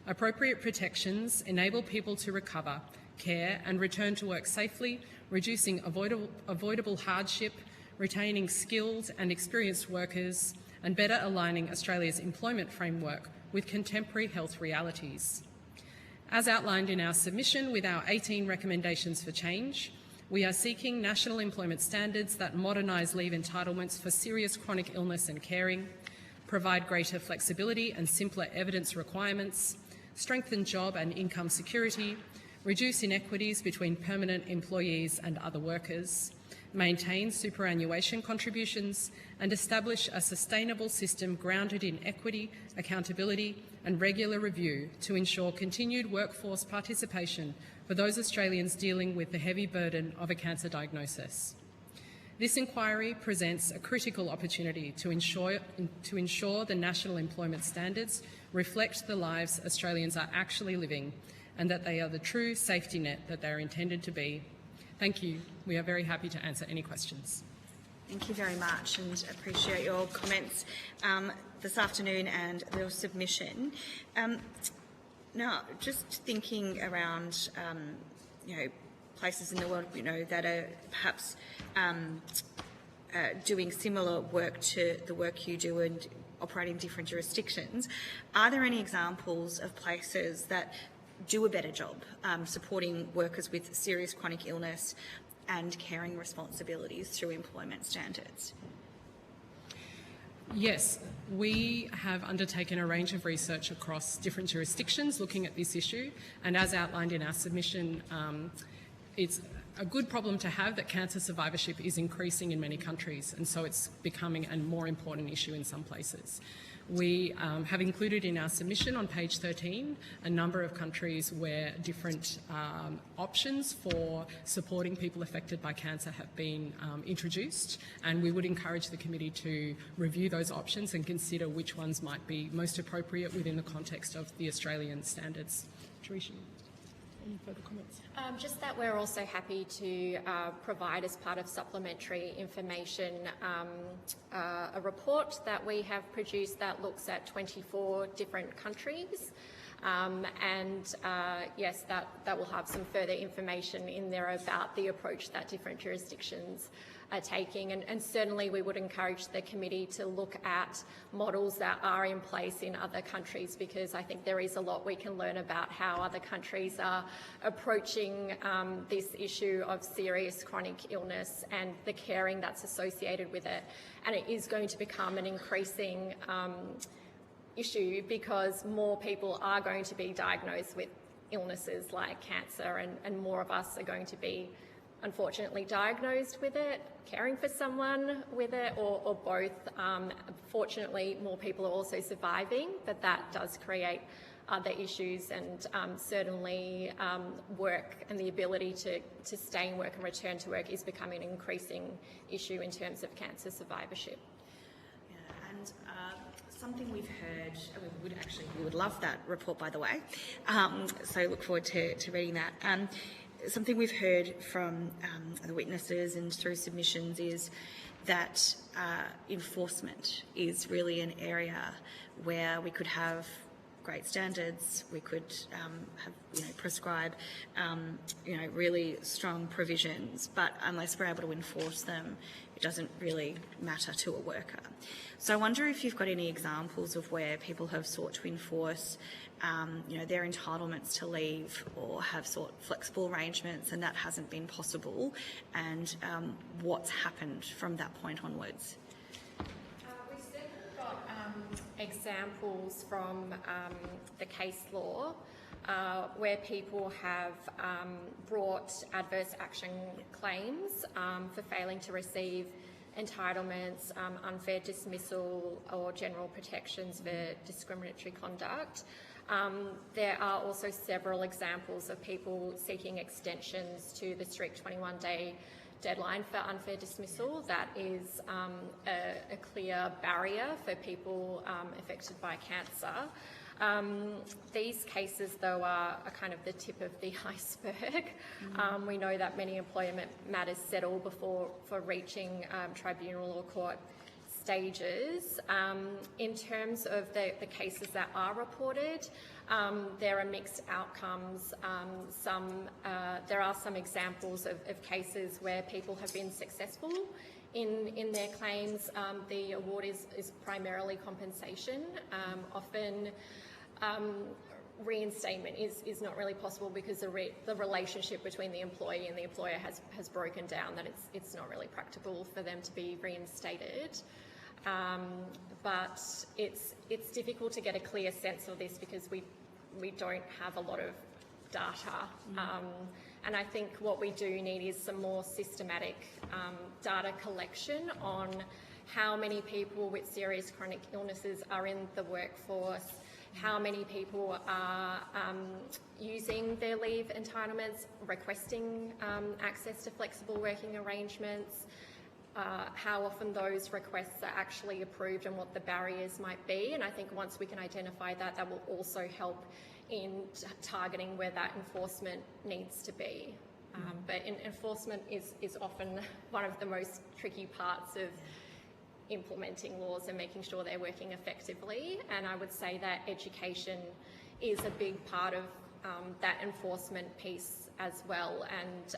Appropriate protections enable people to recover, care and return to work safely, reducing avoidable hardship, retaining skilled and experienced workers, and better aligning Australia's employment framework with contemporary health realities. As outlined in our submission with our 18 recommendations for change, we are seeking national employment standards that modernise leave entitlements for serious chronic illness and caring, provide greater flexibility and simpler evidence requirements, strengthen job and income security, reduce inequities between permanent employees and other workers, maintain superannuation contributions, and establish a sustainable system grounded in equity, accountability and regular review to ensure continued workforce participation for those Australians dealing with the heavy burden of a cancer diagnosis. This inquiry presents a critical opportunity to ensure the national employment standards reflect the lives Australians are actually living and that they are the true safety net that they are intended to be. Thank you. We are very happy to answer any questions. Thank you very much and appreciate your comments this afternoon and your submission. Now, just thinking around, places in the world, that are perhaps doing similar work to the work you do and operating in different jurisdictions, are there any examples of places that do a better job supporting workers with serious chronic illness and caring responsibilities through employment standards? Yes, we have undertaken a range of research across different jurisdictions looking at this issue, and as outlined in our submission, it's a good problem to have that cancer survivorship is increasing in many countries, and so it's becoming a more important issue in some places. We have included in our submission on page 13 a number of countries where different options for supporting people affected by cancer have been introduced, and we would encourage the committee to review those options and consider which ones might be most appropriate within the context of the Australian standards. Tricia. Any further comments? Just that we're also happy to provide as part of supplementary information a report that we have produced that looks at 24 different countries. Yes, that will have some further information in there about the approach that different jurisdictions are taking. And certainly we would encourage the committee to look at models that are in place in other countries, because I think there is a lot we can learn about how other countries are approaching this issue of serious chronic illness and the caring that's associated with it. And it is going to become an increasing issue because more people are going to be diagnosed with illnesses like cancer, and more of us are going to be unfortunately diagnosed with it, caring for someone with it, or both. Fortunately, more people are also surviving, but that does create other issues, and certainly work and the ability to stay in work and return to work is becoming an increasing issue in terms of cancer survivorship. Yeah, and something we've heard, we would love that report, by the way, so look forward to reading that. Something we've heard from the witnesses and through submissions is that enforcement is really an area where we could have great standards, we could prescribe really strong provisions, but unless we're able to enforce them, it doesn't really matter to a worker. So I wonder if you've got any examples of where people have sought to enforce their entitlements to leave, or have sought flexible arrangements and that hasn't been possible, and what's happened from that point onwards. We've certainly got examples from the case law where people have brought adverse action claims for failing to receive entitlements, unfair dismissal or general protections for discriminatory conduct. There are also several examples of people seeking extensions to the strict 21-day deadline for unfair dismissal. That is a clear barrier for people affected by cancer. These cases, though, are kind of the tip of the iceberg. We know that many employment matters settle before reaching tribunal or court stages. In terms of the cases that are reported, there are mixed outcomes. There are some examples of cases where people have been successful in their claims. The award is primarily compensation. Often reinstatement is not really possible because the relationship between the employee and the employer has broken down, that it's not really practical for them to be reinstated. But it's difficult to get a clear sense of this because we don't have a lot of data. And I think what we do need is some more systematic data collection on how many people with serious chronic illnesses are in the workforce, how many people are using their leave entitlements, requesting access to flexible working arrangements, how often those requests are actually approved and what the barriers might be. And I think once we can identify that, that will also help in targeting where that enforcement needs to be. But enforcement is often one of the most tricky parts of implementing laws and making sure they're working effectively. And I would say that education is a big part of that enforcement piece as well. And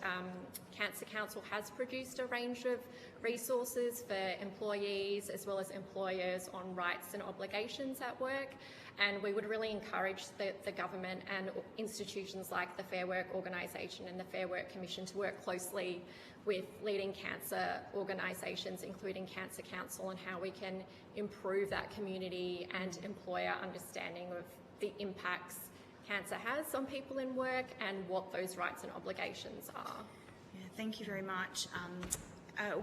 Cancer Council has produced a range of resources for employees as well as employers on rights and obligations at work. And we would really encourage the government and institutions like the Fair Work Organisation and the Fair Work Commission to work closely with leading cancer organisations, including Cancer Council, and how we can improve that community and employer understanding of the impacts cancer has on people in work and what those rights and obligations are. Yeah, thank you very much.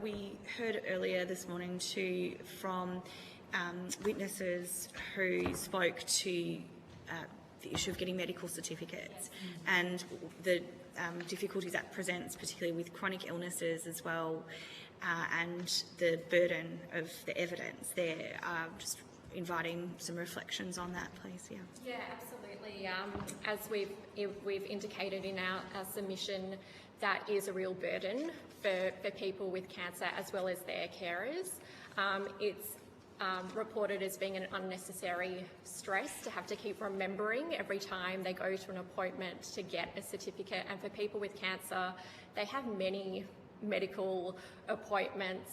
We heard earlier this morning too from witnesses who spoke to the issue of getting medical certificates and the difficulties that presents, particularly with chronic illnesses as well, and the burden of the evidence there. Just inviting some reflections on that, please. Yeah, absolutely. absolutely. As we've indicated in our submission, that is a real burden for people with cancer as well as their carers. It's reported as being an unnecessary stress to have to keep remembering every time they go to an appointment to get a certificate. And for people with cancer, they have many medical appointments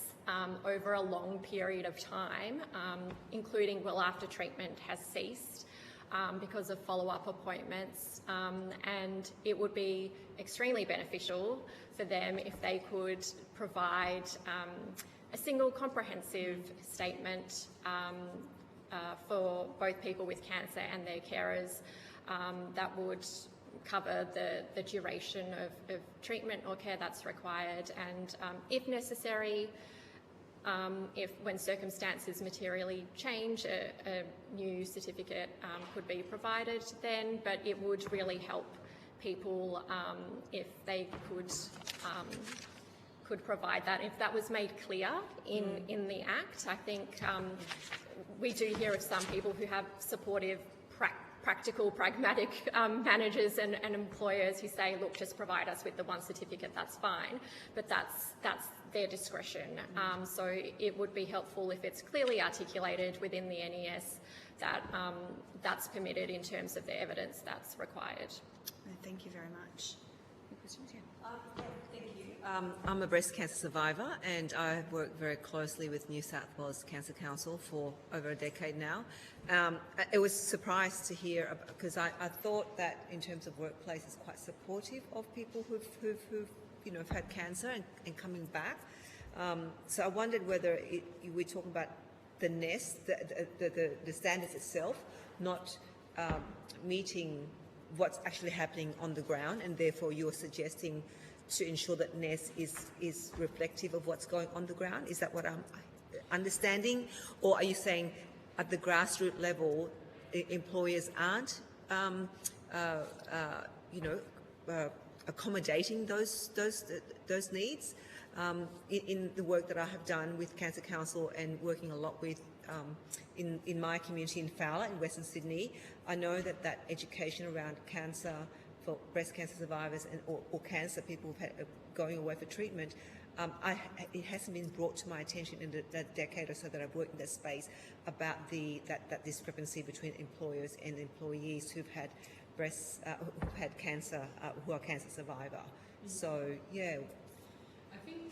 over a long period of time, including well after treatment has ceased because of follow-up appointments. And it would be extremely beneficial for them if they could provide a single comprehensive statement for both people with cancer and their carers that would cover the duration of treatment or care that's required, and if necessary, if when circumstances materially change, a new certificate could be provided then, but it would really help people if they could provide that. If that was made clear in the Act, I think we do hear of some people who have supportive, practical, pragmatic managers and employers who say, look, just provide us with the one certificate, that's fine, but that's their discretion. So it would be helpful if it's clearly articulated within the NES that that's permitted in terms of the evidence that's required. Thank you very much. Any questions? Yeah. Thank you. I'm a breast cancer survivor, and I've worked very closely with New South Wales Cancer Council for over a decade now. It was surprised to hear, because I thought that in terms of workplaces, quite supportive of people who've had cancer and coming back. So I wondered whether we're talking about the NES, the standards itself, not meeting what's actually happening on the ground, and therefore you're suggesting to ensure that NES is reflective of what's going on the ground. Is that what I'm understanding? Or are you saying at the grassroots level, employers aren't, accommodating those needs? In the work that I have done with Cancer Council and working a lot with in my community in Fowler in Western Sydney, I know that education around cancer for breast cancer survivors or cancer people going away for treatment, it hasn't been brought to my attention in the decade or so that I've worked in that space about that discrepancy between employers and employees who've had cancer, who are cancer survivor. So yeah. I think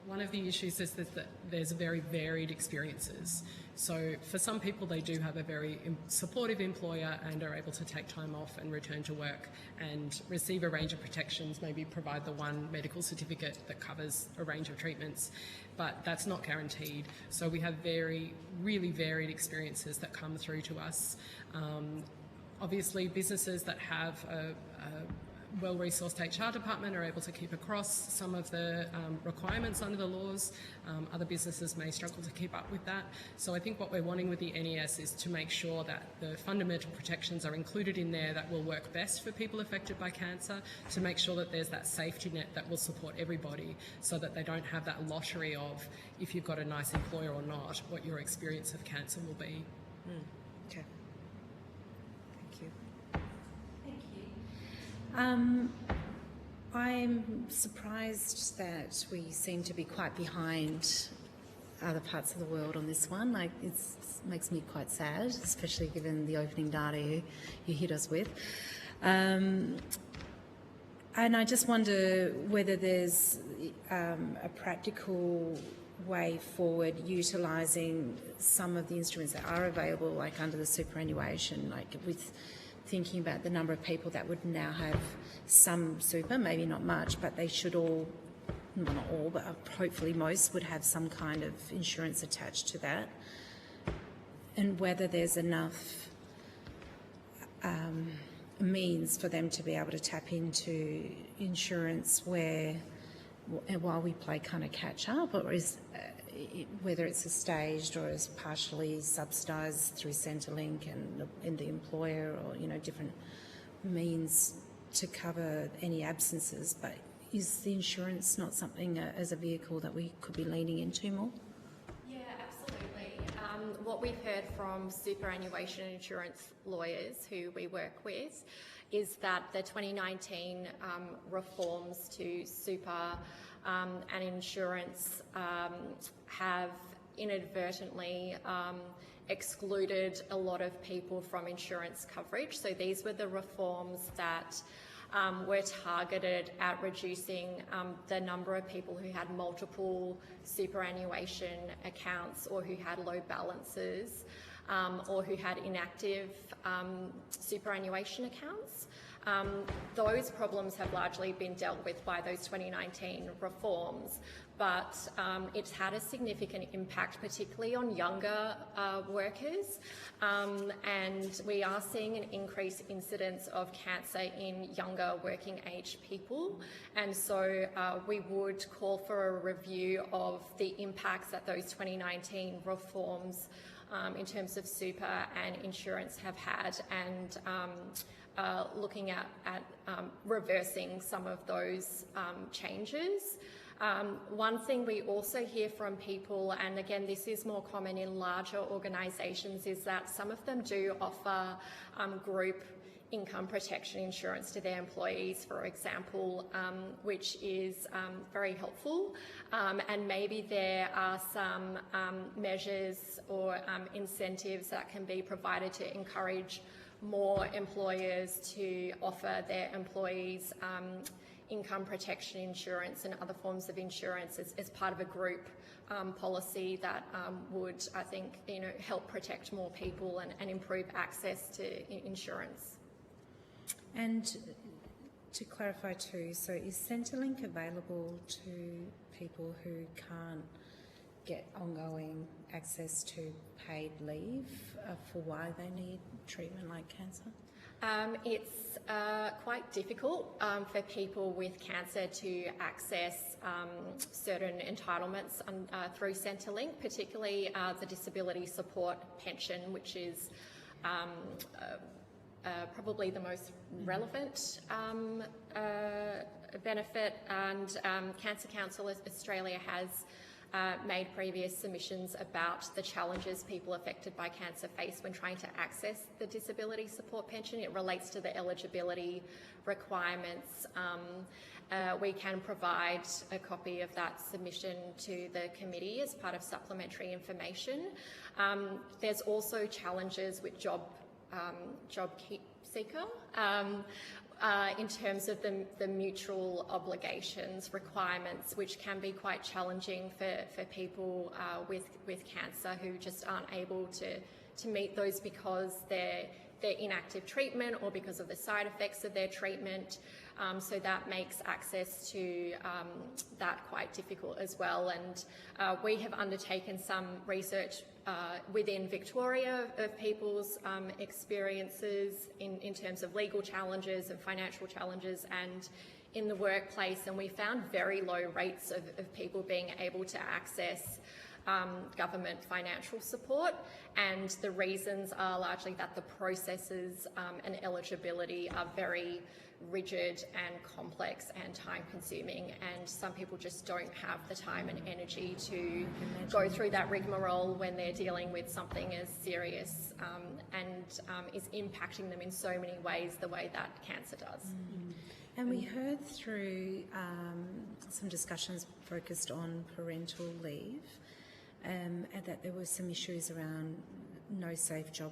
one of the issues is that there's very varied experiences. So for some people, they do have a very supportive employer and are able to take time off and return to work and receive a range of protections, maybe provide the one medical certificate that covers a range of treatments, but that's not guaranteed. So we have really varied experiences that come through to us. Obviously, businesses that have a well-resourced HR department are able to keep across some of the requirements under the laws. Other businesses may struggle to keep up with that. So I think what we're wanting with the NES is to make sure that the fundamental protections are included in there that will work best for people affected by cancer, to make sure that there's that safety net that will support everybody, so that they don't have that lottery of, if you've got a nice employer or not, what your experience of cancer will be. Okay. I'm surprised that we seem to be quite behind other parts of the world on this one. It makes me quite sad, especially given the opening data you hit us with. And I just wonder whether there's a practical way forward utilising some of the instruments that are available, like under the superannuation, like with thinking about the number of people that would now have some super, maybe not much, but they should all, well, not all, but hopefully most would have some kind of insurance attached to that, and whether there's enough means for them to be able to tap into insurance while we play kind of catch up, or whether it's a staged or is partially subsidised through Centrelink and the employer, or different means to cover any absences. But is the insurance not something as a vehicle that we could be leaning into more? Yeah, absolutely. what we've heard from superannuation insurance lawyers who we work with is that the 2019 reforms to super and insurance have inadvertently excluded a lot of people from insurance coverage. So these were the reforms that were targeted at reducing the number of people who had multiple superannuation accounts or who had low balances or who had inactive superannuation accounts. Those problems have largely been dealt with by those 2019 reforms, but it's had a significant impact, particularly on younger workers, and we are seeing an increased incidence of cancer in younger working age people, and so we would call for a review of the impacts that those 2019 reforms in terms of super and insurance have had, and looking at reversing some of those changes. One thing we also hear from people, and again this is more common in larger organisations, is that some of them do offer group income protection insurance to their employees, for example, which is very helpful, and maybe there are some measures or incentives that can be provided to encourage more employers to offer their employees income protection insurance and other forms of insurance as part of a group policy that would, I think, help protect more people and improve access to insurance. And to clarify too, so is Centrelink available to people who can't get ongoing access to paid leave for why they need treatment like cancer? It's quite difficult for people with cancer to access certain entitlements through Centrelink, particularly the disability support pension, which is probably the most relevant benefit, and Cancer Council Australia has made previous submissions about the challenges people affected by cancer face when trying to access the disability support pension. It relates to the eligibility requirements. We can provide a copy of that submission to the committee as part of supplementary information. There's also challenges with job seeker in terms of the mutual obligations requirements, which can be quite challenging for people with cancer who just aren't able to meet those because they're inactive treatment or because of the side effects of their treatment. So that makes access to that quite difficult as well. And we have undertaken some research within Victoria of people's experiences in terms of legal challenges and financial challenges and in the workplace, and we found very low rates of people being able to access government financial support, and the reasons are largely that the processes and eligibility are very rigid and complex and time-consuming, and some people just don't have the time and energy to go through that rigmarole when they're dealing with something as serious and is impacting them in so many ways the way that cancer does. And we heard through some discussions focused on parental leave, and that there were some issues around no safe job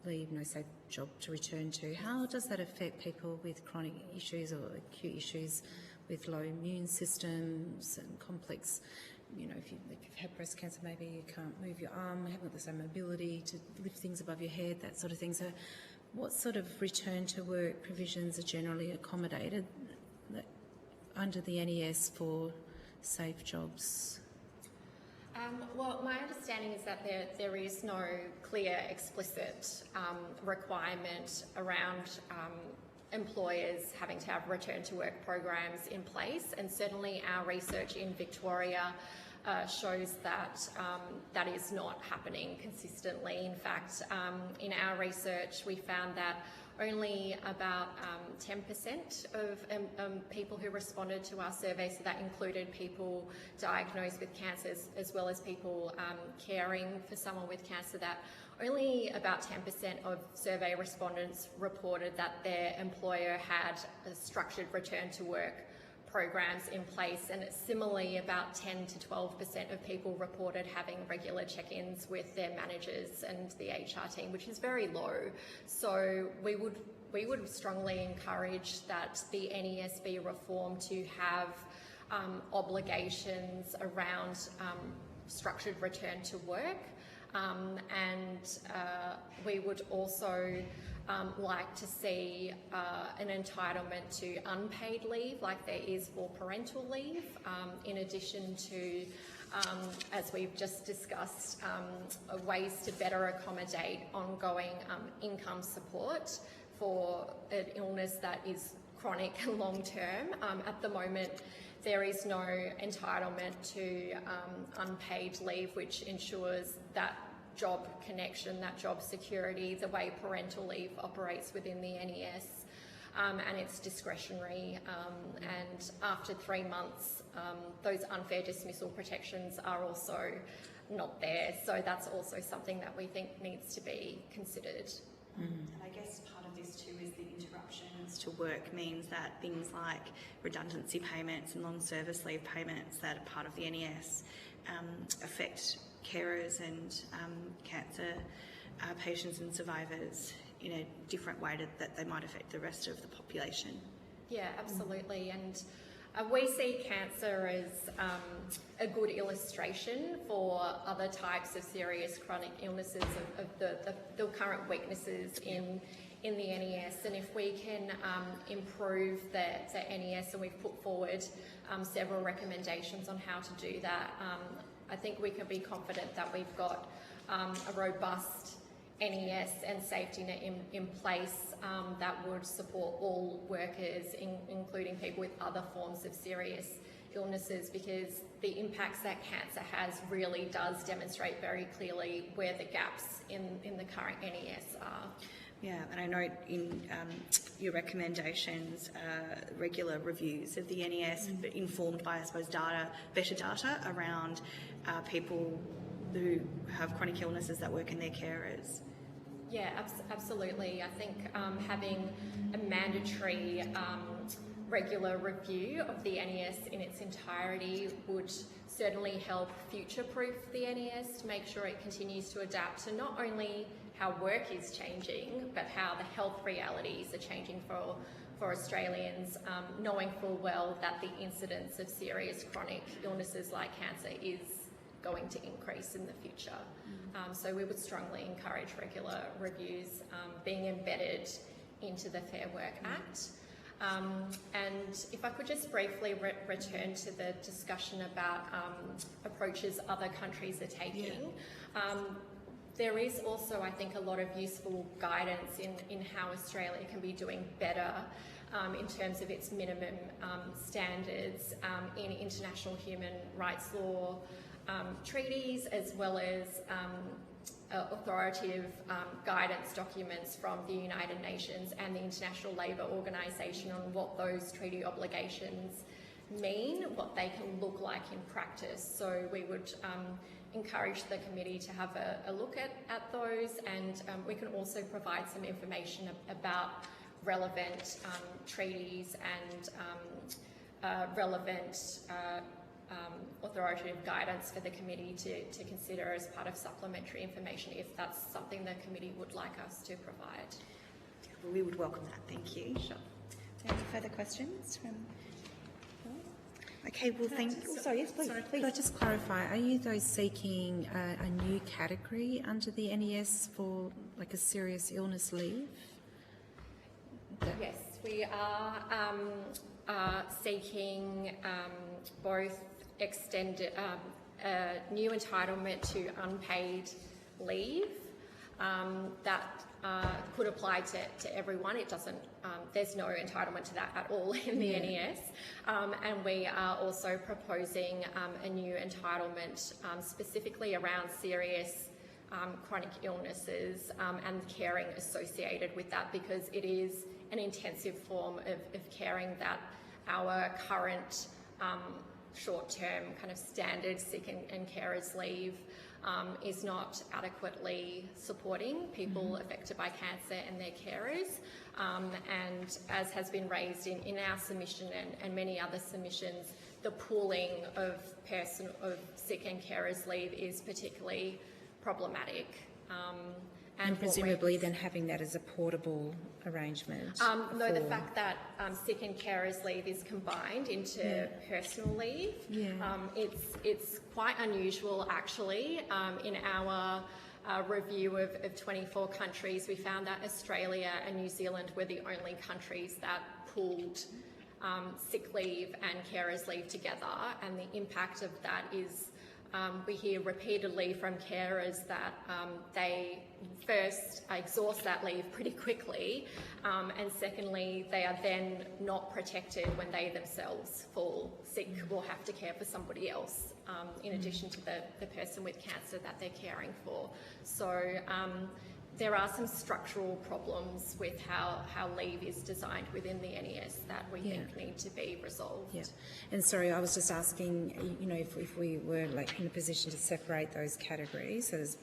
leave, no safe job to return to. How does that affect people with chronic issues or acute issues with low immune systems and complex, if you've had breast cancer, maybe you can't move your arm, haven't got the same mobility to lift things above your head, that sort of thing. So what sort of return to work provisions are generally accommodated under the NES for safe jobs? Well, my understanding is that there is no clear, explicit requirement around employers having to have return to work programs in place, and certainly our research in Victoria shows that that is not happening consistently. In fact, in our research we found that only about 10% of people who responded to our survey, so that included people diagnosed with cancer as well as people caring for someone with cancer, that only about 10% of survey respondents reported that their employer had a structured return to work programs in place, and similarly about 10 to 12% of people reported having regular check-ins with their managers and the HR team, which is very low. So we would strongly encourage that the NES be reformed to have obligations around structured return to work, and we would also like to see an entitlement to unpaid leave like there is for parental leave, in addition to, as we've just discussed, ways to better accommodate ongoing income support for an illness that is chronic and long-term. At the moment, there is no entitlement to unpaid leave, which ensures that job connection, that job security, the way parental leave operates within the NES, and it's discretionary, and after 3 months those unfair dismissal protections are also not there, so that's also something that we think needs to be considered. And I guess part of this too is the interruptions to work means that things like redundancy payments and long service leave payments that are part of the NES affect carers and cancer patients and survivors in a different way that they might affect the rest of the population. Yeah, absolutely. And we see cancer as a good illustration for other types of serious chronic illnesses of the current weaknesses in the NES. And if we can improve the NES, and we've put forward several recommendations on how to do that, I think we can be confident that we've got a robust NES and safety net in place that would support all workers, including people with other forms of serious illnesses, because the impacts that cancer has really does demonstrate very clearly where the gaps in the current NES are. Yeah, and I know in your recommendations, regular reviews of the NES, but informed by, I suppose, better data around people who have chronic illnesses that work in their carers. Yeah, absolutely. I think having a mandatory regular review of the NES in its entirety would certainly help future-proof the NES to make sure it continues to adapt to not only how work is changing, but how the health realities are changing for Australians, knowing full well that the incidence of serious chronic illnesses like cancer is going to increase in the future. So we would strongly encourage regular reviews being embedded into the Fair Work Act. And if I could just briefly return to the discussion about approaches other countries are taking. There is also, I think, a lot of useful guidance in how Australia can be doing better in terms of its minimum standards in international human rights law treaties, as well as authoritative guidance documents from the United Nations and the International Labour Organisation on what those treaty obligations mean, what they can look like in practice. So we would encourage the committee to have a look at those, and we can also provide some information about relevant treaties and relevant authoritative guidance for the committee to consider as part of supplementary information, if that's something the committee would like us to provide. Well, we would welcome that, thank you. Sure. Any further questions from... Okay, well, thank you. Sorry, yes, please. Could I just clarify, are you though seeking a new category under the NES for like a serious illness leave? Yes, we are seeking both extended new entitlement to unpaid leave that could apply to everyone. It doesn't. There's no entitlement to that at all in the NES, and we are also proposing a new entitlement specifically around serious chronic illnesses and caring associated with that, because it is an intensive form of caring that our current short-term kind of standard sick and carers leave is not adequately supporting people affected by cancer and their carers. And as has been raised in our submission and many other submissions, the pooling of sick and carers leave is particularly problematic. And presumably then having that as a portable arrangement? No, the fact that sick and carers leave is combined into personal leave, it's quite unusual actually. In our review of 24 countries, we found that Australia and New Zealand were the only countries that pooled sick leave and carers leave together, and the impact of that is we hear repeatedly from carers that they first exhaust that leave pretty quickly, and secondly, they are then not protected when they themselves fall sick or have to care for somebody else, in addition to the person with cancer that they're caring for. So there are some structural problems with how leave is designed within the NES that we think need to be resolved. Yeah. And sorry, I was just asking, you know, if we were like in a position to separate those categories, so there's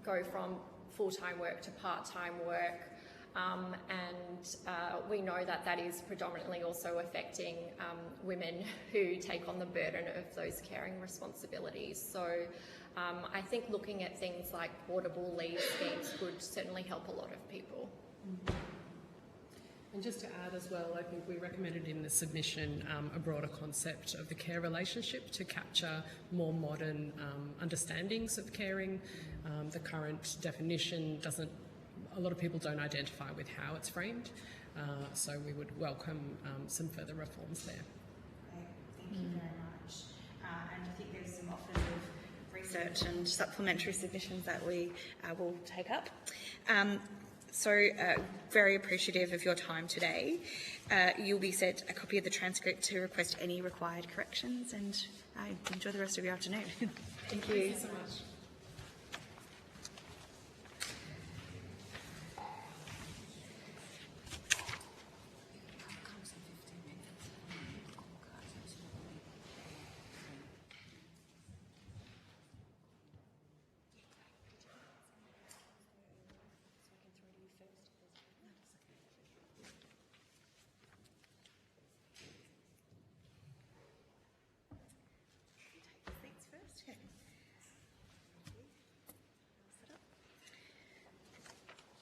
go from full-time work to part-time work, and we know that that is predominantly also affecting women who take on the burden of those caring responsibilities. So I think looking at things like portable leave schemes would certainly help a lot of people. And just to add as well, I think we recommended in the submission a broader concept of the care relationship to capture more modern understandings of caring. The current definition doesn't, a lot of people don't identify with how it's framed, so we would welcome some further reforms there. Thank you very much. And I think there's some offers of research and supplementary submissions that we will take up. So very appreciative of your time today. You'll be sent a copy of the transcript to request any required corrections, and enjoy the rest of your afternoon. Thank you. Thank you so much.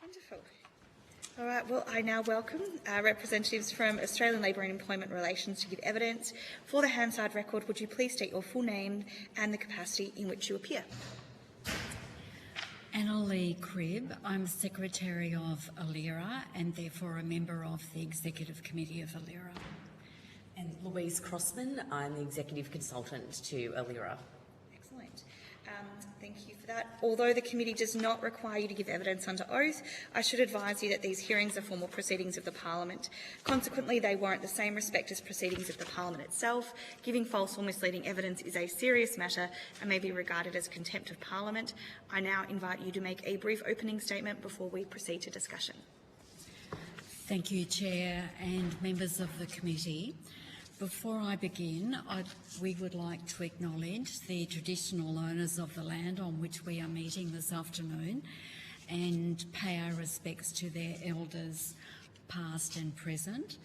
Wonderful. All right, well, I now welcome representatives from Australian Labour and Employment Relations to give evidence. For the Hansard record, would you please state your full name and the capacity in which you appear? Annalee Cribb. I'm Secretary of ALIRA and therefore a member of the Executive Committee of ALIRA. And Louise Crossman. I'm the Executive Consultant to ALIRA. Excellent. Thank you for that. Although the committee does not require you to give evidence under oath, I should advise you that these hearings are formal proceedings of the Parliament. Consequently, they warrant the same respect as proceedings of the Parliament itself. Giving false or misleading evidence is a serious matter and may be regarded as contempt of Parliament. I now invite you to make a brief opening statement before we proceed to discussion. Thank you, Chair and members of the committee. Before I begin, we would like to acknowledge the traditional owners of the land on which we are meeting this afternoon and pay our respects to their elders, past and present.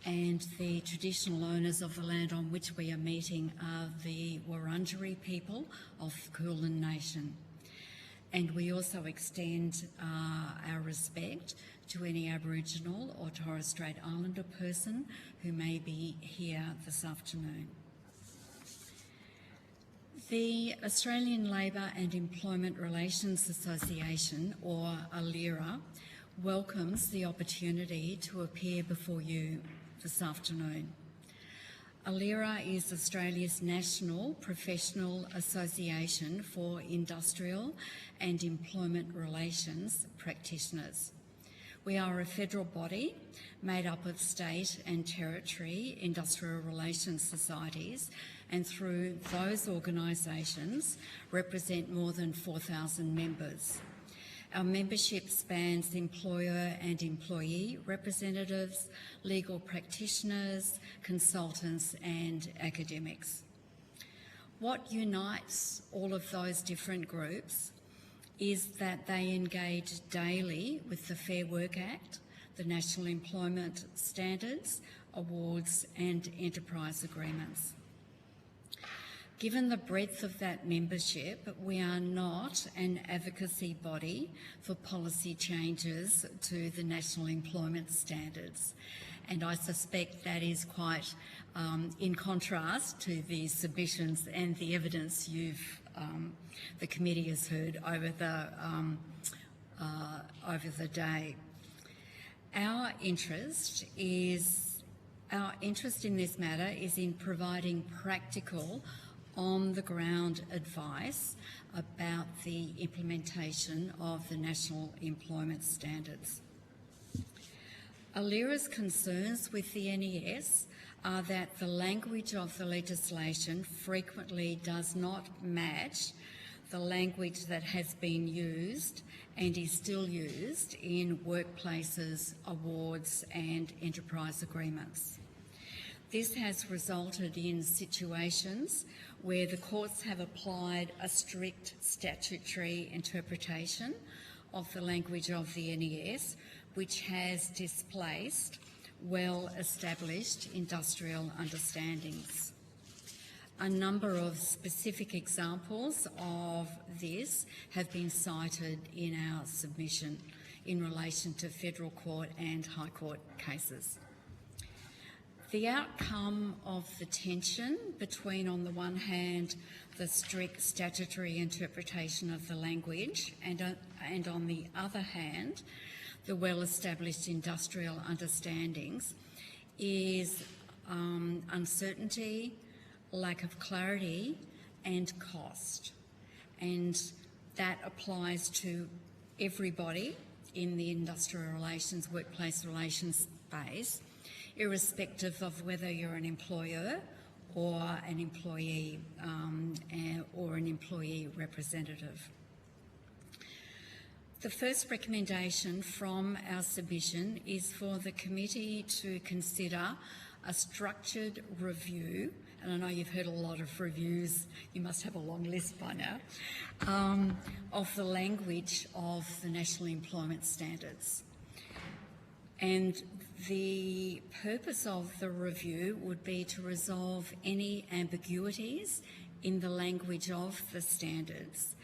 And the traditional owners of the land on which we are meeting are the Wurundjeri people of the Kulin Nation. And we also extend our respect to any Aboriginal or Torres Strait Islander person who may be here this afternoon. The Australian Labour and Employment Relations Association, or ALERA, welcomes the opportunity to appear before you this afternoon. ALERA is Australia's national professional association for industrial and employment relations practitioners. We are a federal body made up of state and territory industrial relations societies, and through those organisations represent more than 4,000 members. Our membership spans employer and employee representatives, legal practitioners, consultants and academics. What unites all of those different groups is that they engage daily with the Fair Work Act, the National Employment Standards, awards and enterprise agreements. Given the breadth of that membership, we are not an advocacy body for policy changes to the National Employment Standards, and I suspect that is quite in contrast to the submissions and the evidence the committee has heard over the day. Our interest in this matter is in providing practical, on-the-ground advice about the implementation of the National Employment Standards. ALERA's concerns with the NES are that the language of the legislation frequently does not match the language that has been used and is still used in workplaces, awards and enterprise agreements. This has resulted in situations where the courts have applied a strict statutory interpretation of the language of the NES, which has displaced well-established industrial understandings. A number of specific examples of this have been cited in our submission in relation to Federal Court and High Court cases. The outcome of the tension between, on the one hand, the strict statutory interpretation of the language and on the other hand, the well-established industrial understandings is uncertainty, lack of clarity and cost. And that applies to everybody in the industrial relations, workplace relations space, irrespective of whether you're an employer or an employee or an employee representative. The first recommendation from our submission is for the committee to consider a structured review, and I know you've heard a lot of reviews, you must have a long list by now, of the language of the National Employment Standards. And the purpose of the review would be to resolve any ambiguities in the language of the standards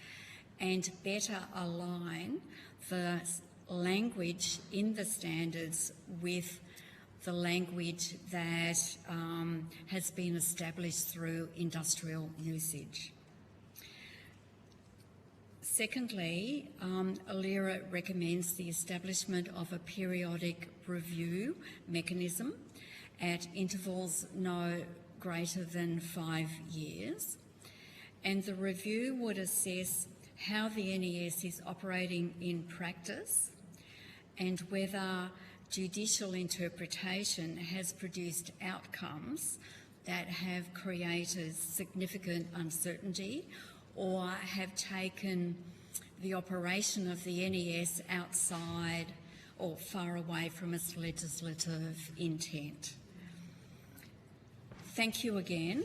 and better align the language in the standards with the language that has been established through industrial usage. Secondly, ALERA recommends the establishment of a periodic review mechanism at intervals no greater than 5 years, and the review would assess how the NES is operating in practice and whether judicial interpretation has produced outcomes that have created significant uncertainty or have taken the operation of the NES outside or far away from its legislative intent. Thank you again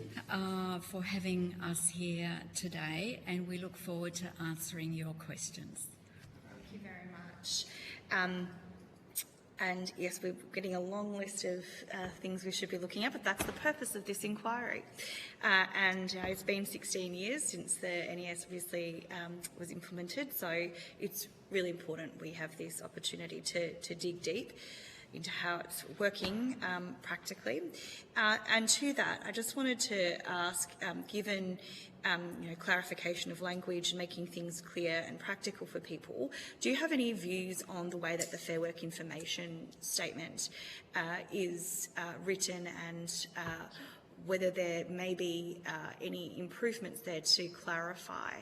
for having us here today, and we look forward to answering your questions. Thank you very much. And yes, we're getting a long list of things we should be looking at, but that's the purpose of this inquiry. And it's been 16 years since the NES obviously was implemented, so it's really important we have this opportunity to dig deep into how it's working practically. And to that, I just wanted to ask, given clarification of language and making things clear and practical for people, do you have any views on the way that the Fair Work Information Statement is written, and whether there may be any improvements there to clarify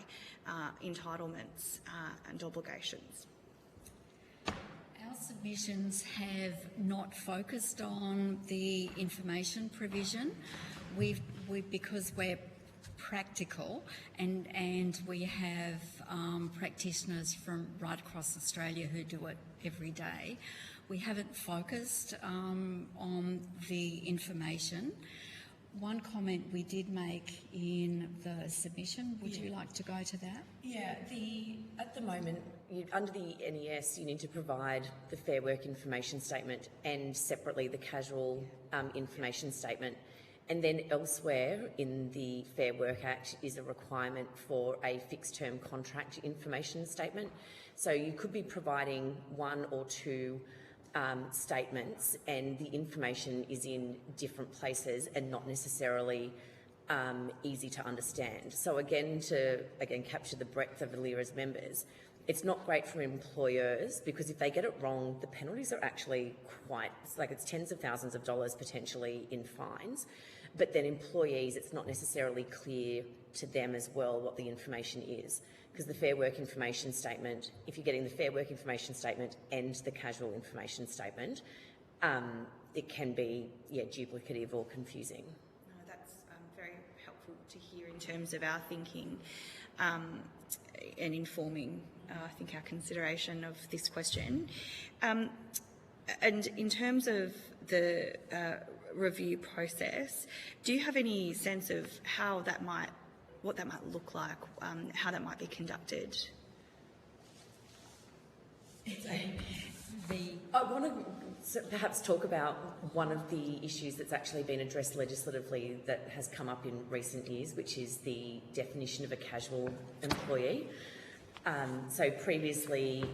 entitlements and obligations? Our submissions have not focused on the information provision. Because we're practical and we have practitioners from right across Australia who do it every day, we haven't focused on the information. One comment we did make in the submission, would you like to go to that? Yeah, at the moment, under the NES, you need to provide the Fair Work Information Statement and separately the Casual Information Statement. And then elsewhere in the Fair Work Act is a requirement for a fixed-term contract information statement. So you could be providing one or two statements, and the information is in different places and not necessarily easy to understand. So again, to capture the breadth of ALIRA's members, it's not great for employers, because if they get it wrong, the penalties are actually it's tens of thousands of dollars potentially in fines. But then employees, it's not necessarily clear to them as well what the information is, because the Fair Work Information Statement, if you're getting the Fair Work Information Statement and the Casual Information Statement, it can be duplicative or confusing. No, that's very helpful to hear in terms of our thinking and informing, I think, our consideration of this question. And in terms of the review process, do you have any sense of how that might, what that might look like, how that might be conducted? I want to perhaps talk about one of the issues that's actually been addressed legislatively that has come up in recent years, which is the definition of a casual employee. So previously,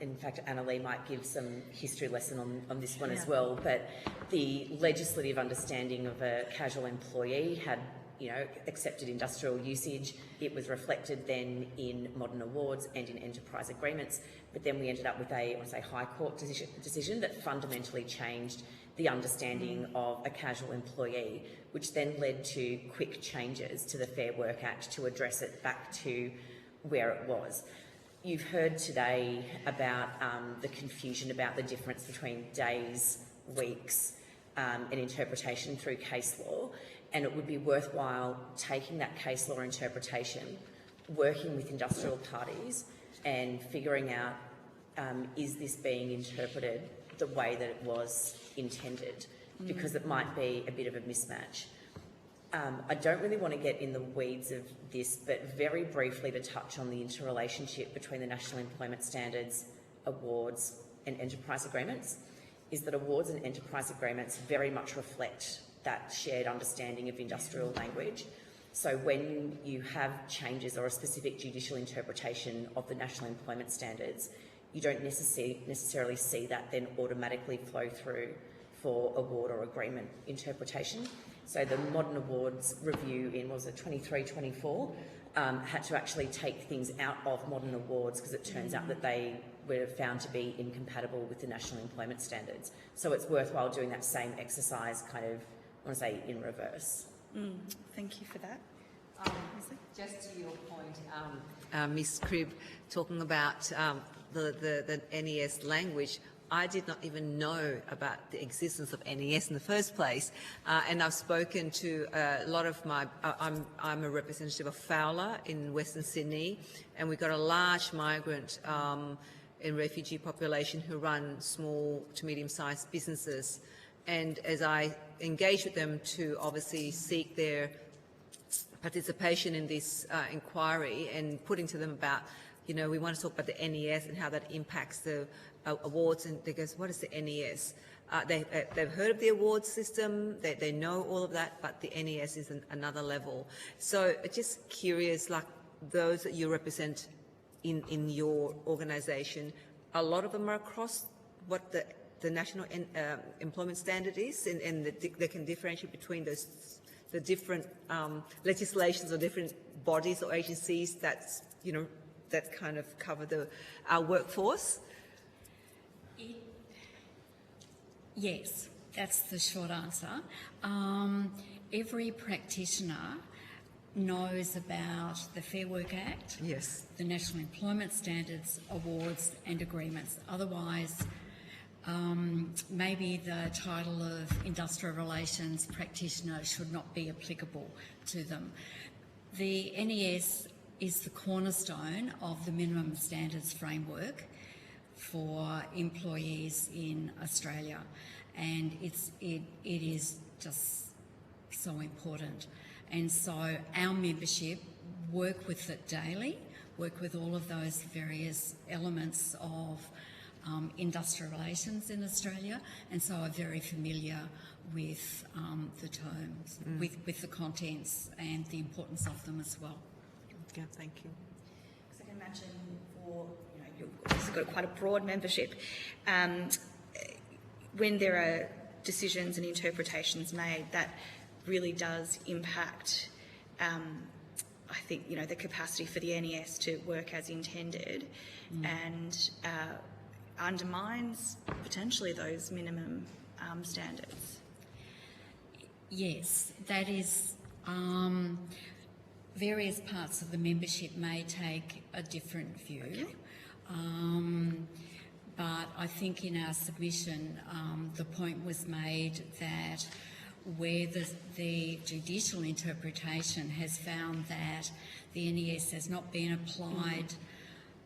in fact, Annalee might give some history lesson on this one as well, but the legislative understanding of a casual employee had, accepted industrial usage. It was reflected then in modern awards and in enterprise agreements, but then we ended up with a High Court decision that fundamentally changed the understanding of a casual employee, which then led to quick changes to the Fair Work Act to address it back to where it was. You've heard today about the confusion about the difference between days, weeks, and interpretation through case law, and it would be worthwhile taking that case law interpretation, working with industrial parties and figuring out, is this being interpreted the way that it was intended? Because it might be a bit of a mismatch. I don't really want to get in the weeds of this, but very briefly to touch on the interrelationship between the National Employment Standards, awards and enterprise agreements, is that awards and enterprise agreements very much reflect that shared understanding of industrial language. So when you have changes or a specific judicial interpretation of the National Employment Standards, you don't necessarily see that then automatically flow through for award or agreement interpretation. So the modern awards review in, 23-24, had to actually take things out of modern awards because it turns out that they were found to be incompatible with the National Employment Standards. So it's worthwhile doing that same exercise in reverse. Thank you for that. Just to your point, Ms Cribb, talking about the NES language, I did not even know about the existence of NES in the first place, and I've spoken to a lot of I'm a representative of Fowler in Western Sydney, and we've got a large migrant and refugee population who run small to medium-sized businesses. And as I engage with them to obviously seek their participation in this inquiry and putting to them about, we want to talk about the NES and how that impacts the awards, and they goes, what is the NES? They've heard of the awards system, they know all of that, but the NES is another level. So just curious, like those that you represent in your organisation, a lot of them are across what the national employment standard is, and they can differentiate between the different legislations or different bodies or agencies that's, that kind of cover our workforce? Yes, that's the short answer. Every practitioner knows about the Fair Work Act, yes, the National Employment Standards, awards and agreements. Otherwise, maybe the title of Industrial Relations Practitioner should not be applicable to them. The NES is the cornerstone of the minimum standards framework for employees in Australia, and it is just so important. And so our membership work with it daily, work with all of those various elements of industrial relations in Australia, and so are very familiar with the terms, with the contents and the importance of them as well. Yeah, thank you. Because I can imagine for, you've got quite a broad membership. When there are decisions and interpretations made, that really does impact, I think, the capacity for the NES to work as intended, and undermines potentially those minimum standards. Yes, that is. Various parts of the membership may take a different view. Okay. But I think in our submission, the point was made that where the judicial interpretation has found that the NES has not been applied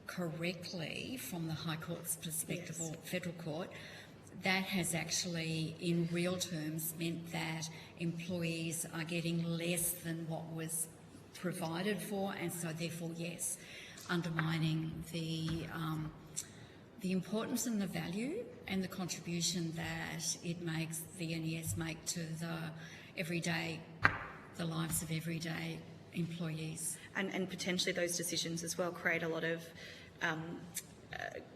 correctly from the High Court's perspective, or Federal Court, that has actually, in real terms, meant that employees are getting less than what was provided for, and so therefore, yes, undermining the importance and the value and the contribution that it makes, the NES make to the lives of everyday employees. And potentially those decisions as well create a lot of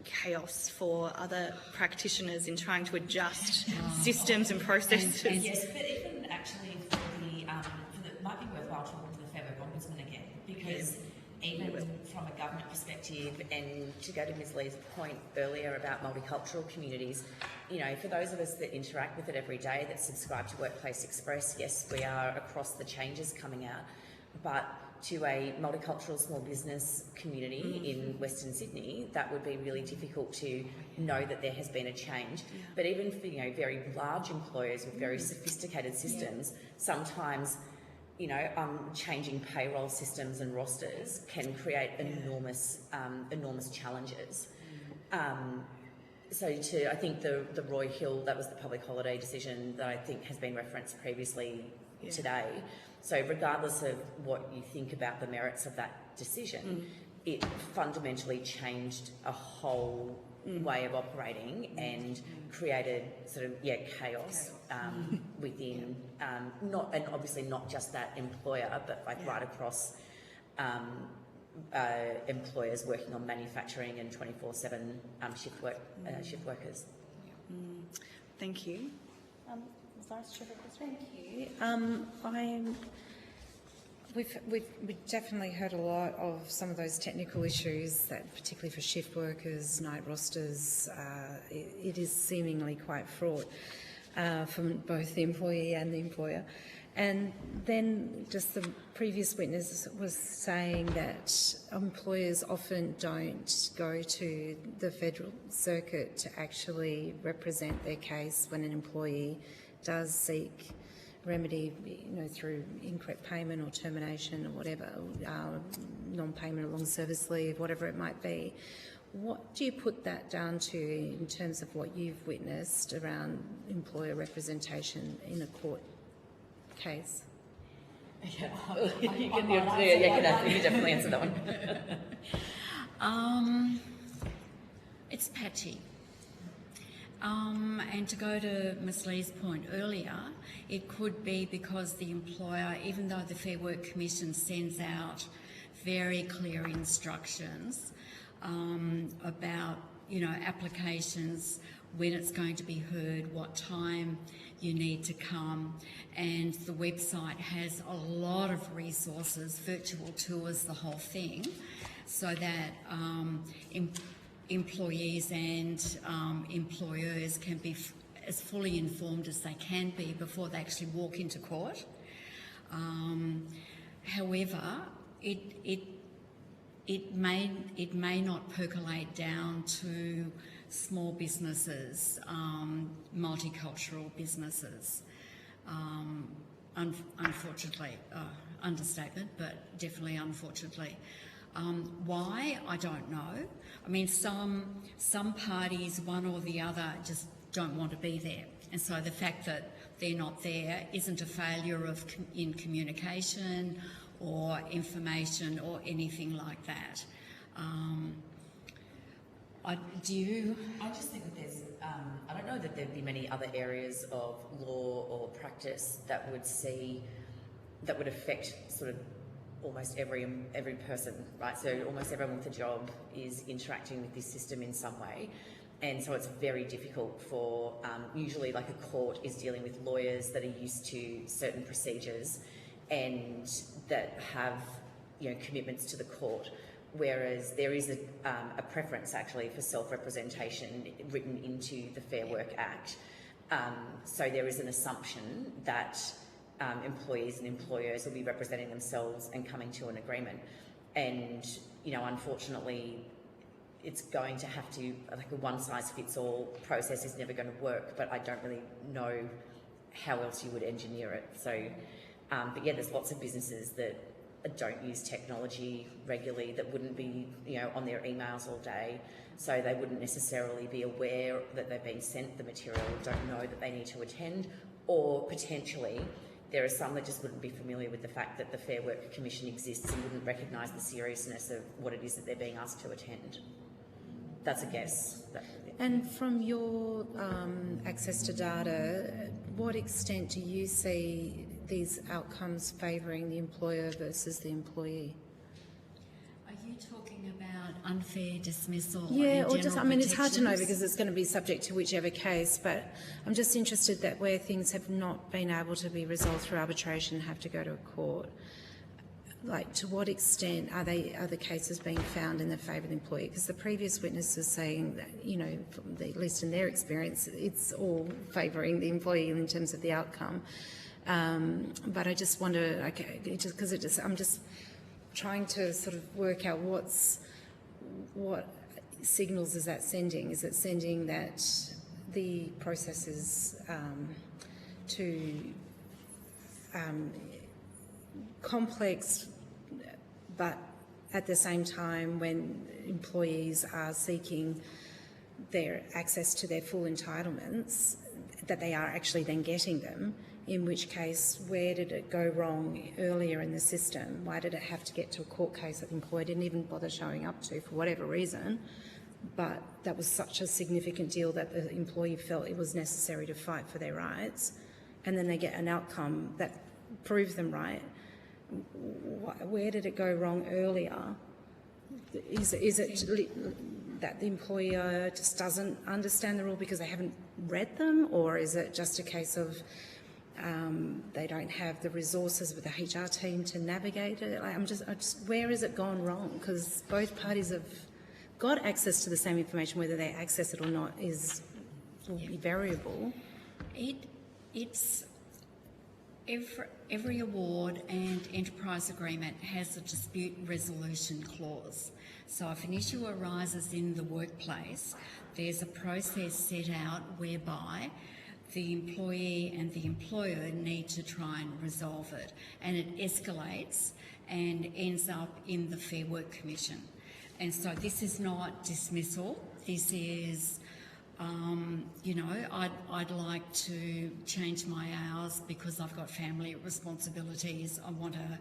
chaos for other practitioners in trying to adjust systems and processes. Yes, but even actually it might be worthwhile talking to the Fair Work Ombudsman again, because even from a government perspective, and to go to Ms Lee's point earlier about multicultural communities, for those of us that interact with it every day, that subscribe to Workplace Express, yes, we are across the changes coming out, but to a multicultural small business community in Western Sydney, that would be really difficult to know that there has been a change. Yeah. But even for very large employers with very sophisticated systems, sometimes changing payroll systems and rosters can create enormous challenges. So I think the Roy Hill, that was the public holiday decision that I think has been referenced previously today. So regardless of what you think about the merits of that decision, it fundamentally changed a whole way of operating and created sort of chaos within obviously not just that employer, but right across employers working on manufacturing and 24/7 shift workers. Thank you. Thank you. We've definitely heard a lot of some of those technical issues, that particularly for shift workers, night rosters, it is seemingly quite fraught from both the employee and the employer. And then just the previous witness was saying that employers often don't go to the federal circuit to actually represent their case when an employee does seek remedy, through incorrect payment or termination or whatever, non-payment of long service leave, whatever it might be. What do you put that down to in terms of what you've witnessed around employer representation in a court case? Yeah, you can definitely answer that one. It's patchy. And to go to Ms Lee's point earlier, it could be because the employer, even though the Fair Work Commission sends out very clear instructions about, applications, when it's going to be heard, what time you need to come, and the website has a lot of resources, virtual tours, the whole thing, so that employees and employers can be as fully informed as they can be before they actually walk into court. However, it may not percolate down to small businesses, multicultural businesses. Unfortunately, understatement, but definitely unfortunately. Why? I don't know. I mean, some parties, one or the other, just don't want to be there. And so the fact that they're not there isn't a failure in communication or information or anything like that. I just think that there's, I don't know that there'd be many other areas of law or practice that would affect sort of almost every person, right? So almost everyone with a job is interacting with this system in some way. And so it's very difficult for, usually like a court is dealing with lawyers that are used to certain procedures and that have, commitments to the court. Whereas there is a preference actually for self-representation written into the Fair Work Act. So there is an assumption that employees and employers will be representing themselves and coming to an agreement. And, unfortunately, it's going to have to, like a one-size-fits-all process is never going to work, but I don't really know how else you would engineer it. So, but yeah, there's lots of businesses that don't use technology regularly, that wouldn't be, on their emails all day, so they wouldn't necessarily be aware that they've been sent the material, don't know that they need to attend, or potentially there are some that just wouldn't be familiar with the fact that the Fair Work Commission exists and wouldn't recognise the seriousness of what it is that they're being asked to attend. That's a guess. And from your access to data, what extent do you see these outcomes favouring the employer versus the employee? Are you talking about unfair dismissal? Yeah, or just, it's hard to know because it's going to be subject to whichever case, but I'm just interested that where things have not been able to be resolved through arbitration, have to go to a court, like to what extent are the cases being found in the favour of the employee? Because the previous witness is saying that, at least in their experience, it's all favouring the employee in terms of the outcome. But I just wonder, I'm just trying to sort of work out what signals is that sending? Is it sending that the process is too complex, but at the same time, when employees are seeking their access to their full entitlements, that they are actually then getting them? In which case, where did it go wrong earlier in the system? Why did it have to get to a court case that the employer didn't even bother showing up to for whatever reason? But that was such a significant deal that the employee felt it was necessary to fight for their rights, and then they get an outcome that proves them right. Where did it go wrong earlier? Is it that the employer just doesn't understand the rule because they haven't read them, or is it just a case of they don't have the resources with the HR team to navigate it? Where has it gone wrong? Because both parties have got access to the same information. Whether they access it or not will be variable. It's every award and enterprise agreement has a dispute resolution clause. So if an issue arises in the workplace, there's a process set out whereby the employee and the employer need to try and resolve it, and it escalates and ends up in the Fair Work Commission. And so this is not dismissal. This is, you know, I'd like to change my hours because I've got family responsibilities. I want a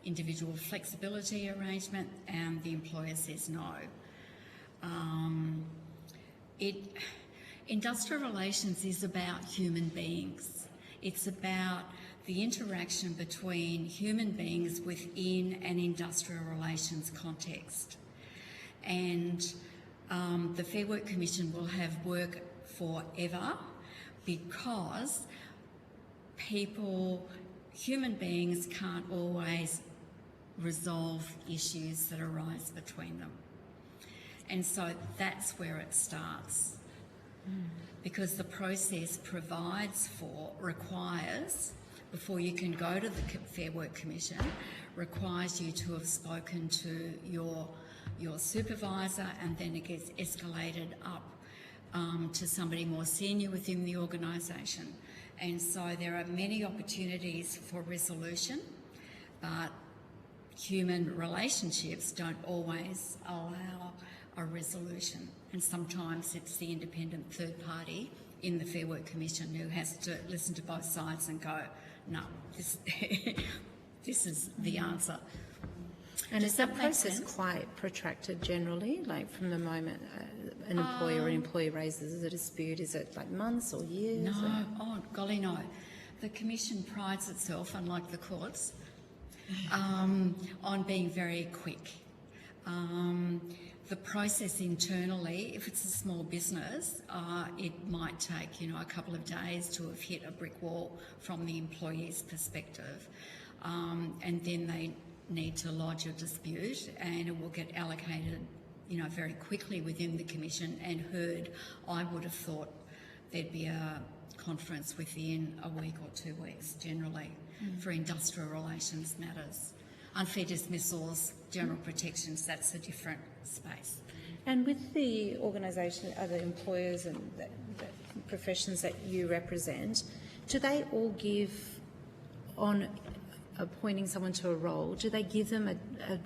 individual flexibility arrangement, and the employer says no. Industrial relations is about human beings. It's about the interaction between human beings within an industrial relations context. And the Fair Work Commission will have work forever because human beings can't always resolve issues that arise between them. And so that's where it starts. Because the process requires, before you can go to the Fair Work Commission, requires you to have spoken to your supervisor, and then it gets escalated up to somebody more senior within the organisation. And so there are many opportunities for resolution, but human relationships don't always allow a resolution, and sometimes it's the independent third party in the Fair Work Commission who has to listen to both sides and go, no, this is the answer. And is that process quite protracted generally, like from the moment an employer or an employee raises a dispute? Is it like months or years? No, or? oh golly no. The Commission prides itself, unlike the courts, on being very quick. The process internally, if it's a small business, it might take, you know, a couple of days to have hit a brick wall from the employee's perspective, and then they need to lodge a dispute, and it will get allocated, you know, very quickly within the Commission and heard. I would have thought there'd be a conference within a week or 2 weeks generally for industrial relations matters. Unfair dismissals, general protections, that's a different space. And with the organisation, other employers and the professions that you represent, do they all give, on appointing someone to a role, do they give them a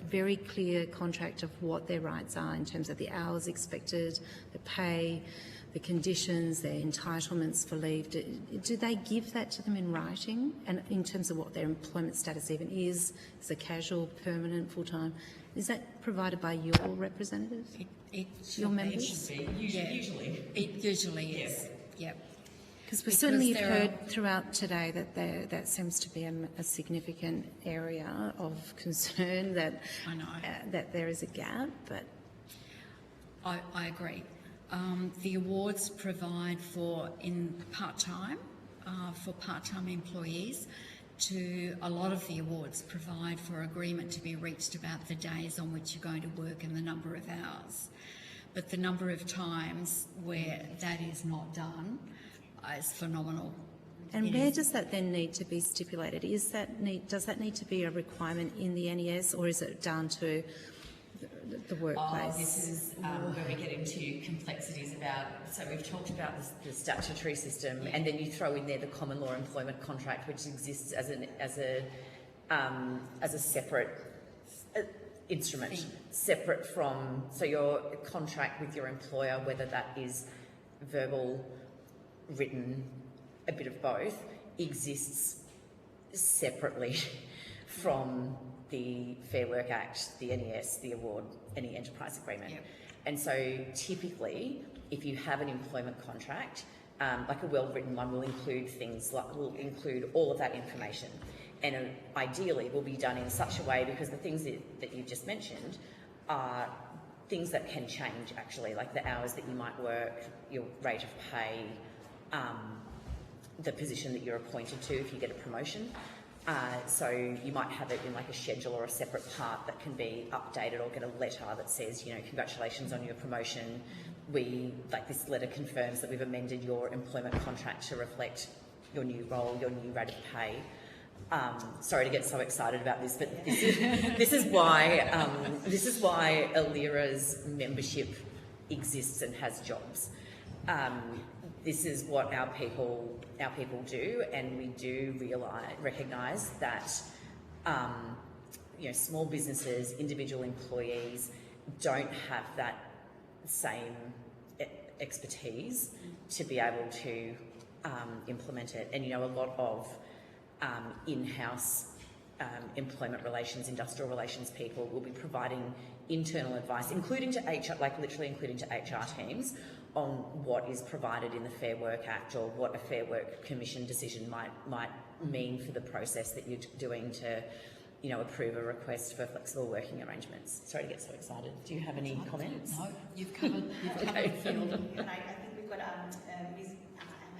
very clear contract of what their rights are in terms of the hours expected, the pay, the conditions, their entitlements for leave? Do they give that to them in writing, and in terms of what their employment status even is it casual, permanent, full-time? Is that provided by your representatives? Your members? Usually. It usually is, yep. Because we certainly have heard throughout today that that seems to be a significant area of concern, that I know. That there is a gap. But I agree. The awards provide for part-time employees. A lot of the awards provide for agreement to be reached about the days on which you're going to work and the number of hours. But the number of times where that is not done is phenomenal. And where does that then need to be stipulated? Does that need to be a requirement in the NES, or is it down to the workplace? This is where we get into complexities about, so we've talked about the statutory system, and then you throw in there the common law employment contract, which exists as a separate instrument, separate from, so your contract with your employer, whether that is verbal, written, a bit of both, exists separately from the Fair Work Act, the NES, the award, any enterprise agreement. Yep. And so typically, if you have an employment contract, like a well-written one will include will include all of that information. And ideally will be done in such a way, because the things that you've just mentioned are things that can change actually, like the hours that you might work, your rate of pay, the position that you're appointed to if you get a promotion. So you might have it in like a schedule or a separate part that can be updated, or get a letter that says, you know, congratulations on your promotion. This letter confirms that we've amended your employment contract to reflect your new role, your new rate of pay. Sorry to get so excited about this, but this is why ALIRA's membership exists and has jobs. This is what our people do, and we do recognise that you know, small businesses, individual employees, don't have that same expertise to be able to implement it. And, you know, a lot of in-house employment relations, industrial relations people will be providing internal advice, including to HR, like literally including to HR teams, on what is provided in the Fair Work Act or what a Fair Work Commission decision might mean for the process that you're doing to, you know, approve a request for flexible working arrangements. Sorry to get so excited. Do you have any comments? No, you've covered the field. And I think we've got Ms. Amber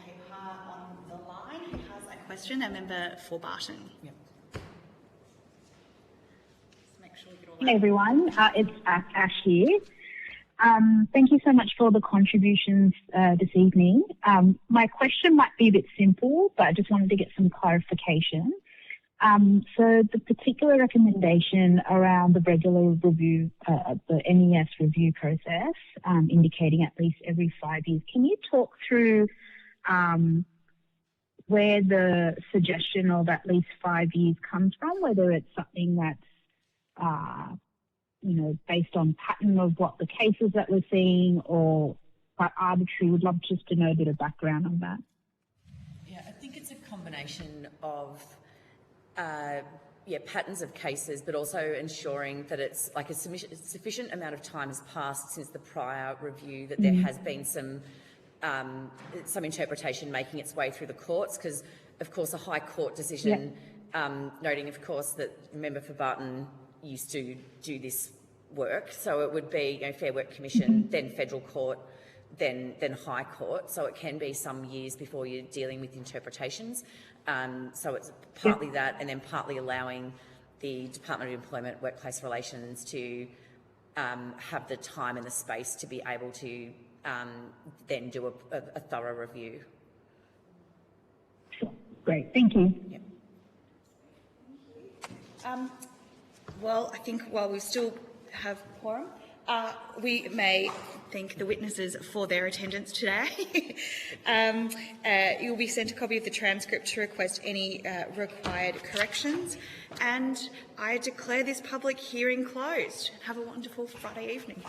Hay-Bahar on the line who has a question, a member for Barton. Yep. Hey everyone, it's Ash here. Thank you so much for the contributions this evening. My question might be a bit simple, but I just wanted to get some clarification. So the particular recommendation around the regular review, the MES review process, indicating at least every 5 years, can you talk through where the suggestion of at least 5 years comes from, whether it's something that's you know, based on pattern of what the cases that we're seeing or quite arbitrary? Would love just to know a bit of background on that. Yeah, I think it's a combination of patterns of cases, but also ensuring that it's like a sufficient amount of time has passed since the prior review, that there has been some interpretation making its way through the courts, because of course a High Court decision noting of course that member for Barton used to do this work, so it would be, you know, Fair Work Commission, then Federal Court, then High Court, so it can be some years before you're dealing with interpretations. So it's partly that, and then partly allowing the Department of Employment Workplace Relations to have the time and the space to be able to then do a thorough review. Sure. Great, thank you. Yep. Well, I think while we still have quorum, we may thank the witnesses for their attendance today. You'll be sent a copy of the transcript to request any required corrections. And I declare this public hearing closed. Have a wonderful Friday evening.